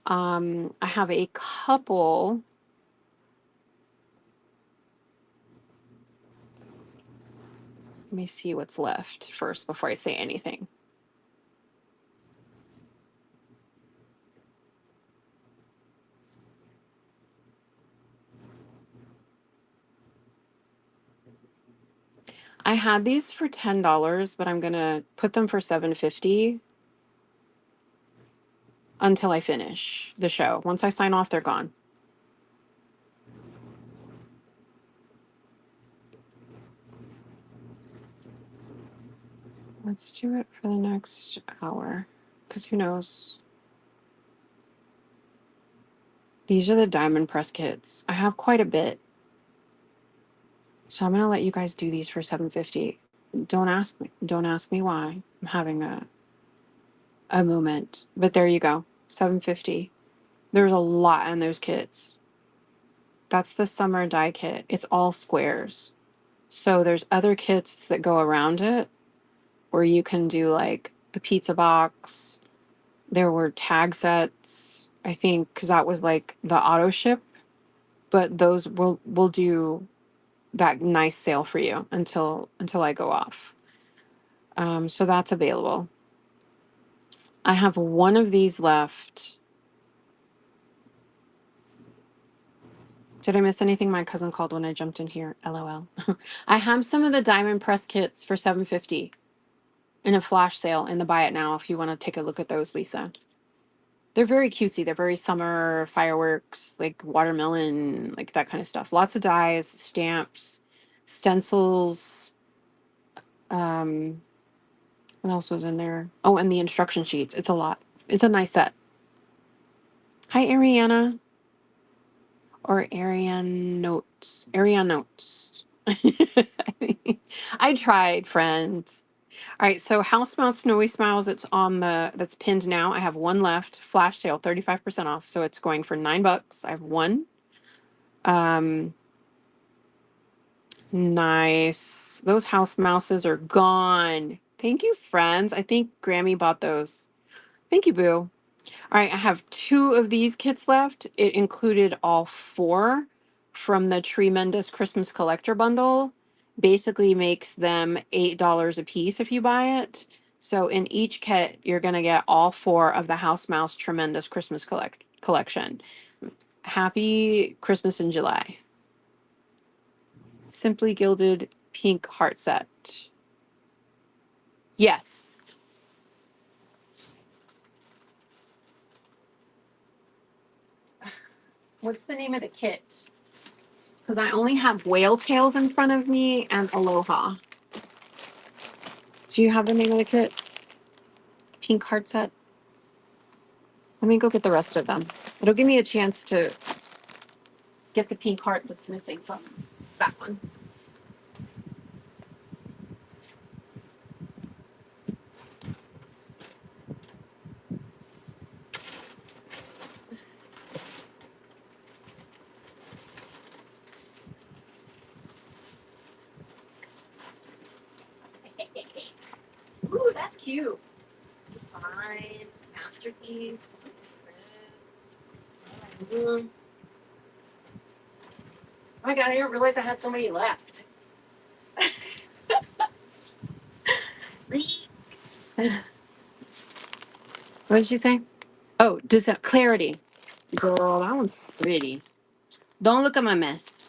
I have a couple. Let me see what's left first before I say anything. I had these for $10, but I'm gonna put them for $7.50 until I finish the show. Once I sign off, they're gone. Let's do it for the next hour, because who knows? These are the diamond press kits. I have quite a bit. So I'm gonna let you guys do these for $7.50. Don't ask me. Don't ask me why. I'm having a moment. But there you go. $7.50. There's a lot in those kits. That's the summer die kit. It's all squares. So there's other kits that go around it where you can do like the pizza box. There were tag sets, I think, because that was like the auto ship. But those will do that nice sale for you until I go off. So that's available. I have one of these left. Did I miss anything? My cousin called when I jumped in here. LOL. I have some of the diamond press kits for $7.50 in a flash sale in the buy it now if you want to take a look at those, Lisa. They're very cutesy. They're very summer fireworks, like watermelon, like that kind of stuff. Lots of dies, stamps, stencils. Um, what else was in there? Oh, and the instruction sheets. It's a lot. It's a nice set. Hi, Ariana. Or Ariane Notes. Ariane Notes. I tried, friend. All right, so House Mouse Snowy Smiles that's pinned now. I have one left. Flash sale, 35% off. So it's going for $9. I have one. Um nice. Those house mouses are gone. Thank you, friends. I think Grammy bought those. Thank you, Boo. All right, I have two of these kits left. It included all four from the Tremendous Christmas Collector Bundle. Basically makes them $8 a piece if you buy it. So in each kit, you're going to get all four of the House Mouse Tremendous Christmas Collection. Happy Christmas in July. Simply Gilded Pink Heart Set. Yes. What's the name of the kit? Because I only have Whale Tails in front of me and Aloha. Do you have the name of the kit? Pink Heart Set? Let me go get the rest of them. It'll give me a chance to get the pink heart that's missing from that one. Ooh, that's cute. Fine. Masterpiece. Oh my god, I didn't realize I had so many left. What did she say? Oh, does that clarity? Girl, that one's pretty. Don't look at my mess.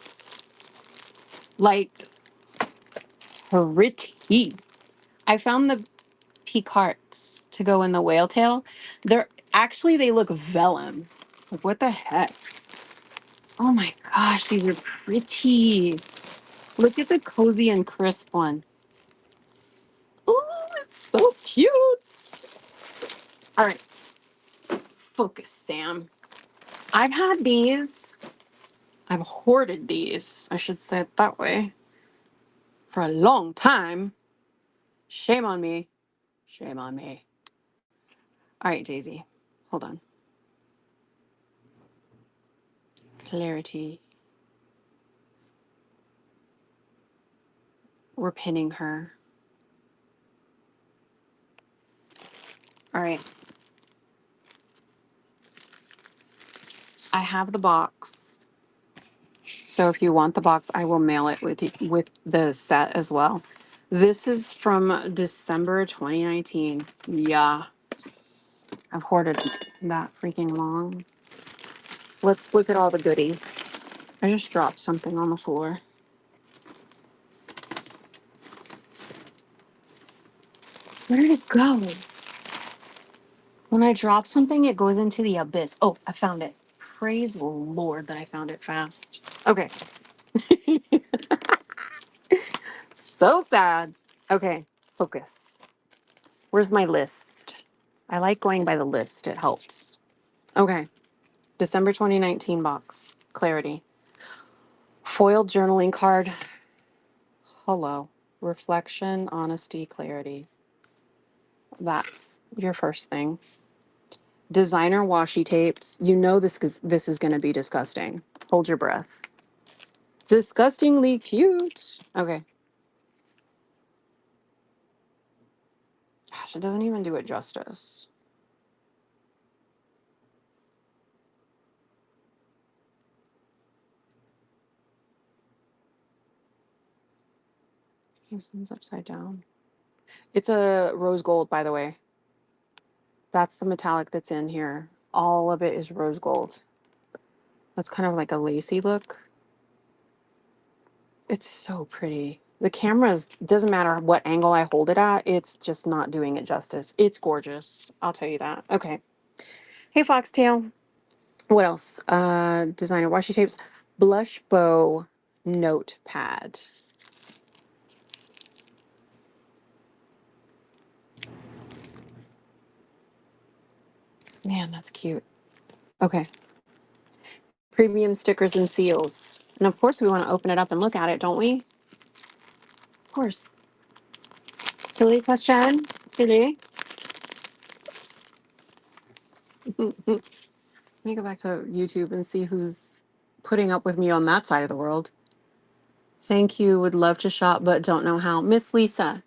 Like, pretty. I found the peak hearts to go in the whale tail. They look vellum. Like, what the heck? Oh my gosh, these are pretty. Look at the cozy and crisp one. Oh, it's so cute. All right, focus, Sam. I've had these. I've hoarded these. I should say it that way. For a long time. Shame on me. Shame on me. All right, Daisy. Hold on. Clarity. We're pinning her. All right. I have the box. So if you want the box, I will mail it with the set as well. This is from December 2019. Yeah. I've hoarded that freaking long. Let's look at all the goodies. I just dropped something on the floor. Where did it go? When I drop something, it goes into the abyss. Oh, I found it. Praise the Lord that I found it fast. Okay. So sad. Okay, focus. Where's my list? I like going by the list, it helps. Okay, December 2019 box. Clarity. Foiled journaling card. Hello. Reflection, honesty, clarity. That's your first thing. Designer washi tapes. You know this is going to be disgusting. Hold your breath. Disgustingly cute. Okay. Gosh, it doesn't even do it justice. This one's upside down. It's a rose gold, by the way. That's the metallic that's in here. All of it is rose gold. That's kind of like a lacy look. It's so pretty. The camera's doesn't matter what angle I hold it at, it's just not doing it justice. It's gorgeous. I'll tell you that. Okay. Hey Foxtail. What else? Designer washi tapes. Blush bow notepad. Man, that's cute. Okay. Premium stickers and seals. And of course we want to open it up and look at it, don't we? Of course. Silly question. Silly. Let me go back to YouTube and see who's putting up with me on that side of the world. Thank you. Would love to shop, but don't know how. Miss Lisa,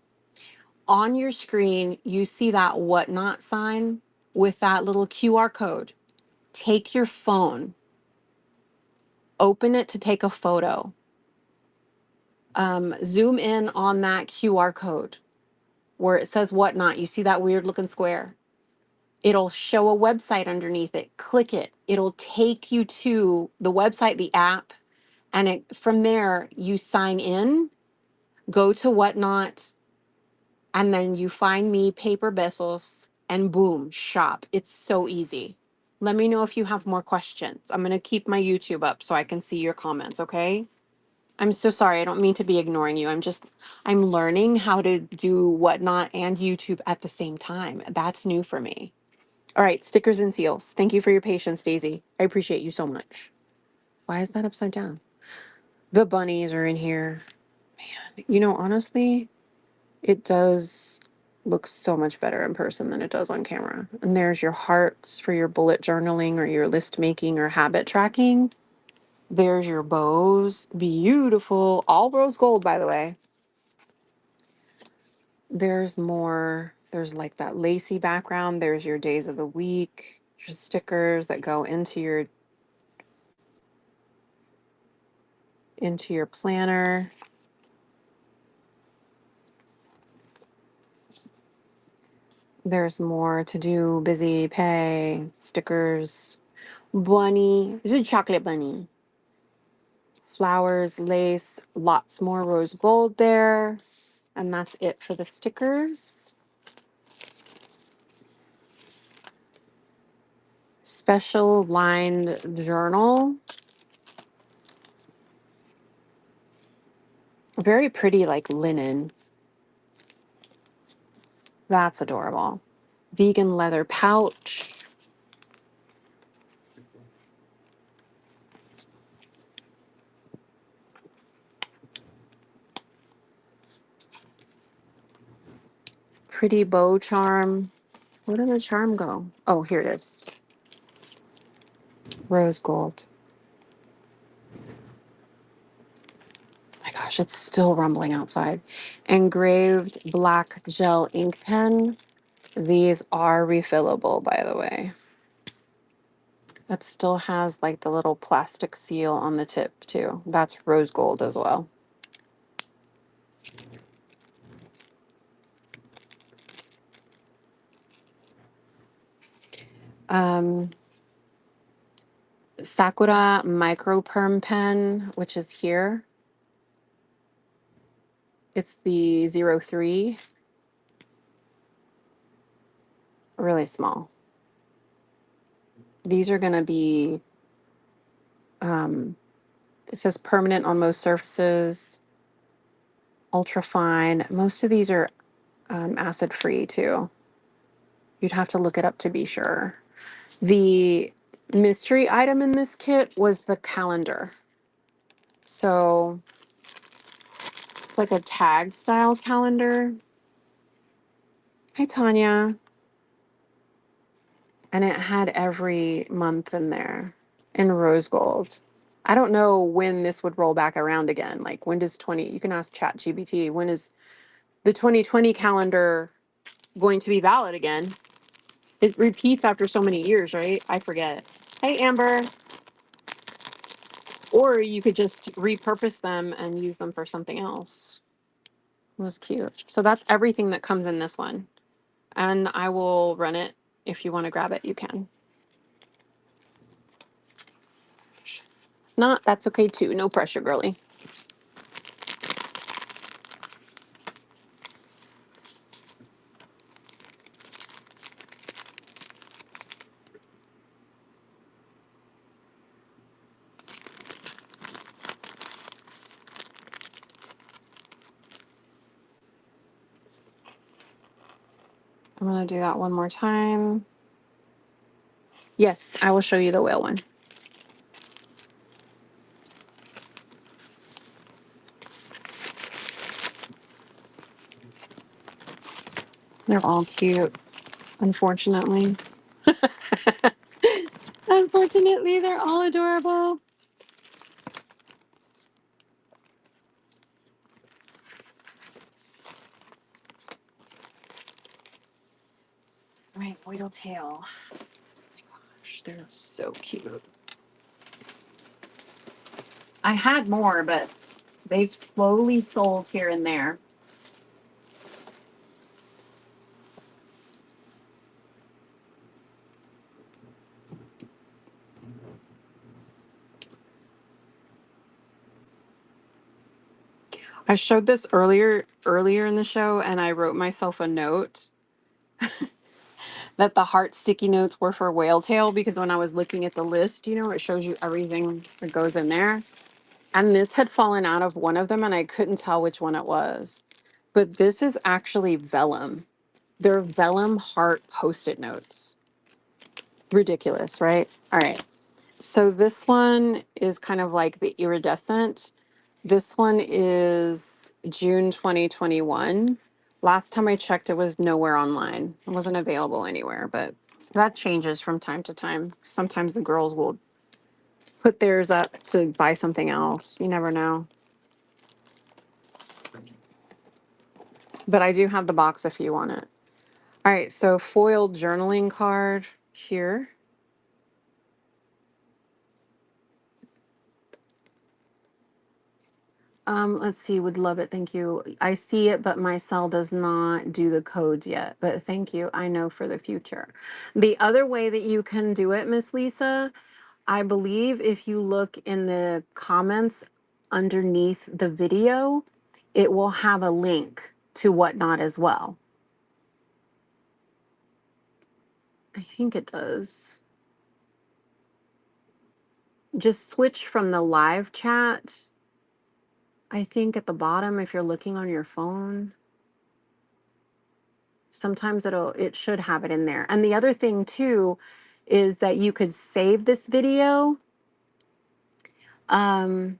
on your screen, you see that whatnot sign with that little QR code. Take your phone, open it to take a photo. Zoom in on that QR code where it says whatnot. You see that weird looking square? It'll show a website underneath it. Click it. It'll take you to the website, the app, and from there you sign in, go to whatnot, and then you find me, Paper Vessels, and boom, shop. It's so easy. Let me know if you have more questions. I'm gonna keep my YouTube up so I can see your comments, okay? I'm so sorry. I don't mean to be ignoring you. I'm learning how to do whatnot and YouTube at the same time. That's new for me. All right, stickers and seals. Thank you for your patience, Daisy. I appreciate you so much. Why is that upside down? The bunnies are in here. You know, honestly, it does look so much better in person than it does on camera. And there's your hearts for your bullet journaling or your list making or habit tracking. There's your bows. Beautiful. All rose gold, by the way. There's more. There's like that lacy background. There's your days of the week, your stickers that go into your planner. There's more to do, busy, pay, stickers, bunny. This is a chocolate bunny. Flowers, lace, lots more rose gold there. And that's it for the stickers. Special lined journal. Very pretty, like linen. That's adorable. Vegan leather pouch. Pretty bow charm. Where did the charm go? Oh, here it is. Rose gold. My gosh, it's still rumbling outside. Engraved black gel ink pen. These are refillable, by the way. It still has like the little plastic seal on the tip too. That's rose gold as well. Um, Sakura micro perm pen, which is here. It's the 03. really small. These are going to be, um, it says permanent on most surfaces, ultra fine. Most of these are acid free too. You'd have to look it up to be sure. The mystery item in this kit was the calendar. So it's like a tag style calendar. Hi, Tanya. And it had every month in there in rose gold. I don't know when this would roll back around again. Like, when does 20, you can ask ChatGPT, when is the 2020 calendar going to be valid again? It repeats after so many years, right? I forget. Hey, Amber. Or you could just repurpose them and use them for something else. It was cute. So that's everything that comes in this one. And I will run it. If you want to grab it, you can. Not, that's okay too. No pressure, girly. I'm going to do that one more time. Yes, I will show you the whale one. They're all cute, unfortunately. Unfortunately, they're all adorable. All right, whale tail. Oh my gosh, they're so cute. I had more, but they've slowly sold here and there. I showed this earlier in the show, and I wrote myself a note that the heart sticky notes were for whale tail, because when I was looking at the list, it shows you everything that goes in there. And this had fallen out of one of them, and I couldn't tell which one it was. But this is actually vellum. They're vellum heart post-it notes. Ridiculous, right? All right. So this one is kind of like the iridescent. This one is June 2021. Last time I checked, it was nowhere online. It wasn't available anywhere, but that changes from time to time. Sometimes the girls will put theirs up to buy something else. You never know. But I do have the box if you want it. All right, so foiled journaling card here. Let's see, would love it. Thank you. I see it, but my cell does not do the codes yet. But thank you. I know for the future. The other way that you can do it, Miss Lisa, I believe if you look in the comments underneath the video, it will have a link to Whatnot as well. I think it does. Just switch from the live chat. I think at the bottom, if you're looking on your phone, sometimes it should have it in there. And the other thing too is that you could save this video. Um,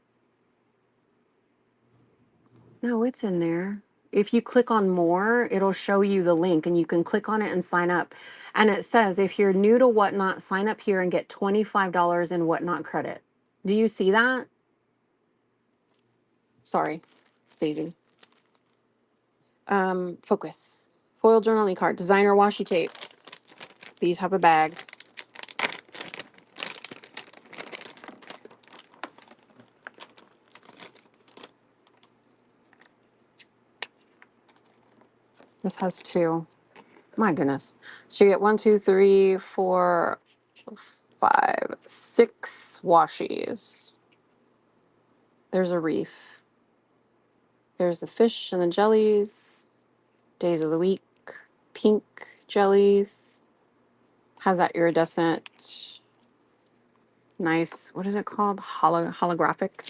no, it's in there. If you click on more, it'll show you the link and you can click on it and sign up. And it says, if you're new to Whatnot, sign up here and get $25 in Whatnot credit. Do you see that? Sorry, Daisy. Focus. Foil journaling card, designer washi tapes. These have a bag. This has two. My goodness. So you get 1, 2, 3, 4, 5, 6 washies. There's a reef. There's the fish and the jellies. Days of the week. Pink jellies. Has that iridescent, nice, what is it called? Holographic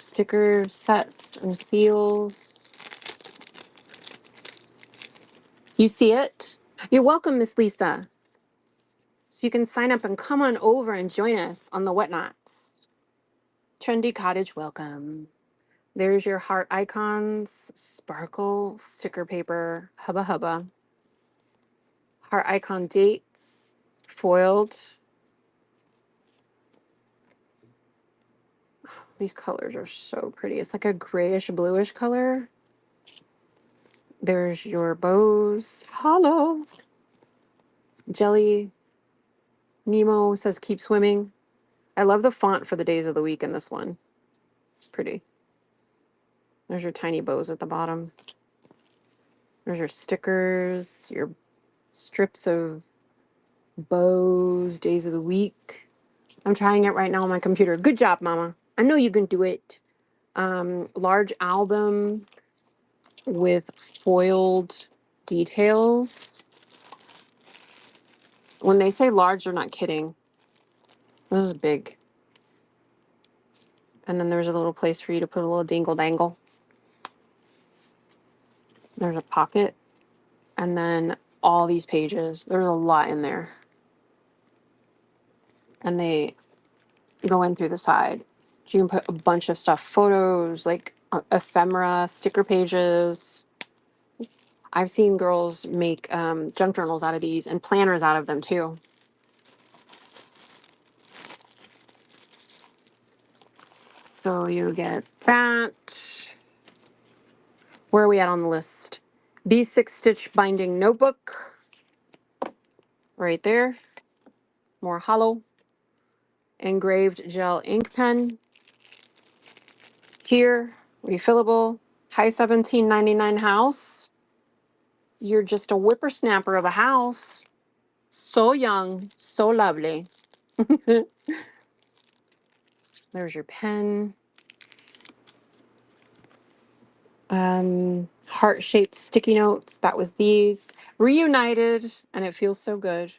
sticker sets and seals. You see it? You're welcome, Miss Lisa. So you can sign up and come on over and join us on the Whatnots. Trendy Cottage, welcome. There's your heart icons, sparkle, sticker paper, hubba hubba. Heart icon dates, foiled. These colors are so pretty. It's like a grayish bluish color. There's your bows. Hollow. Jelly. Nemo says keep swimming. I love the font for the days of the week in this one. It's pretty. There's your tiny bows at the bottom. There's your stickers, your strips of bows, days of the week. I'm trying it right now on my computer. Good job, Mama. I know you can do it. Large album with foiled details. When they say large, they're not kidding. This is big. And then there's a little place for you to put a little dingle dangle. There's a pocket. And then all these pages. There's a lot in there. And they go in through the side. So you can put a bunch of stuff, photos, like ephemera, sticker pages. I've seen girls make junk journals out of these and planners out of them too. So you get that. Where are we at on the list? B6 stitch binding notebook. Right there. More hollow. Engraved gel ink pen. Here, refillable. High 17.99 house. You're just a whippersnapper of a house. So young, so lovely. There's your pen. Heart-shaped sticky notes. That was these. Reunited, and it feels so good.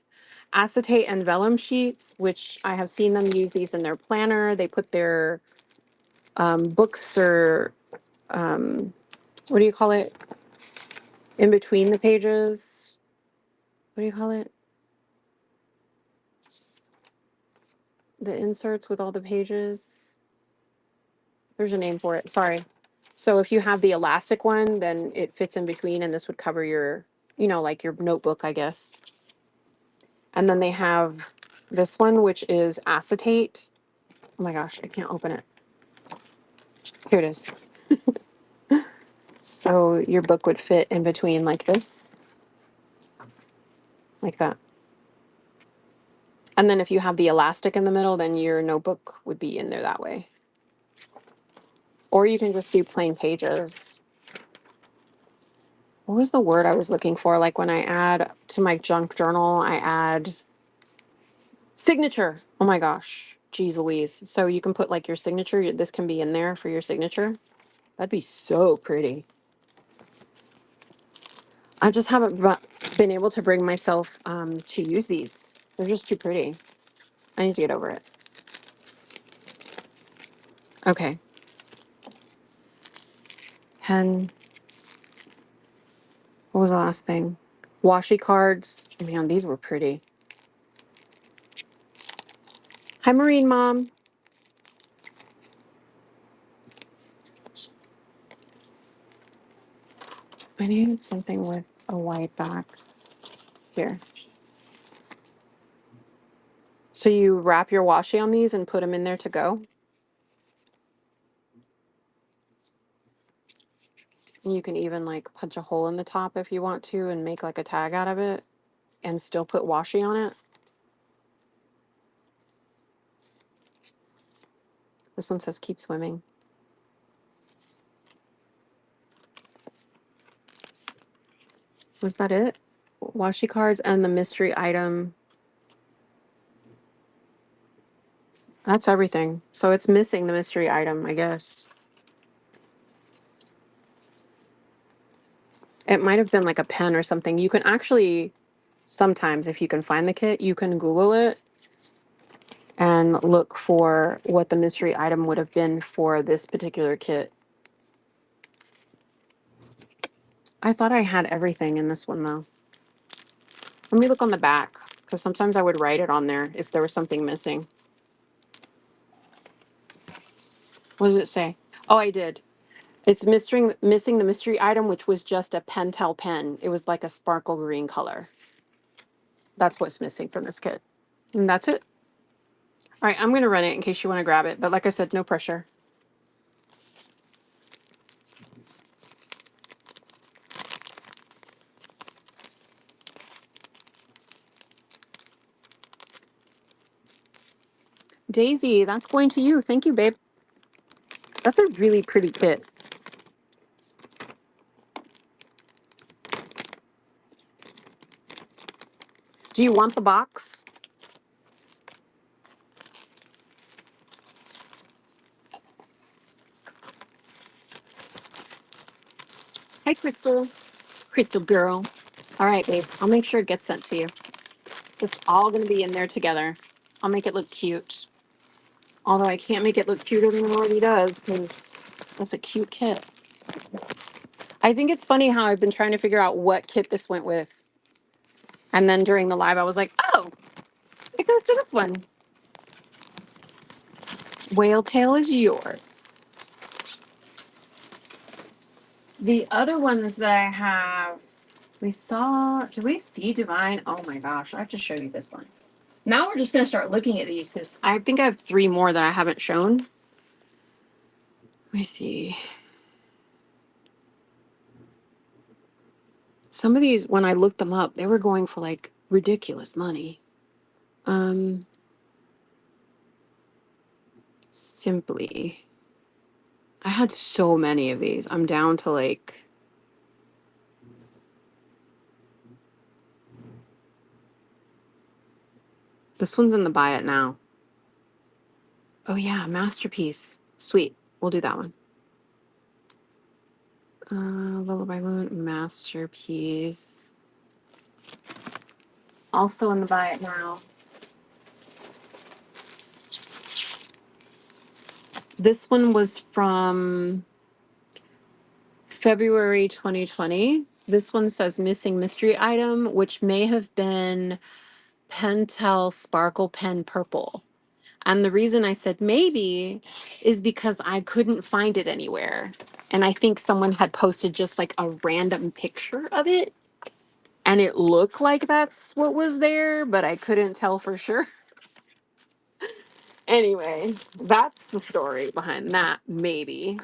Acetate and vellum sheets, which I have seen them use these in their planner. They put their books or what do you call it? In between the pages. What do you call it? The inserts with all the pages. There's a name for it. Sorry. So if you have the elastic one, then it fits in between, and this would cover your, like your notebook, I guess. And then they have this one, which is acetate. Oh my gosh, I can't open it. Here it is. So your book would fit in between like this, like that. And then if you have the elastic in the middle, then your notebook would be in there that way. Or you can just do plain pages. What was the word I was looking for? Like when I add to my junk journal, I add signature. Oh my gosh. Geez Louise. So you can put like your signature. This can be in there for your signature. That'd be so pretty. I just haven't been able to bring myself to use these. They're just too pretty. I need to get over it. Okay. Pen. What was the last thing? Washi cards. Man, these were pretty. Hi, Marine Mom. I needed something with a white back. Here. So you wrap your washi on these and put them in there to go? And you can even like punch a hole in the top if you want to and make like a tag out of it and still put washi on it. This one says keep swimming. Was that it? Washi cards and the mystery item. That's everything. So it's missing the mystery item, I guess. It might have been like a pen or something. You can actually sometimes if you can find the kit, you can Google it and look for what the mystery item would have been for this particular kit. I thought I had everything in this one though. Let me look on the back because sometimes I would write it on there if there was something missing. What does it say? Oh, I did. It's missing the mystery item, which was just a Pentel pen. It was like a sparkle green color. That's what's missing from this kit. And that's it. All right, I'm going to run it in case you want to grab it. But like I said, no pressure. Daisy, that's going to you. Thank you, babe. That's a really pretty kit. Do you want the box? Hi, Crystal. Crystal girl. All right, babe. I'll make sure it gets sent to you. It's all going to be in there together. I'll make it look cute. Although I can't make it look cuter than it already does because that's a cute kit. I think it's funny how I've been trying to figure out what kit this went with. And then during the live, I was like, oh, it goes to this one. Whale tail is yours. The other ones that I have, do we see Divine? Oh my gosh, I have to show you this one. Now we're just going to start looking at these because I think I have 3 more that I haven't shown. Let me see. Some of these, when I looked them up, they were going for like ridiculous money. Simply. I had so many of these. I'm down to like this one's in the buy it now. Oh yeah, masterpiece. Sweet. We'll do that one. Lullaby Moon, masterpiece. Also in the buy it now. This one was from February 2020. This one says missing mystery item, which may have been Pentel Sparkle Pen Purple. And the reason I said maybe is because I couldn't find it anywhere. And I think someone had posted just like a random picture of it. And it looked like that's what was there, but I couldn't tell for sure. Anyway, that's the story behind that, maybe.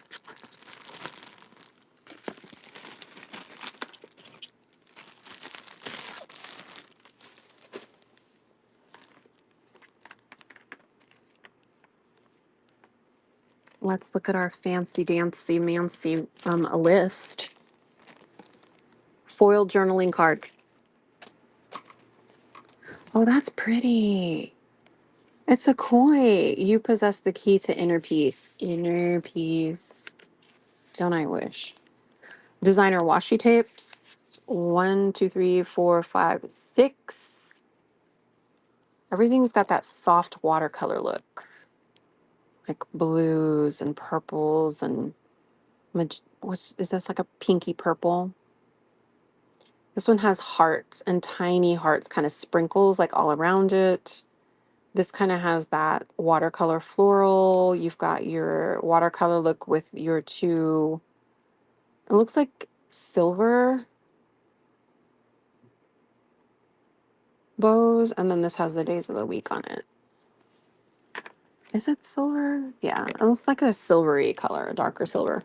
Let's look at our fancy dancy mancy list. Foil journaling card. Oh, that's pretty. It's a koi. You possess the key to inner peace. Inner peace. Don't I wish? Designer washi tapes. 1, 2, 3, 4, 5, 6. Everything's got that soft watercolor look. Like blues and purples and what's is this, like a pinky purple? This one has hearts and tiny hearts, kind of sprinkles like all around it. This kind of has that watercolor floral. You've got your watercolor look with your 2, it looks like silver bows, and then this has the days of the week on it. Is it silver? Yeah, it looks like a silvery color, a darker silver.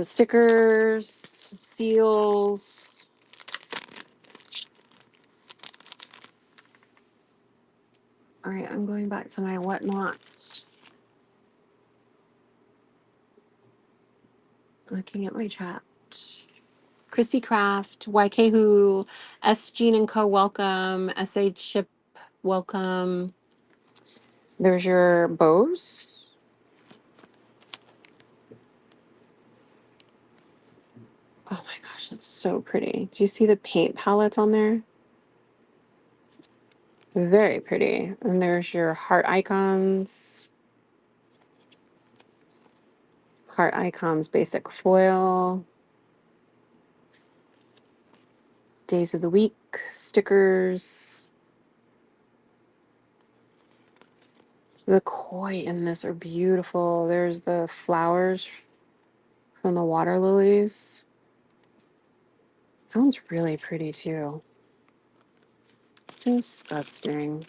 Stickers, seals. All right, I'm going back to my whatnot. Looking at my chat. Chrissy Craft, YK Who, S Jean and Co. Welcome. SH Ship, welcome. There's your bows. Oh my gosh, that's so pretty. Do you see the paint palettes on there? Very pretty. And there's your heart icons basic foil, days of the week, stickers. The koi in this are beautiful. There's the flowers from the water lilies. That one's really pretty too. Disgusting.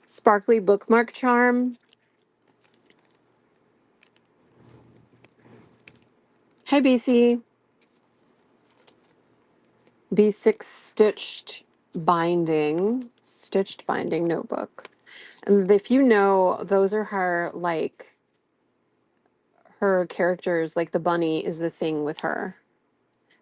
Sparkly bookmark charm. Hi, BC. B6 stitched binding notebook. And if you know, those are her characters, like the bunny is the thing with her.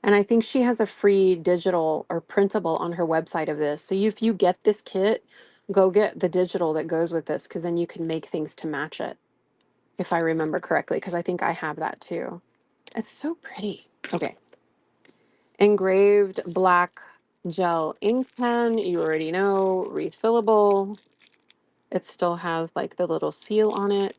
And I think she has a free digital or printable on her website of this. So if you get this kit, go get the digital that goes with this because then you can make things to match it, if I remember correctly, because I think I have that too. It's so pretty. Okay. Engraved black gel ink pen. You already know, refillable. It still has like the little seal on it.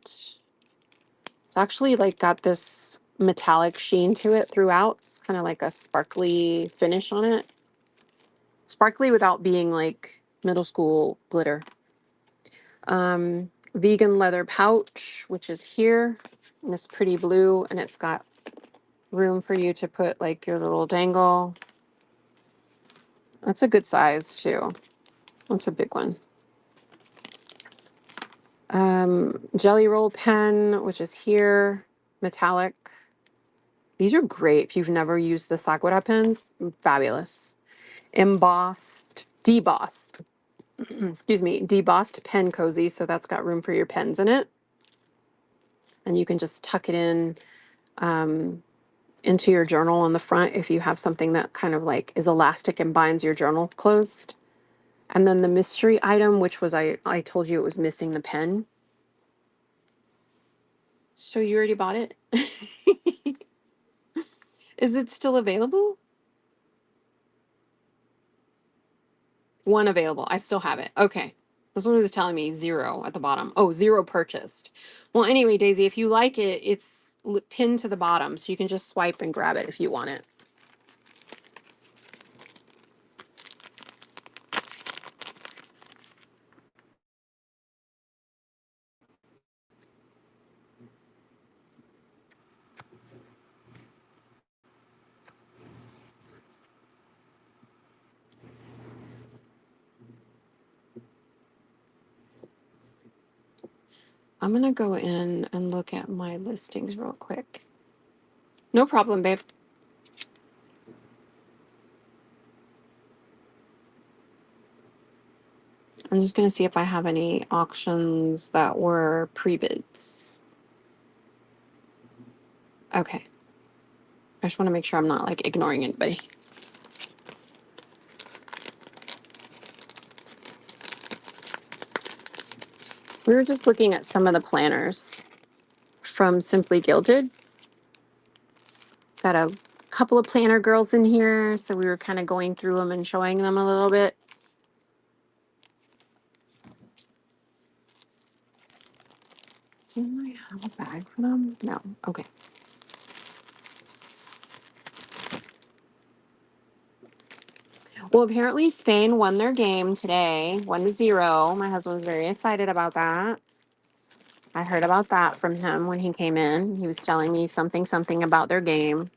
It's actually like got this metallic sheen to it throughout. It's kind of like a sparkly finish on it. Sparkly without being like middle school glitter. Vegan leather pouch, which is here. And it's pretty blue and it's got room for you to put like your little dangle. That's a good size too. That's a big one. Jelly roll pen, which is here, metallic. These are great if you've never used the Sakura pens. Fabulous. Debossed, excuse me, debossed pen cozy. So that's got room for your pens in it. And you can just tuck it in into your journal on the front if you have something that kind of like is elastic and binds your journal closed. And then the mystery item, which was I told you it was missing the pen. So you already bought it? Is it still available? One available. I still have it. Okay. This one was telling me zero at the bottom. Oh, zero purchased. Well, anyway, Daisy, if you like it, it's pinned to the bottom, so you can just swipe and grab it if you want it. I'm gonna go in and look at my listings real quick. No problem, babe. I'm just gonna see if I have any auctions that were pre-bids. Okay. I just want to make sure I'm not like ignoring anybody. We were just looking at some of the planners from Simply Gilded. Got a couple of planner girls in here, so we were kind of going through them and showing them a little bit. Do I have a bag for them? No. Okay. Well, apparently Spain won their game today, 1-0. My husband was very excited about that. I heard about that from him when he came in. He was telling me something about their game.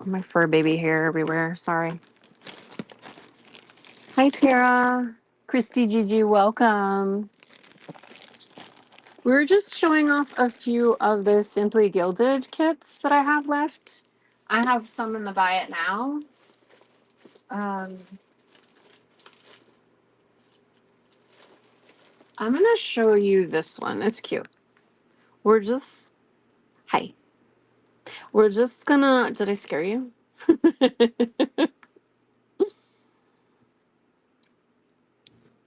My fur baby hair everywhere. Sorry. Hi, Tara. Christy Gigi, welcome. We were just showing off a few of the Simply Gilded kits that I have left. I have some in the buy it now. Um, I'm going to show you this one. It's cute. We're just, hi. We're just gonna, did I scare you?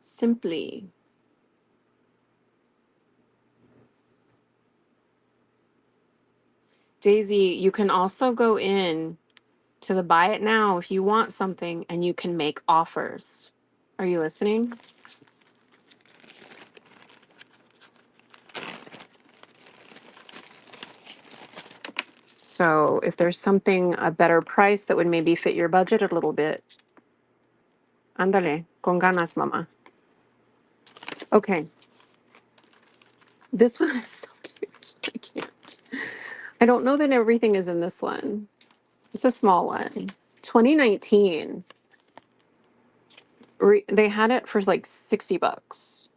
Simply. Daisy, you can also go in to the buy it now if you want something and you can make offers. Are you listening? So if there's something, a better price that would maybe fit your budget a little bit, ándale, con ganas, mama. Okay. This one is so cute. I can't. I don't know that everything is in this one. It's a small one. 2019. They had it for like $60.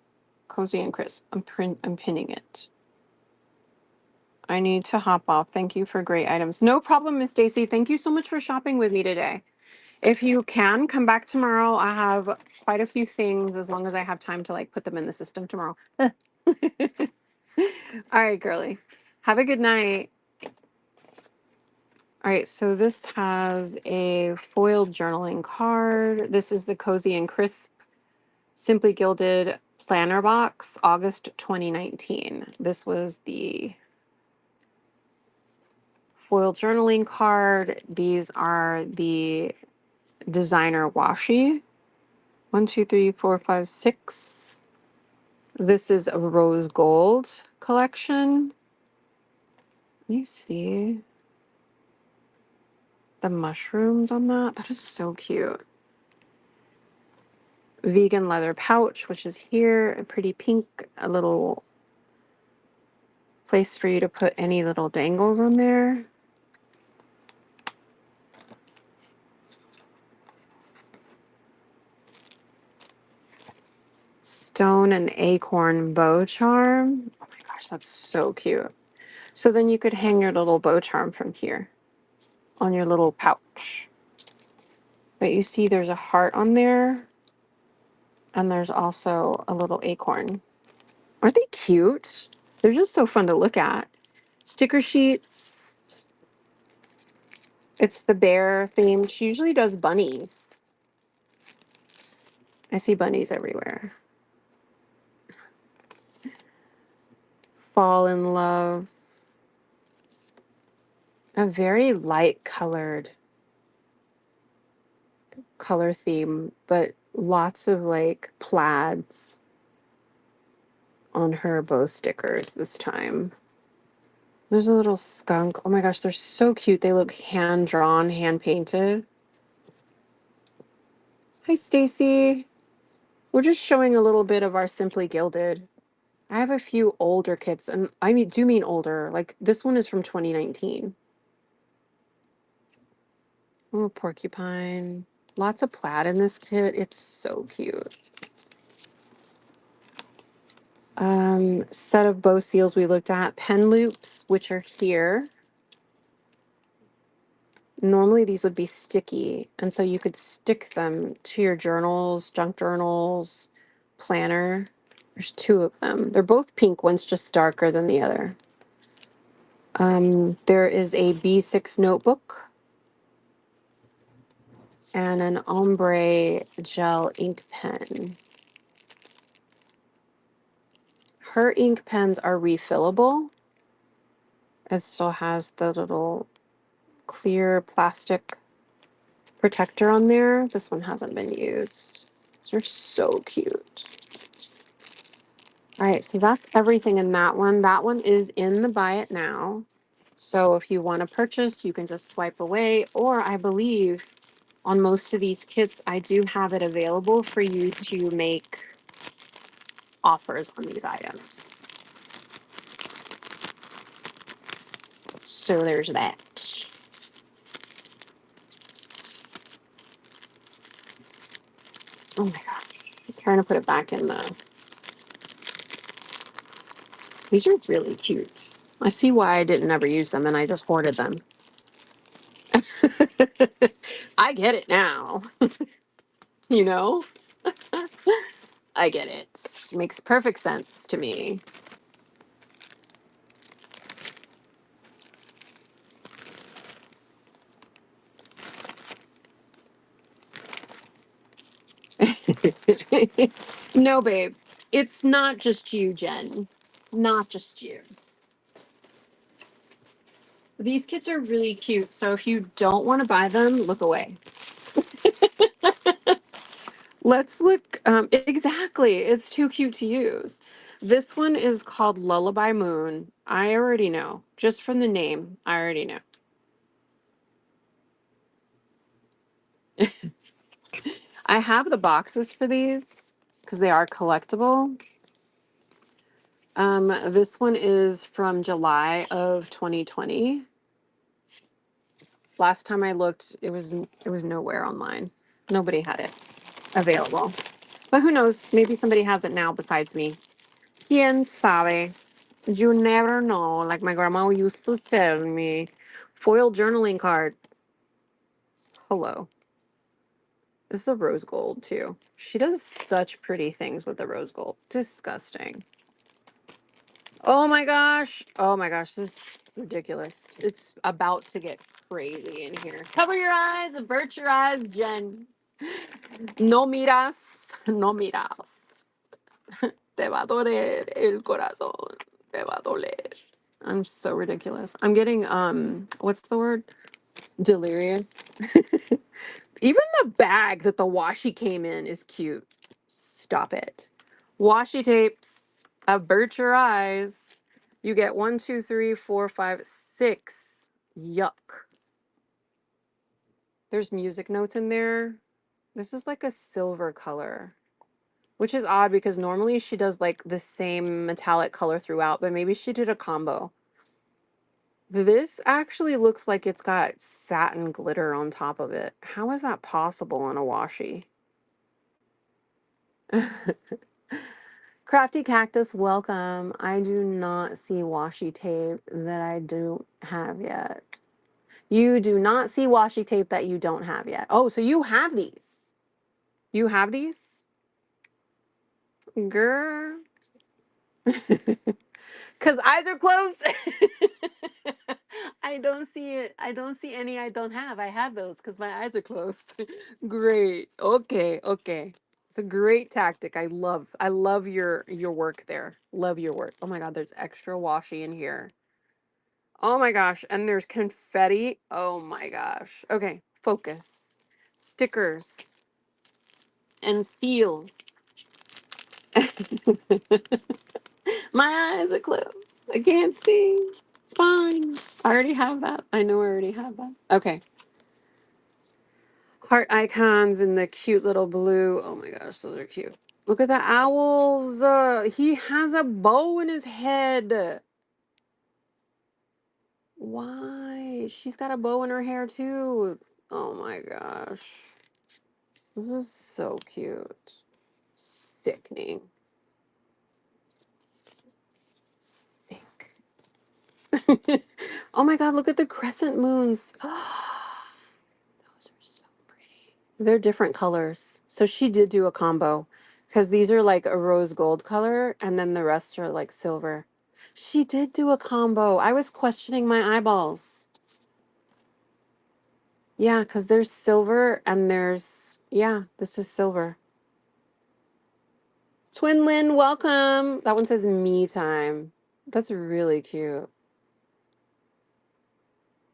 Cozy and crisp. I'm pinning it. I need to hop off. Thank you for great items. No problem, Miss Stacy. Thank you so much for shopping with me today. If you can come back tomorrow, I have quite a few things as long as I have time to like put them in the system tomorrow. All right, girly. Have a good night. All right, so this has a foiled journaling card. This is the Cozy and Crisp Simply Gilded Planner Box, August 2019. This was the foil journaling card. These are the designer washi. 1, 2, 3, 4, 5, 6. This is a rose gold collection. You see the mushrooms on that? That is so cute. Vegan leather pouch, which is here, a pretty pink, a little place for you to put any little dangles on there. Stone and acorn bow charm. Oh my gosh, that's so cute. So then you could hang your little bow charm from here on your little pouch. But you see there's a heart on there, and there's also a little acorn. Aren't they cute? They're just so fun to look at. Sticker sheets. It's the bear theme. She usually does bunnies. I see bunnies everywhere. Fall in love. A very light colored color theme, but lots of like plaids on her bow stickers this time. There's a little skunk. Oh my gosh, they're so cute. They look hand drawn, hand painted. Hi, Stacy. We're just showing a little bit of our Simply Gilded. I have a few older kits, and do mean older. Like this one is from 2019. Oh, porcupine. Lots of plaid in this kit. It's so cute. Set of bow seals we looked at. Pen loops, which are here. Normally these would be sticky, and so you could stick them to your journals, junk journals, planner. There's two of them. They're both pink. One's just darker than the other. There is a B6 notebook and an ombre gel ink pen. Her ink pens are refillable. It still has the little clear plastic protector on there. This one hasn't been used. They're so cute. All right, so that's everything in that one. That one is in the buy it now. So if you want to purchase, you can just swipe away, or I believe on most of these kits, I do have it available for you to make offers on these items. So there's that. Oh my gosh. I'm trying to put it back in the. These are really cute. I see why I didn't ever use them and I just hoarded them. I get it now. You know? I get it. Makes perfect sense to me. No, babe. It's not just you, Jen. Not just you. These kits are really cute, so if you don't want to buy them, look away. Let's look. Exactly. It's too cute to use. This one is called Lullaby Moon. I already know. Just from the name, I already know. I have the boxes for these because they are collectible. This one is from July of 2020. Last time I looked, it was nowhere online. Nobody had it available. But who knows? Maybe somebody has it now besides me. Quien sabe? You never know. Like my grandma used to tell me. Foil journaling card. Hello. This is a rose gold too. She does such pretty things with the rose gold. Disgusting. Oh my gosh. Oh my gosh. This is ridiculous. It's about to get crazy in here. Cover your eyes, avert your eyes, Jen. No miras, no miras. Te va a doler el corazón. Te va a doler. I'm so ridiculous. I'm getting what's the word? Delirious. Even the bag that the washi came in is cute. Stop it. Washi tapes. Avert your eyes. You get 1, 2, 3, 4, 5, 6. Yuck. There's music notes in there. This is like a silver color, which is odd because normally she does like the same metallic color throughout, but maybe she did a combo. This actually looks like it's got satin glitter on top of it. How is that possible on a washi? Crafty Cactus, welcome. I do not see washi tape that I don't have yet. You do not see washi tape that you don't have yet. Oh, so you have these. You have these? Girl. Cause eyes are closed. I don't see it. I don't see any I don't have. I have those because my eyes are closed. Great. Okay. Okay. It's a great tactic. I love your work there. Love your work. Oh my god, there's extra washi in here. Oh my gosh. And there's confetti. Oh my gosh. Okay. Focus. Stickers and seals. My eyes are closed. I can't see. It's fine. I already have that. I know I already have that. Okay. Heart icons in the cute little blue. Oh my gosh, those are cute. Look at the owls. He has a bow in his head. Why? She's got a bow in her hair too. Oh my gosh. This is so cute. Sickening. Sick. Oh my god, look at the crescent moons. Those are so pretty. They're different colors. So she did do a combo because these are like a rose gold color and then the rest are like silver. She did do a combo. I was questioning my eyeballs. Yeah, because there's silver and yeah, this is silver. Twin Lin, welcome. That one says me time. That's really cute.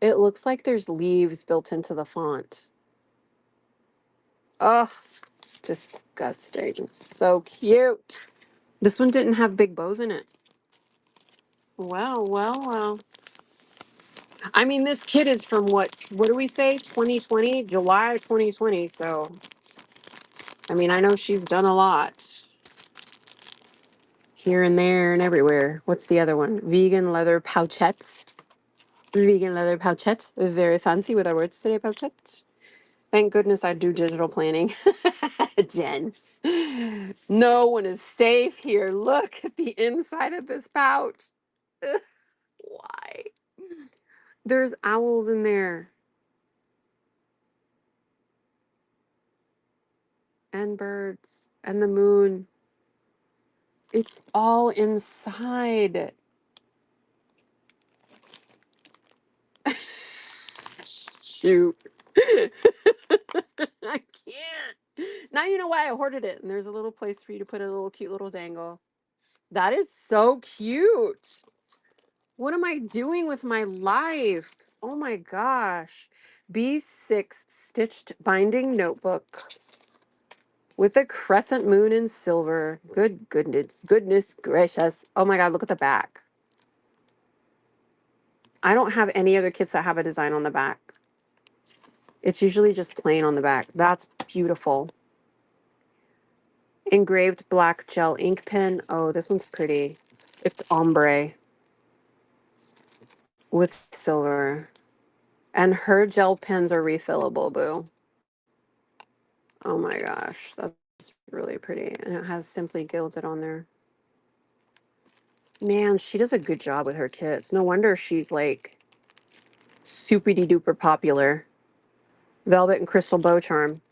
It looks like there's leaves built into the font. Ugh, disgusting. It's so cute. This one didn't have big bows in it. Well, well, well. I mean, this kid is from what do we say? 2020, July 2020. So, I mean, I know she's done a lot here and there and everywhere. What's the other one? Vegan leather pouchettes. Vegan leather pouchettes. Very fancy with our words today, pouchettes. Thank goodness I do digital planning. Jen. No one is safe here. Look at the inside of this pouch. Ugh, why? There's owls in there and birds and the moon. It's all inside. Shoot. I can't. Now you know why I hoarded it. And there's a little place for you to put a little cute little dangle. That is so cute. What am I doing with my life? Oh my gosh. B6 stitched binding notebook. with the crescent moon in silver. Goodness gracious. Oh my God, look at the back. I don't have any other kits that have a design on the back. It's usually just plain on the back. That's beautiful. Engraved black gel ink pen. Oh, this one's pretty. It's ombre with silver. And her gel pens are refillable, boo. Oh my gosh, that's really pretty. And it has Simply Gilded on there. Man, she does a good job with her kits. No wonder she's like super duper popular. Velvet and Crystal Bow Charm.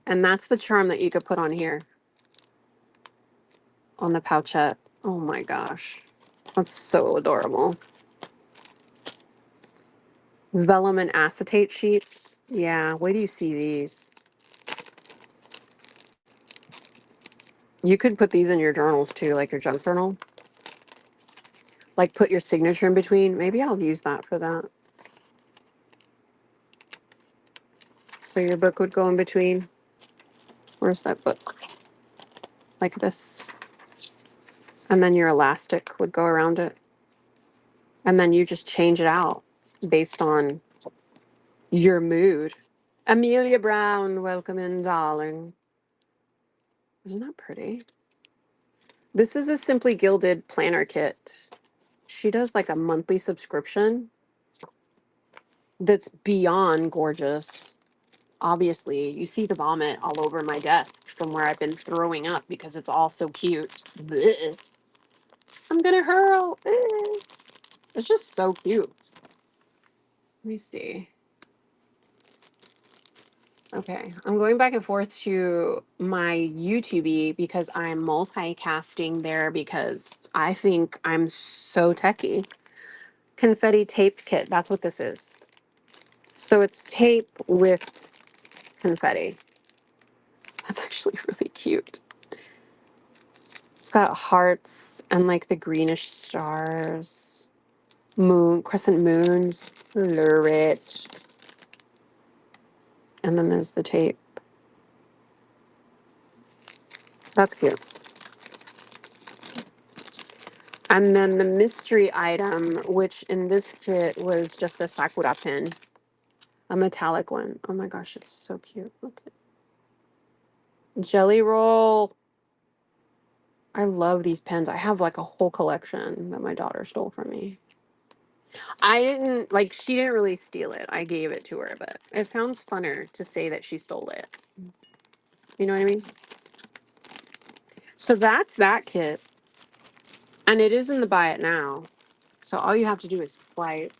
And that's the charm that you could put on here. On the pouchette. Oh my gosh. That's so adorable. Vellum and acetate sheets. Yeah, where do you see these? You could put these in your journals too, like your junk journal. Like put your signature in between. Maybe I'll use that for that. So your book would go in between. Where's that book? Like this. And then your elastic would go around it. And then you just change it out based on your mood. Amelia Brown, welcome in, darling. Isn't that pretty? This is a Simply Gilded planner kit. She does like a monthly subscription that's beyond gorgeous. Obviously, you see the vomit all over my desk from where I've been throwing up because it's all so cute. Blech. I'm gonna hurl. It's just so cute. Let me see. Okay, I'm going back and forth to my YouTube because I'm multicasting there because I think I'm so techie. Confetti tape kit, that's what this is. So it's tape with confetti. That's actually really cute. It's got hearts and like the greenish stars, crescent moons, lurid. And then there's the tape. That's cute. And then the mystery item, which in this kit was just a Sakura pin, a metallic one. Oh my gosh, it's so cute. Look at Jelly Roll. I love these pens. I have like a whole collection that my daughter stole from me. I didn't like, she didn't really steal it. I gave it to her, but it sounds funner to say that she stole it. You know what I mean? So that's that kit. And it is in the buy it now. So all you have to do is swipe.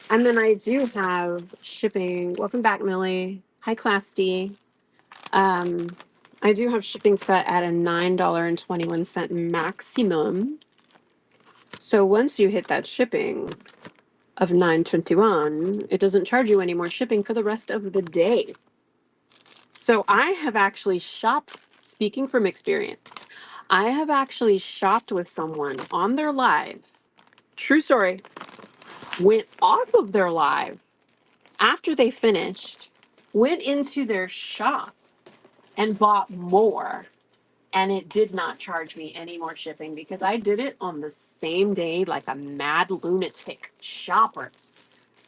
And then I do have shipping. Welcome back, Millie. Hi, Crafty. Um, I do have shipping set at a $9.21 maximum. So once you hit that shipping of $9.21, it doesn't charge you any more shipping for the rest of the day. So I have actually shopped, speaking from experience, I have actually shopped with someone on their live. True story. Went off of their live after they finished, went into their shop and bought more. And it did not charge me any more shipping because I did it on the same day like a mad lunatic shopper.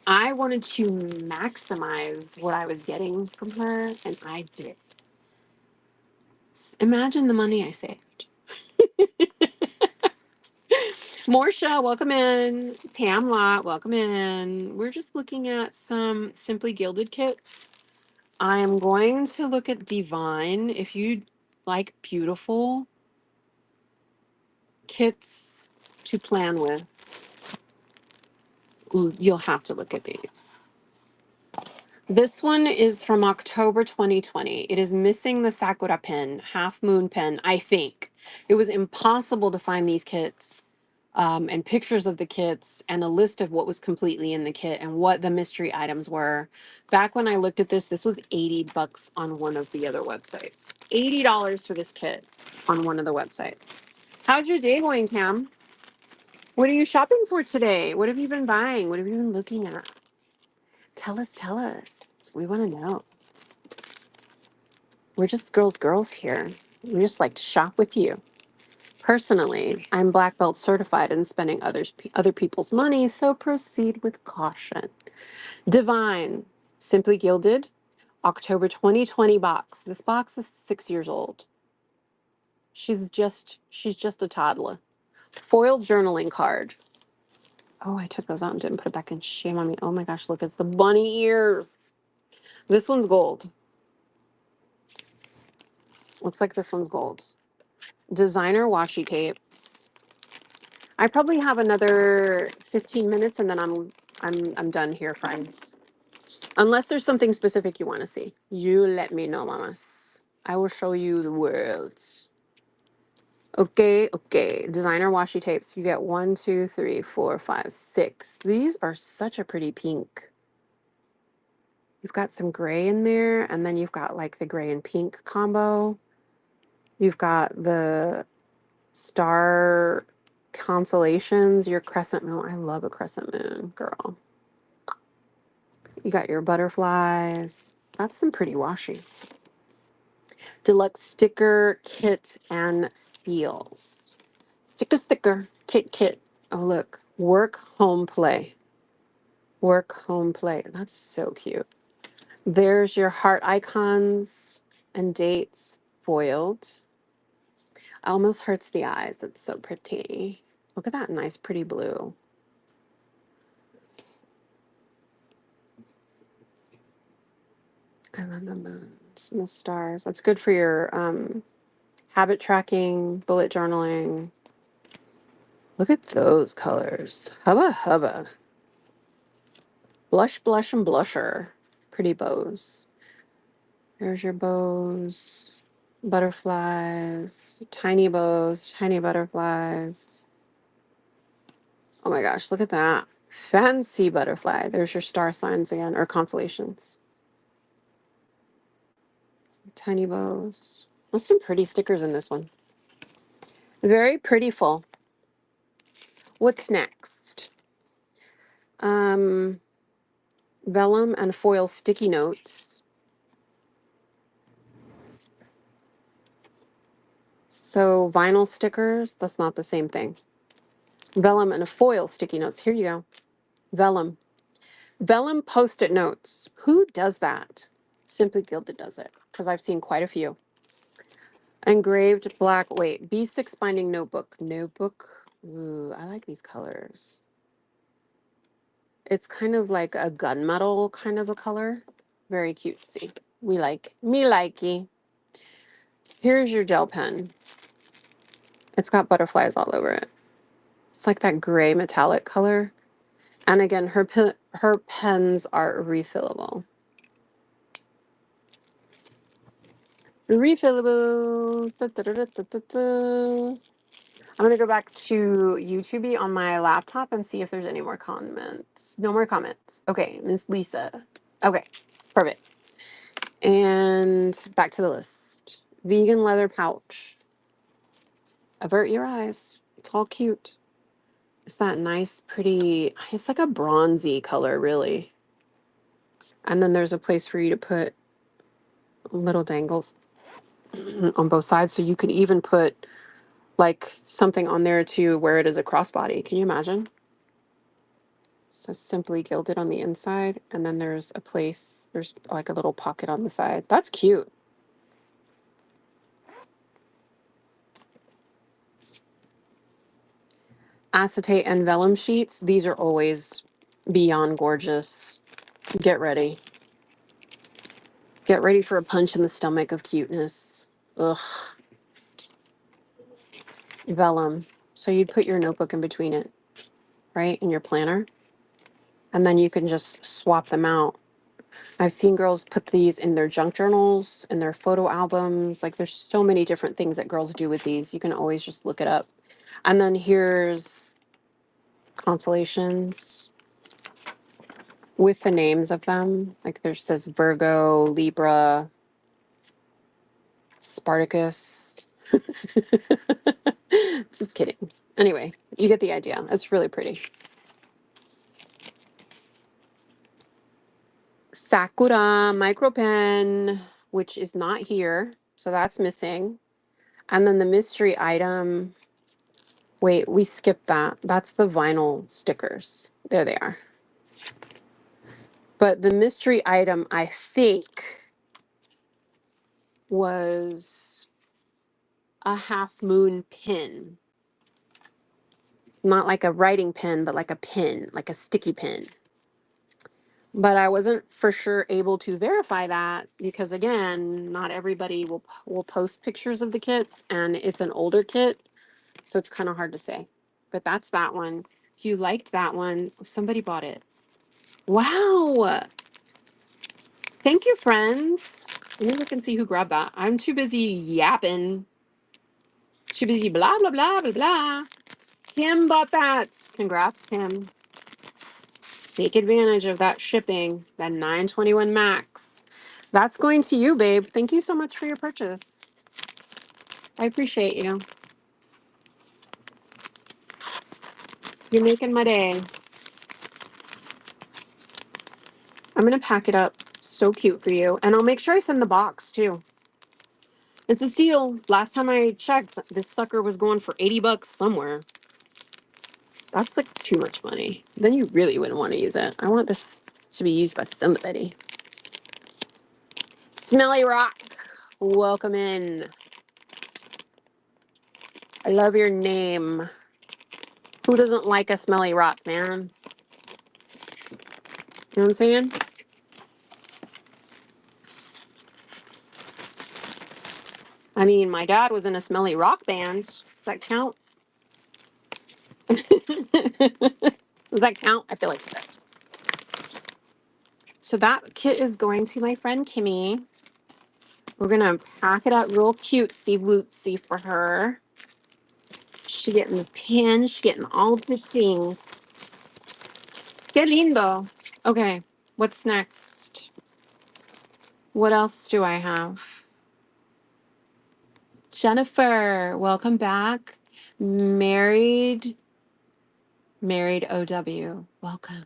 I wanted to maximize what I was getting from her, and I did. Imagine the money I saved. Morsha, welcome in. Tamlot, welcome in. We're just looking at some Simply Gilded kits. I am going to look at Divine. If you like beautiful kits to plan with, you'll have to look at these. This one is from October 2020. It is missing the Sakura pen, Half Moon pen, I think. It was impossible to find these kits and pictures of the kits and a list of what was completely in the kit and what the mystery items were. Back when I looked at this was $80 on one of the other websites. $80 for this kit on one of the websites. How's your day going, Tam? What are you shopping for today? What have you been buying? What have you been looking at? Tell us, tell us. We want to know. We're just girls here. We just like to shop with you. Personally, I'm black belt certified in spending other people's money, so proceed with caution. Divine, Simply Gilded, October 2020 box. This box is 6 years old. She's just a toddler. Foil journaling card. Oh, I took those out and didn't put it back in. Shame on me. Oh my gosh, look, it's the bunny ears. This one's gold. Looks like this one's gold. Designer washi tapes. I probably have another 15 minutes and then I'm done here, friends. Unless there's something specific you want to see. You let me know, mamas. I will show you the world. Okay, okay. Designer washi tapes. You get 1, 2, 3, 4, 5, 6. These are such a pretty pink. You've got some gray in there, and then you've got like the gray and pink combo. You've got the star constellations, your crescent moon. I love a crescent moon, girl. You got your butterflies. That's some pretty washi. Deluxe sticker, kit, and seals. Sticker, kit. Oh, look. Work, home, play. Work, home, play. That's so cute. There's your heart icons and dates foiled. Almost hurts the eyes. It's so pretty. Look at that nice, pretty blue. I love the moons and the stars. That's good for your habit tracking, bullet journaling. Look at those colors. Hubba hubba. Blush, blush, and blusher. Pretty bows. There's your bows. Butterflies. Tiny bows, tiny butterflies. Oh my gosh, look at that. Fancy butterfly. There's your star signs again, or constellations. Tiny bows. There's some pretty stickers in this one. Very prettyful. What's next? Um, Vellum and foil sticky notes. So vinyl stickers, that's not the same thing. Vellum and foil sticky notes. Here you go. Vellum. Vellum post-it notes. Who does that? Simply Gilded does it, because I've seen quite a few. Engraved black, wait, B6 binding notebook. Notebook. Ooh, I like these colors. It's kind of like a gunmetal kind of a color. Very cutesy. Me likey. Here's your gel pen. It's got butterflies all over it. It's like that gray metallic color. And again, her pens are refillable. Refillable. Da, da, da, da, da, da, da. I'm going to go back to YouTube on my laptop and see if there's any more comments. No more comments. Okay, Miss Lisa. Okay, perfect. And back to the list. Vegan leather pouch. Avert your eyes. It's all cute. It's that nice, pretty, it's like a bronzy color, really. And then there's a place for you to put little dangles on both sides. So you could even put like something on there to wear it as a crossbody. Can you imagine? So Simply Gilded on the inside, and then there's like a little pocket on the side. That's cute. Acetate and vellum sheets. These are always beyond gorgeous. Get ready. Get ready for a punch in the stomach of cuteness. Ugh. Vellum. So you'd put your notebook in between it, right? In your planner. And then you can just swap them out. I've seen girls put these in their junk journals, in their photo albums. Like there's so many different things that girls do with these. You can always just look it up. And then here's constellations with the names of them. Like there says Virgo, Libra, Spartacus. Just kidding. Anyway, you get the idea. It's really pretty. Sakura micro pen. which is not here. So that's missing. And then the mystery item, wait, we skipped that. That's the vinyl stickers. There they are. But the mystery item, I think, was a half moon pin. Not like a writing pen, but like a pin, like a sticky pin. But I wasn't for sure able to verify that because again, not everybody will post pictures of the kits and it's an older kit, so it's kind of hard to say. But that's that one. If you liked that one, somebody bought it. Wow. Thank you, friends. Let me look and see who grabbed that. I'm too busy yapping. Too busy blah blah blah blah blah. Kim bought that. Congrats, Kim. Take advantage of that shipping, that 921 max. That's going to you, babe. Thank you so much for your purchase. I appreciate you. You're making my day. I'm going to pack it up so cute for you. And I'll make sure I send the box too. It's a steal. Last time I checked, this sucker was going for 80 bucks somewhere. That's like too much money. Then you really wouldn't want to use it. I want this to be used by somebody. Smelly Rock, welcome in. I love your name. Who doesn't like a smelly rock, man? You know what I'm saying? I mean, my dad was in a smelly rock band. Does that count? Does that count? I feel like it does. So that kit is going to my friend Kimmy. We're gonna pack it up real cutesy wootsy for her. She getting the pin. She getting all the things. Qué lindo. Okay, what's next? What else do I have? Jennifer, welcome back. Married OW. Welcome.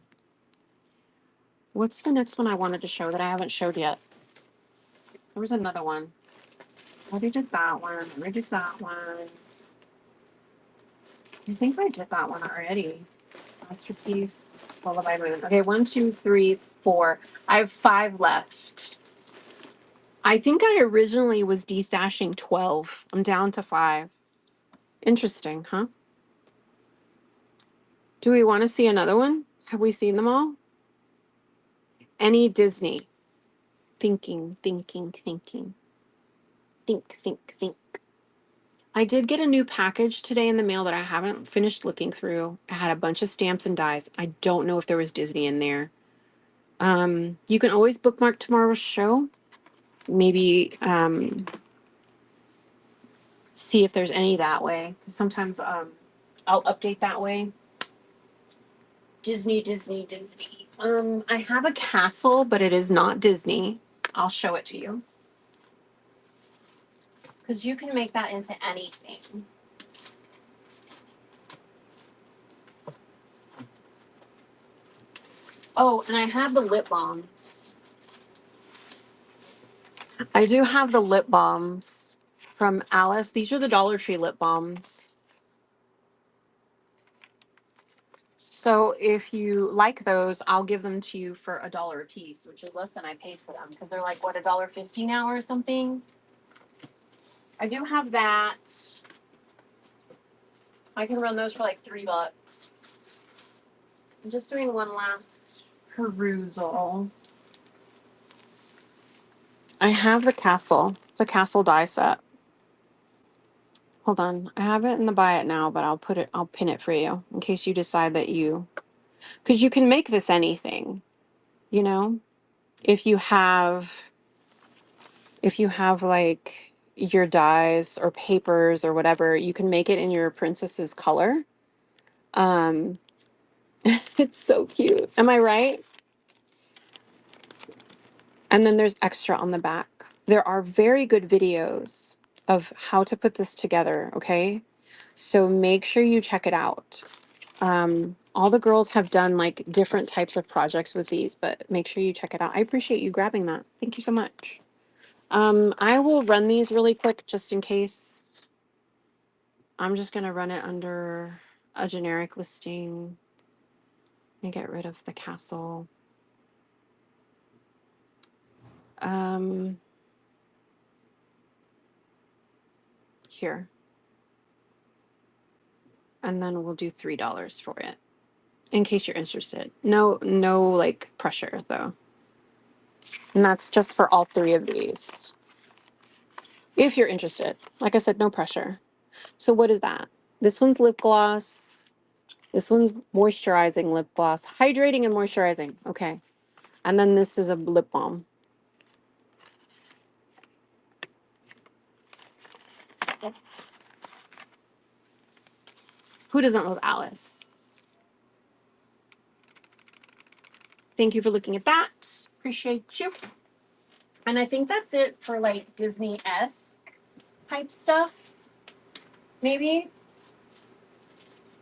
What's the next one I wanted to show that I haven't showed yet? There was another one. I already did that one. I already did that one. I think I did that one already. Masterpiece, Lullaby Moon. Okay, 1, 2, 3, 4. I have 5 left. I think I originally was destashing 12. I'm down to 5. Interesting, huh? Do we want to see another one? Have we seen them all? Any Disney? Thinking, thinking, thinking. Think, think, think. I did get a new package today in the mail that I haven't finished looking through. I had a bunch of stamps and dies. I don't know if there was Disney in there. You can always bookmark tomorrow's show. Maybe see if there's any that way. 'Cause sometimes I'll update that way. Disney, Disney, Disney. I have a castle, but it is not Disney. I'll show it to you. Because you can make that into anything. Oh, and I have the lip balms. I do have the lip balms from Alice. These are the Dollar Tree lip balms. So if you like those, I'll give them to you for $1 a piece, which is less than I paid for them because they're like what, $1.50 now or something. I do have that. I can run those for like $3. I'm just doing one last perusal. I have the castle. It's a castle die set. Hold on. I have it in the buy it now, but I'll pin it for you in case you decide that because you can make this anything, you know? If you have, if you have like your dies or papers or whatever, you can make it in your princess's color. Um, it's so cute. Am I right? And then there's extra on the back. There are very good videos of how to put this together, okay? So make sure you check it out. All the girls have done like different types of projects with these, but make sure you check it out. I appreciate you grabbing that. Thank you so much. I will run these really quick just in case. I'm just gonna run it under a generic listing and get rid of the castle. Um, Here. And then we'll do $3 for it in case you're interested. No, no like pressure though. And that's just for all three of these. If you're interested. Like I said, no pressure. So what is that? This one's lip gloss. This one's moisturizing lip gloss. Hydrating and moisturizing. Okay. And then this is a lip balm. Who doesn't love Alice? Thank you for looking at that. Appreciate you. And I think that's it for like Disney-esque type stuff. Maybe.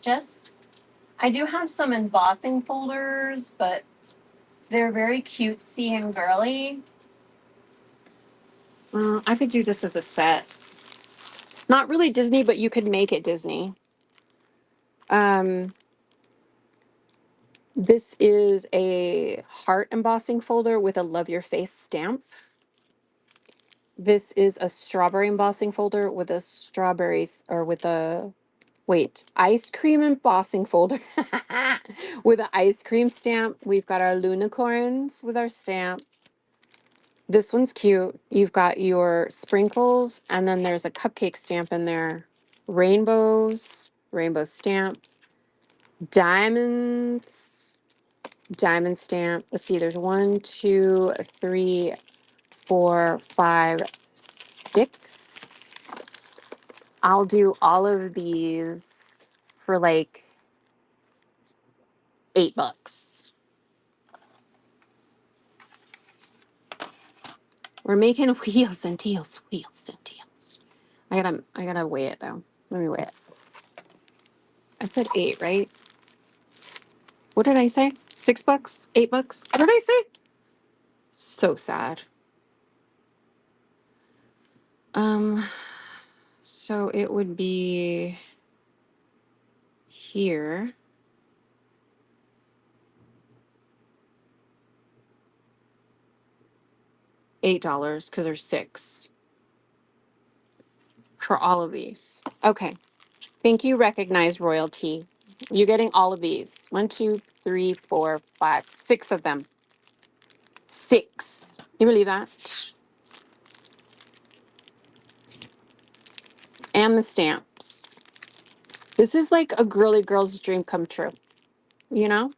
Just. I do have some embossing folders, but they're very cutesy and girly. I could do this as a set. Not really Disney, but you could make it Disney. This is a heart embossing folder with a love your face stamp. This is a strawberry embossing folder with a strawberries or with a ice cream embossing folder with an ice cream stamp. We've got our unicorns with our stamp. This one's cute. You've got your sprinkles, and then there's a cupcake stamp in there. Rainbows, rainbow stamp, diamonds, diamond stamp. Let's see, there's 1, 2, 3, 4, 5, 6. I'll do all of these for like $8. We're making wheels and deals, wheels and deals. I gotta weigh it though. Let me weigh it. I said 8, right? What did I say? $6? $8? What did I say? So sad. Um, so it would be here. $8 because there's 6 for all of these. Okay. Thank you, recognized royalty. You're getting all of these. 1, 2, 3, 4, 5, 6 of them. 6. You believe that? And the stamps. This is like a girly girl's dream come true, you know?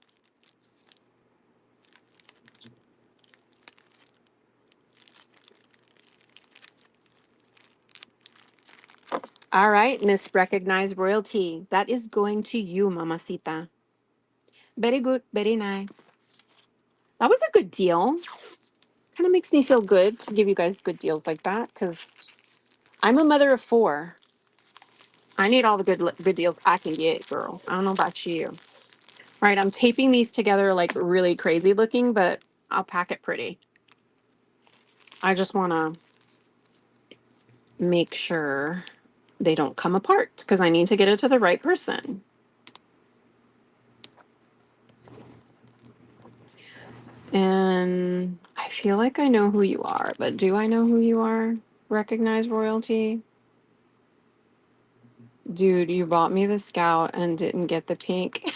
All right, Miss Recognized Royalty. That is going to you, Mamacita. Very good, very nice. That was a good deal. Kind of makes me feel good to give you guys good deals like that because I'm a mother of 4. I need all the good deals I can get, girl. I don't know about you. All right, I'm taping these together like really crazy looking, but I'll pack it pretty. I just want to make sure they don't come apart because I need to get it to the right person. And I feel like I know who you are, but do I know who you are? Recognize royalty? Dude, you bought me the Scout and didn't get the pink.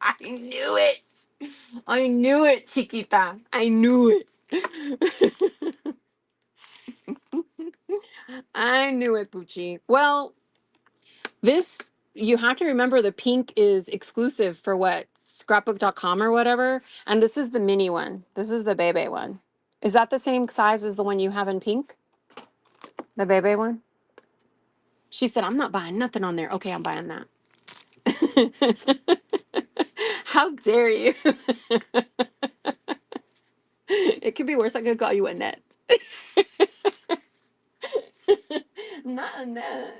I knew it. I knew it, Chiquita. I knew it. I knew it, Poochie. Well, this, you have to remember the pink is exclusive for what? Scrapbook.com or whatever. And this is the mini one. This is the Bebe one. Is that the same size as the one you have in pink? The Bebe one? She said, I'm not buying nothing on there. Okay, I'm buying that. How dare you? It could be worse. I could call you Annette. Not Annette.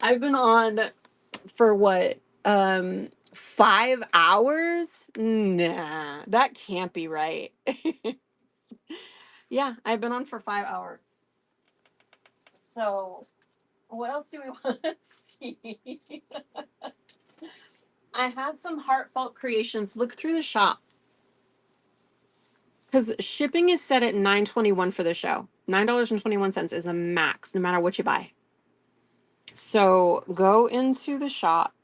I've been on for what? 5 hours? Nah, that can't be right. Yeah, I've been on for 5 hours. So, what else do we want to see? I had some heartfelt creations. Look through the shop because shipping is set at $9.21 for the show. $9.21 is a max, no matter what you buy. So go into the shop,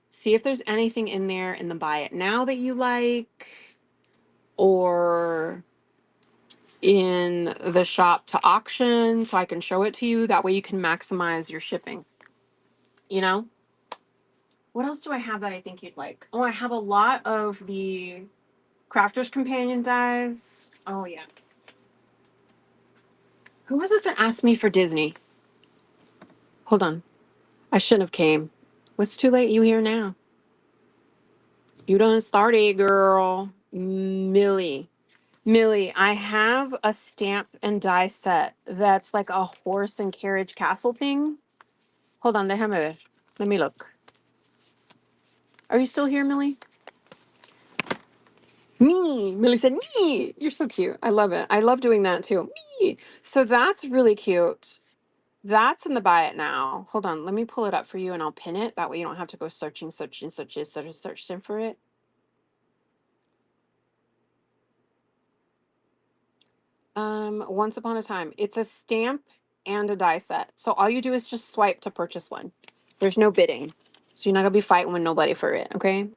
see if there's anything in there in the buy it now that you like, or in the shop to auction, so I can show it to you. That way you can maximize your shipping. You know? What else do I have that I think you'd like? Oh, I have a lot of the Crafter's Companion dies. Oh, yeah. Who was it that asked me for Disney? Hold on. I shouldn't have came. What's too late? You here now. You done started, girl. Millie. Millie, I have a stamp and die set that's like a horse and carriage castle thing. Hold on, déjame ver. Let me look. Are you still here, Millie? Me. Millie said, me. You're so cute. I love it. I love doing that too. Me. So that's really cute. That's in the buy it now. Hold on. Let me pull it up for you and I'll pin it. That way you don't have to go searching for it. Once upon a time. It's a stamp and a die set. So all you do is just swipe to purchase one. There's no bidding. So you're not gonna be fighting with nobody for it, okay?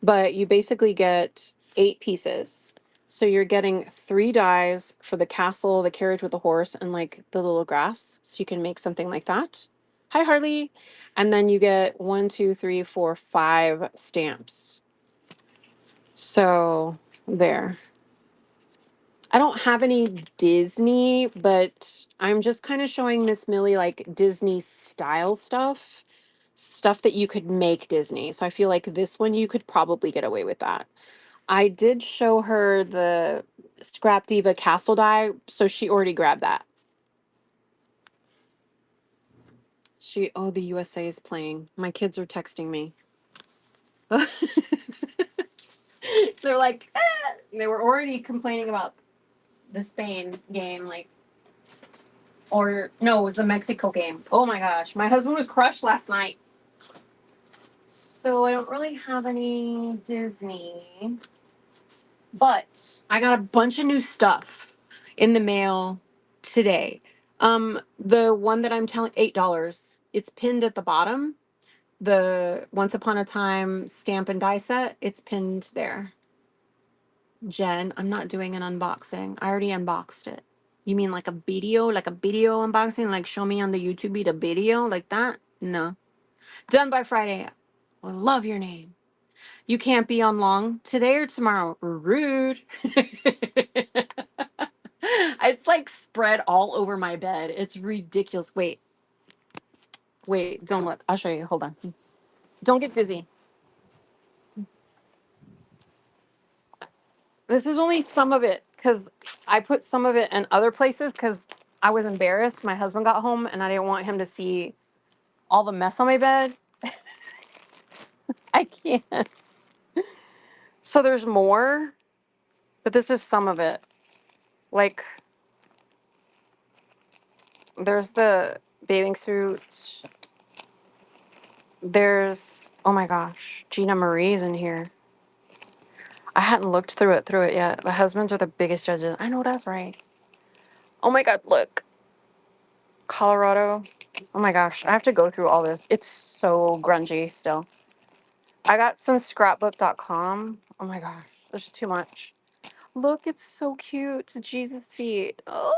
But you basically get 8 pieces. So you're getting 3 dies for the castle, the carriage with the horse, and like the little grass. So you can make something like that. Hi, Harley. And then you get 1, 2, 3, 4, 5 stamps. So there. I don't have any Disney, but I'm just kind of showing Miss Millie like Disney style stuff that you could make Disney. So I feel like this one you could probably get away with that. I did show her the Scrap Diva Castle die, so she already grabbed that. Oh, the USA is playing. My kids are texting me. They're like, ah! They were already complaining about the Spain game, like, or no, it was the Mexico game. Oh my gosh, my husband was crushed last night. So I don't really have any Disney, but I got a bunch of new stuff in the mail today. The one that I'm telling, $8. It's pinned at the bottom. The Once Upon a Time stamp and die set, it's pinned there. Jen, I'm not doing an unboxing. I already unboxed it. You mean like a video unboxing, like show me on the YouTube the video like that? No. Done by Friday. I love your name. You can't be on long today or tomorrow. Rude. It's like spread all over my bed. It's ridiculous. Wait, don't look. I'll show you. Hold on. Don't get dizzy. This is only some of it because I put some of it in other places because I was embarrassed. My husband got home and I didn't want him to see all the mess on my bed. I can't. So there's more, but this is some of it. Like there's the bathing suit. There's, oh my gosh, Gina Marie's in here. I hadn't looked through it yet. The husbands are the biggest judges. I know that's right. Oh my God, look. Colorado. Oh my gosh, I have to go through all this. It's so grungy still. I got some scrapbook.com. Oh my gosh, there's too much. Look, it's so cute. It's Jesus feet. Oh,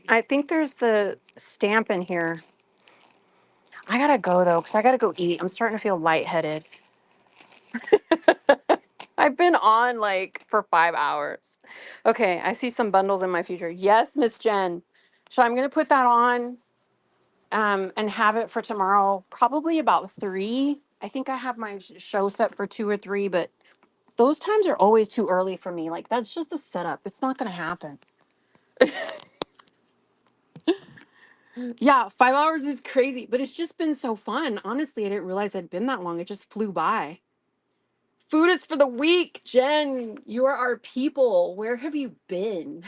I think there's the stamp in here. I gotta go though, because I gotta go eat. I'm starting to feel lightheaded. I've been on like for 5 hours. Okay, I see some bundles in my future. Yes, Miss Jen. So I'm gonna put that on and have it for tomorrow, probably about 3. I think I have my show set for 2 or 3, but those times are always too early for me. Like that's just a setup. It's not gonna happen. Yeah, 5 hours is crazy, but it's just been so fun. Honestly, I didn't realize it'd been that long. It just flew by. Food is for the weak, Jen. You are our people. Where have you been?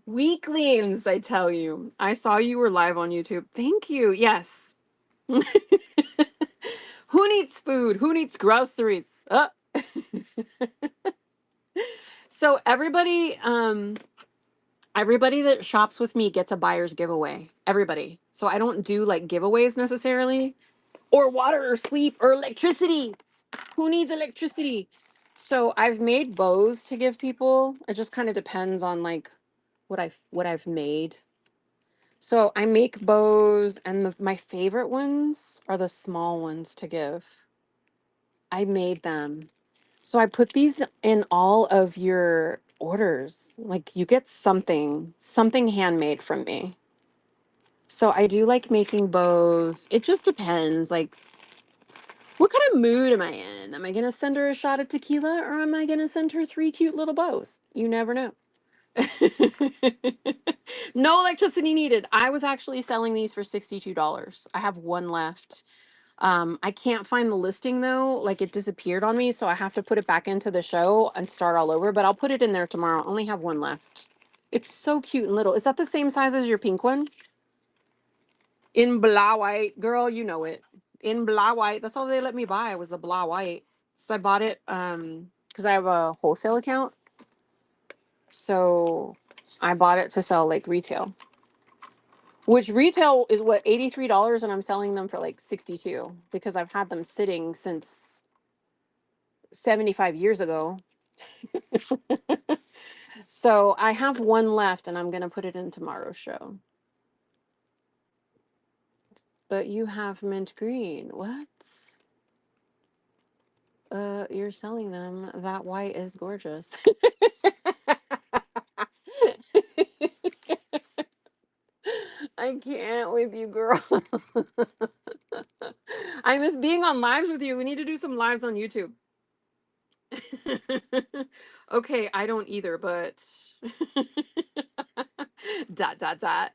Weaklings, I tell you. I saw you were live on YouTube. Thank you. Yes. Who needs food? Who needs groceries? So everybody that shops with me gets a buyer's giveaway. Everybody. So I don't do like giveaways necessarily, or water or sleep or electricity. Who needs electricity? So I've made bows to give people. It just kind of depends on like what I've made. So I make bows, and my favorite ones are the small ones to give. I made them. So I put these in all of your orders. Like you get something handmade from me. So I do like making bows. It just depends. Like, what kind of mood am I in? Am I going to send her a shot of tequila, or am I going to send her three cute little bows? You never know. No electricity needed. I was actually selling these for $62. I have one left. I can't find the listing though. Like it disappeared on me, so I have to put it back into the show and start all over, but I'll put it in there tomorrow. I only have one left. It's so cute and little. Is that the same size as your pink one? In blah white, girl, you know it. In blah white. That's all they let me buy was the blah white. So I bought it because I have a wholesale account. So I bought it to sell like retail. Which retail is what, $83, and I'm selling them for like 62 because I've had them sitting since 75 years ago. So I have one left and I'm going to put it in tomorrow's show. But you have mint green. What? You're selling them. That white is gorgeous. I can't with you, girl. I miss being on lives with you. We need to do some lives on YouTube. Okay, I don't either, but dot dot dot.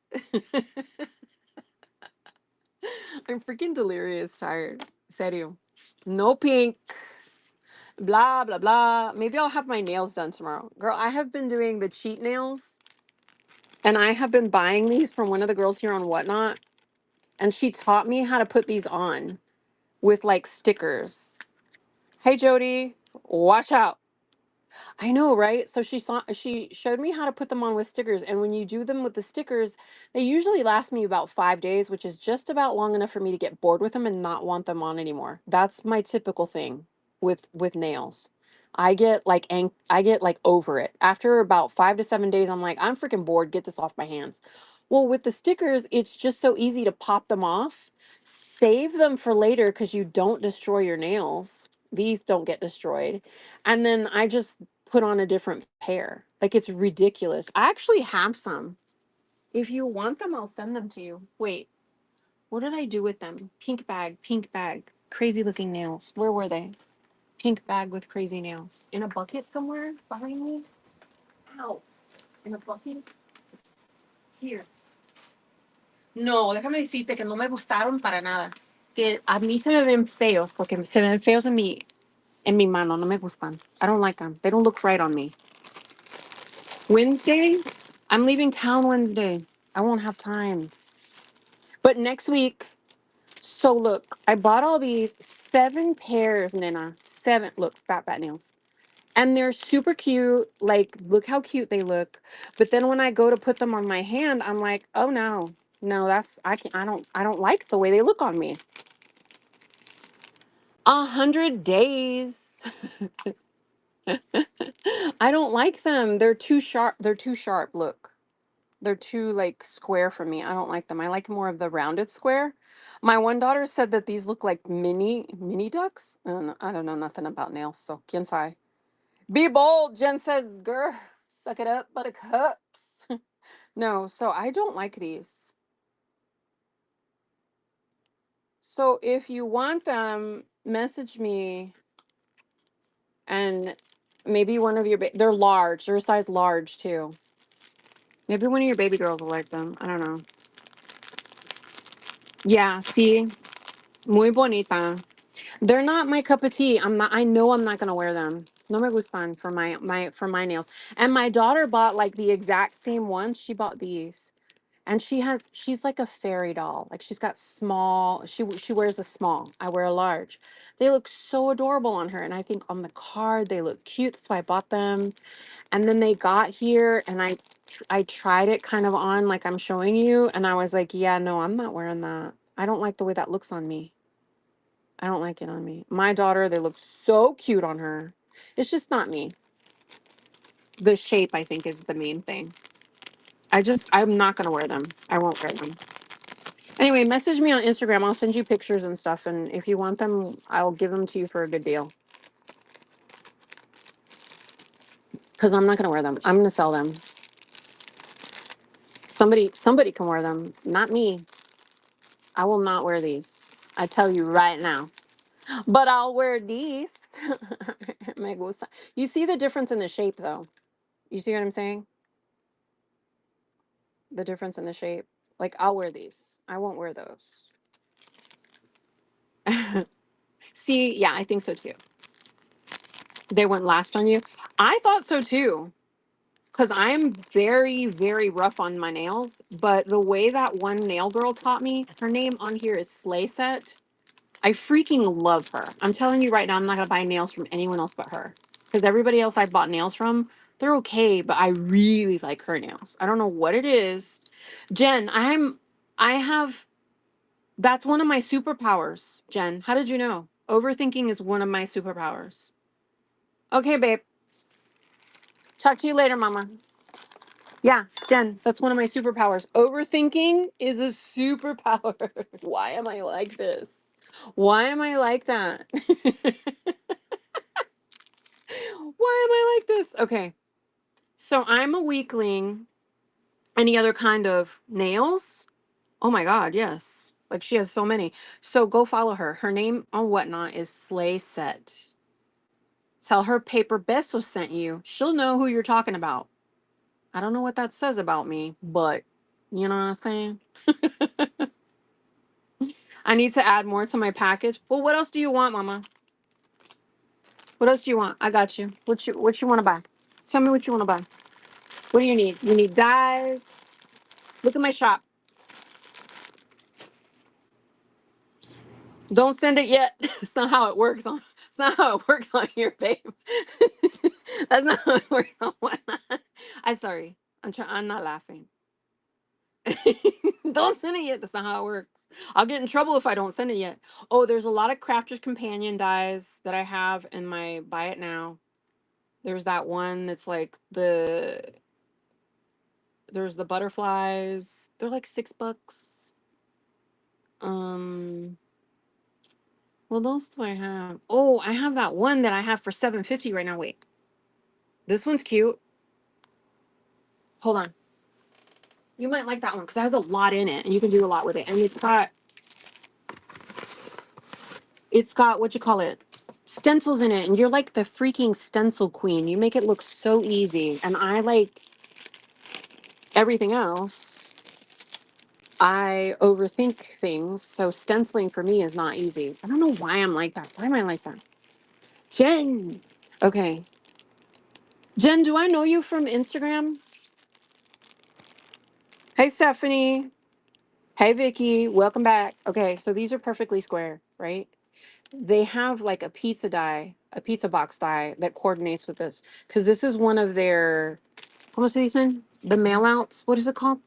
I'm freaking delirious tired. Serio. No pink. Blah blah blah. Maybe I'll have my nails done tomorrow. Girl, I have been doing the cheat nails, and I have been buying these from one of the girls here on Whatnot, and she taught me how to put these on with like stickers. Hey Jody, watch out. I know, right? So she showed me how to put them on with stickers, and when you do them with the stickers, they usually last me about 5 days, which is just about long enough for me to get bored with them and not want them on anymore. That's my typical thing with nails. I get like over it. After about 5 to 7 days, I'm like, I'm freaking bored, get this off my hands. Well, with the stickers, it's just so easy to pop them off. Save them for later cuz you don't destroy your nails. These don't get destroyed. And then I just put on a different pair. Like it's ridiculous. I actually have some. If you want them, I'll send them to you. Wait, what did I do with them? Pink bag, pink bag. Crazy looking nails. Where were they? Pink bag with crazy nails. In a bucket somewhere behind me? Ow. In a bucket? Here. No, déjame decirte que no me gustaron para nada. Que a mí se me ven feos, porque se me ven feos en mi mano. No me gustan. I don't like them. They don't look right on me. Wednesday? I'm leaving town Wednesday. I won't have time. But next week, so look, I bought all these 7 pairs, Nina. 7. Look, fat nails. And they're super cute. Like, look how cute they look. But then when I go to put them on my hand, I'm like, oh no. No, I don't like the way they look on me. 100 days. I don't like them. They're too sharp. They're too sharp. Look. They're too like square for me. I don't like them. I like more of the rounded square. My one daughter said that these look like mini ducks. I don't know nothing about nails, so quién sabe. Be bold, Jen says, girl. Suck it up, buttercups. No, so I don't like these. So if you want them, message me, and maybe one of your they're large. They're a size large too. Maybe one of your baby girls will like them. I don't know. Yeah, see, muy bonita. They're not my cup of tea. I'm not. I know I'm not gonna wear them. No me gustan for my nails. And my daughter bought like the exact same ones. She bought these, and she's like a fairy doll. Like she's got small. She wears a small. I wear a large. They look so adorable on her, and I think on the card they look cute. That's why I bought them. And then they got here, and I tried it kind of on like I'm showing you, and I was like, yeah, no, I'm not wearing that. I don't like the way that looks on me. I don't like it on me. My daughter, they look so cute on her. It's just not me. The shape, I think, is the main thing. I'm not going to wear them. I won't wear them. Anyway, message me on Instagram. I'll send you pictures and stuff. And if you want them, I'll give them to you for a good deal. Because I'm not going to wear them. I'm going to sell them. Somebody can wear them. Not me. I will not wear these. I tell you right now. But I'll wear these. Me gusta. You see the difference in the shape, though. You see what I'm saying? The difference in the shape. Like I'll wear these. I won't wear those. See, yeah, I think so too. They wouldn't last on you. I thought so too. Because I'm very, very rough on my nails. But the way that one nail girl taught me, her name on here is Slay Set. I freaking love her. I'm telling you right now, I'm not gonna buy nails from anyone else but her. Because everybody else I've bought nails from, they're okay, but I really like her nails. I don't know what it is. Jen, I have that's one of my superpowers, Jen. How did you know? Overthinking is one of my superpowers. Okay, babe. Talk to you later, mama. Yeah, Jen, that's one of my superpowers. Overthinking is a superpower. Why am I like this? Why am I like that? Why am I like this? Okay. So I'm a weakling. Any other kind of nails? Oh my God, yes. Like she has so many. So go follow her. Her name on Whatnot is Slay Set. Tell her Paper Beso sent you. She'll know who you're talking about. I don't know what that says about me, but you know what I'm saying? I need to add more to my package. Well, what else do you want, Mama? What else do you want? I got you. What you want to buy? Tell me what you want to buy. What do you need? You need dyes. Look at my shop. Don't send it yet. It's not how it works on. It's not how it works on here, babe. That's not how it works on Whatnot. I'm sorry. I'm not laughing. Don't send it yet. That's not how it works. I'll get in trouble if I don't send it yet. Oh, there's a lot of Crafter's Companion dyes that I have in my buy it now. There's that one that's like there's the butterflies. They're like $6. Um, what else do I have? Oh, I have that one that I have for 750 right now. Wait. This one's cute. Hold on. You might like that one because it has a lot in it and you can do a lot with it. And it's got what you call it, stencils in it, and you're like the freaking stencil queen. You make it look so easy, and I like everything else. I overthink things, so stenciling for me is not easy. I don't know why I'm like that. Why am I like that? Jen. Okay. Jen, do I know you from Instagram? Hey, Stephanie. Hey, Vicky. Welcome back. Okay, so these are perfectly square, right? They have like a pizza die, a pizza box die that coordinates with this because this is one of their, ¿cómo se dicen? The mail outs. What is it called?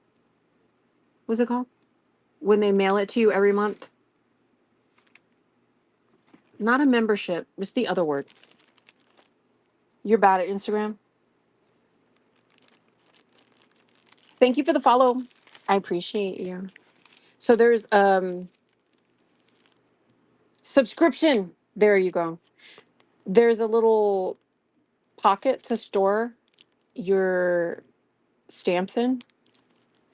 What's it called? When they mail it to you every month? Not a membership. It's the other word. You're bad at Instagram. Thank you for the follow. I appreciate you. So there's subscription. There you go. There's a little pocket to store your stamps in.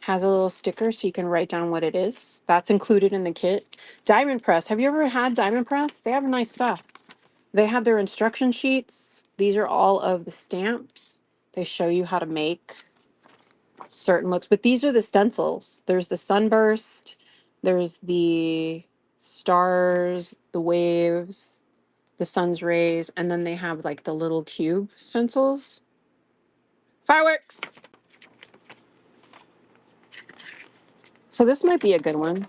Has a little sticker so you can write down what it is. That's included in the kit. Diamond Press. Have you ever had Diamond Press? They have nice stuff. They have their instruction sheets. These are all of the stamps. They show you how to make. certain looks. But these are the stencils. There's the sunburst, there's the stars, the waves, the sun's rays, and then they have like the little cube stencils. Fireworks! So this might be a good one.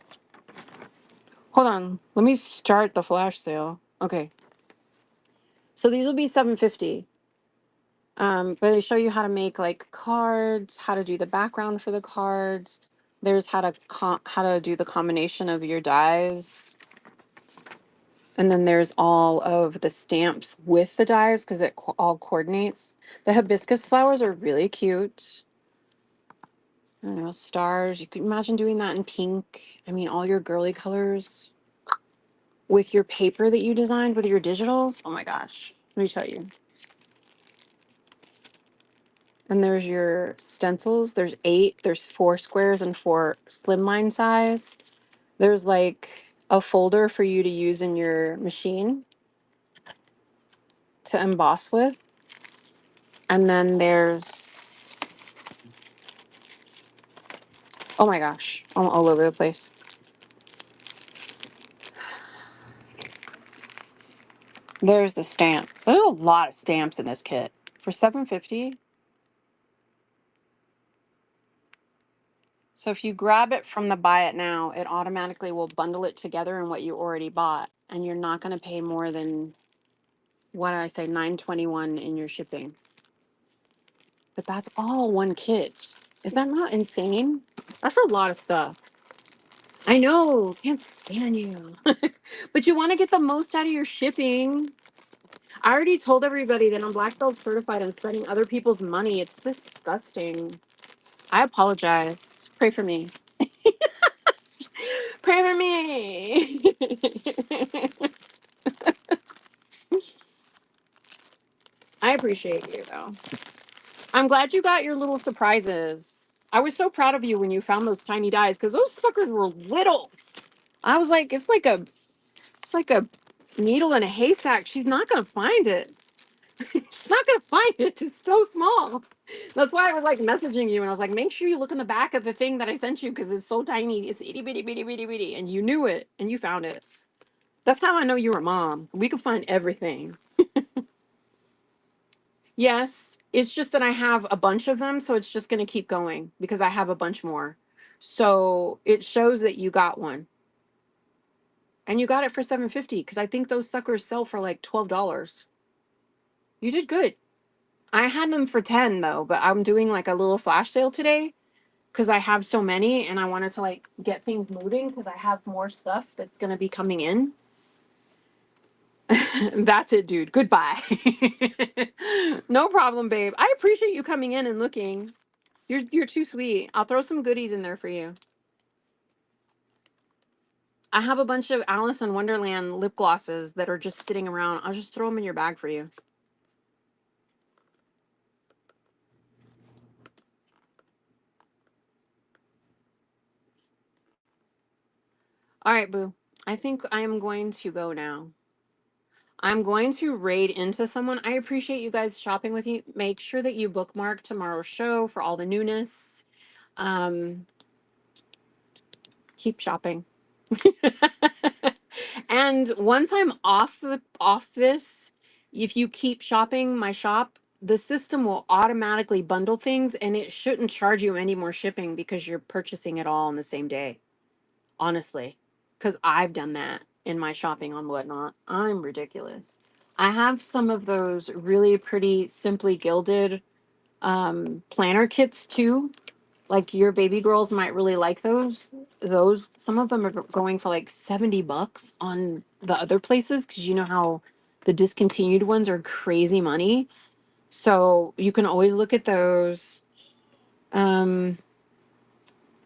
Hold on. Let me start the flash sale. Okay. So these will be 750. But they show you how to make like cards, how to do the background for the cards. There's how to do the combination of your dies. And then there's all of the stamps with the dies because it all coordinates. The hibiscus flowers are really cute. I don't know, stars. You could imagine doing that in pink. I mean, all your girly colors with your paper that you designed with your digitals. Oh my gosh. Let me tell you. And there's your stencils. There's 8. There's 4 squares and 4 slimline size. There's like a folder for you to use in your machine to emboss with. And then there's, oh my gosh, I'm all over the place. There's the stamps. There's a lot of stamps in this kit. For 750. So if you grab it from the buy it now, it automatically will bundle it together in what you already bought. And you're not going to pay more than, what did I say, $9.21 in your shipping. But that's all one kit. Is that not insane? That's a lot of stuff. I know, can't stand you. But you want to get the most out of your shipping. I already told everybody that I'm black belt certified and spending other people's money. It's disgusting. I apologize. Pray for me. Pray for me. I appreciate you though. I'm glad you got your little surprises. I was so proud of you when you found those tiny dies because those suckers were little. I was like, it's like a needle in a haystack. She's not gonna find it. She's not gonna find it. It's so small. That's why I was like messaging you and I was like, make sure you look in the back of the thing that I sent you because it's so tiny. It's itty bitty bitty bitty bitty. And you knew it and you found it. That's how I know you're a mom. We can find everything. Yes, it's just that I have a bunch of them, so it's just gonna keep going because I have a bunch more. So it shows that you got one. And you got it for 750 because I think those suckers sell for like $12. You did good. I had them for 10 though, but I'm doing like a little flash sale today because I have so many and I wanted to like get things moving because I have more stuff that's gonna be coming in. That's it, dude. Goodbye. No problem, babe. I appreciate you coming in and looking. You're too sweet. I'll throw some goodies in there for you. I have a bunch of Alice in Wonderland lip glosses that are just sitting around. I'll just throw them in your bag for you. All right, boo. I think I am going to go now. I'm going to raid into someone. I appreciate you guys shopping with me. Make sure that you bookmark tomorrow's show for all the newness. Um, keep shopping. And once I'm off this, if you keep shopping my shop, the system will automatically bundle things and it shouldn't charge you any more shipping because you're purchasing it all on the same day. Honestly, because I've done that in my shopping on Whatnot. I'm ridiculous. I have some of those really pretty simply gilded planner kits too. Like your baby girls might really like those. Those some of them are going for like $70 on the other places because you know how the discontinued ones are crazy money. So you can always look at those. Um,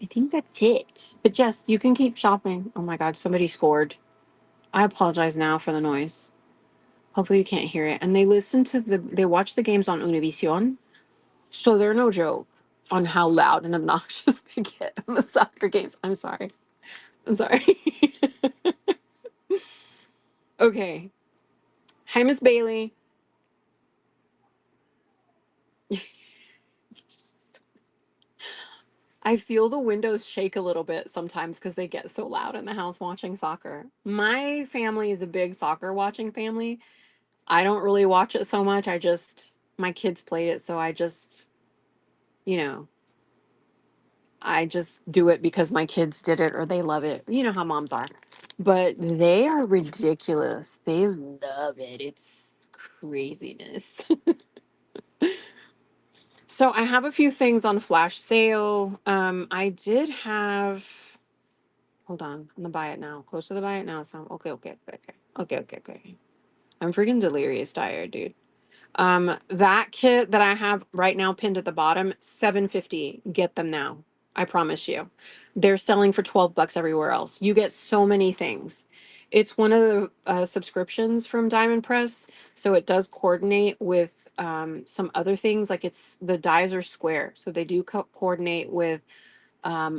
I think that's it. But yes, you can keep shopping. Oh my God, somebody scored. I apologize now for the noise. Hopefully you can't hear it. And they watch the games on Univision, so they're no joke on how loud and obnoxious they get in the soccer games. I'm sorry. I'm sorry. Okay. Hi, Miss Bailey. I feel the windows shake a little bit sometimes because they get so loud in the house watching soccer. My family is a big soccer watching family. I don't really watch it so much. My kids played it, so you know, I just do it because my kids did it or they love it. You know how moms are. But they are ridiculous. They love it. It's craziness. So I have a few things on flash sale. I did have, hold on, I'm gonna buy it now. Close to the buy it now. So okay. I'm freaking delirious tired, dude. That kit that I have right now pinned at the bottom, 750. Get them now. I promise you. They're selling for 12 bucks everywhere else. You get so many things. It's one of the subscriptions from Diamond Press, so it does coordinate with some other things. Like it's the dies are square, so they do coordinate with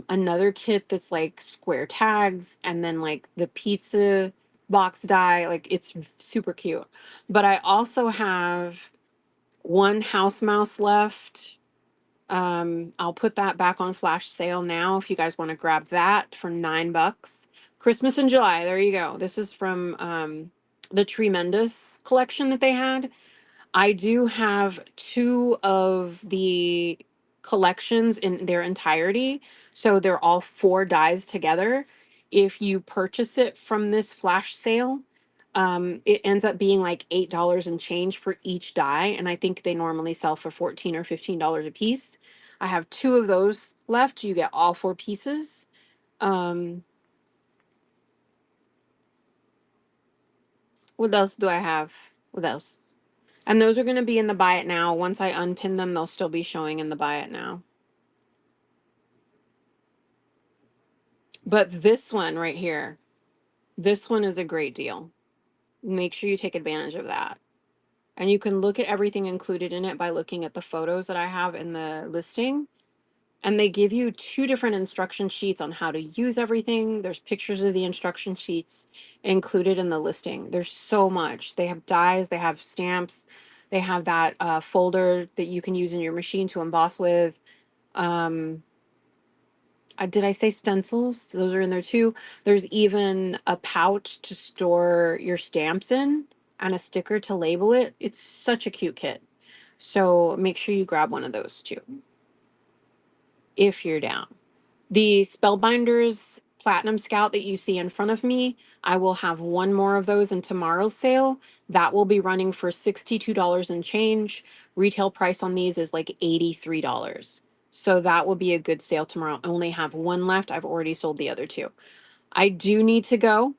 another kit that's like square tags, and then like the pizza box die. Like it's super cute. But I also have one house mouse left. I'll put that back on flash sale now if you guys want to grab that for 9 bucks. Christmas in July. There you go. This is from the Tremendous collection that they had. I do have two of the collections in their entirety. So they're all four dies together. If you purchase it from this flash sale, it ends up being like $8 and change for each die. And I think they normally sell for 14 or $15 a piece. I have two of those left. You get all four pieces. Um, what else do I have? What else? And those are going to be in the buy it now. Once I unpin them, they'll still be showing in the buy it now. But this one right here, this one is a great deal. Make sure you take advantage of that. And you can look at everything included in it by looking at the photos that I have in the listing. And they give you two different instruction sheets on how to use everything. There's pictures of the instruction sheets included in the listing. There's so much. They have dies, they have stamps, they have that folder that you can use in your machine to emboss with. Um, did I say stencils? Those are in there too. There's even a pouch to store your stamps in and a sticker to label it. It's such a cute kit. So make sure you grab one of those too if you're down. The Spellbinders Platinum Scout that you see in front of me, I will have one more of those in tomorrow's sale. That will be running for $62 and change. Retail price on these is like $83. So that will be a good sale tomorrow. I only have one left. I've already sold the other two. I do need to go.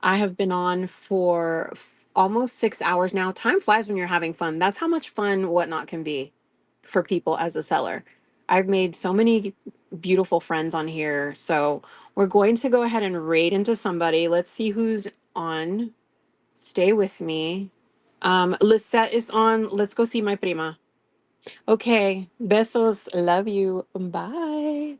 I have been on for almost 6 hours now. Time flies when you're having fun. That's how much fun Whatnot can be for people as a seller. I've made so many beautiful friends on here. So we're going to go ahead and raid into somebody. Let's see who's on. Stay with me. Lisette is on. Let's go see my prima. Okay. Besos. Love you. Bye.